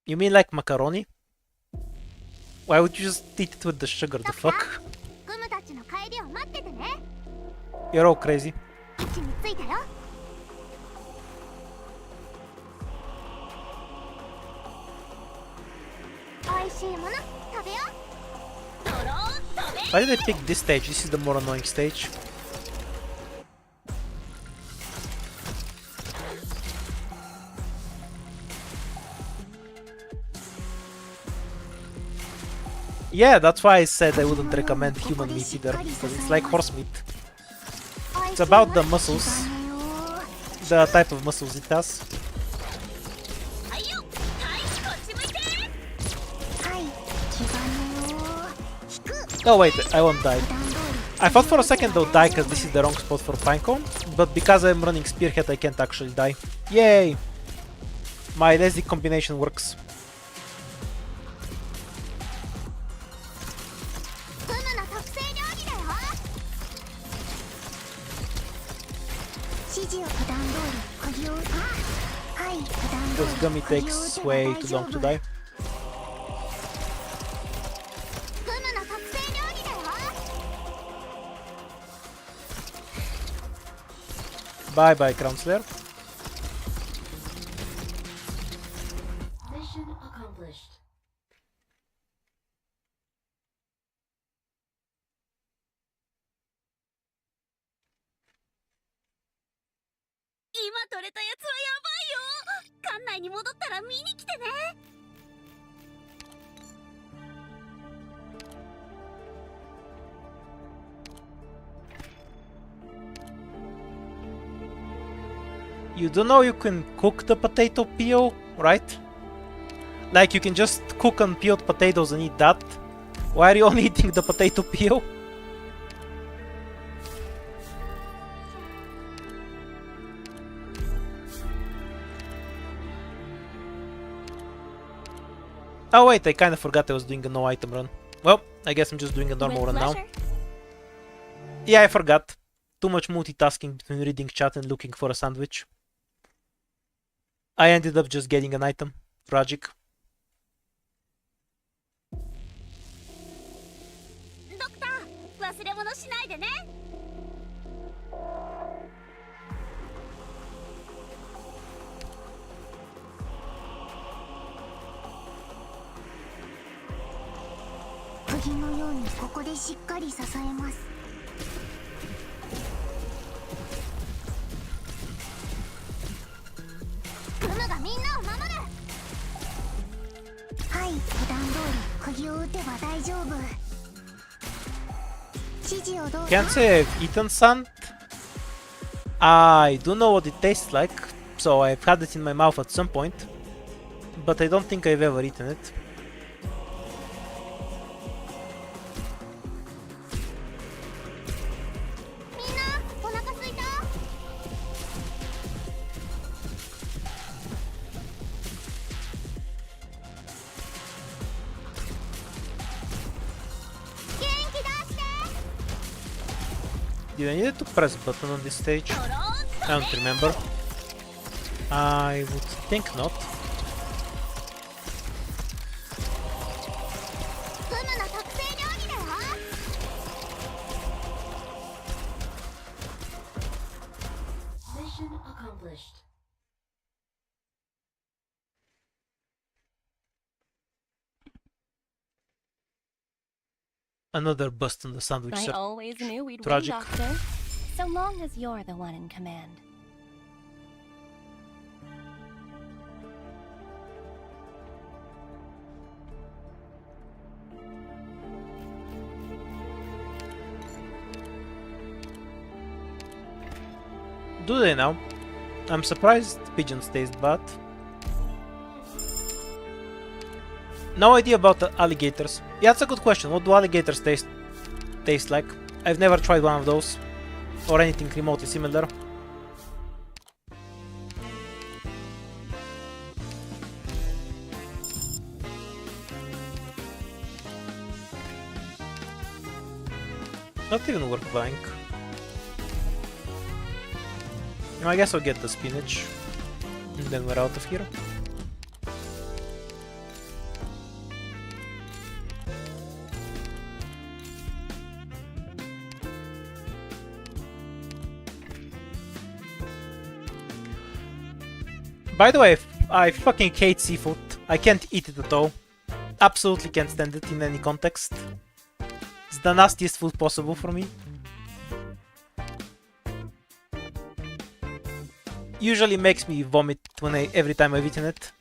Speaker 1: You mean like macaroni? Why would you just eat it with the sugar? The fuck?
Speaker 3: グムたちの帰りを待っててね。
Speaker 1: You're all crazy.
Speaker 3: 位置についたよ。美味しいもの食べよう。ドローン食べ。
Speaker 1: Why did I pick this stage? This is the more annoying stage. Yeah, that's why I said I wouldn't recommend human meat either, because it's like horse meat. It's about the muscles, the type of muscles it has.
Speaker 3: はいよ。はい、こっち向いて。
Speaker 6: はい気兼ねを引く。
Speaker 1: Oh wait, I won't die.
Speaker 6: 普段通り
Speaker 1: I thought for a second I'll die because this is the wrong spot for Pinecone, but because I'm running Spearhead I can't actually die. Yay! My lazy combination works.
Speaker 3: グムの特製料理だよ。
Speaker 6: 指示を普段通り釘を打つ。はい普段通
Speaker 1: This
Speaker 6: り
Speaker 1: gummy
Speaker 6: 釘を
Speaker 1: takes
Speaker 6: 打てば
Speaker 1: way
Speaker 6: 大
Speaker 1: too
Speaker 6: 丈
Speaker 1: long
Speaker 6: 夫。
Speaker 1: to die.
Speaker 3: グムの特製料理だよ。
Speaker 1: Bye bye, Crown Slayer.
Speaker 9: Mission accomplished.
Speaker 3: 今取れたやつはやばいよ。館内に戻ったら見に来てね。
Speaker 1: You do know you can cook the potato peel, right? Like you can just cook and peeled potatoes and eat that. Why are you only eating the potato peel? Oh wait, I kinda forgot I was doing a no item run. Well, I guess I'm just doing a normal run now. Yeah, I forgot. Too much multitasking between reading chat and looking for a sandwich. I ended up just getting an item. Tragic.
Speaker 3: ドクター、忘れ物しないでね。
Speaker 6: 釘のようにここでしっかり支えます。
Speaker 3: グムがみんなを守る。
Speaker 6: はい普段通り釘を打てば大丈夫。指示をどうぞ。
Speaker 1: Can't say I've eaten sand. I do know what it tastes like, so I've had it in my mouth at some point, but I don't think I've ever eaten it. Did I need to press button on this stage? I don't remember. I would think not.
Speaker 3: フムの特製料理だよ。
Speaker 9: Mission accomplished.
Speaker 1: Another bust on the sandwich.
Speaker 4: I always knew we'd
Speaker 1: Tragic.
Speaker 4: win, Doctor. So long as you're the one in command.
Speaker 1: Do they now? I'm surprised pigeons taste bad. No idea about the alligators. Yeah, that's a good question. What do alligators taste like? I've never tried one of those. Or anything remotely similar. Not even worth buying. I guess I'll get the spinach. And then we're out of here. By the way, I fucking hate seafood. I can't eat it at all. Absolutely can't stand it in any context. It's the nastiest food possible for me. Usually makes me vomit every time I've eaten it.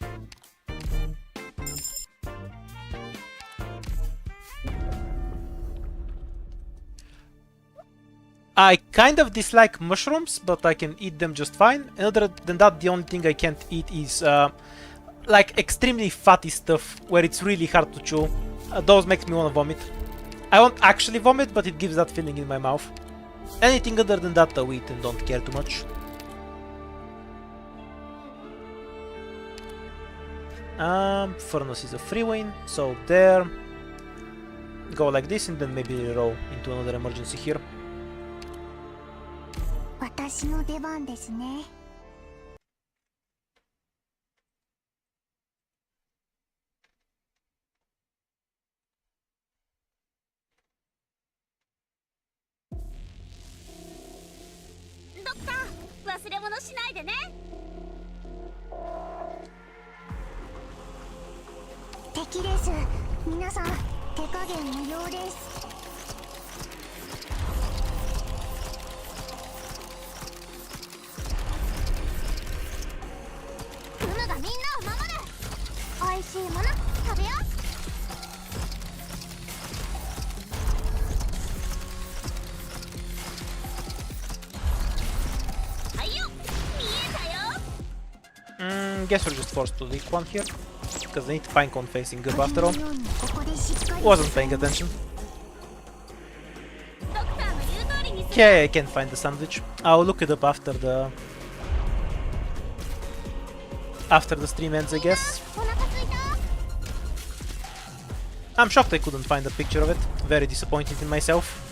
Speaker 1: I kind of dislike mushrooms, but I can eat them just fine. And other than that, the only thing I can't eat is like extremely fatty stuff where it's really hard to chew. Those makes me want to vomit. I won't actually vomit, but it gives that feeling in my mouth. Anything other than that I'll eat and don't care too much. Furnace is a free win, so there. Go like this and then maybe roll into another emergency here.
Speaker 6: 私の出番ですね。
Speaker 3: ドクター、忘れ物しないでね。
Speaker 6: 敵です。皆さん、手加減無用です。
Speaker 3: フムがみんなを守る。おいしいもの食べよう。
Speaker 1: Guess we're just forced to leak one here. Because I need Pinecone facing up after all. Wasn't paying attention. Okay, I can't find the sandwich. I'll look it up after the stream ends, I guess. I'm shocked I couldn't find a picture of it. Very disappointed in myself.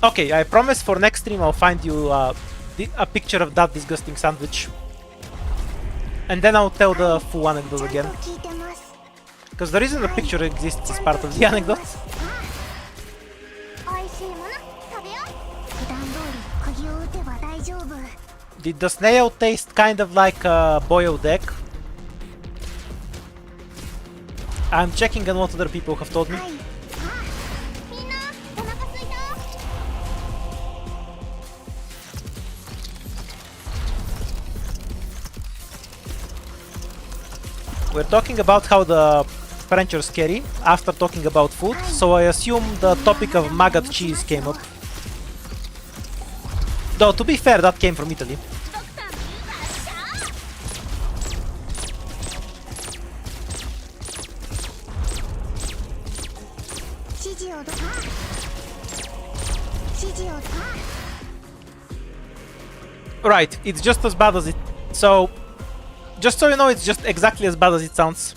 Speaker 1: Okay, I promise for next stream I'll find you a picture of that disgusting sandwich. And then I'll tell the full anecdote again. Because the reason the picture exists is part of the anecdote. Did the snail taste kind of like a boiled egg? I'm checking on what other people have told me. We're talking about how the French are scary after talking about food, so I assume the topic of maggot cheese came up. Though, to be fair, that came from Italy. Right, it's just as bad as it... So... Just so you know, it's just exactly as bad as it sounds.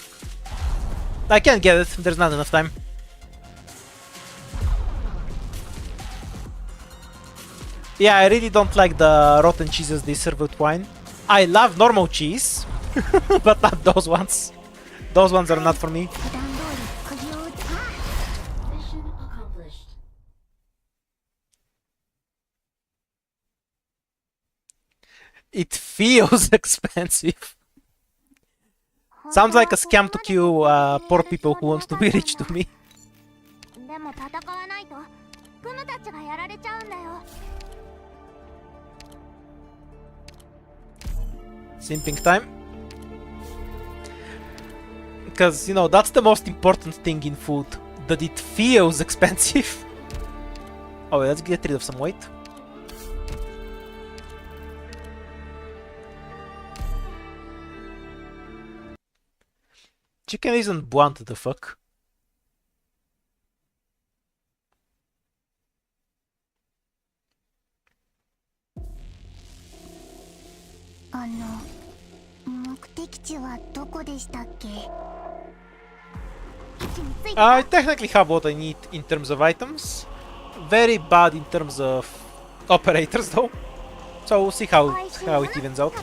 Speaker 1: I can't get it, there's not enough time. Yeah, I really don't like the rotten cheeses they serve with wine. I love normal cheese, but not those ones. Those ones are not for me.
Speaker 6: 普段通り釘を打って
Speaker 9: Mission accomplished.
Speaker 1: It feels expensive. Sounds like a scam to kill poor people who want to be rich to me.
Speaker 6: でも戦わないとクムたちがやられちゃうんだよ
Speaker 1: Simping time. Because, you know, that's the most important thing in food. That it feels expensive. Oh, let's get rid of some weight. Chicken isn't blunt, the fuck. I technically have what I need in terms of items. Very bad in terms of operators, though. So we'll see how it evens out.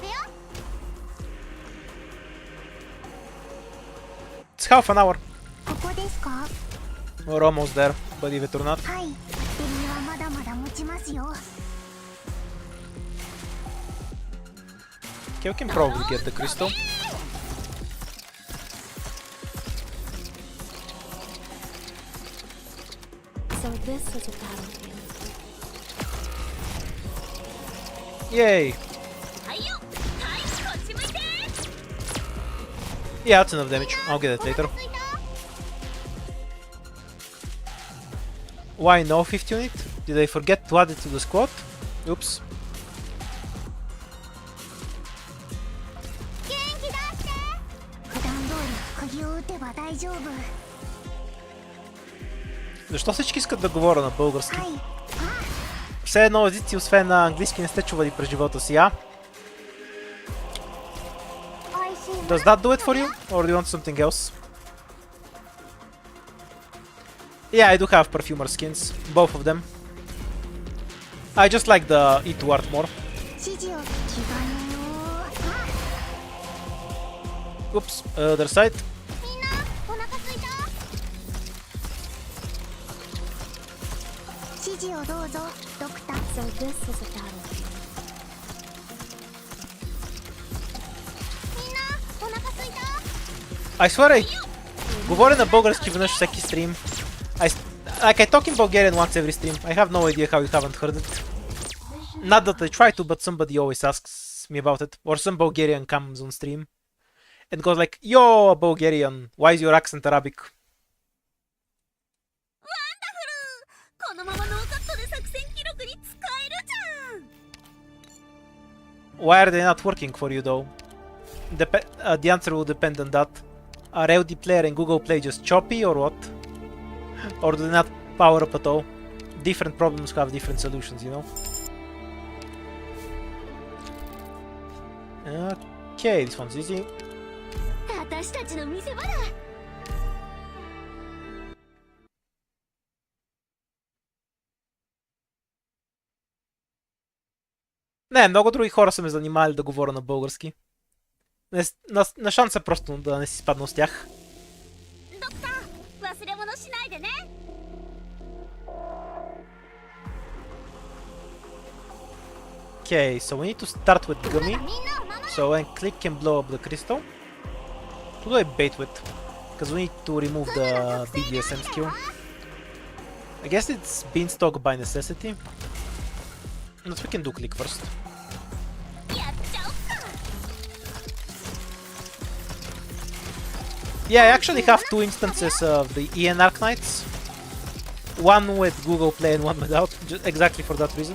Speaker 1: It's half an hour.
Speaker 6: ここですか
Speaker 1: We're almost there, believe it or not.
Speaker 6: はいベリはまだまだ持ちますよ
Speaker 1: Okay, we can probably get the crystal.
Speaker 4: So this was a battlefield.
Speaker 1: Yay! Yeah, that's enough damage. I'll get it later. Why no 50 unit? Did I forget to add it to the squad? Oops.
Speaker 6: 元気だって普段通り釘を打てば大丈夫
Speaker 1: Защо всички искат да говоря на български?
Speaker 6: はい
Speaker 1: Все едно езици, освен на английски, не сте чували през живота си, а?
Speaker 6: おいしい
Speaker 1: Does that do it for you? Or do you want something else? Yeah, I do have perfumer skins. Both of them. I just like the E2 art more.
Speaker 6: 指示を気兼ねを
Speaker 1: Oops, other side.
Speaker 6: みんなお腹すいた指示をどうぞドクター
Speaker 4: So this was a battlefield.
Speaker 6: みんなお腹すいた
Speaker 1: I swear I говоря на български веднъж всеки стрим. Like I talk in Bulgarian once every stream. I have no idea how you haven't heard it. Not that I try to, but somebody always asks me about it. Or some Bulgarian comes on stream and goes like, "Yo, Bulgarian, why is your accent Arabic?"
Speaker 6: このままノーカットで作戦記録に使えるじゃん
Speaker 1: Why are they not working for you though? The answer will depend on that. Are LD Player and Google Play just choppy or what? Or do they not power up at all? Different problems have different solutions, you know? Okay, this one's easy.
Speaker 6: 私たちの見せ場だ
Speaker 1: Не, много други хора са ме занимали да говоря на български. На шанс е просто да не си спадна с тях.
Speaker 6: ドクター忘れ物しないでね
Speaker 1: Okay, so we need to start with Gummy.
Speaker 6: みんなを守る
Speaker 1: So when click can blow up the crystal. Who do I bait with? Because we need to remove the BDSM skill. I guess it's beanstalk by necessity. But we can do click first.
Speaker 6: やっちゃおっか
Speaker 1: Yeah, I actually have two instances of the EN Arc Knights. One with Google Play and one without, just exactly for that reason.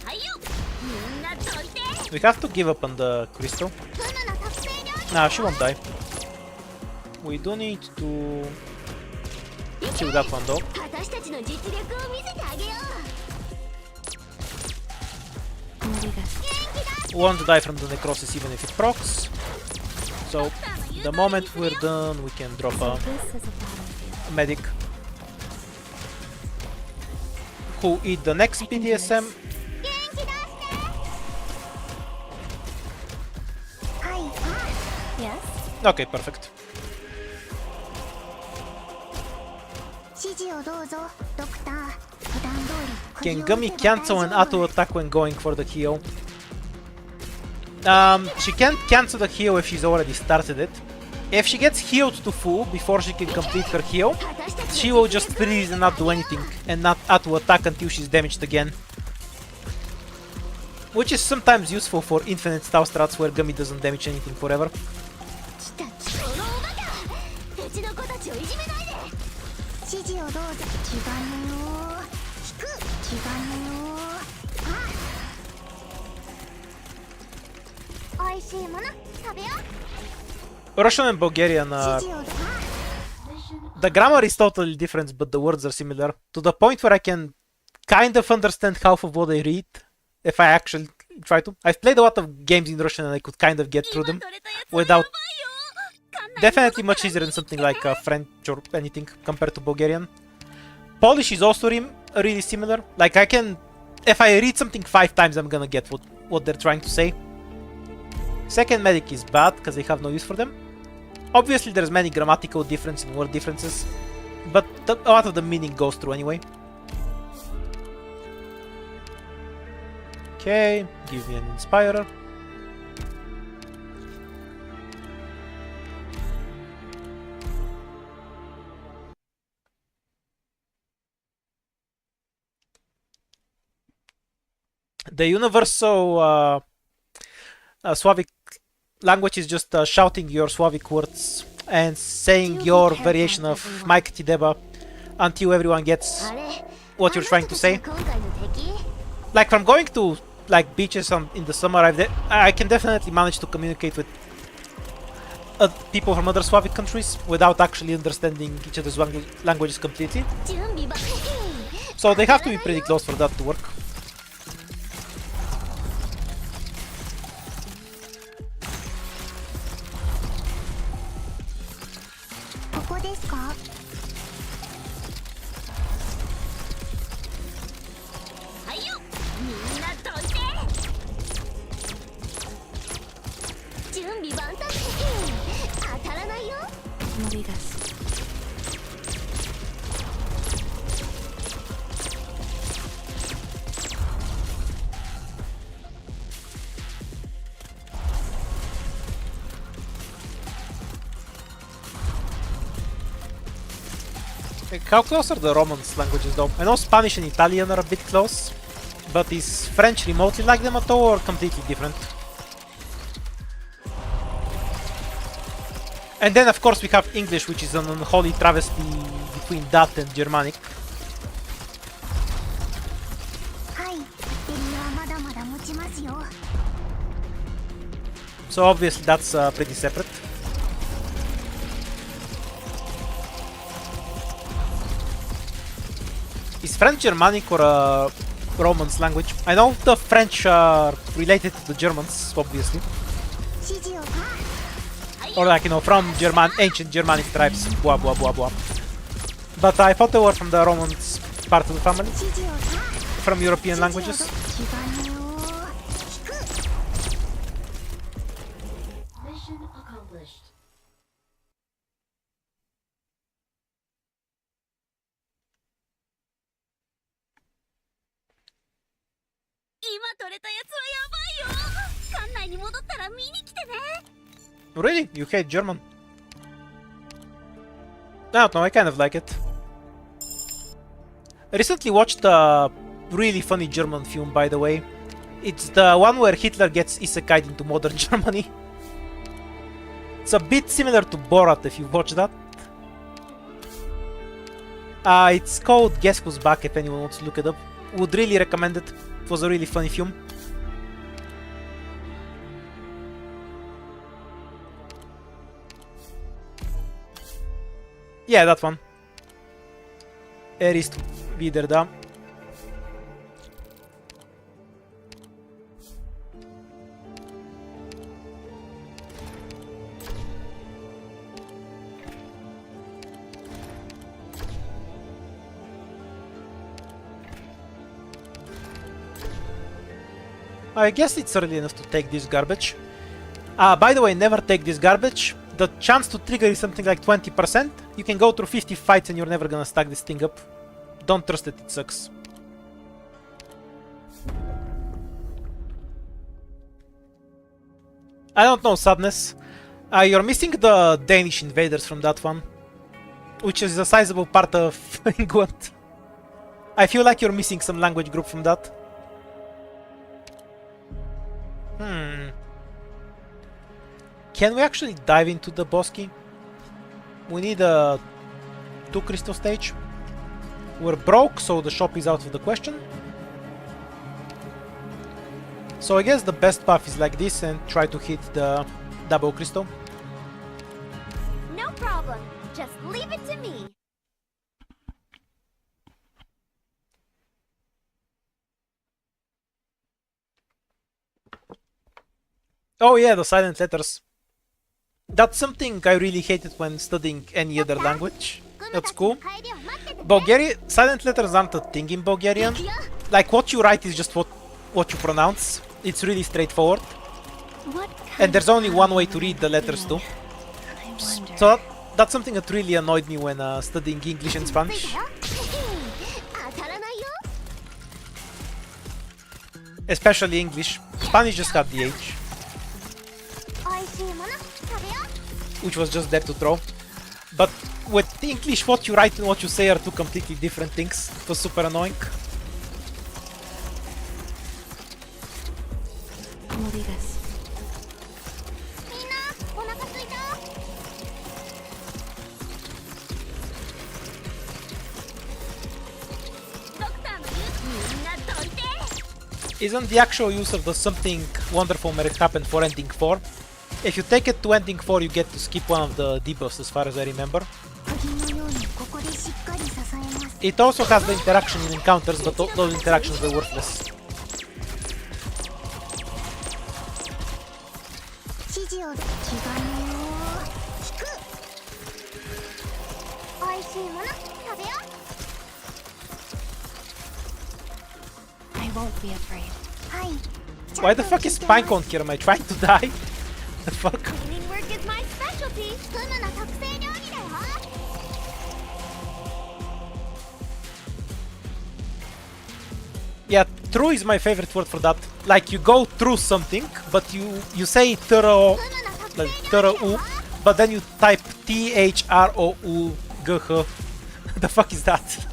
Speaker 6: はいよみんなどいて
Speaker 1: We have to give up on the crystal.
Speaker 6: クムの特製料理
Speaker 1: Nah, she won't die. We do need to kill that one though.
Speaker 6: 私たちの実力を見せてあげよう
Speaker 1: We won't die from the necrosis even if it procs. So the moment we're done, we can drop
Speaker 4: So
Speaker 1: a
Speaker 4: this was a battlefield.
Speaker 1: medic. who eat the next BDSM.
Speaker 6: はい。
Speaker 4: Yes?
Speaker 1: Okay, perfect.
Speaker 6: 指示をどうぞドクター。普段通り
Speaker 1: Can Gummy cancel an auto attack when going for the heal? She can't cancel the heal if she's already started it. If she gets healed to full before she can complete her heal, she will just freeze and not do anything, and not auto attack until she's damaged again. Which is sometimes useful for infinite style strats where Gummy doesn't damage anything forever.
Speaker 6: 指示をどうぞ。気兼ねを引く。気兼ねを。あ。美味しいもの食べよう。
Speaker 1: Russian and Bulgarian,
Speaker 6: 指示をどうぞ。
Speaker 1: the grammar is totally different, but the words are similar, to the point where I can kind of understand half of what they read, if I actually try to. I've played a lot of games in Russian and I could kind of get through them without... Definitely much easier than something like French or anything compared to Bulgarian. Polish is also really similar. Like I can... If I read something 5 times, I'm gonna get what they're trying to say. Second medic is bad, because they have no use for them. Obviously there's many grammatical differences and word differences, but a lot of the meaning goes through anyway. Okay, give me an Inspirer. The universal Slavic language is just shouting your Slavic words and saying your variation of Mike Tideba until everyone gets what you're trying to say. Like from going to like beaches in the summer, I can definitely manage to communicate with people from other Slavic countries without actually understanding each other's languages completely. So they have to be pretty close for that to work. How close are the Romance languages though? I know Spanish and Italian are a bit close, but is French remotely like them at all or completely different? And then of course we have English, which is an unholy travesty between that and Germanic. So obviously that's pretty separate. Is French Germanic or a Romance language? I know the French are related to the Germans, obviously. Or like, you know, from ancient Germanic tribes, blah blah blah blah. But I thought they were from the Romance part of the family. From European languages.
Speaker 9: Mission accomplished.
Speaker 1: Really? You hate German? I don't know, I kind of like it. I recently watched a really funny German film, by the way. It's the one where Hitler gets isekai'd into modern Germany. It's a bit similar to Borat, if you watch that. It's called Guess Who's Back, if anyone wants to look it up. Would really recommend it. It was a really funny film. Yeah, that one. Ist wieder da. I guess it's early enough to take this garbage. By the way, never take this garbage. The chance to trigger is something like 20%. You can go through 50 fights and you're never gonna stack this thing up. Don't trust it, it sucks. I don't know, Sadness. You're missing the Danish invaders from that one, which is a sizable part of England. I feel like you're missing some language group from that. Can we actually dive into the Bosky? We need a 2 crystal stage. We're broke, so the shop is out of the question. So I guess the best path is like this and try to hit the double crystal.
Speaker 3: No problem. Just leave it to me.
Speaker 1: Oh yeah, the silent letters. That's something I really hated when studying any other language at school. Silent letters aren't a thing in Bulgarian. Like, what you write is just what you pronounce. It's really straightforward. And there's only one way to read the letters too. So that's something that really annoyed me when studying English and Spanish. Especially English. Spanish just had the H, which was just there to throw. But with English, what you write and what you say are two completely different things. It was super annoying.
Speaker 4: We'll do this.
Speaker 1: Isn't the actual user does something wonderful may happen for ending 4? If you take it to ending 4, you get to skip one of the debuffs as far as I remember. It also has the interaction in encounters, but those interactions were worthless.
Speaker 4: I won't be afraid.
Speaker 1: Why the fuck is Pinecone here? Am I trying to die? The fuck?
Speaker 3: Cleaning work is my specialty.
Speaker 1: Yeah, true is my favorite word for that. Like, you go through something, but you say thorough, like thorough, but then you type THROU. The fuck is that?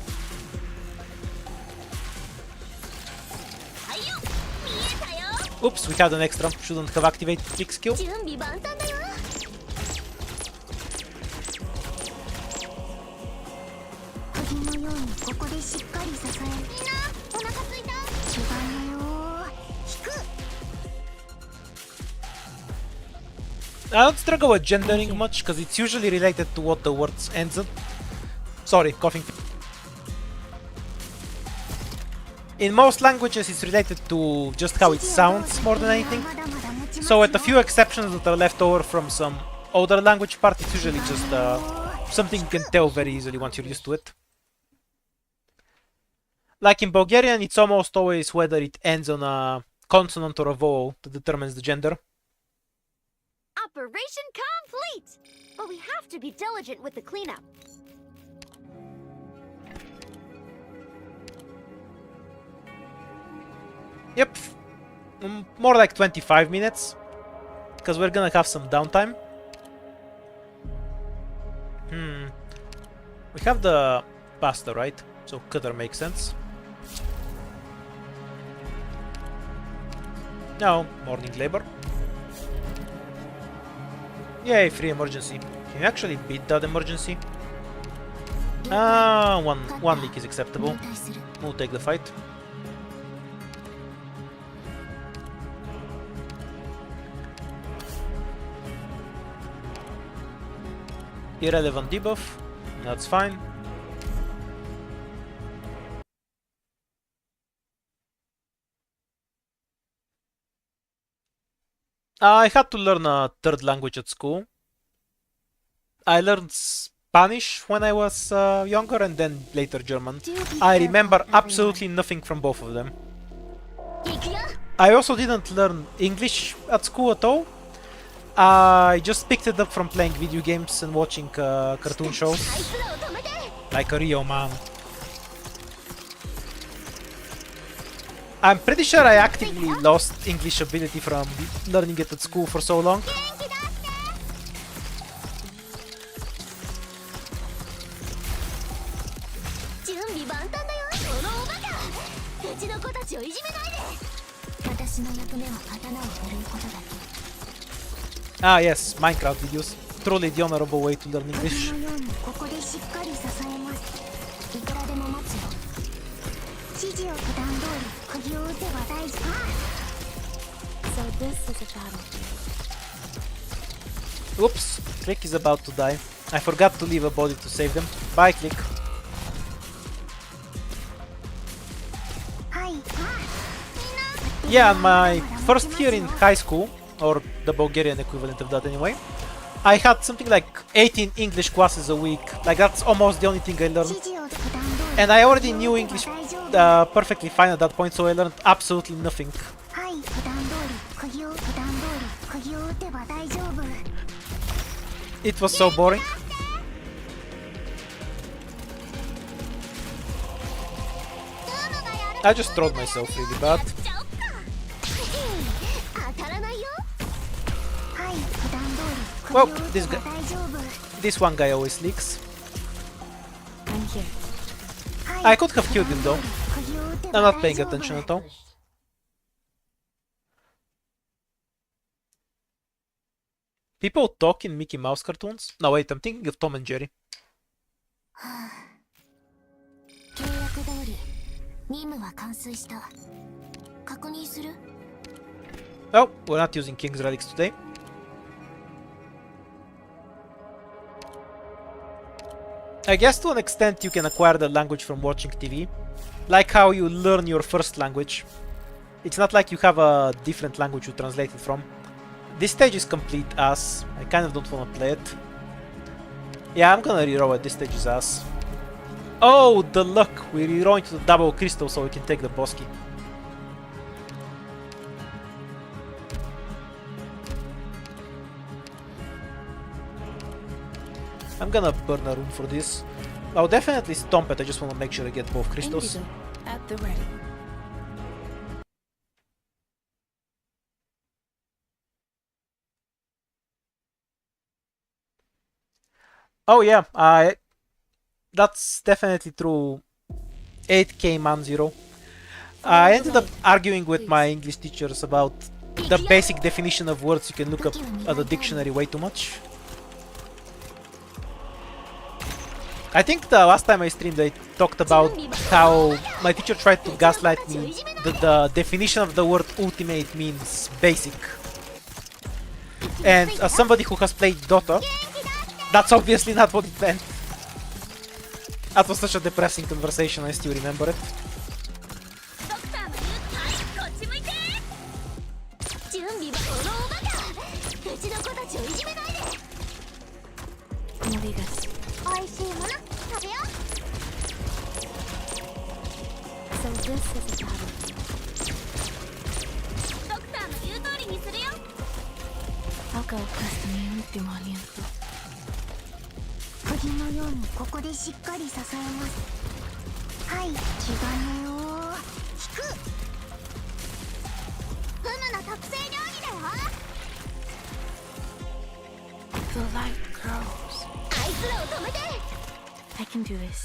Speaker 1: Oops, we had an extra. Shouldn't have activated click skill. I don't struggle with gendering much, because it's usually related to what the words ends on. Sorry, coughing. In most languages it's related to just how it sounds more than anything. So with a few exceptions that are left over from some older language part, it's usually just something you can tell very easily once you're used to it. Like in Bulgarian, it's almost always whether it ends on a consonant or a vowel that determines the gender.
Speaker 3: Operation complete! But we have to be diligent with the cleanup.
Speaker 1: Yep, more like 25 minutes, because we're gonna have some downtime. We have the pasta, right? So cutter makes sense. No, morning labor. Yay, free emergency. Can you actually beat that emergency? One leak is acceptable. We'll take the fight. Irrelevant debuff, that's fine. I had to learn a third language at school. I learned Spanish when I was younger and then later German. I remember absolutely nothing from both of them. I also didn't learn English at school at all. I just picked it up from playing video games and watching cartoon shows. Like a real man. I'm pretty sure I actively lost English ability from learning it at school for so long. Ah yes, Minecraft videos. Truly the honorable way to learn English.
Speaker 4: So this is a battlefield.
Speaker 1: Oops, Click is about to die. I forgot to leave a body to save them. Bye, Click. Yeah, my first year in high school, or the Bulgarian equivalent of that anyway, I had something like 18 English classes a week. Like, that's almost the only thing I learned. And I already knew English perfectly fine at that point, so I learned absolutely nothing. It was so boring. I just trolled myself really bad. Well, this one guy always leaks.
Speaker 4: I'm here.
Speaker 1: I could have killed him though. I'm not paying attention at all. People talk in Mickey Mouse cartoons? No wait, I'm thinking of Tom and Jerry. Oh, we're not using King's Relics today. I guess to an extent you can acquire the language from watching TV. Like how you learn your first language. It's not like you have a different language to translate it from. This stage is complete ass. I kind of don't want to play it. Yeah, I'm gonna reroll it. This stage is ass. Oh, the luck! We're rerolling to the double crystal so we can take the boss key. I'm gonna burn a rune for this. I'll definitely stomp it, I just want to make sure I get both crystals.
Speaker 4: Indigo, at the ready.
Speaker 1: Oh yeah, that's definitely true. 8k man zero. I ended up arguing with my English teachers about the basic definition of words you can look up at the dictionary way too much. I think the last time I streamed I talked about how my teacher tried to gaslight me that the definition of the word ultimate means basic. And as somebody who has played Dota, that's obviously not what it meant. That was such a depressing conversation, I still remember it.
Speaker 4: So this is a battlefield. I'll go custom mi último aliento.
Speaker 6: 釘のようにここでしっかり支えます。はい、気金を引く。フムの特製料理だよ。
Speaker 4: The light grows.
Speaker 6: あいつらを止めて。
Speaker 4: I can do this.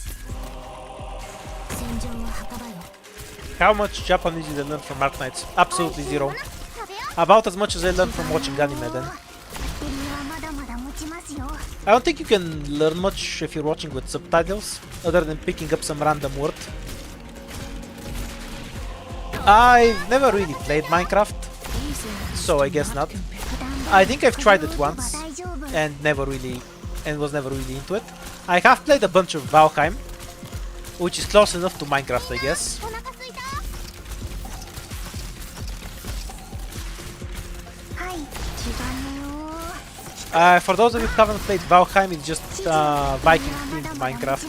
Speaker 6: 戦場は墓場よ。
Speaker 1: How much Japanese did I learn from Art Knights? Absolutely zero. About as much as I learned from watching anime then. I don't think you can learn much if you're watching with subtitles, other than picking up some random word. I've never really played Minecraft, so I guess not. I think I've tried it once, and was never really into it. I have played a bunch of Valheim, which is close enough to Minecraft, I guess. For those of you who haven't played Valheim, it's just Viking themed Minecraft.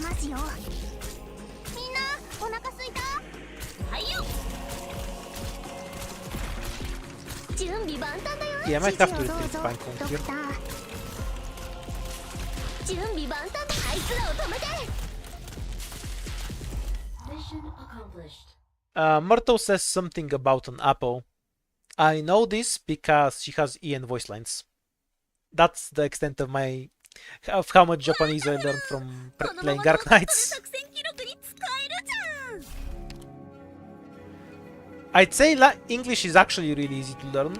Speaker 1: Yeah, I might have to retreat Pinecone here.
Speaker 3: 準備万端だ。あいつらを止めて。
Speaker 9: Mission accomplished.
Speaker 1: Myrtle says something about an apple. I know this because she has Ian voice lines. That's the extent of how much Japanese I learned from playing Dark Knights.
Speaker 3: 作戦記録に使えるじゃん。
Speaker 1: I'd say English is actually really easy to learn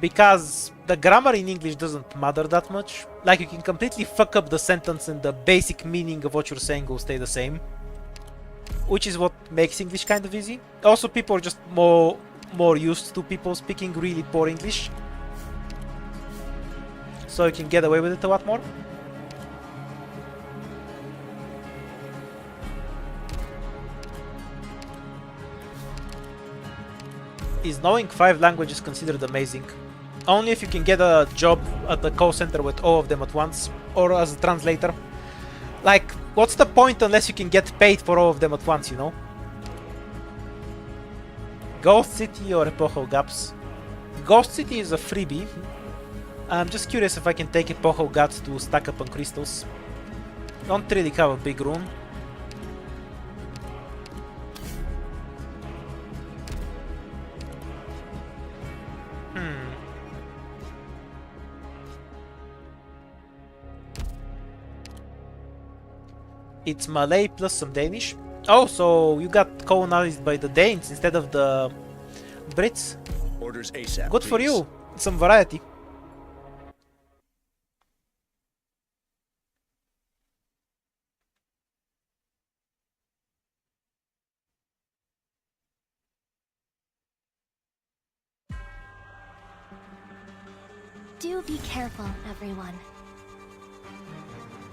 Speaker 1: because the grammar in English doesn't matter that much. Like, you can completely fuck up the sentence and the basic meaning of what you're saying will stay the same, which is what makes English kind of easy. Also, people are just more used to people speaking really poor English, so you can get away with it a lot more. Is knowing 5 languages considered amazing? Only if you can get a job at the call center with all of them at once, or as a translator. Like, what's the point unless you can get paid for all of them at once, you know? Ghost City or Epocho Gaps? Ghost City is a freebie. I'm just curious if I can take Epocho Gaps to stack up on crystals. Don't really have a big room. It's Malay plus some Danish. Oh, so you got colonized by the Danes instead of the Brits.
Speaker 7: Orders ASAP.
Speaker 1: Good for
Speaker 7: please.
Speaker 1: you. Some variety.
Speaker 6: Do be careful, everyone.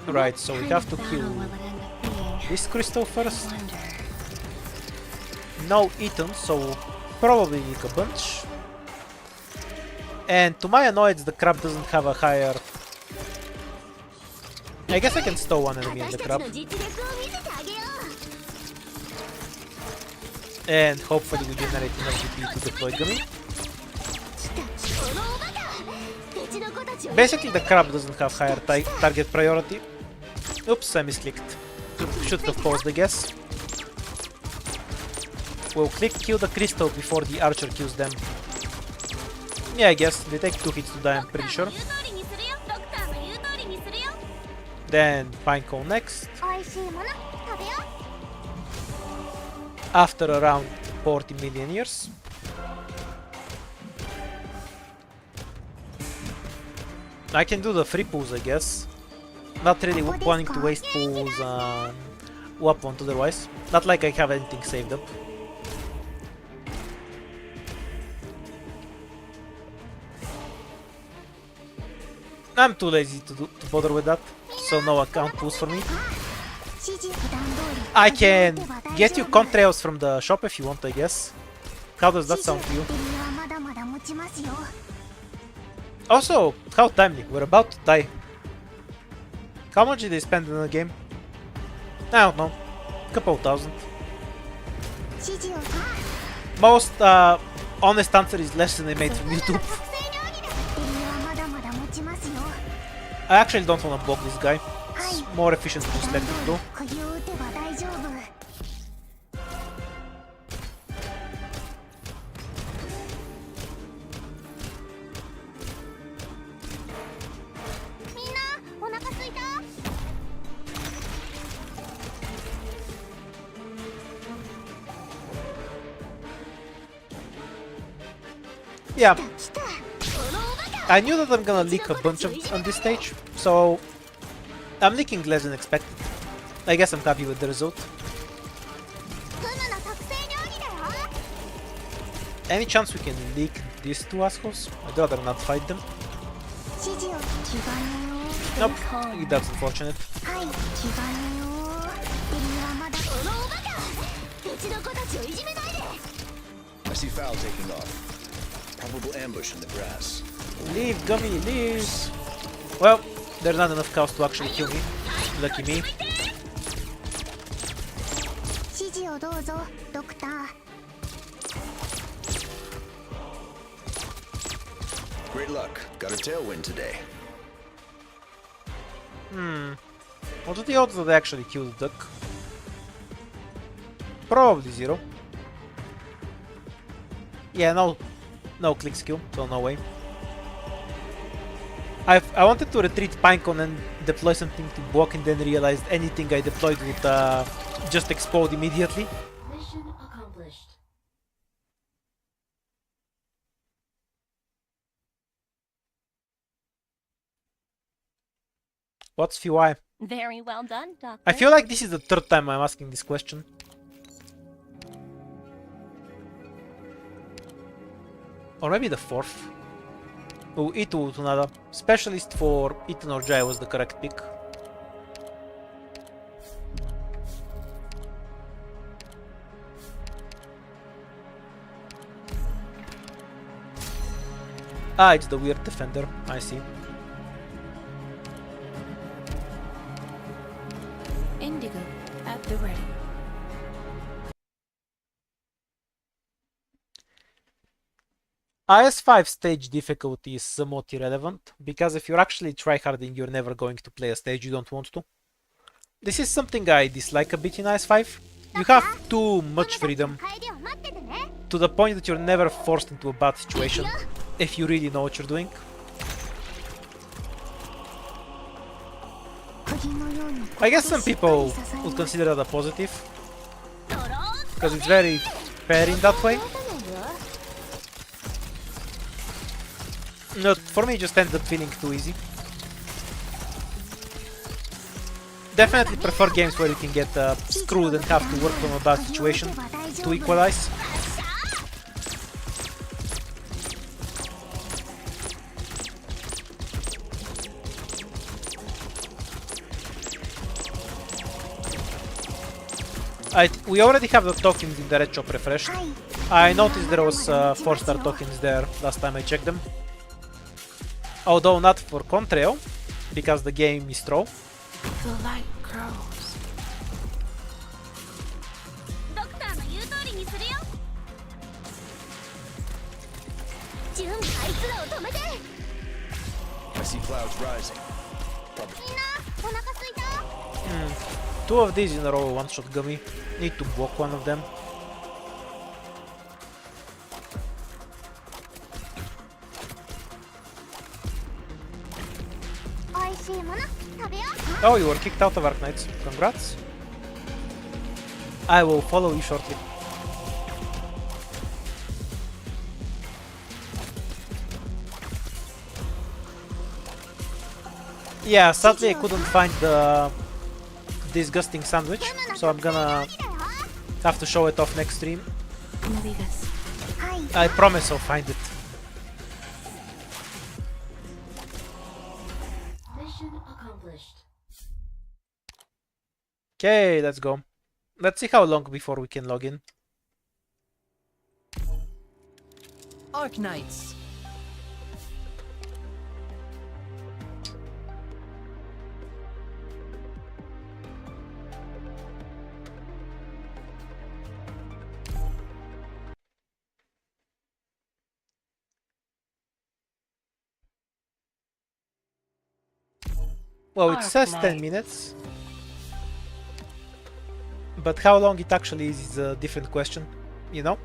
Speaker 1: Right, so we have to
Speaker 6: Battle
Speaker 1: kill
Speaker 6: will it end up being?
Speaker 1: this crystal first.
Speaker 6: Wonder.
Speaker 1: No eaten, so probably need a bunch. And to my annoyance, the crab doesn't have a higher... I guess I can stow one enemy in the crab. And hopefully we generate enough GP to deploy Gummy. Basically the crab doesn't have higher target priority. Oops, I misclicked. Should have paused, I guess. We'll kill the crystal before the archer kills them. Yeah, I guess. They take 2 hits to die, I'm pretty sure. Then Pinecone next. After around 40 million years. I can do the free pools, I guess. Not really planning to waste pools on Lappland otherwise. Not like I have anything saved up. I'm too lazy to bother with that, so no account pools for me. I can get you contrails from the shop if you want, I guess. How does that sound to you? Also, how timely, we're about to die. How much did they spend in the game? I don't know. Couple thousand. Most honest answer is less than they made from YouTube. I actually don't want to block this guy. It's more efficient to just let him go. Yeah, I knew that I'm gonna leak a bunch on this stage, so I'm leaking less than expected. I guess I'm happy with the result. Any chance we can leak these 2 assholes? I'd rather not fight them. Nope, that's unfortunate.
Speaker 7: I see Foul taking off. Probable ambush in the grass.
Speaker 1: Leave, Gummy, leave! Well, there's not enough cows to actually kill me. Lucky me.
Speaker 7: Great luck. Got a tailwind today.
Speaker 1: What are the odds that I actually kill the duck? Probably 0. Yeah, no click skill, so no way. I wanted to retreat Pinecone and deploy something to block and then realized anything I deployed would just explode immediately.
Speaker 9: Mission accomplished.
Speaker 1: What's FUI?
Speaker 4: Very well done, Doctor.
Speaker 1: I feel like this is the 3rd time I'm asking this question. Or maybe the 4th. Oh, Itu Tunada. Specialist for Itun or Jai was the correct pick. Ah, it's the weird defender. I see.
Speaker 4: Indigo at the ready.
Speaker 1: IS5 stage difficulty is somewhat irrelevant, because if you're actually tryharding, you're never going to play a stage you don't want to. This is something I dislike a bit in IS5. You have too much freedom, to the point that you're never forced into a bad situation, if you really know what you're doing. I guess some people would consider that a positive, because it's very fair in that way. No, for me it just ended up feeling too easy. Definitely prefer games where you can get screwed and have to work from a bad situation to equalize. We already have the tokens in the red shop refreshed. I noticed there was 4-star tokens there last time I checked them. Although not for Contrail, because the game is throw.
Speaker 4: The light grows.
Speaker 7: I see clouds rising.
Speaker 1: Two of these in a row one-shot gummy. Need to block one of them. Oh, you were kicked out of Arknights. Congrats. I will follow you shortly. Yeah, sadly I couldn't find the disgusting sandwich, so I'm gonna have to show it off next stream. I promise I'll find it.
Speaker 9: Mission accomplished.
Speaker 1: Okay, let's go. Let's see how long before we can log in.
Speaker 5: Arknights.
Speaker 1: Well, it says 10 minutes. But how long it actually is a different question, you know?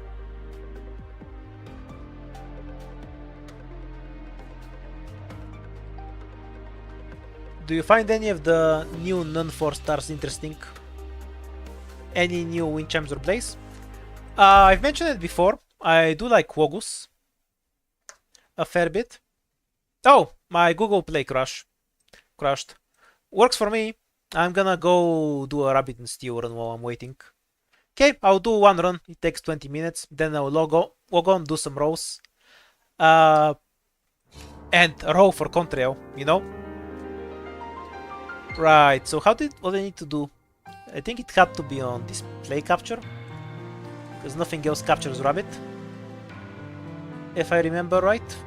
Speaker 1: Do you find any of the new non-4 stars interesting? Any new wind chimes or blaze? I've mentioned it before. I do like Wogus a fair bit. Oh, my Google Play crashed. Works for me. I'm gonna go do a rabbit and stew run while I'm waiting. Okay, I'll do one run. It takes 20 minutes. Then I'll log on, do some rows. And a row for Contrail, you know? Right, so what I need to do? I think it had to be on display capture, because nothing else captures rabbit, if I remember right.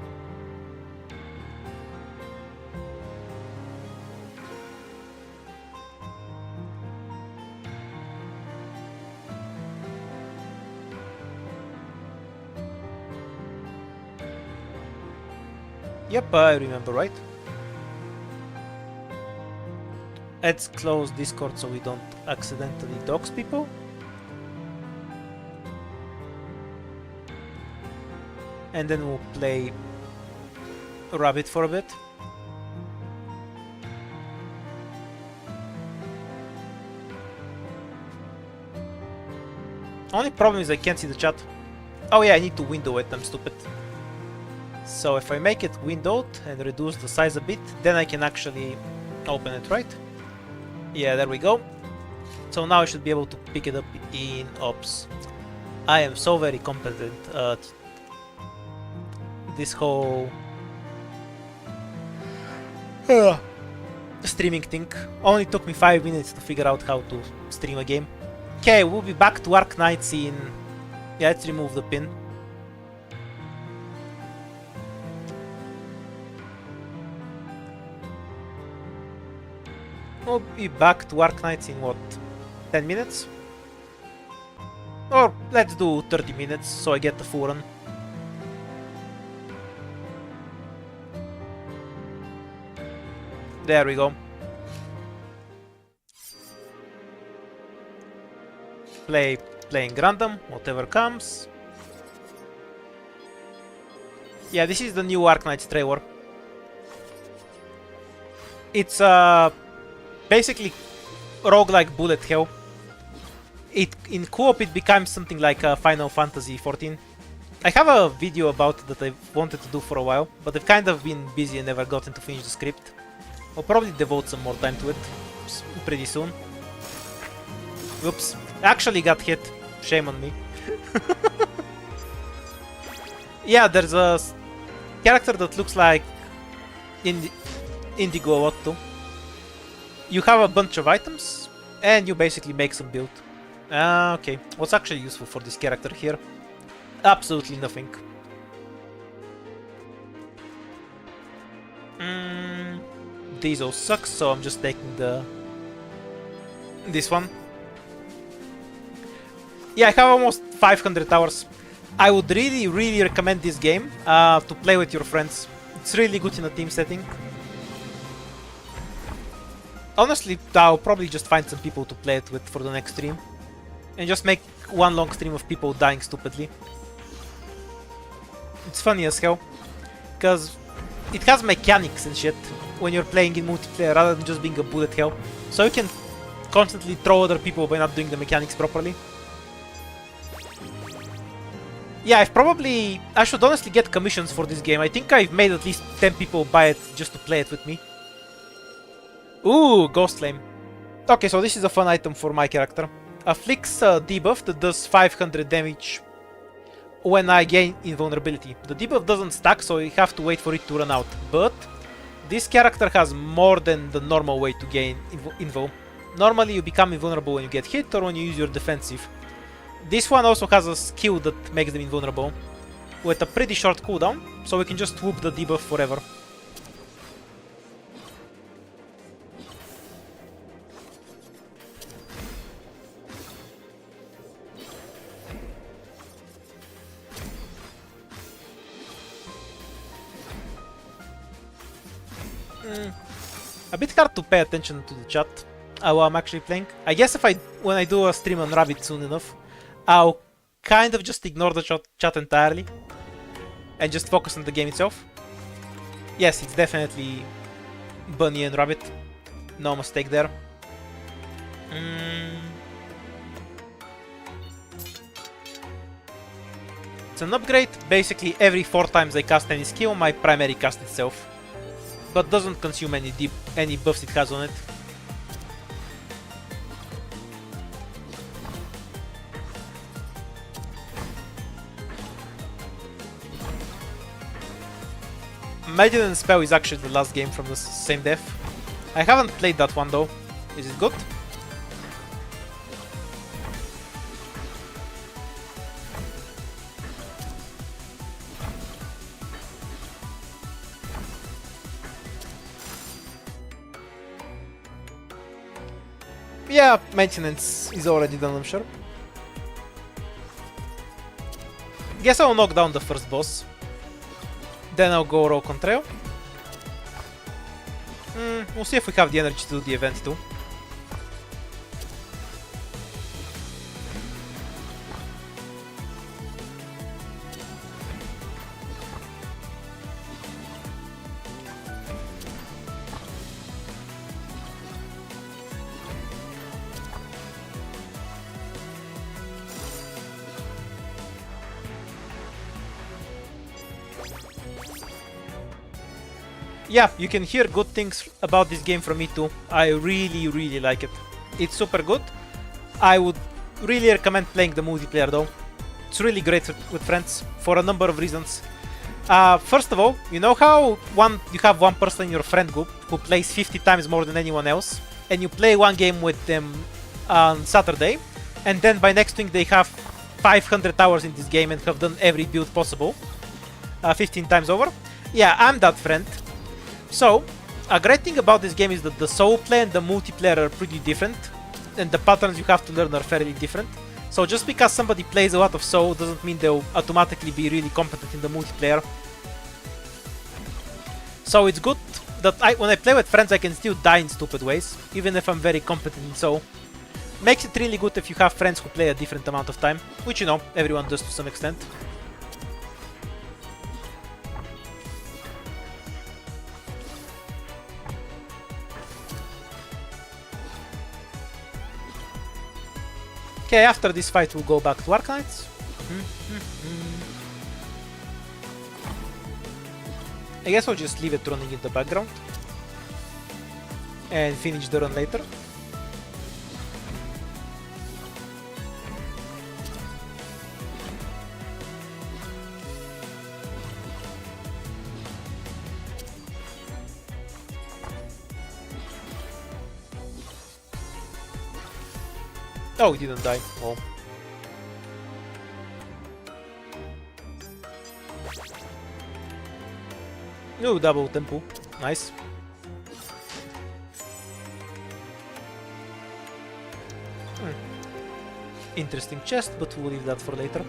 Speaker 1: Yep, I remember, right? Let's close Discord so we don't accidentally dox people. And then we'll play Rabbit for a bit. Only problem is I can't see the chat. Oh yeah, I need to window it, I'm stupid. So if I make it windowed and reduce the size a bit, then I can actually open it, right? Yeah, there we go. So now I should be able to pick it up in Ops. I am so very competent at this whole streaming thing. Only took me 5 minutes to figure out how to stream a game. Okay, we'll be back to Arc Knights in... Yeah, let's remove the pin. We'll be back to Arc Knights in what? 10 minutes? Or let's do 30 minutes so I get the full run. There we go. Playing random, whatever comes. Yeah, this is the new Arc Knights trailer. It's basically roguelike bullet hell. In co-op it becomes something like Final Fantasy XIV. I have a video about it that I wanted to do for a while, but I've kind of been busy and never gotten to finish the script. I'll probably devote some more time to it pretty soon. Oops, actually got hit. Shame on me. Yeah, there's a character that looks like Indigo a lot too. You have a bunch of items, and you basically make some build. Okay, what's actually useful for this character here? Absolutely nothing. These all suck, so I'm just taking this one. Yeah, I have almost 500 hours. I would really recommend this game to play with your friends. It's really good in a team setting. Honestly, I'll probably just find some people to play it with for the next stream. And just make one long stream of people dying stupidly. It's funny as hell. Because it has mechanics and shit when you're playing in multiplayer rather than just being a bullet hell. So you can constantly throw other people by not doing the mechanics properly. Yeah, I should honestly get commissions for this game. I think I've made at least 10 people buy it just to play it with me. Ooh, Ghost Flame. Okay, so this is a fun item for my character. Afflicts a debuff that does 500 damage when I gain invulnerability. The debuff doesn't stack, so you have to wait for it to run out. But this character has more than the normal way to gain invul. Normally you become invulnerable when you get hit or when you use your defensive. This one also has a skill that makes them invulnerable with a pretty short cooldown, so we can just whoop the debuff forever. A bit hard to pay attention to the chat while I'm actually playing. I guess when I do a stream on Rabbit soon enough, I'll kind of just ignore the chat entirely and just focus on the game itself. Yes, it's definitely Bunny and Rabbit. No mistake there. It's an upgrade. Basically, every 4 times I cast any skill, my primary casts itself. But doesn't consume any buffs it has on it. Maintenance Spell is actually the last game from the same dev. I haven't played that one though. Is it good? Yeah, maintenance is already done, I'm sure. Guess I'll knock down the first boss. Then I'll go rogue on trail. We'll see if we have the energy to do the event too. Yeah, you can hear good things about this game from me too. I really like it. It's super good. I would really recommend playing the multiplayer though. It's really great with friends for a number of reasons. First of all, you know how you have one person in your friend group who plays 50 times more than anyone else, and you play one game with them on Saturday, and then by next week they have 500 hours in this game and have done every build possible 15 times over? Yeah, I'm that friend. So, a great thing about this game is that the solo play and the multiplayer are pretty different, and the patterns you have to learn are fairly different. So just because somebody plays a lot of solo doesn't mean they'll automatically be really competent in the multiplayer. So it's good that when I play with friends I can still die in stupid ways, even if I'm very competent in solo. Makes it really good if you have friends who play a different amount of time, which you know, everyone does to some extent. Okay, after this fight we'll go back to Arknights. I guess I'll just leave it running in the background and finish the run later. Oh, he didn't die. Oh. No, double tempo. Nice. Interesting chest, but we'll leave that for later.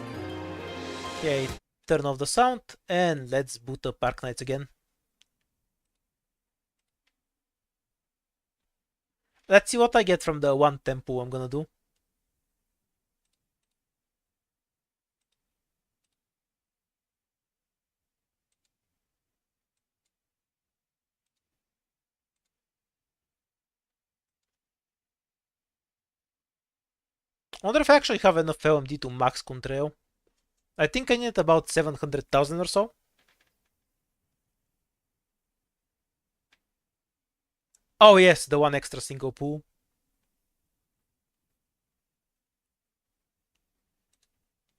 Speaker 1: Okay, turn off the sound and let's boot up Arknights again. Let's see what I get from the one tempo I'm gonna do. I wonder if I actually have enough LMD to max Contrail. I think I need about 700,000 or so. Oh yes, the one extra single pool.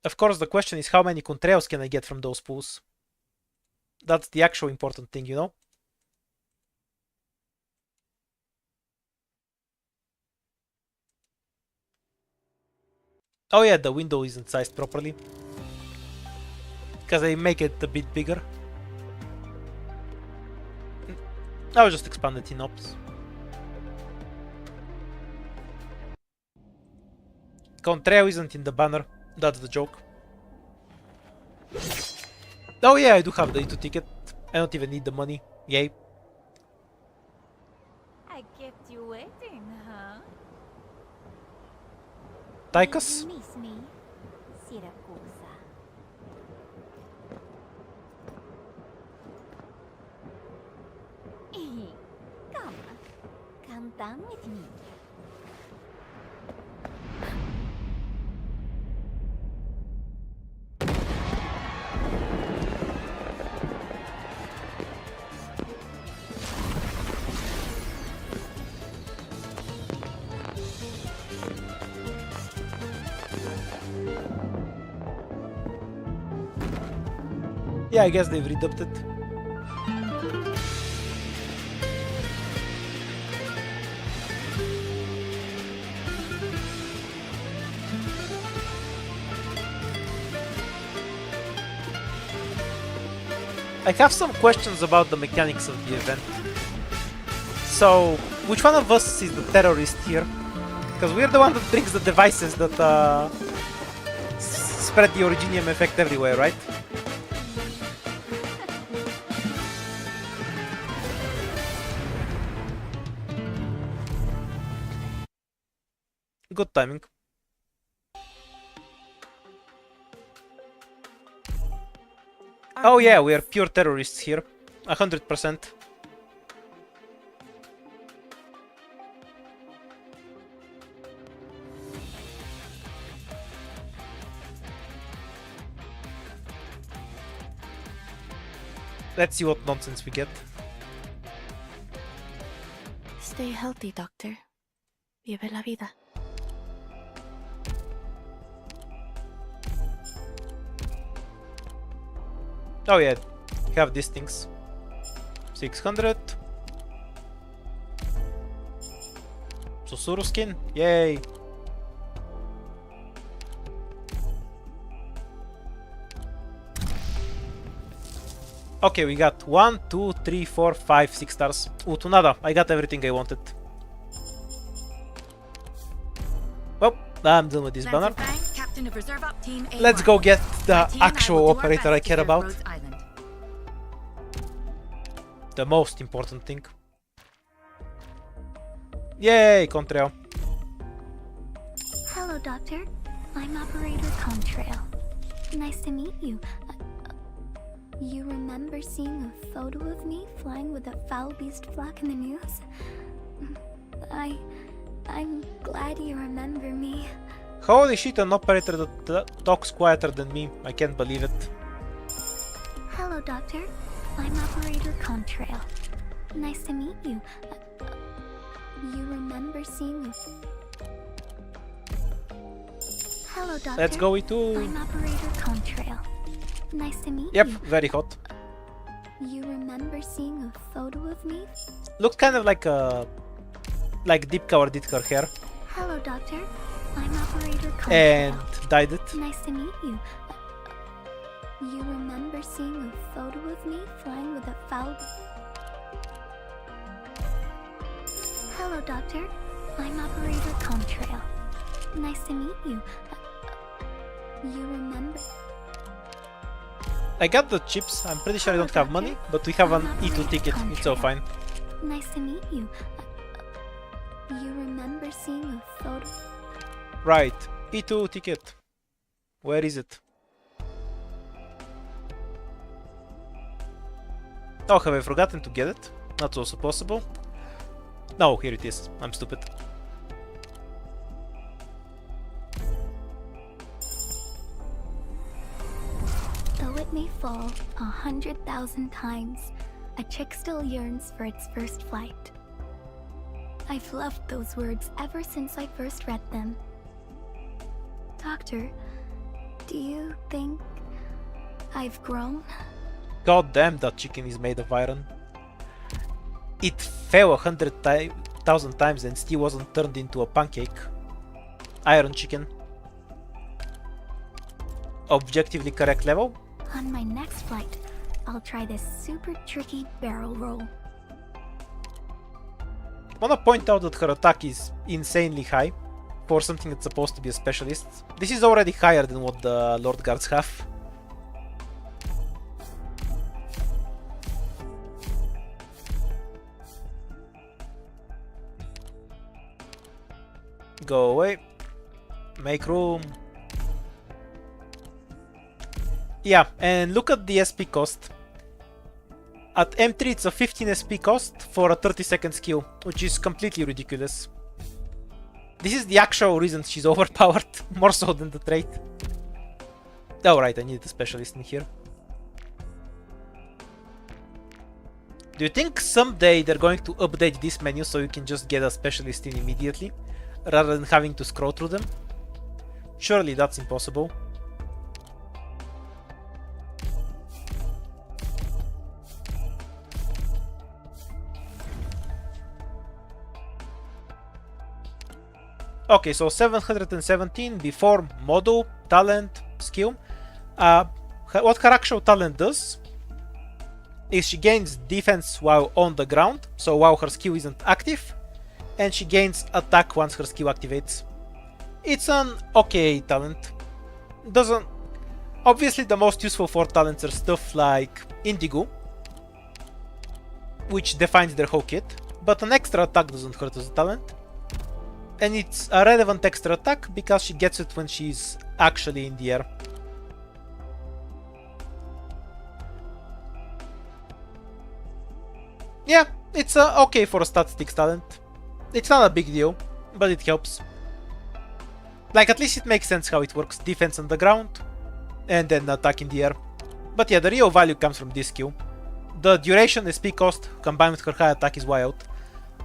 Speaker 1: Of course, the question is how many Contrails can I get from those pools? That's the actual important thing, you know? Oh yeah, the window isn't sized properly. Because I make it a bit bigger. I'll just expand it in ops. Contrail isn't in the banner. That's the joke. Oh yeah, I do have the E2 ticket. I don't even need the money. Yay.
Speaker 10: I kept you waiting, huh?
Speaker 1: Tychus?
Speaker 10: Miss me, Siracusa. Come down with me.
Speaker 1: Yeah, I guess they've redubbed it. I have some questions about the mechanics of the event. So, which one of us is the terrorist here? Because we're the one that brings the devices that spread the Originium effect everywhere, right? Good timing. Oh yeah, we are pure terrorists here. 100%. Let's see what nonsense we get.
Speaker 4: Stay healthy, Doctor. Vive la vida.
Speaker 1: Oh yeah, we have these things. 600. Susuru skin, yay! Okay, we got 1, 2, 3, 4, 5, 6 stars. Ooh, to nada, I got everything I wanted. Well, I'm done with this banner. Let's go get the actual operator I care about. The most important thing. Yay, Contrail.
Speaker 3: Hello, Doctor. I'm Operator Contrail. Nice to meet you. You remember seeing a photo of me flying with a foul beast flag in the news? I'm glad you remember me.
Speaker 1: Holy shit, an operator that talks quieter than me. I can't believe it.
Speaker 3: Hello, Doctor. I'm Operator Contrail. Nice to meet you. You remember seeing a... Hello, Doctor.
Speaker 1: Let's go with two.
Speaker 3: I'm Operator Contrail. Nice to meet
Speaker 1: Yep,
Speaker 3: you.
Speaker 1: very hot.
Speaker 3: You remember seeing a photo of me?
Speaker 1: Looked kind of like a... like Deepka or did her hair.
Speaker 3: Hello, Doctor. I'm Operator Contrail.
Speaker 1: And dyed it.
Speaker 3: Nice to meet you. You remember seeing a photo of me flying with a foul... Hello, Doctor. I'm Operator Contrail. Nice to meet you. You remember...
Speaker 1: I got the chips. I'm pretty sure I don't have money, but we have an E2 ticket. It's all fine.
Speaker 3: Nice to meet you. You remember seeing a photo...
Speaker 1: Right. E2 ticket. Where is it? Oh, have I forgotten to get it? That's also possible. No, here it is. I'm stupid.
Speaker 3: Though it may fall 100,000 times, a chick still yearns for its first flight. I've loved those words ever since I first read them. Doctor, do you think I've grown?
Speaker 1: God damn, that chicken is made of iron. It fell 100,000 times and still wasn't turned into a pancake. Iron chicken. Objectively correct level.
Speaker 3: On my next flight, I'll try this super tricky barrel roll.
Speaker 1: Wanna point out that her attack is insanely high for something that's supposed to be a specialist. This is already higher than what the Lord Guards have. Go away. Make room. Yeah, and look at the SP cost. At M3 it's a 15 SP cost for a 30-second skill, which is completely ridiculous. This is the actual reason she's overpowered, more so than the trait. Oh right, I need a specialist in here. Do you think someday they're going to update this menu so you can just get a specialist in immediately, rather than having to scroll through them? Surely that's impossible. Okay, so 717 before model, talent, skill. What her actual talent does is she gains defense while on the ground, so while her skill isn't active, and she gains attack once her skill activates. It's an okay talent. Doesn't... Obviously the most useful 4 talents are stuff like Indigo, which defines their whole kit, but an extra attack doesn't hurt as a talent. And it's a relevant extra attack because she gets it when she's actually in the air. Yeah, it's okay for a statistics talent. It's not a big deal, but it helps. Like, at least it makes sense how it works. Defense on the ground, and then attack in the air. But yeah, the real value comes from this skill. The duration SP cost combined with her high attack is wild.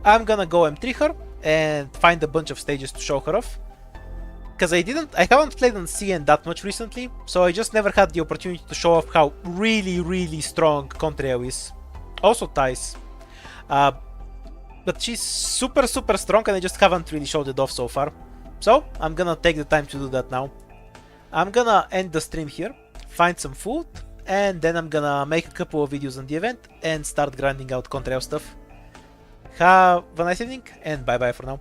Speaker 1: I'm gonna go M3 her and find a bunch of stages to show her off. Because I haven't played on CN that much recently, so I just never had the opportunity to show off how really strong Contrail is. Also Thais. But she's super strong and I just haven't really showed it off so far. So I'm gonna take the time to do that now. I'm gonna end the stream here, find some food, and then I'm gonna make a couple of videos on the event and start grinding out Contrail stuff. Have a nice evening and bye bye for now.